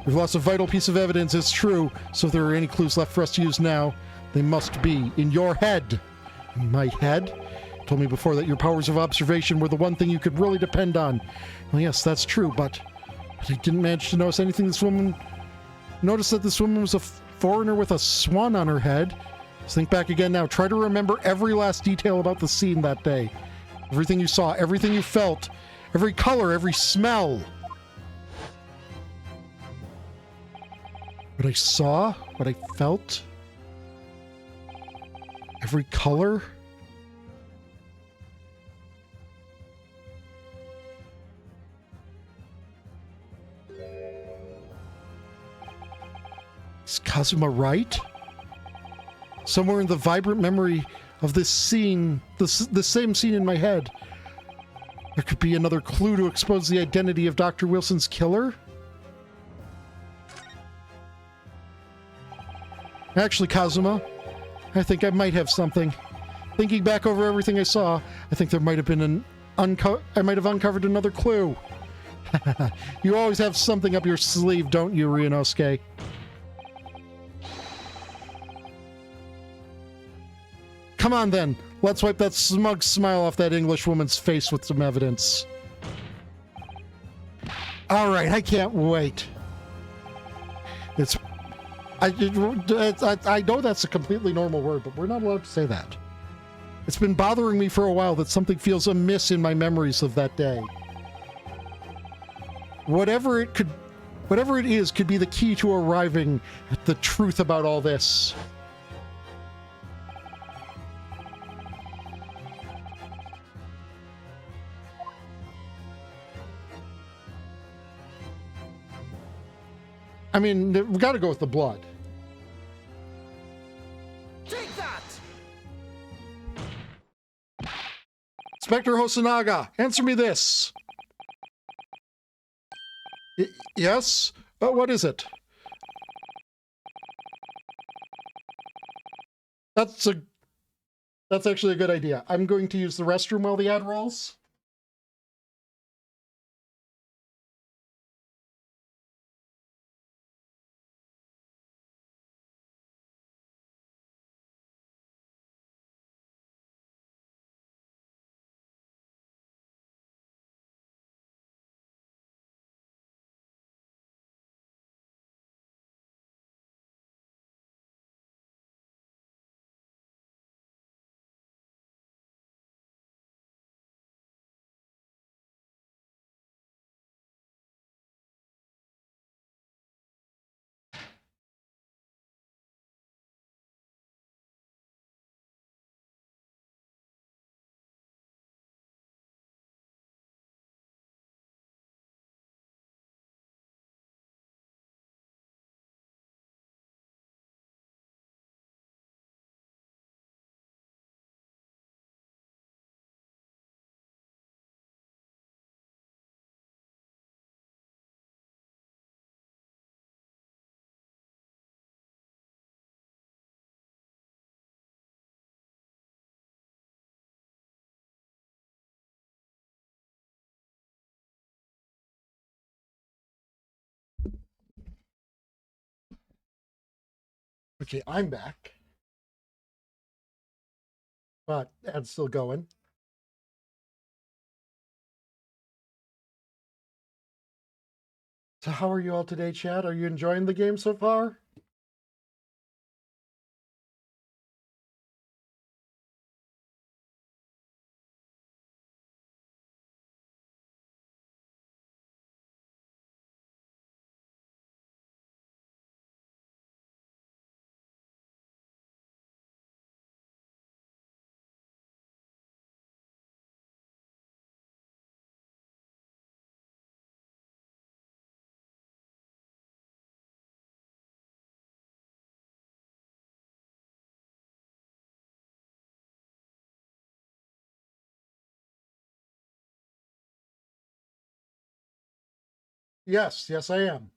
We've lost a vital piece of evidence, it's true. So if there are any clues left for us to use now, they must be in your head. In my head? You told me before that your powers of observation were the one thing you could really depend on. Well, yes, that's true, but I didn't manage to notice anything Notice that this woman was a foreigner with a swan on her head. Just think back again now. Try to remember every last detail about the scene that day. Everything you saw, everything you felt, every color, every smell. What I saw, what I felt, every color. Is Kazuma right? Somewhere in the vibrant memory of this scene, the same scene in my head, there could be another clue to expose the identity of Dr. Wilson's killer? Actually, Kazuma, I think I might have something. Thinking back over everything I saw, I think there might have been I might have uncovered another clue. You always have something up your sleeve, don't you, Ryunosuke? Come on then, let's wipe that smug smile off that English woman's face with some evidence. All right, I can't wait. I know that's a completely normal word, but we're not allowed to say that. It's been bothering me for a while that something feels amiss in my memories of that day. Whatever it is could be the key to arriving at the truth about all this. I mean, we got to go with the blood. Take that! Inspector Hosonaga, answer me this. Yes? What is it? That's actually a good idea. I'm going to use the restroom while the ad rolls. Okay, I'm back. But ad's still going. So how are you all today, chat? Are you enjoying the game so far? Yes, I am.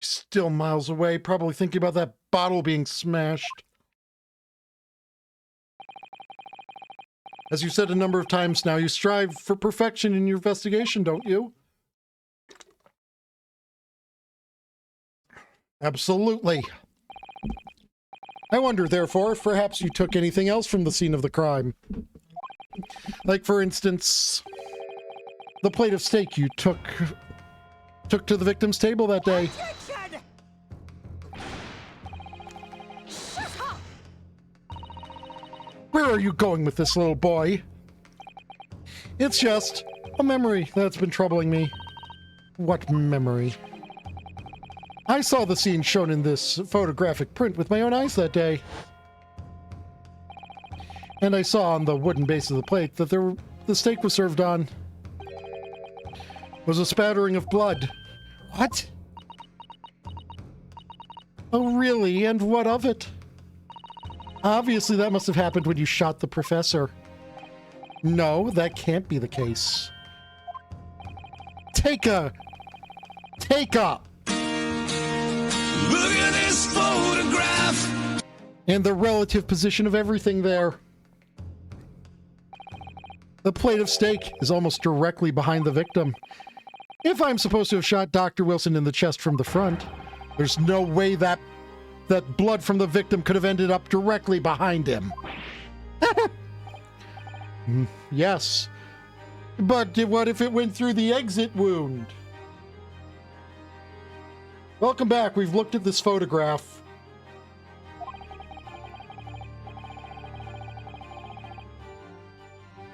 Still miles away, probably thinking about that bottle being smashed. As you said a number of times now, you strive for perfection in your investigation, don't you? Absolutely. I wonder, therefore, if perhaps you took anything else from the scene of the crime. Like, for instance, the plate of steak you took to the victim's table that day. Where are you going with this, little boy? It's just a memory that's been troubling me. What memory? I saw the scene shown in this photographic print with my own eyes that day. And I saw on the wooden base of the plate that the steak was served on was a spattering of blood. What? Oh, really? And what of it? Obviously, that must have happened when you shot the professor. No, that can't be the case. Take a... Look at this photograph. And the relative position of everything there. The plate of steak is almost directly behind the victim. If I'm supposed to have shot Dr. Wilson in the chest from the front, there's no way that blood from the victim could have ended up directly behind him. Yes. But what if it went through the exit wound? Welcome back. We've looked at this photograph.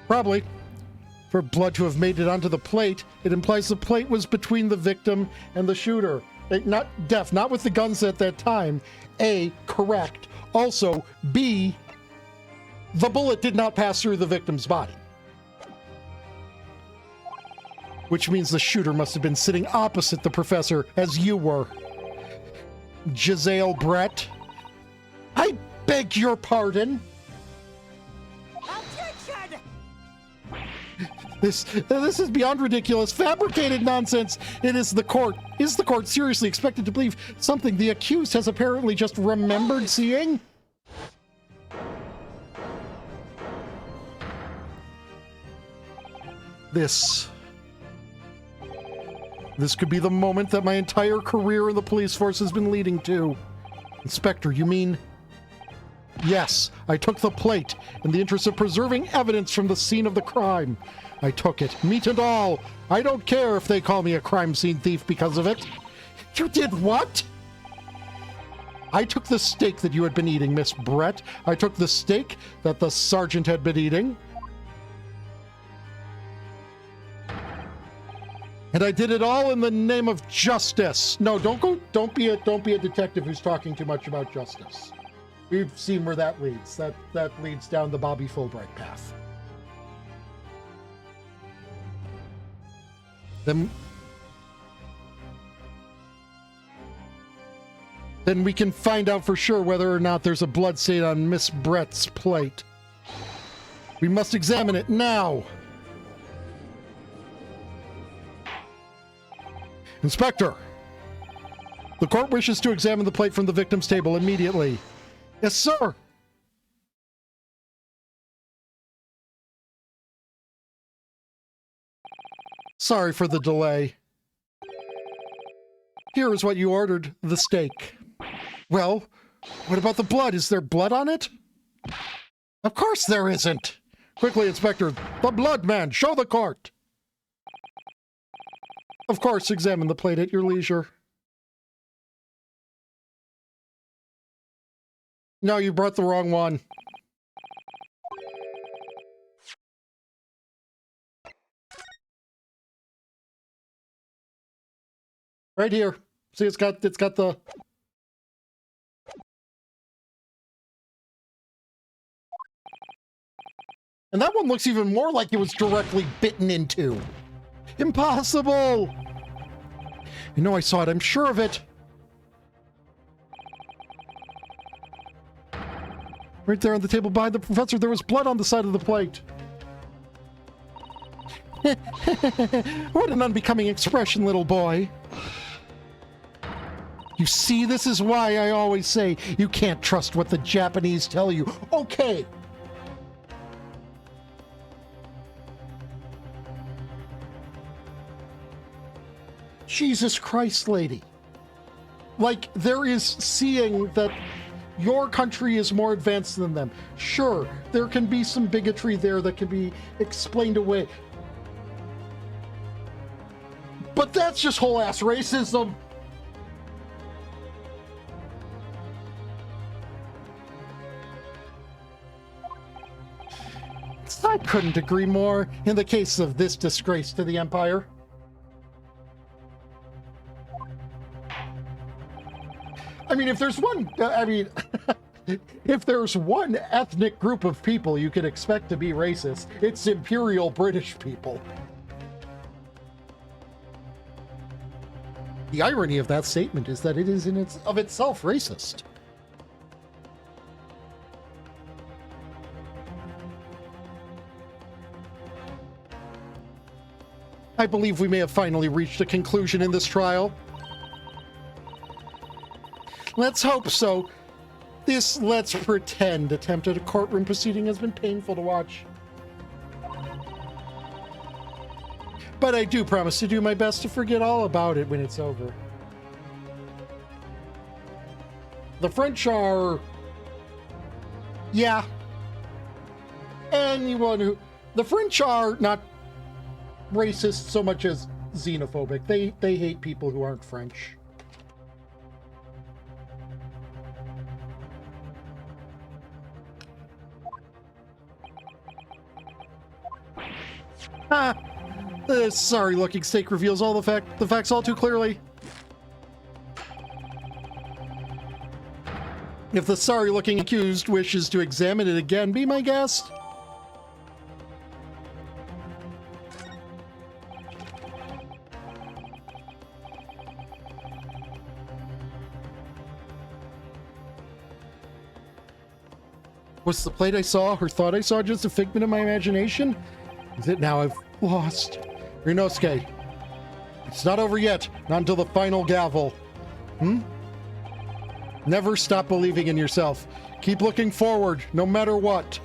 Probably. For blood to have made it onto the plate, it implies the plate was between the victim and the shooter. Not with the guns at that time. A, correct. Also, B, the bullet did not pass through the victim's body. Which means the shooter must have been sitting opposite the professor as you were. Giselle Brett, I beg your pardon. This is beyond ridiculous, fabricated nonsense. It is the court. Is the court seriously expected to believe something the accused has apparently just remembered seeing? This could be the moment that my entire career in the police force has been leading to. Inspector, you mean? Yes, I took the plate in the interest of preserving evidence from the scene of the crime. I took it, meat and all. I don't care if they call me a crime scene thief because of it. You did what? I took the steak that you had been eating, Miss Brett. I took the steak that the sergeant had been eating. And I did it all in the name of justice. No, don't be a detective who's talking too much about justice. We've seen where that leads. That leads down the Bobby Fulbright path. Then we can find out for sure whether or not there's a blood stain on Miss Brett's plate. We must examine it now. Inspector, the court wishes to examine the plate from the victim's table immediately. Yes, sir. Sorry for the delay. Here is what you ordered, the steak. Well, what about the blood? Is there blood on it? Of course there isn't. Quickly, Inspector, the blood man, show the court. Of course, examine the plate at your leisure. No, you brought the wrong one. Right here. See, it's got the... And that one looks even more like it was directly bitten into. Impossible! You know I saw it, I'm sure of it. Right there on the table behind the professor, there was blood on the side of the plate. What an unbecoming expression, little boy. You see, this is why I always say you can't trust what the Japanese tell you. Okay. Jesus Christ, lady. Like, there is seeing that your country is more advanced than them. Sure, there can be some bigotry there that can be explained away. But that's just whole-ass racism. I couldn't agree more in the case of this disgrace to the Empire. I mean, if there's one, if there's one ethnic group of people you could expect to be racist, it's Imperial British people. The irony of that statement is that it is in of itself racist. I believe we may have finally reached a conclusion in this trial. Let's hope so. This let's pretend attempt at a courtroom proceeding has been painful to watch. But I do promise to do my best to forget all about it when it's over. The French are... yeah. Anyone who... the French are not racist so much as xenophobic. They hate people who aren't French. Ah, this sorry-looking steak reveals all the facts all too clearly. If the sorry-looking accused wishes to examine it again, be my guest. Was the plate I saw or thought I saw just a figment of my imagination? Is it now I've lost? Ryunosuke, it's not over yet. Not until the final gavel. Never stop believing in yourself. Keep looking forward, no matter what.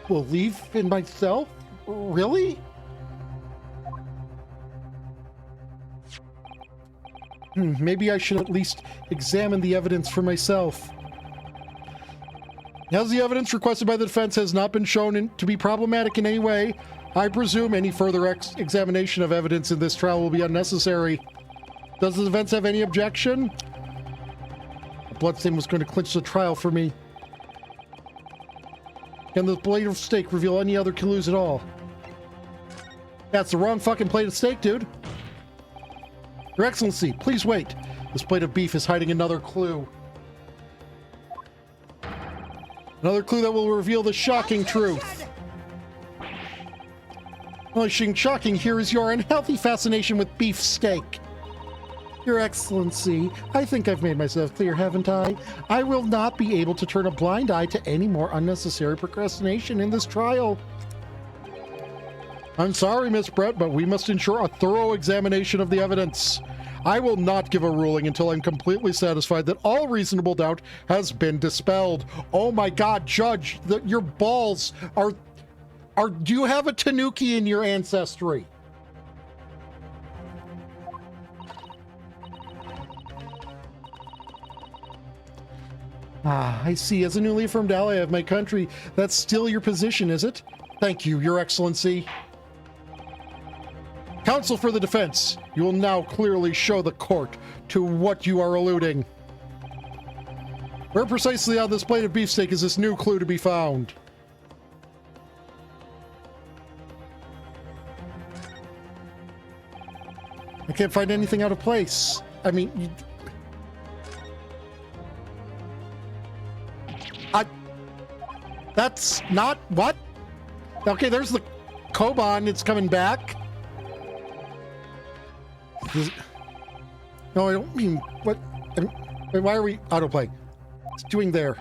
Believe in myself? Really? Maybe I should at least examine the evidence for myself. As the evidence requested by the defense has not been shown to be problematic in any way, I presume any further examination of evidence in this trial will be unnecessary. Does the defense have any objection? The bloodstain was going to clinch the trial for me. Can the plate of steak reveal any other clues at all? That's the wrong fucking plate of steak, dude. Your Excellency, please wait. This plate of beef is hiding another clue. Another clue that will reveal the shocking truth. Only thing shocking here is your unhealthy fascination with beefsteak. Your Excellency, I think I've made myself clear, haven't I? I will not be able to turn a blind eye to any more unnecessary procrastination in this trial. I'm sorry, Miss Brett, but we must ensure a thorough examination of the evidence. I will not give a ruling until I'm completely satisfied that all reasonable doubt has been dispelled. Oh my God, Judge, your balls are... Do you have a Tanuki in your ancestry? Ah, I see. As a newly affirmed ally of my country, that's still your position, is it? Thank you, Your Excellency. Counsel for the defense, you will now clearly show the court to what you are alluding. Where precisely on this plate of beefsteak is this new clue to be found? I can't find anything out of place. I mean, that's not what? Okay, there's the Koban. It's coming back. No, I don't mean what. Wait, why are we autoplay? It's doing there.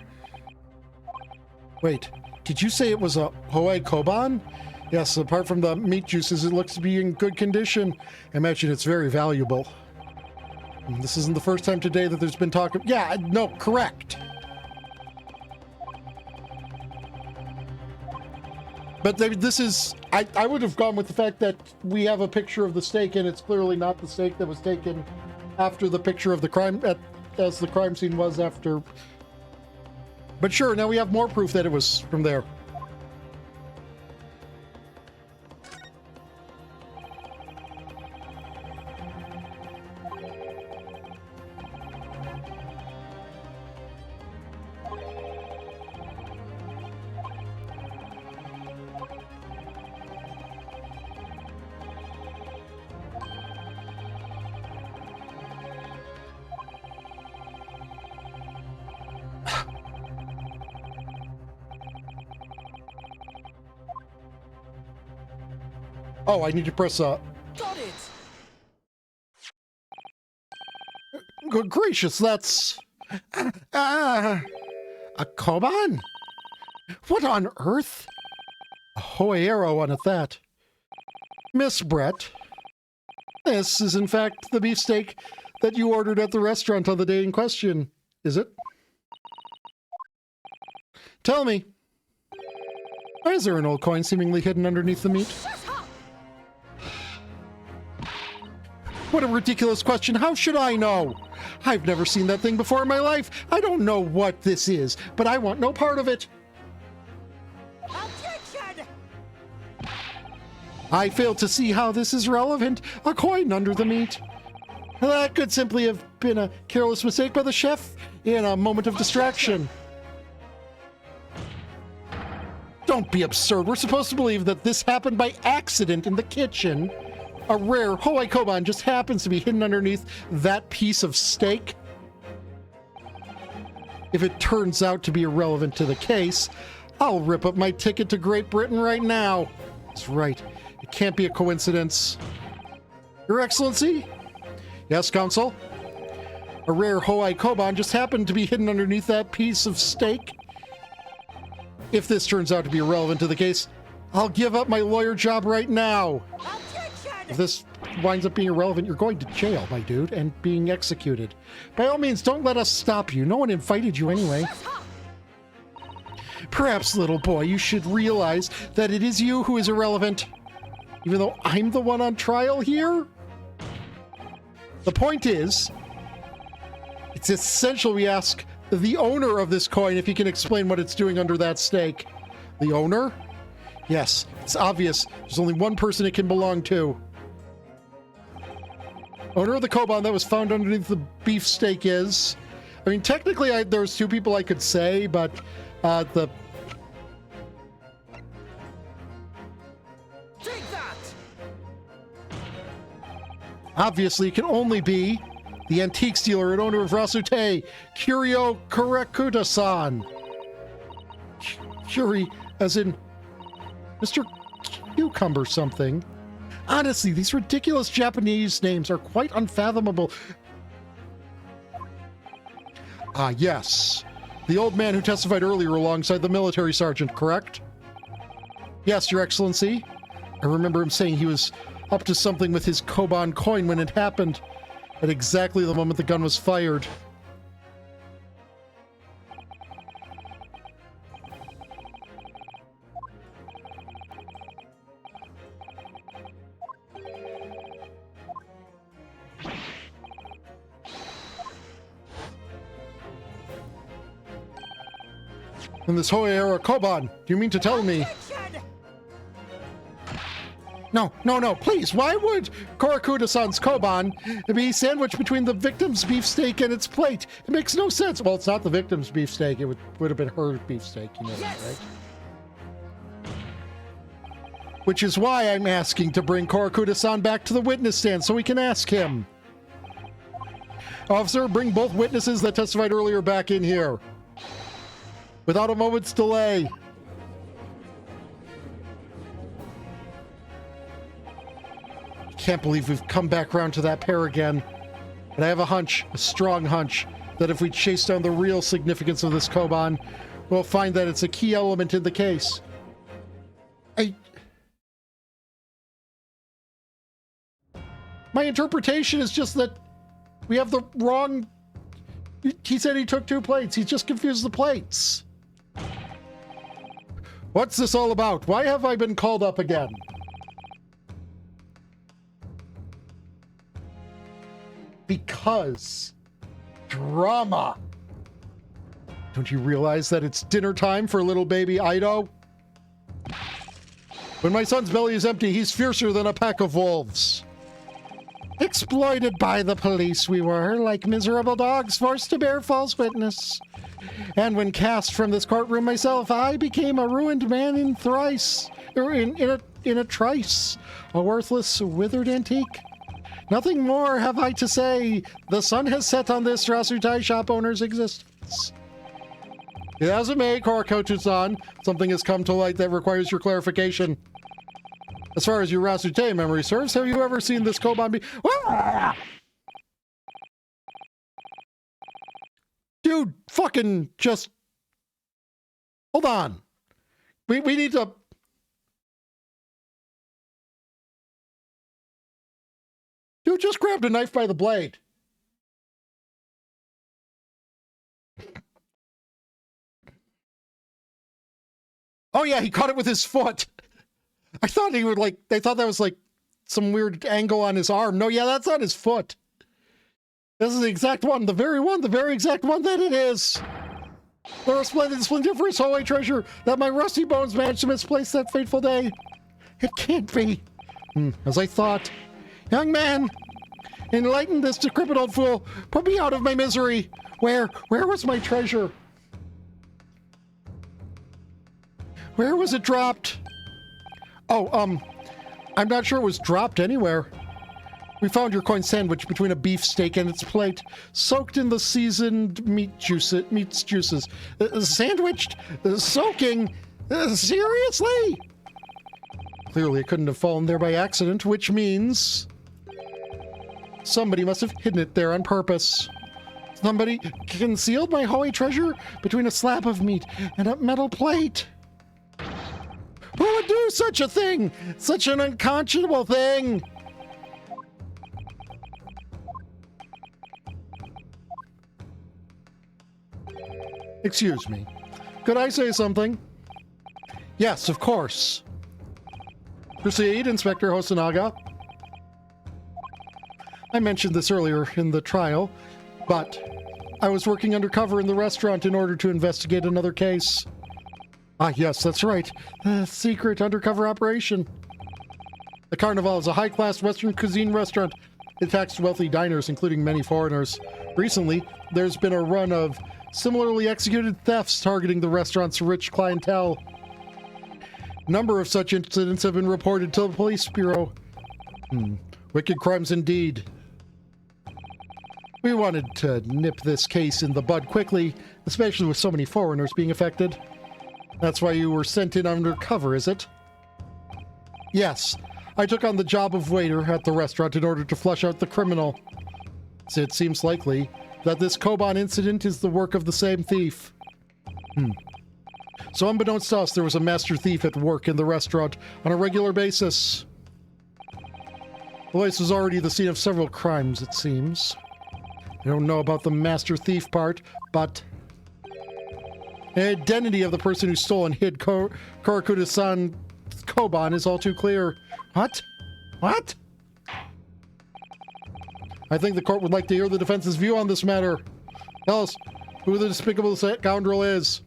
Wait, did you say it was a Hoei Koban? Yes, apart from the meat juices, it looks to be in good condition. I imagine it's very valuable. This isn't the first time today that there's been talk of... Yeah, no, correct. But this is... I would have gone with the fact that we have a picture of the steak, and it's clearly not the steak that was taken after the picture of the crime... as the crime scene was after... But sure, now we have more proof that it was from there. Oh, I need to press Got it. Good gracious, that's... a Koban? What on earth? A Hoero one at that. Miss Brett, this is in fact the beefsteak that you ordered at the restaurant on the day in question, is it? Tell me, why is there an old coin seemingly hidden underneath the meat? What a ridiculous question. How should I know? I've never seen that thing before in my life. I don't know what this is, but I want no part of it. Objection! I fail to see how this is relevant. A coin under the meat. That could simply have been a careless mistake by the chef in a moment of distraction. Don't be absurd. We're supposed to believe that this happened by accident in the kitchen. A rare Hoei Koban just happens to be hidden underneath that piece of steak. If it turns out to be irrelevant to the case, I'll rip up my ticket to Great Britain right now. That's right. It can't be a coincidence. Your Excellency? Yes, Counsel? A rare Hoei Koban just happened to be hidden underneath that piece of steak. If this turns out to be irrelevant to the case, I'll give up my lawyer job right now. If this winds up being irrelevant, you're going to jail, my dude, and being executed. By all means, don't let us stop you. No one invited you anyway. Perhaps, little boy, you should realize that it is you who is irrelevant, even though I'm the one on trial here. The point is, it's essential we ask the owner of this coin if he can explain what it's doing under that steak. The owner? Yes, it's obvious. There's only one person it can belong to. Owner of the Koban that was found underneath the beefsteak is... I mean, technically, there's two people I could say, but the... Take that! Obviously, it can only be the antiques dealer and owner of Rasute, Curio Kurekuta-san. Curie, as in Mr. Cucumber something. Honestly, these ridiculous Japanese names are quite unfathomable. Ah, yes. The old man who testified earlier alongside the military sergeant, correct? Yes, Your Excellency. I remember him saying he was up to something with his Koban coin when it happened, at exactly the moment the gun was fired. In this Hoya-era Koban, do you mean to tell me? No, please, why would Korakuda-san's Koban be sandwiched between the victim's beefsteak and its plate? It makes no sense. Well, it's not the victim's beefsteak, it would have been her beefsteak, you know that, right? Which is why I'm asking to bring Korakuda-san back to the witness stand so we can ask him. Officer, bring both witnesses that testified earlier back in here. Without a moment's delay. Can't believe we've come back around to that pair again. And I have a hunch, a strong hunch, that if we chase down the real significance of this Koban, we'll find that it's a key element in the case. My interpretation is just that we have the wrong... He said he took 2 plates. He just confused the plates. What's this all about? Why have I been called up again? Because drama. Don't you realize that it's dinner time for little baby Ido? When my son's belly is empty, he's fiercer than a pack of wolves. Exploited by the police we were, like miserable dogs forced to bear false witness. And when cast from this courtroom myself, I became a ruined man in trice, a worthless, withered antique. Nothing more have I to say. The sun has set on this Rasutai shop owner's existence. As it may, Korakuda-san, something has come to light that requires your clarification. As far as your Rasute memory serves, have you ever seen this Koban be... Ah! Dude, fucking just... Hold on. We need to... Dude just grabbed a knife by the blade. Oh yeah, he caught it with his foot. I thought he would they thought that was like some weird angle on his arm. No, yeah, that's on his foot. This is the exact one, the very exact one that it is. The resplendent, splendiferous Hoei treasure that my rusty bones managed to misplace that fateful day. It can't be. As I thought. Young man, enlighten this decrepit old fool. Put me out of my misery. Where was my treasure? Where was it dropped? Oh, I'm not sure it was dropped anywhere. We found your coin sandwiched between a beefsteak and its plate, soaked in the seasoned meat's juices. Sandwiched? Soaking? Seriously? Clearly it couldn't have fallen there by accident, which means... somebody must have hidden it there on purpose. Somebody concealed my Hoei treasure between a slab of meat and a metal plate. Who would do such a thing? Such an unconscionable thing! Excuse me. Could I say something? Yes, of course. Proceed, Inspector Hosonaga. I mentioned this earlier in the trial, but I was working undercover in the restaurant in order to investigate another case. Ah, yes, that's right. A secret undercover operation. The Carnival is a high-class Western cuisine restaurant. It attacks wealthy diners, including many foreigners. Recently, there's been a run of similarly executed thefts targeting the restaurant's rich clientele. A number of such incidents have been reported to the police bureau. Wicked crimes indeed. We wanted to nip this case in the bud quickly, especially with so many foreigners being affected. That's why you were sent in undercover, is it? Yes, I took on the job of waiter at the restaurant in order to flush out the criminal. It seems likely that this Koban incident is the work of the same thief. So unbeknownst to us, there was a master thief at work in the restaurant on a regular basis. The place was already the scene of several crimes, it seems. I don't know about the master thief part, but the identity of the person who stole and hid Korakuda-san Koban is all too clear. What? What? I think the court would like to hear the defense's view on this matter. Tell us who the despicable scoundrel is.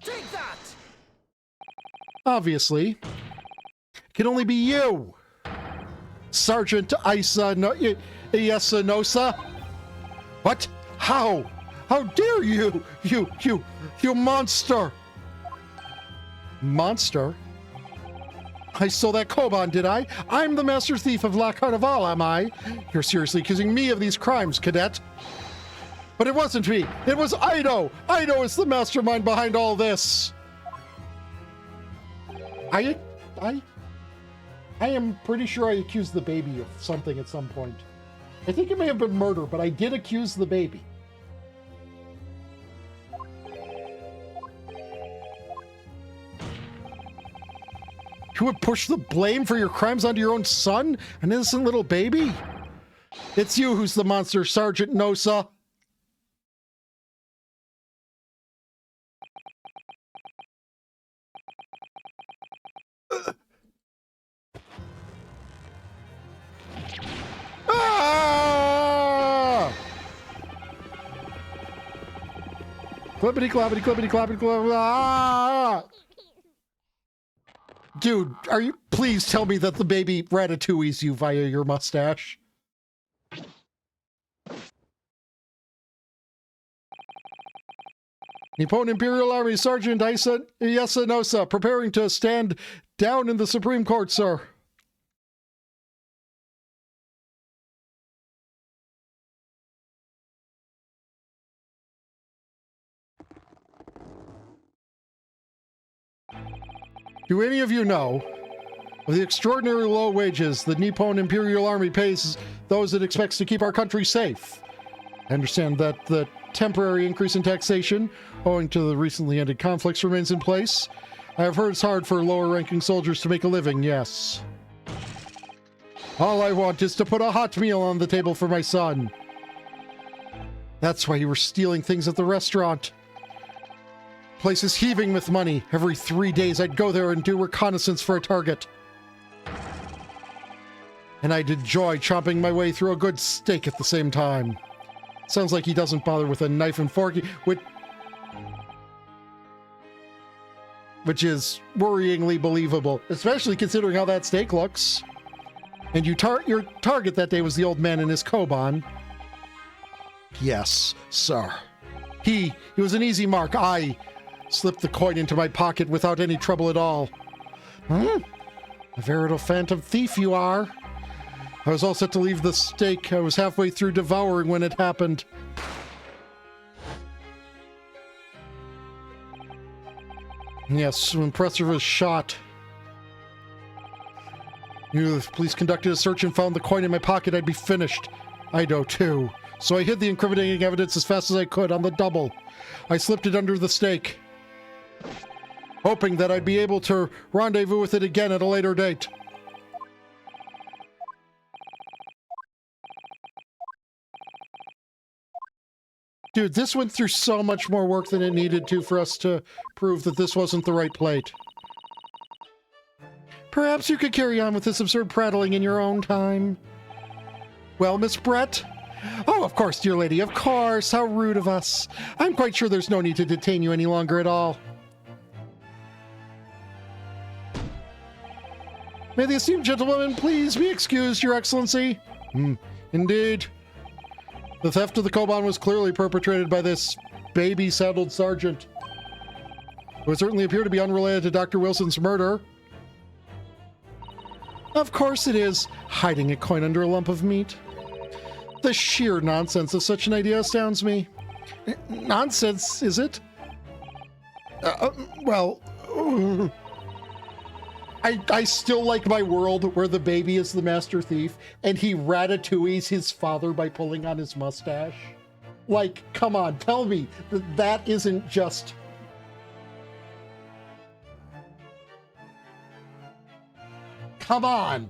Take that! Obviously. It can only be you, Sergeant Yasanosa. What? How? How dare you? You monster! Monster? I stole that Koban, did I? I'm the master thief of La Carnival, am I? You're seriously accusing me of these crimes, cadet. But it wasn't me. It was Aido. Aido is the mastermind behind all this. I am pretty sure I accused the baby of something at some point. I think it may have been murder, but I did accuse the baby. You would push the blame for your crimes onto your own son? An innocent little baby? It's you who's the monster, Sergeant Nosa. Ah! Clippity cloppity clippity cloppity cloppity. Ah! Dude, are you? Please tell me that the baby ratatouilles you via your mustache. Nippon Imperial Army Sergeant Yasanosa, preparing to stand down in the Supreme Court, sir. Do any of you know of the extraordinary low wages the Nippon Imperial Army pays those it expects to keep our country safe? I understand that the temporary increase in taxation, owing to the recently ended conflicts, remains in place. I have heard it's hard for lower-ranking soldiers to make a living, yes. All I want is to put a hot meal on the table for my son. That's why you were stealing things at the restaurant. Place is heaving with money. Every 3 days I'd go there and do reconnaissance for a target. And I'd enjoy chomping my way through a good steak at the same time. Sounds like he doesn't bother with a knife and fork, which is worryingly believable, especially considering how that steak looks. And your target that day was the old man in his Koban. Yes, sir. He was an easy mark. I slipped the coin into my pocket without any trouble at all. A veritable phantom thief you are. I was all set to leave the steak. I was halfway through devouring when it happened. Yes, impressive as shot. If the police conducted a search and found the coin in my pocket, I'd be finished. Aido, too. So I hid the incriminating evidence as fast as I could on the double. I slipped it under the steak, hoping that I'd be able to rendezvous with it again at a later date. Dude, this went through so much more work than it needed to for us to prove that this wasn't the right plate. Perhaps you could carry on with this absurd prattling in your own time. Well, Miss Brett? Oh, of course, dear lady, of course. How rude of us. I'm quite sure there's no need to detain you any longer at all. May the esteemed gentlewoman please be excused, Your Excellency? Indeed. The theft of the Koban was clearly perpetrated by this baby-saddled sergeant. It would certainly appear to be unrelated to Dr. Wilson's murder. Of course it is. Hiding a coin under a lump of meat. The sheer nonsense of such an idea astounds me. Nonsense, is it? Well, I still like my world where the baby is the master thief and he ratatouilles his father by pulling on his mustache. Like, come on, tell me that that isn't just... Come on!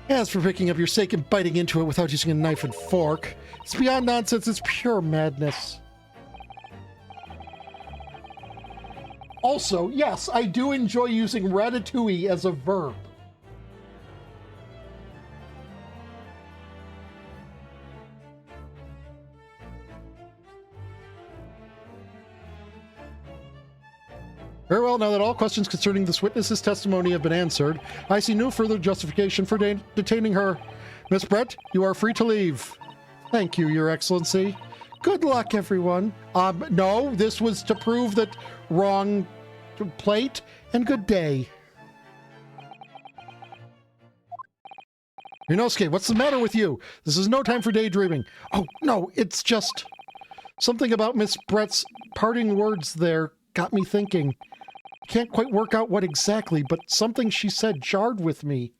As for picking up your steak and biting into it without using a knife and fork, it's beyond nonsense, it's pure madness. Also, yes, I do enjoy using ratatouille as a verb. Very well, now that all questions concerning this witness's testimony have been answered, I see no further justification for detaining her. Miss Brett, you are free to leave. Thank you, Your Excellency. Good luck, everyone. No, this was to prove that wrong plate, and good day. Ryunosuke, what's the matter with you? This is no time for daydreaming. Oh, no, it's just... Something about Miss Brett's parting words there got me thinking. Can't quite work out what exactly, but something she said jarred with me.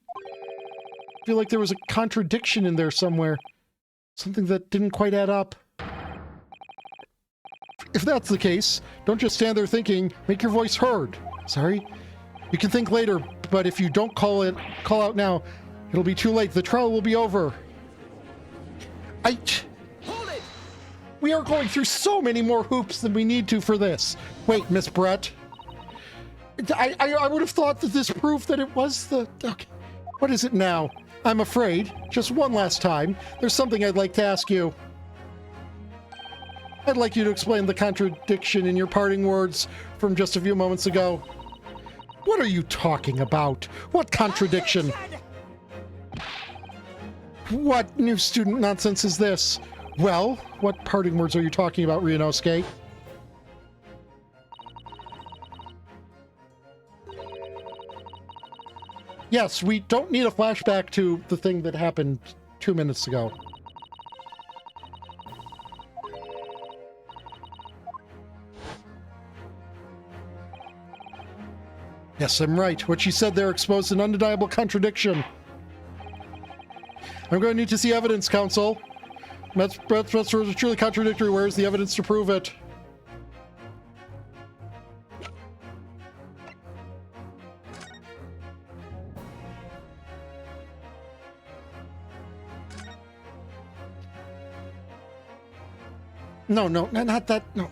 I feel like there was a contradiction in there somewhere. Something that didn't quite add up. If that's the case, don't just stand there thinking, make your voice heard. Sorry? You can think later, but if you don't call out now, it'll be too late. The trial will be over. Hold it! We are going through so many more hoops than we need to for this. Wait, Miss Brett. I would have thought that this proved that it was the... Okay. What is it now? I'm afraid, just one last time, there's something I'd like to ask you. I'd like you to explain the contradiction in your parting words from just a few moments ago. What are you talking about? What contradiction? What new student nonsense is this? Well, what parting words are you talking about, Ryunosuke? Yes, we don't need a flashback to the thing that happened 2 minutes ago. Yes, I'm right. What she said there exposed an undeniable contradiction. I'm going to need to see evidence, Counsel. Brett's words are truly contradictory. Where's the evidence to prove it? No, not that. No.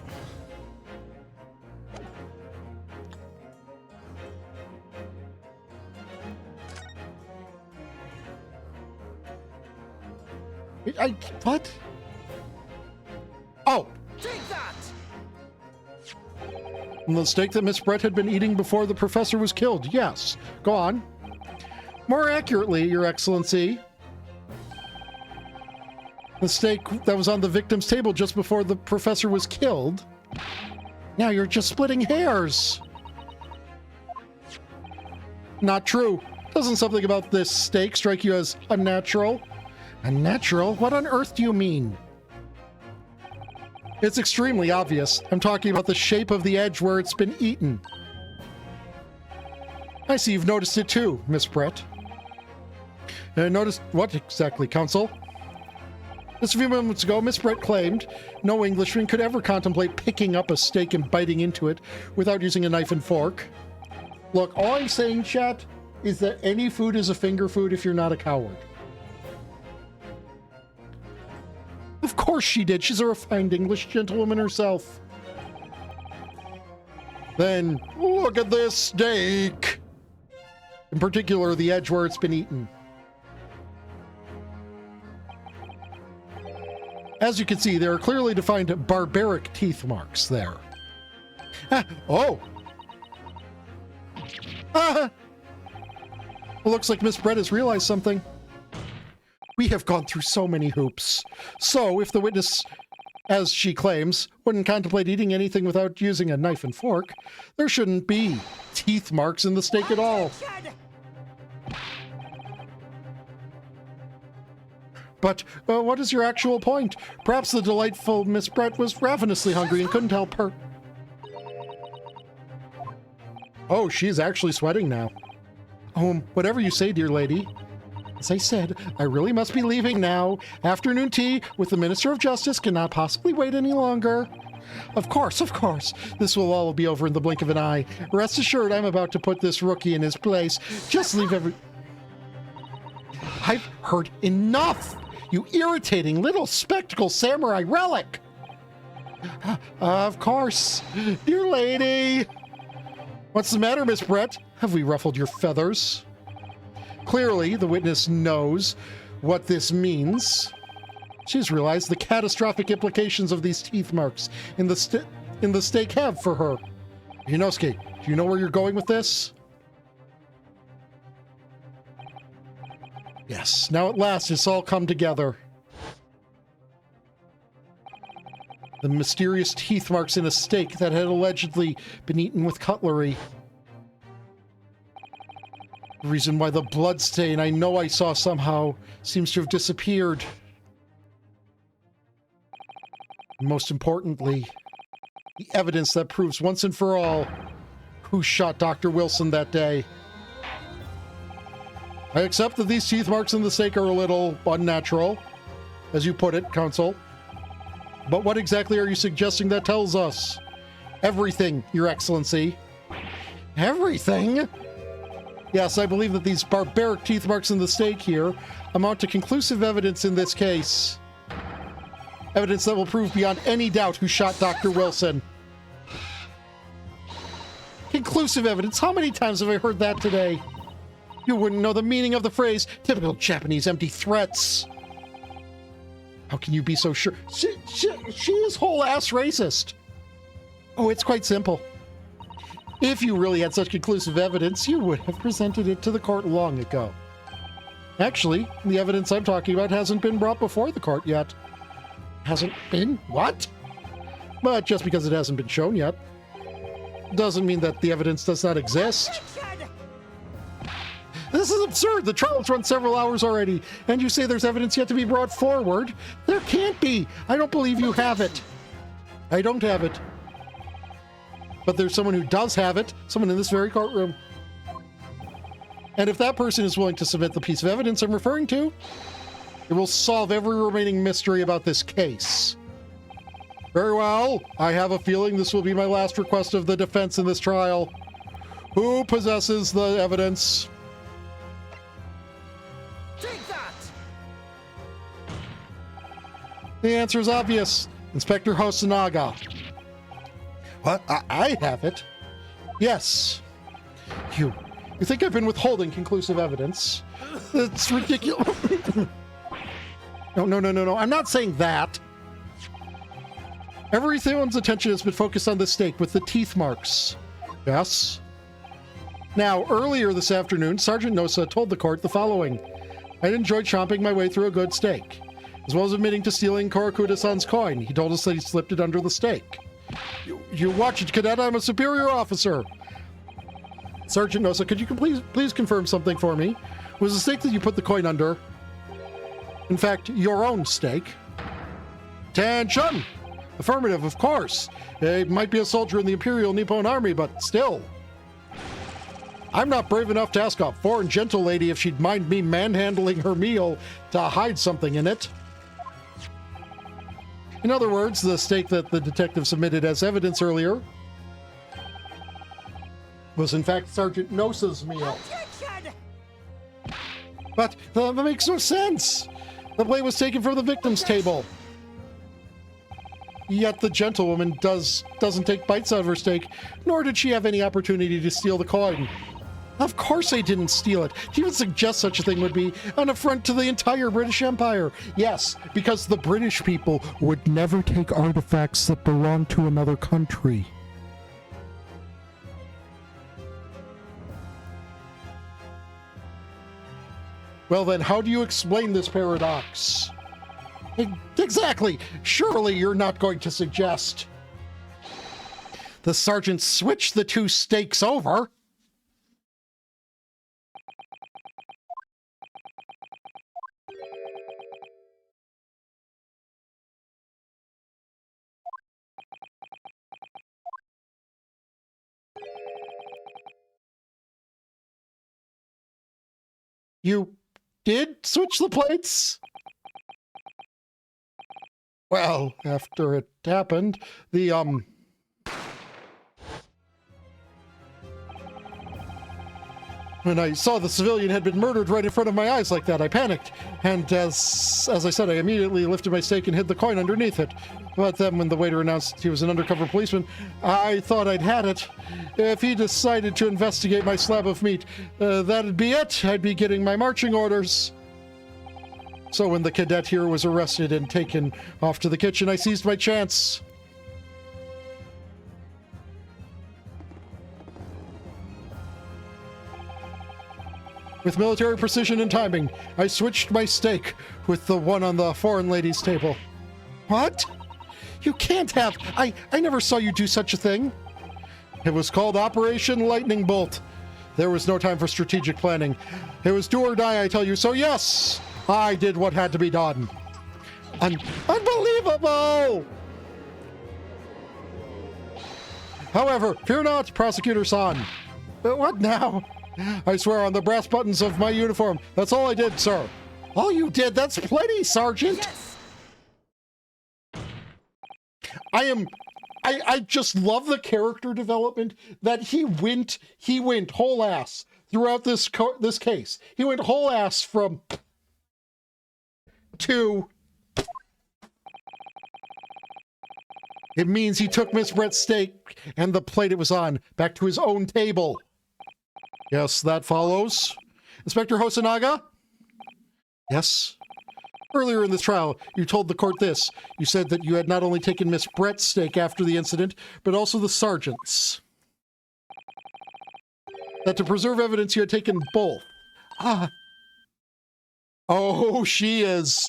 What? Oh! Take that! The steak that Miss Brett had been eating before the professor was killed. Yes. Go on. More accurately, Your Excellency. The steak that was on the victim's table just before the professor was killed. Now you're just splitting hairs. Not true. Doesn't something about this steak strike you as unnatural? Unnatural? What on earth do you mean? It's extremely obvious. I'm talking about the shape of the edge where it's been eaten. I see you've noticed it too, Miss Brett. Noticed what exactly, Counsel? Just a few moments ago, Miss Brett claimed no Englishman could ever contemplate picking up a steak and biting into it without using a knife and fork. Look, all I'm saying, chat, is that any food is a finger food if you're not a coward. Of course she did. She's a refined English gentlewoman herself. Then, look at this steak. In particular, the edge where it's been eaten. As you can see, there are clearly defined barbaric teeth marks there. Oh! Well, looks like Miss Brett has realized something. We have gone through so many hoops. So, if the witness, as she claims, wouldn't contemplate eating anything without using a knife and fork, there shouldn't be teeth marks in the steak at all. But what is your actual point? Perhaps the delightful Miss Brett was ravenously hungry and couldn't help her. Oh, she's actually sweating now. Whatever you say, dear lady. As I said, I really must be leaving now. Afternoon tea with the Minister of Justice cannot possibly wait any longer. Of course, of course. This will all be over in the blink of an eye. Rest assured, I'm about to put this rookie in his place. Just leave I've heard enough! You irritating little spectacle samurai relic! Of course. Dear lady! What's the matter, Miss Brett? Have we ruffled your feathers? Clearly, the witness knows what this means. She's realized the catastrophic implications of these teeth marks in the stake have for her. Yunosuke, do you know where you're going with this? Yes, now at last it's all come together. The mysterious teeth marks in a steak that had allegedly been eaten with cutlery. The reason why the blood stain I know I saw somehow seems to have disappeared. Most importantly, the evidence that proves once and for all who shot Dr. Wilson that day. I accept that these teeth marks in the steak are a little unnatural, as you put it, Counsel. But what exactly are you suggesting that tells us? Everything, Your Excellency. Everything? Yes, I believe that these barbaric teeth marks in the steak here amount to conclusive evidence in this case. Evidence that will prove beyond any doubt who shot Dr. Wilson. Conclusive evidence? How many times have I heard that today? You wouldn't know the meaning of the phrase, typical Japanese empty threats. How can you be so sure? She is whole-ass racist. Oh, it's quite simple. If you really had such conclusive evidence, you would have presented it to the court long ago. Actually, the evidence I'm talking about hasn't been brought before the court yet. Hasn't been? What? But just because it hasn't been shown yet, doesn't mean that the evidence does not exist. This is absurd! The trial's run several hours already, and you say there's evidence yet to be brought forward? There can't be! I don't believe you have it. I don't have it. But there's someone who does have it, someone in this very courtroom. And if that person is willing to submit the piece of evidence I'm referring to, it will solve every remaining mystery about this case. Very well. I have a feeling this will be my last request of the defense in this trial. Who possesses the evidence? Take that! The answer is obvious. Inspector Hosonaga. What? I have it. Yes. You think I've been withholding conclusive evidence? It's ridiculous. No. I'm not saying that. Everyone's attention has been focused on the steak with the teeth marks. Yes. Now, earlier this afternoon, Sergeant Nosa told the court the following. I'd enjoyed chomping my way through a good steak. As well as admitting to stealing Korakuda-san's coin, he told us that he slipped it under the steak. You watch it, cadet. I'm a superior officer. Sergeant Nosa, could you please confirm something for me? Was the steak that you put the coin under, in fact, your own steak? Attention! Affirmative, of course. He might be a soldier in the Imperial Nippon Army, but still. I'm not brave enough to ask a foreign gentle lady if she'd mind me manhandling her meal to hide something in it. In other words, the steak that the detective submitted as evidence earlier was in fact Sergeant Nosa's meal. But that makes no sense. The blade was taken from the victim's table. Yet the gentlewoman doesn't take bites out of her steak, nor did she have any opportunity to steal the coin. Of course I didn't steal it. To even suggest such a thing would be an affront to the entire British Empire. Yes, because the British people would never take artifacts that belong to another country. Well then, how do you explain this paradox? Exactly. Surely you're not going to suggest the sergeant switched the two steaks over. You did switch the plates? Well, after it happened, when I saw the civilian had been murdered right in front of my eyes like that, I panicked. And as I said, I immediately lifted my stake and hid the coin underneath it. But then when the waiter announced he was an undercover policeman, I thought I'd had it. If he decided to investigate my slab of meat, that'd be it. I'd be getting my marching orders. So when the cadet here was arrested and taken off to the kitchen, I seized my chance. With military precision and timing, I switched my stake with the one on the foreign lady's table. What? You can't have... I never saw you do such a thing. It was called Operation Lightning Bolt. There was no time for strategic planning. It was do or die, I tell you. So yes, I did what had to be done. Unbelievable! However, fear not, Prosecutor San. What now? I swear on the brass buttons of my uniform. That's all I did, sir. All you did? That's plenty, Sergeant. Yes. I just love the character development that he went whole ass throughout this case. He went whole ass from to... It means he took Miss Brett's steak and the plate it was on back to his own table. Yes, that follows. Inspector Hosonaga? Yes? Earlier in this trial, you told the court this. You said that you had not only taken Miss Brett's steak after the incident, but also the sergeant's. That to preserve evidence, you had taken both. Ah. Oh, she is...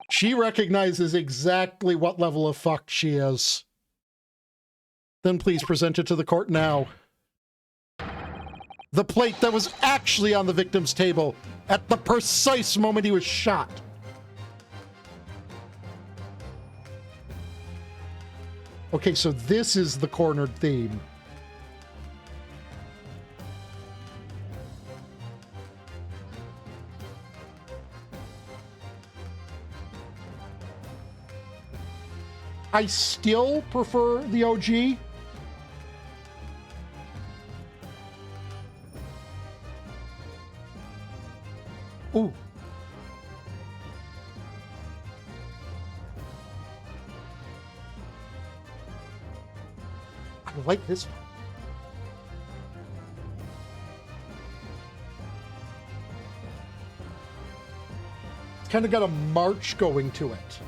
She recognizes exactly what level of fucked she is. Then please present it to the court now. The plate that was actually on the victim's table at the precise moment he was shot. Okay, so this is the cornered theme. I still prefer the OG. Ooh. I like this one. It's kind of got a march going to it.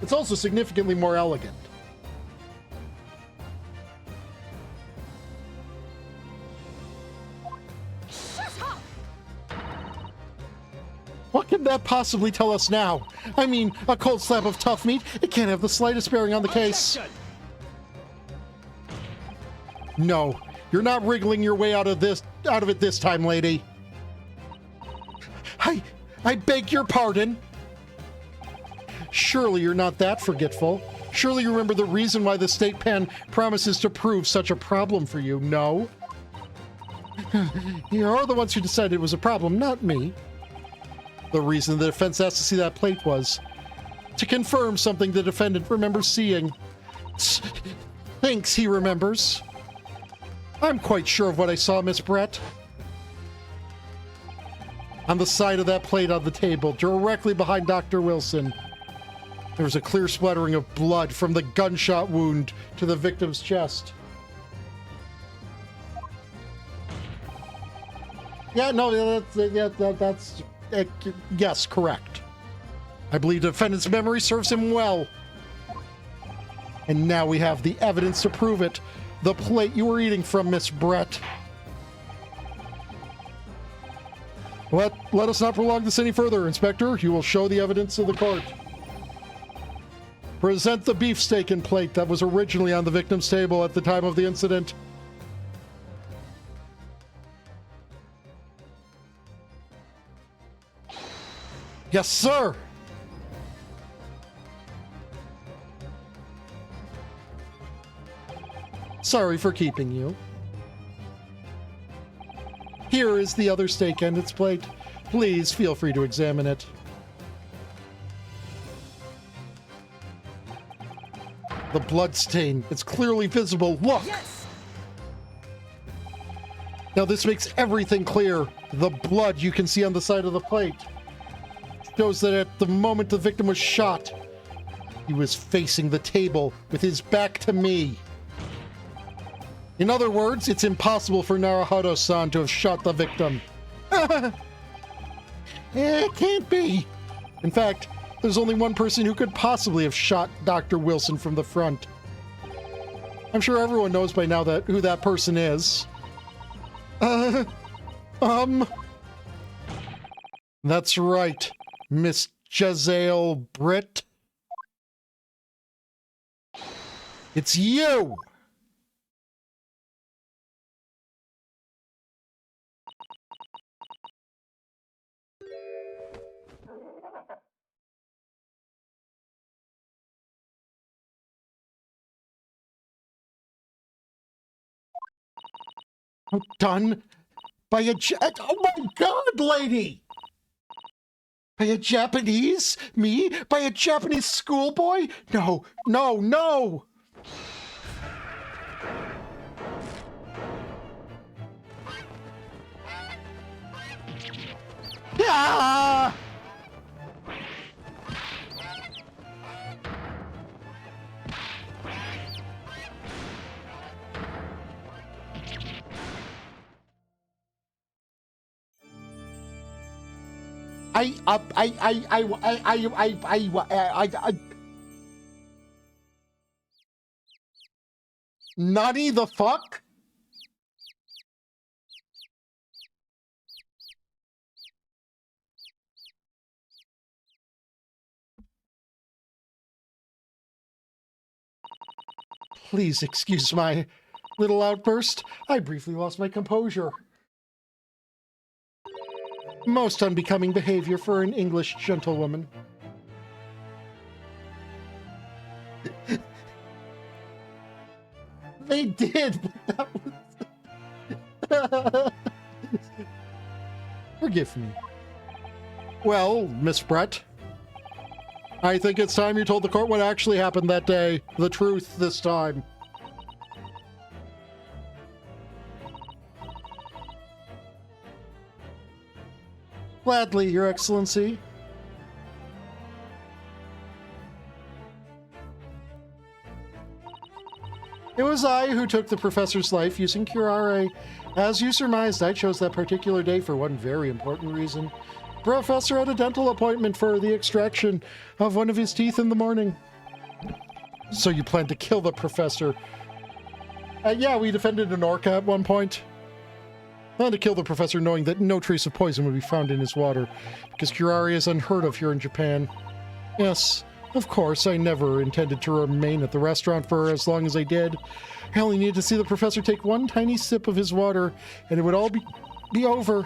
It's also significantly more elegant. What can that possibly tell us now? I mean, a cold slab of tough meat, it can't have the slightest bearing on the case. No, you're not wriggling your way out of it this time, lady. I beg your pardon. Surely you're not that forgetful. Surely you remember the reason why the state pen promises to prove such a problem for you, no? You're the ones who decided it was a problem, not me. The reason the defense asked to see that plate was to confirm something the defendant remembers seeing. Thinks he remembers. I'm quite sure of what I saw, Miss Brett. On the side of that plate on the table, directly behind Dr. Wilson, there was a clear splattering of blood from the gunshot wound to the victim's chest. Yeah, no, that's yes, correct. I believe the defendant's memory serves him well. And now we have the evidence to prove it. The plate you were eating from, Miss Brett. Let us not prolong this any further, Inspector. You will show the evidence to the court. Present the beefsteak and plate that was originally on the victim's table at the time of the incident. Yes, sir. Sorry for keeping you. Here is the other steak and its plate. Please feel free to examine it. The blood stain. It's clearly visible. Look! Yes! Now this makes everything clear. The blood you can see on the side of the plate shows that at the moment the victim was shot, he was facing the table with his back to me. In other words, it's impossible for Naruhodo-san to have shot the victim. It can't be. In fact, there's only one person who could possibly have shot Dr. Wilson from the front. I'm sure everyone knows by now who that person is. That's right, Miss Jezzael Britt. It's you! Done by a oh my god, lady! By a Japanese? Me? By a Japanese schoolboy? No, no, no! Ah! Nutty the fuck? Please excuse my little outburst. I briefly lost my composure. Most unbecoming behavior for an English gentlewoman. They did, but that was... Forgive me. Well, Miss Brett, I think it's time you told the court what actually happened that day. The truth this time. Gladly, Your Excellency. It was I who took the professor's life using curare. As you surmised, I chose that particular day for one very important reason. Professor had a dental appointment for the extraction of one of his teeth in the morning. So you planned to kill the professor? Yeah, we defended an orca at one point. Planned to kill the professor knowing that no trace of poison would be found in his water, because curare is unheard of here in Japan. Yes, of course, I never intended to remain at the restaurant for as long as I did. I only needed to see the professor take one tiny sip of his water, and it would all be over.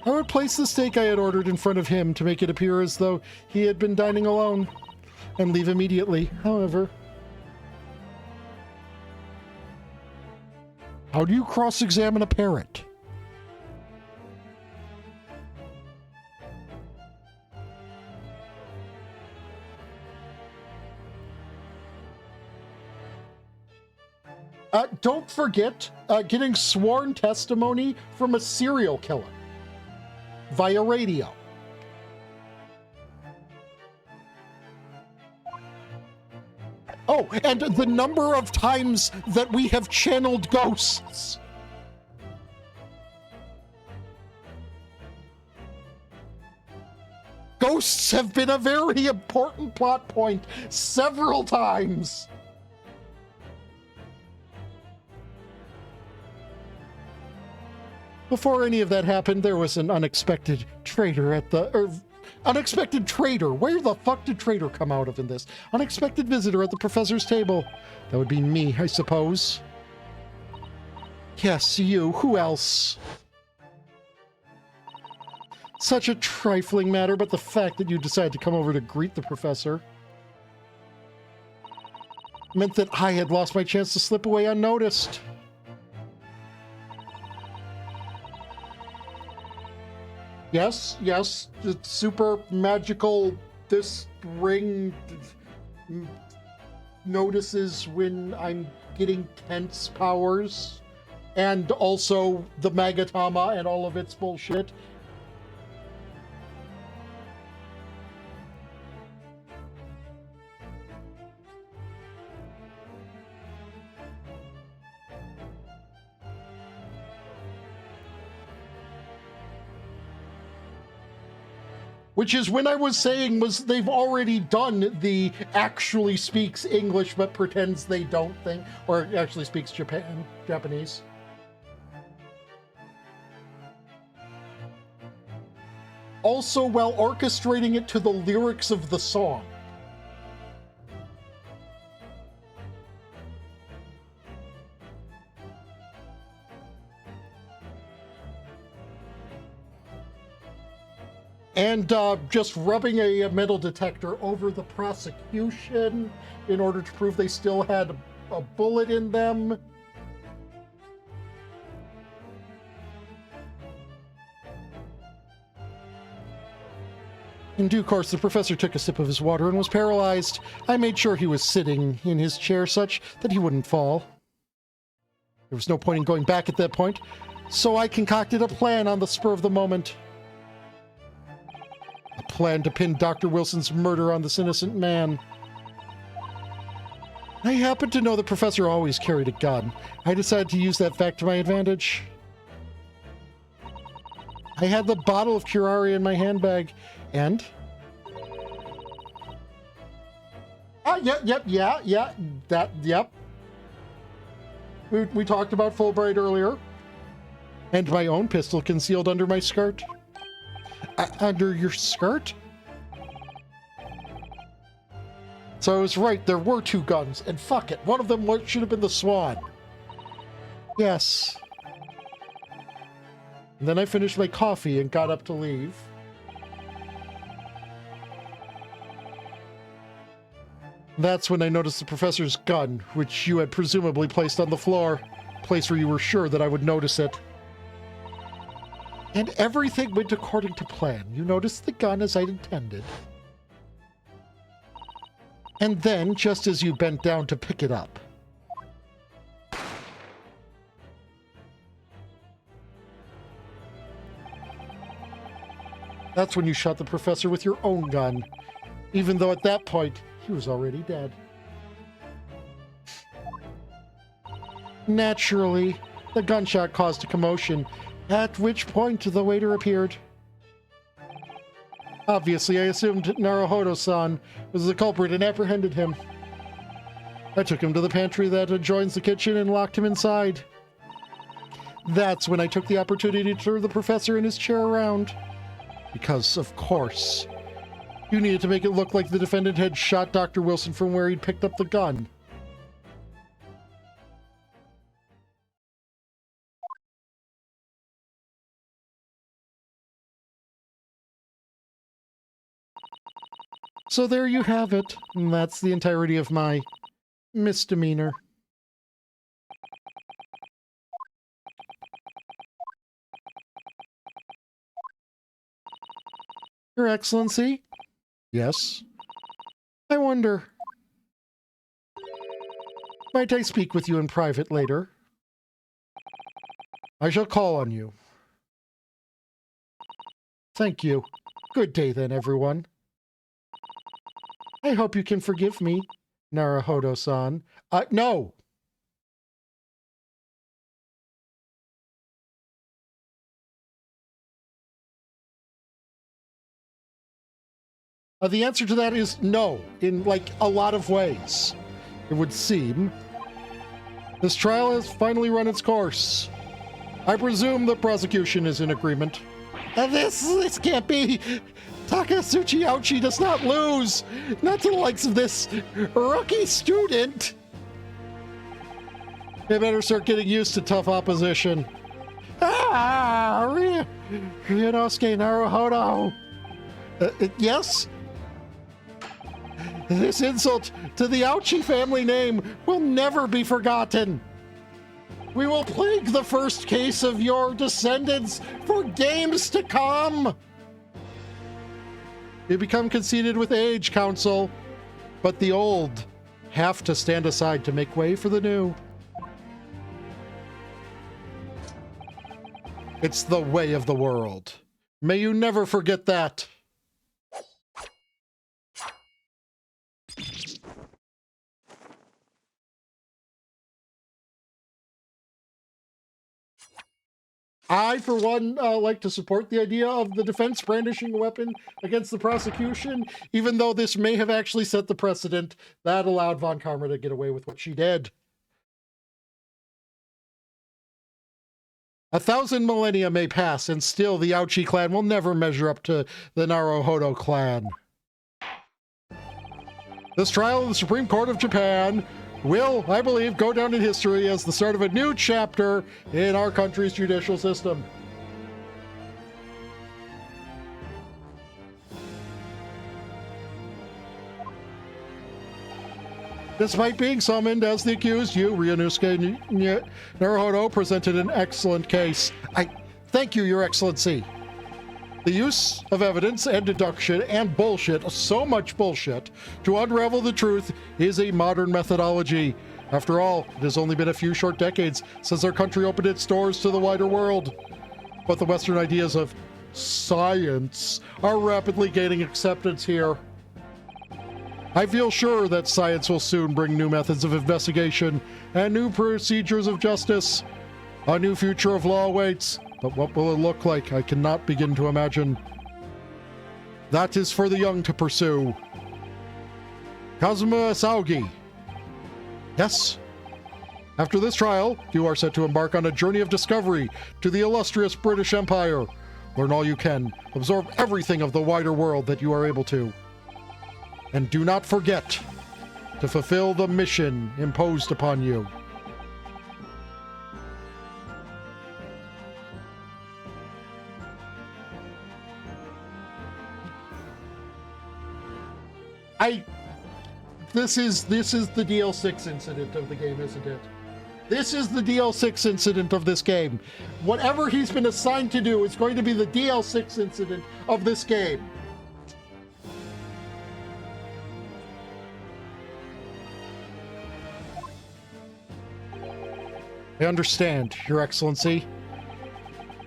I would place the steak I had ordered in front of him to make it appear as though he had been dining alone, and leave immediately, however. How do you cross-examine a parent? Don't forget getting sworn testimony from a serial killer via radio. Oh, and the number of times that we have channeled ghosts. Ghosts have been a very important plot point several times. Before any of that happened, there was an unexpected traitor at the... unexpected traitor! Where the fuck did traitor come out of in this? Unexpected visitor at the professor's table. That would be me, I suppose. Yes, you. Who else? Such a trifling matter, but the fact that you decided to come over to greet the professor. meant that I had lost my chance to slip away unnoticed. Yes, it's super magical. This ring notices when I'm getting tense powers, and also the Magatama and all of its bullshit. Which is when I was saying was they've already done the actually speaks English but pretends they don't thing, or actually speaks Japanese. Also while orchestrating it to the lyrics of the song. And just rubbing a metal detector over the prosecution in order to prove they still had a bullet in them. In due course, the professor took a sip of his water and was paralyzed. I made sure he was sitting in his chair such that he wouldn't fall. There was no point in going back at that point, so I concocted a plan on the spur of the moment. A plan to pin Dr. Wilson's murder on this innocent man. I happened to know the professor always carried a gun. I decided to use that fact to my advantage. I had the bottle of curare in my handbag, and... Yep. We talked about Fulbright earlier. And my own pistol concealed under my skirt. Under your skirt? So I was right, there were two guns, and fuck it, one of them should have been the Swan. Yes. And then I finished my coffee and got up to leave. That's when I noticed the professor's gun, which you had presumably placed on the floor, place where you were sure that I would notice it. And everything went according to plan. You noticed the gun as I'd intended. And then, just as you bent down to pick it up, that's when you shot the professor with your own gun, even though at that point, he was already dead. Naturally, the gunshot caused a commotion, at which point the waiter appeared. Obviously, I assumed Naruhodo-san was the culprit and apprehended him. I took him to the pantry that adjoins the kitchen and locked him inside. That's when I took the opportunity to turn the professor in his chair around. Because, of course, you needed to make it look like the defendant had shot Dr. Wilson from where he'd picked up the gun. So there you have it. And that's the entirety of my misdemeanor. Your Excellency? Yes? I wonder... might I speak with you in private later? I shall call on you. Thank you. Good day then, everyone. I hope you can forgive me, Naruhodo-san. No! The answer to that is no, in, like, a lot of ways, it would seem. This trial has finally run its course. I presume the prosecution is in agreement. This can't be! Takasuchi Ouchi does not lose! Not to the likes of this rookie student! They better start getting used to tough opposition. Ryunosuke Naruhodo! Yes? This insult to the Ouchie family name will never be forgotten. We will plague the first case of your descendants for games to come. You become conceited with age, Council, but the old have to stand aside to make way for the new. It's the way of the world. May you never forget that. I, for one, like to support the idea of the defense brandishing a weapon against the prosecution, even though this may have actually set the precedent that allowed Von Karma to get away with what she did. 1,000 millennia may pass, and still the Ouchie clan will never measure up to the Naruhodo clan. This trial of the Supreme Court of Japan will, I believe, go down in history as the start of a new chapter in our country's judicial system. Despite being summoned as the accused, you, Ryunosuke Naruhodo, presented an excellent case. I thank you, Your Excellency. The use of evidence and deduction and bullshit, so much bullshit, to unravel the truth is a modern methodology. After all, it has only been a few short decades since our country opened its doors to the wider world. But the Western ideas of science are rapidly gaining acceptance here. I feel sure that science will soon bring new methods of investigation and new procedures of justice. A new future of law awaits, but what will it look like? I cannot begin to imagine. That is for the young to pursue. Kazuma Asaogi. Yes? After this trial, you are set to embark on a journey of discovery to the illustrious British Empire. Learn all you can. Absorb everything of the wider world that you are able to. And do not forget to fulfill the mission imposed upon you. This is the DL6 incident of the game, isn't it? This is the DL6 incident of this game. Whatever he's been assigned to do is going to be the DL6 incident of this game. I understand, Your Excellency.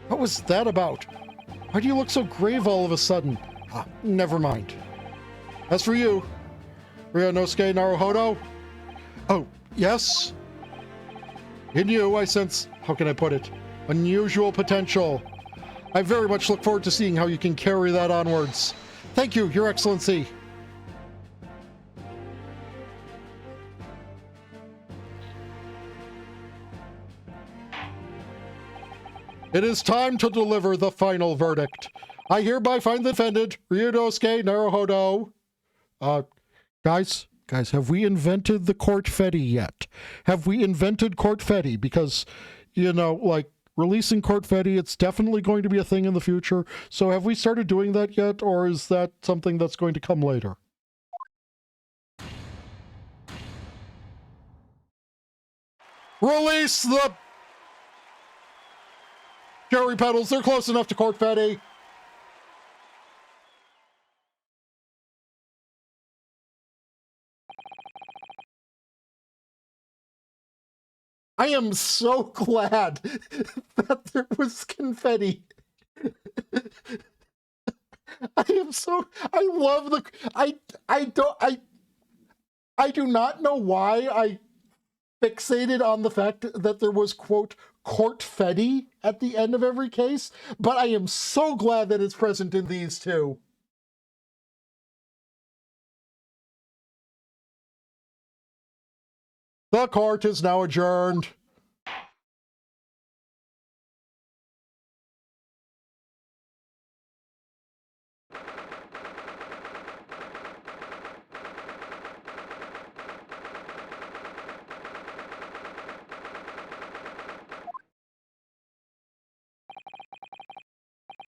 What was that about? Why do you look so grave all of a sudden? Ah, never mind. As for you, Ryunosuke Naruhodo? Oh, yes? In you, I sense, how can I put it, unusual potential. I very much look forward to seeing how you can carry that onwards. Thank you, Your Excellency. It is time to deliver the final verdict. I hereby find the defendant, Ryunosuke Naruhodo. Guys, have we invented the court fetty yet? Have we invented court fetty? Because, you know, like, releasing court fetty, it's definitely going to be a thing in the future. So have we started doing that yet, or is that something that's going to come later? Release the cherry petals. They're close enough to court fetty. I am so glad that there was confetti. I love the, I do not know why I fixated on the fact that there was, quote, court-fetty at the end of every case, but I am so glad that it's present in these two. The court is now adjourned.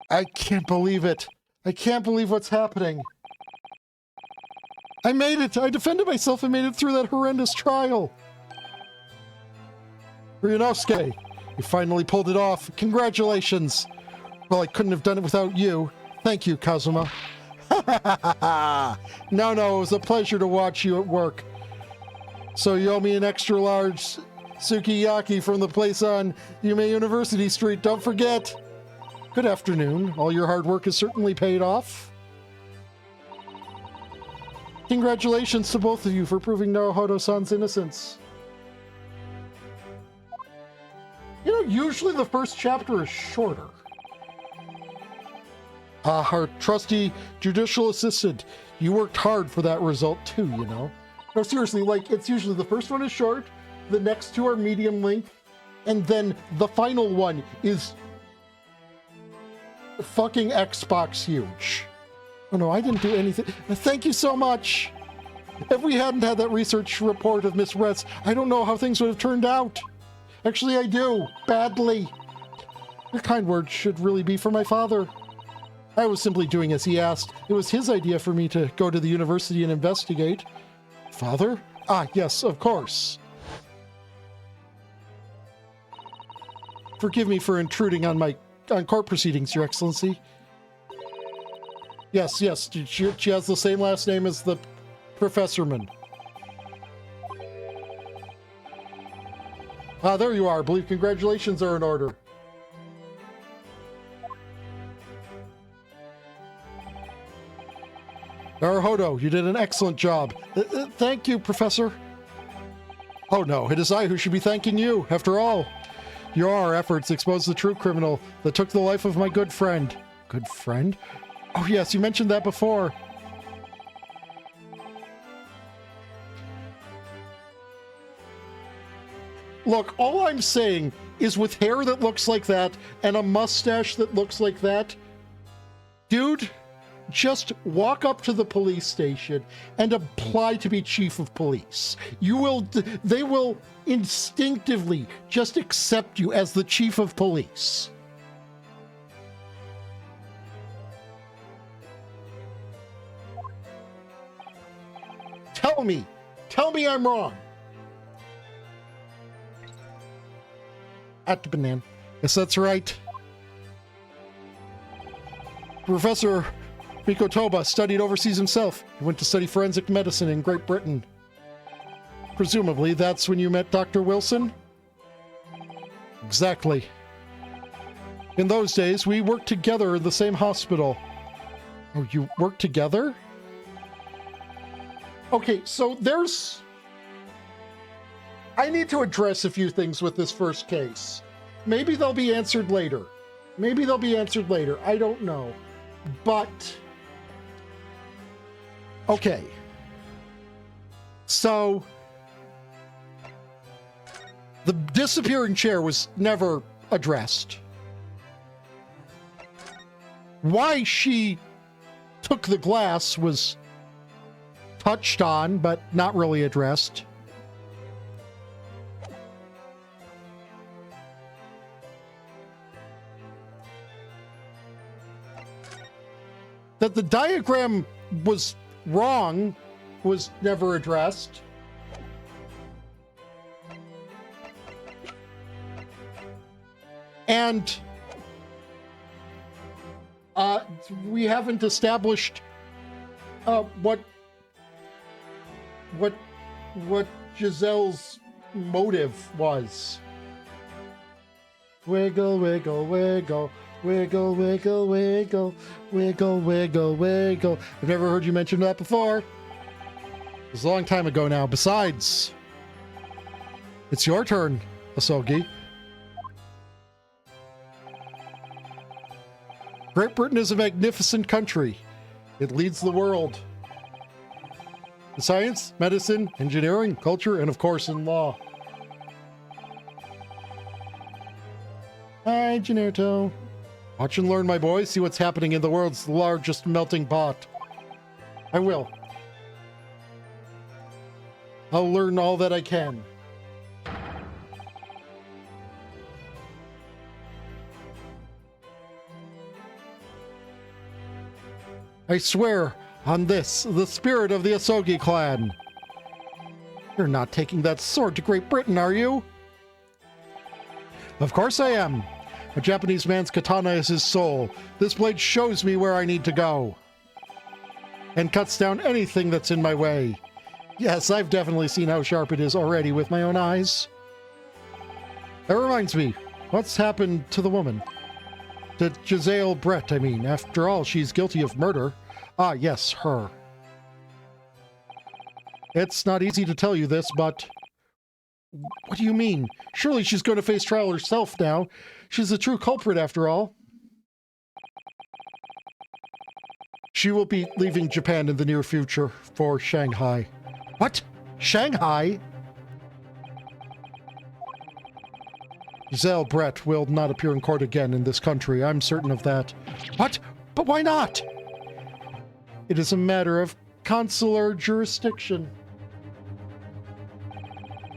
I can't believe it. I can't believe what's happening. I made it! I defended myself and made it through that horrendous trial! Ryunosuke, you finally pulled it off. Congratulations! Well, I couldn't have done it without you. Thank you, Kazuma. No, it was a pleasure to watch you at work. So you owe me an extra large sukiyaki from the place on Yume University Street, don't forget. Good afternoon. All your hard work has certainly paid off. Congratulations to both of you for proving Naruhodo-san's innocence. You know, usually the first chapter is shorter. Our trusty judicial assistant, you worked hard for that result too, you know. No, seriously, like, it's usually the first one is short, the next two are medium length, and then the final one is fucking Xbox huge. Oh no, I didn't do anything. Thank you so much. If we hadn't had that research report of Miss Retz, I don't know how things would have turned out. Actually, I do. Badly. Your kind words should really be for my father. I was simply doing as he asked. It was his idea for me to go to the university and investigate. Father? Ah, yes, of course. Forgive me for intruding on court proceedings, Your Excellency. Yes, she has the same last name as the professorman. Ah, there you are. I believe congratulations are in order. Naruhodo, you did an excellent job. Thank you, Professor. Oh no, it is I who should be thanking you. After all, your efforts exposed the true criminal that took the life of my good friend. Good friend? Oh yes, you mentioned that before. Look, all I'm saying is with hair that looks like that and a mustache that looks like that, dude, just walk up to the police station and apply to be chief of police. They will instinctively just accept you as the chief of police. Tell me I'm wrong. At the banana. Yes, that's right. Professor Mikotoba studied overseas himself. He went to study forensic medicine in Great Britain. Presumably, that's when you met Dr. Wilson? Exactly. In those days, we worked together in the same hospital. Oh, you worked together? Okay, so I need to address a few things with this first case. Maybe they'll be answered later. I don't know. But okay. So the disappearing chair was never addressed. Why she took the glass was touched on, but not really addressed. That the diagram was wrong was never addressed. And we haven't established what Giselle's motive was. Wiggle, wiggle, wiggle. Wiggle, wiggle, wiggle, wiggle, wiggle, wiggle. I've never heard you mention that before. It was a long time ago now. Besides, it's your turn, Asogi. Great Britain is a magnificent country. It leads the world. In science, medicine, engineering, culture, and of course in law. Hi, Gennaro. Watch and learn, my boy. See what's happening in the world's largest melting pot. I will. I'll learn all that I can. I swear, On this, the spirit of the Asogi clan. You're not taking that sword to Great Britain, are you? Of course I am. A Japanese man's katana is his soul. This blade shows me where I need to go. And cuts down anything that's in my way. Yes, I've definitely seen how sharp it is already with my own eyes. That reminds me, what's happened to the woman? To Giselle Brett, I mean. After all, she's guilty of murder. Ah, yes, her. It's not easy to tell you this, but... What do you mean? Surely she's going to face trial herself now. She's the true culprit, after all. She will be leaving Japan in the near future for Shanghai. What? Shanghai? Giselle Brett will not appear in court again in this country. I'm certain of that. What? But why not? It is a matter of consular jurisdiction.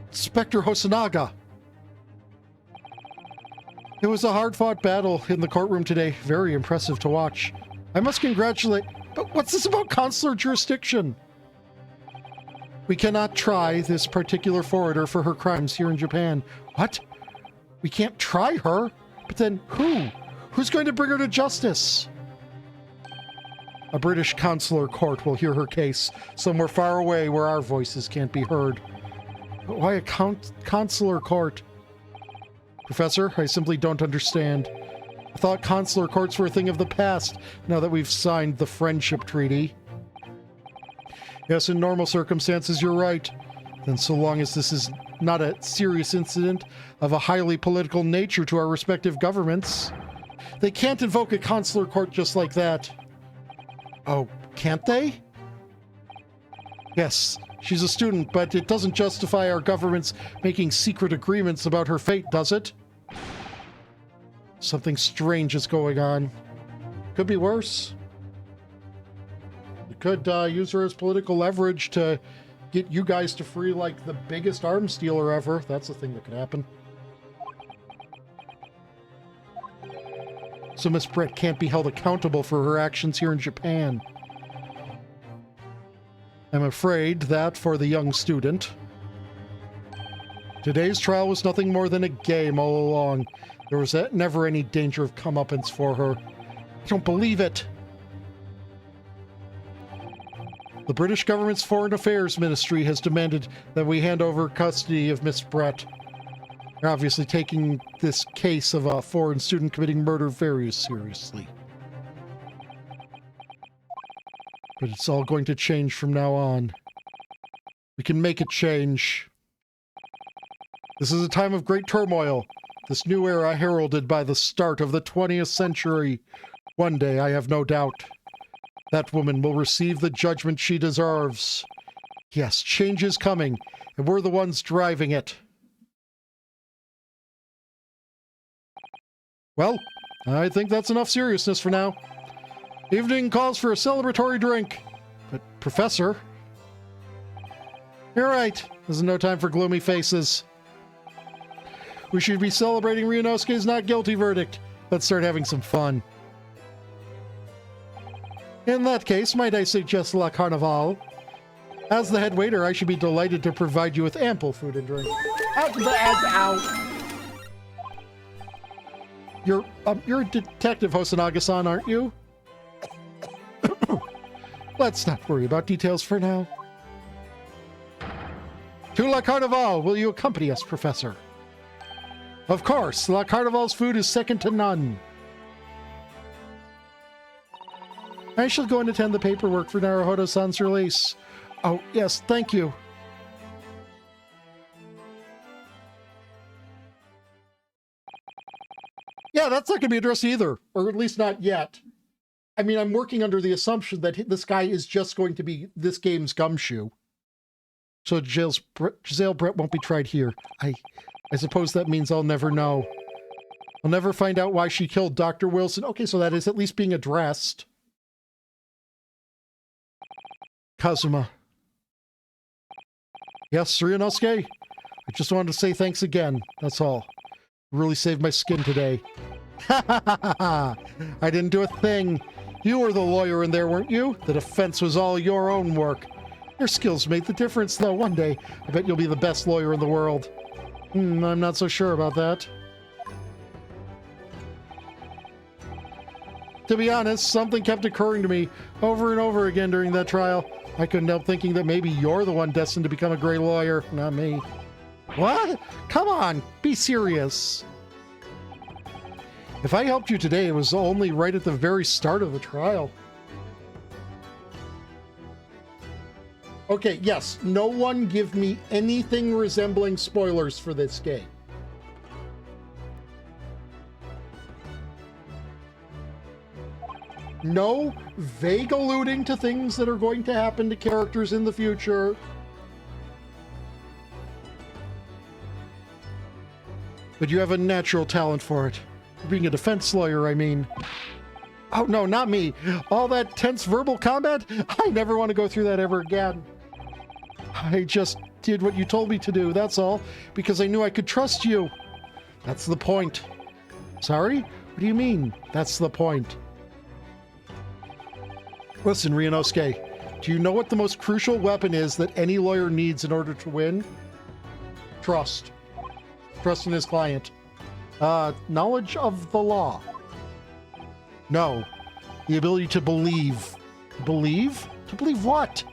Inspector Hosonaga. It was a hard-fought battle in the courtroom today. Very impressive to watch. I must congratulate... But what's this about consular jurisdiction? We cannot try this particular foreigner for her crimes here in Japan. What? We can't try her? But then who? Who's going to bring her to justice? A British consular court will hear her case somewhere far away where our voices can't be heard. But why a consular court? Professor, I simply don't understand. I thought consular courts were a thing of the past, now that we've signed the Friendship Treaty. Yes, in normal circumstances, you're right. Then so long as this is not a serious incident of a highly political nature to our respective governments, they can't invoke a consular court just like that. Oh, can't they? Yes, she's a student, but it doesn't justify our governments making secret agreements about her fate, does it? Something strange is going on. Could be worse. We could use her as political leverage to get you guys to free, like, the biggest arms dealer ever. That's a thing that could happen. So Miss Brett can't be held accountable for her actions here in Japan. I'm afraid that for the young student, today's trial was nothing more than a game all along. There was never any danger of comeuppance for her. I don't believe it. The British government's Foreign Affairs Ministry has demanded that we hand over custody of Miss Brett. They're obviously taking this case of a foreign student committing murder very seriously. But it's all going to change from now on. We can make it change. This is a time of great turmoil. This new era heralded by the start of the 20th century. One day, I have no doubt, that woman will receive the judgment she deserves. Yes, change is coming, and we're the ones driving it. Well, I think that's enough seriousness for now. Evening calls for a celebratory drink. But, Professor... You're right. There's no time for gloomy faces. We should be celebrating Ryunosuke's not guilty verdict. Let's start having some fun. In that case, might I suggest La Carnival? As the head waiter, I should be delighted to provide you with ample food and drink. You're a detective, Hosonaga-san, aren't you? Let's not worry about details for now. To La Carnival, will you accompany us, Professor? Of course, La Carnival's food is second to none. I shall go and attend the paperwork for Naruhodo-san's release. Oh, yes, thank you. Yeah, that's not going to be addressed either, or at least not yet. I mean, I'm working under the assumption that this guy is just going to be this game's gumshoe. So Giselle Brett won't be tried here. I suppose that means I'll never know. I'll never find out why she killed Dr. Wilson. Okay, so that is at least being addressed. Kazuma. Yes, Ryunosuke? I just wanted to say thanks again. That's all. You really saved my skin today. Ha ha ha ha! I didn't do a thing. You were the lawyer in there, weren't you? The defense was all your own work. Your skills made the difference, though. One day, I bet you'll be the best lawyer in the world. I'm not so sure about that. To be honest, something kept occurring to me over and over again during that trial. I couldn't help thinking that maybe you're the one destined to become a great lawyer, not me. What? Come on, be serious. If I helped you today, it was only right at the very start of the trial. Okay, yes, no one give me anything resembling spoilers for this game. No vague alluding to things that are going to happen to characters in the future. But you have a natural talent for it. Being a defense lawyer, I mean. Oh, no, not me. All that tense verbal combat? I never want to go through that ever again. I just did what you told me to do, that's all. Because I knew I could trust you. That's the point. Sorry? What do you mean, that's the point? Listen, Ryunosuke, do you know what the most crucial weapon is that any lawyer needs in order to win? Trust. Trust in his client. Knowledge of the law. No. The ability to believe. Believe? To believe what?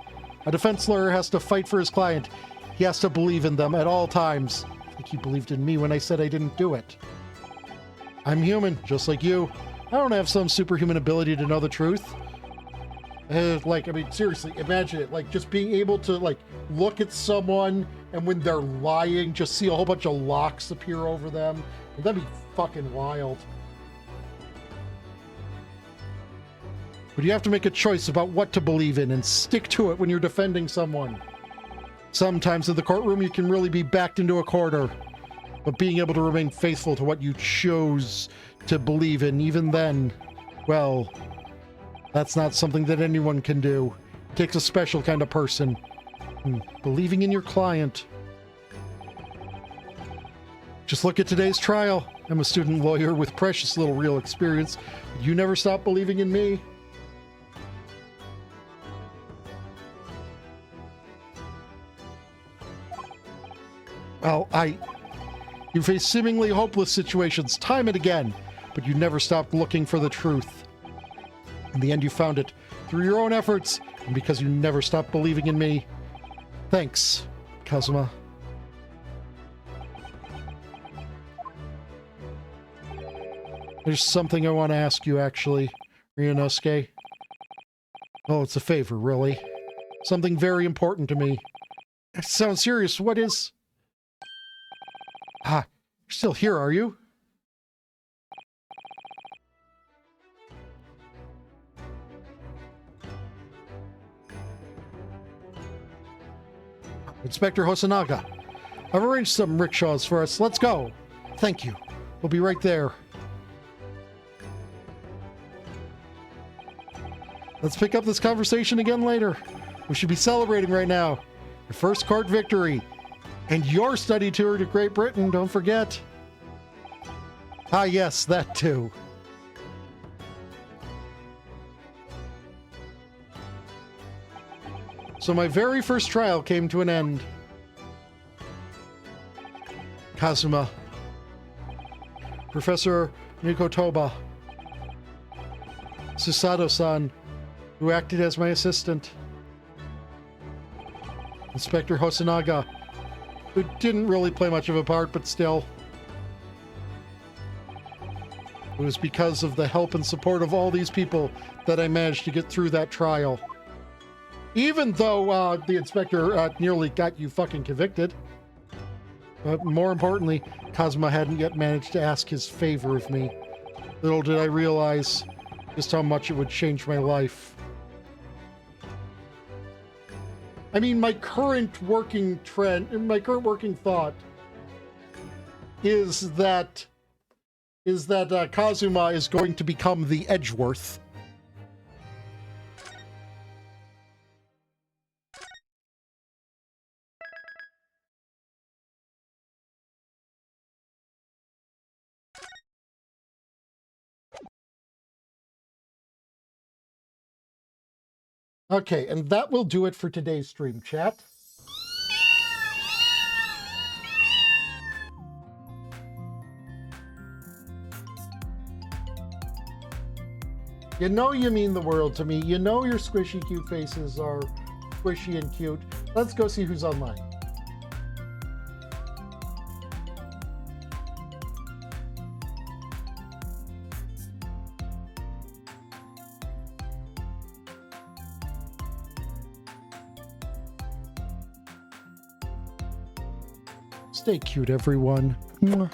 A defense lawyer has to fight for his client. He has to believe in them at all times. I think you believed in me when I said I didn't do it. I'm human, just like you. I don't have some superhuman ability to know the truth. Like, I mean, seriously, imagine it. Like, just being able to, like, look at someone and when they're lying, just see a whole bunch of locks appear over them. That'd be fucking wild. But you have to make a choice about what to believe in and stick to it when you're defending someone. Sometimes in the courtroom, you can really be backed into a corner. But being able to remain faithful to what you chose to believe in, even then, well, that's not something that anyone can do. It takes a special kind of person. Believing in your client. Just look at today's trial. I'm a student lawyer with precious little real experience. But you never stop believing in me. Well, you face seemingly hopeless situations time and again, but you never stopped looking for the truth. In the end, you found it through your own efforts, and because you never stopped believing in me. Thanks, Kazuma. There's something I want to ask you, actually, Ryunosuke. Oh, it's a favor, really. Something very important to me. It sounds serious. What is... Ah, you're still here, are you? Inspector Hosonaga, I've arranged some rickshaws for us. Let's go. Thank you. We'll be right there. Let's pick up this conversation again later. We should be celebrating right now. Your first court victory. And your study tour to Great Britain, don't forget. Ah, yes, that too. So my very first trial came to an end. Kazuma. Professor Nikotoba. Susato-san, who acted as my assistant. Inspector Hosonaga, who didn't really play much of a part, but still. It was because of the help and support of all these people that I managed to get through that trial. Even though the inspector nearly got you fucking convicted. But more importantly, Kazuma hadn't yet managed to ask his favor of me. Little did I realize just how much it would change my life. I mean, my current working thought is that Kazuma is going to become the Edgeworth. Okay, and that will do it for today's stream chat. You know you mean the world to me. You know your squishy cute faces are squishy and cute. Let's go see who's online. Stay cute, everyone. Mwah.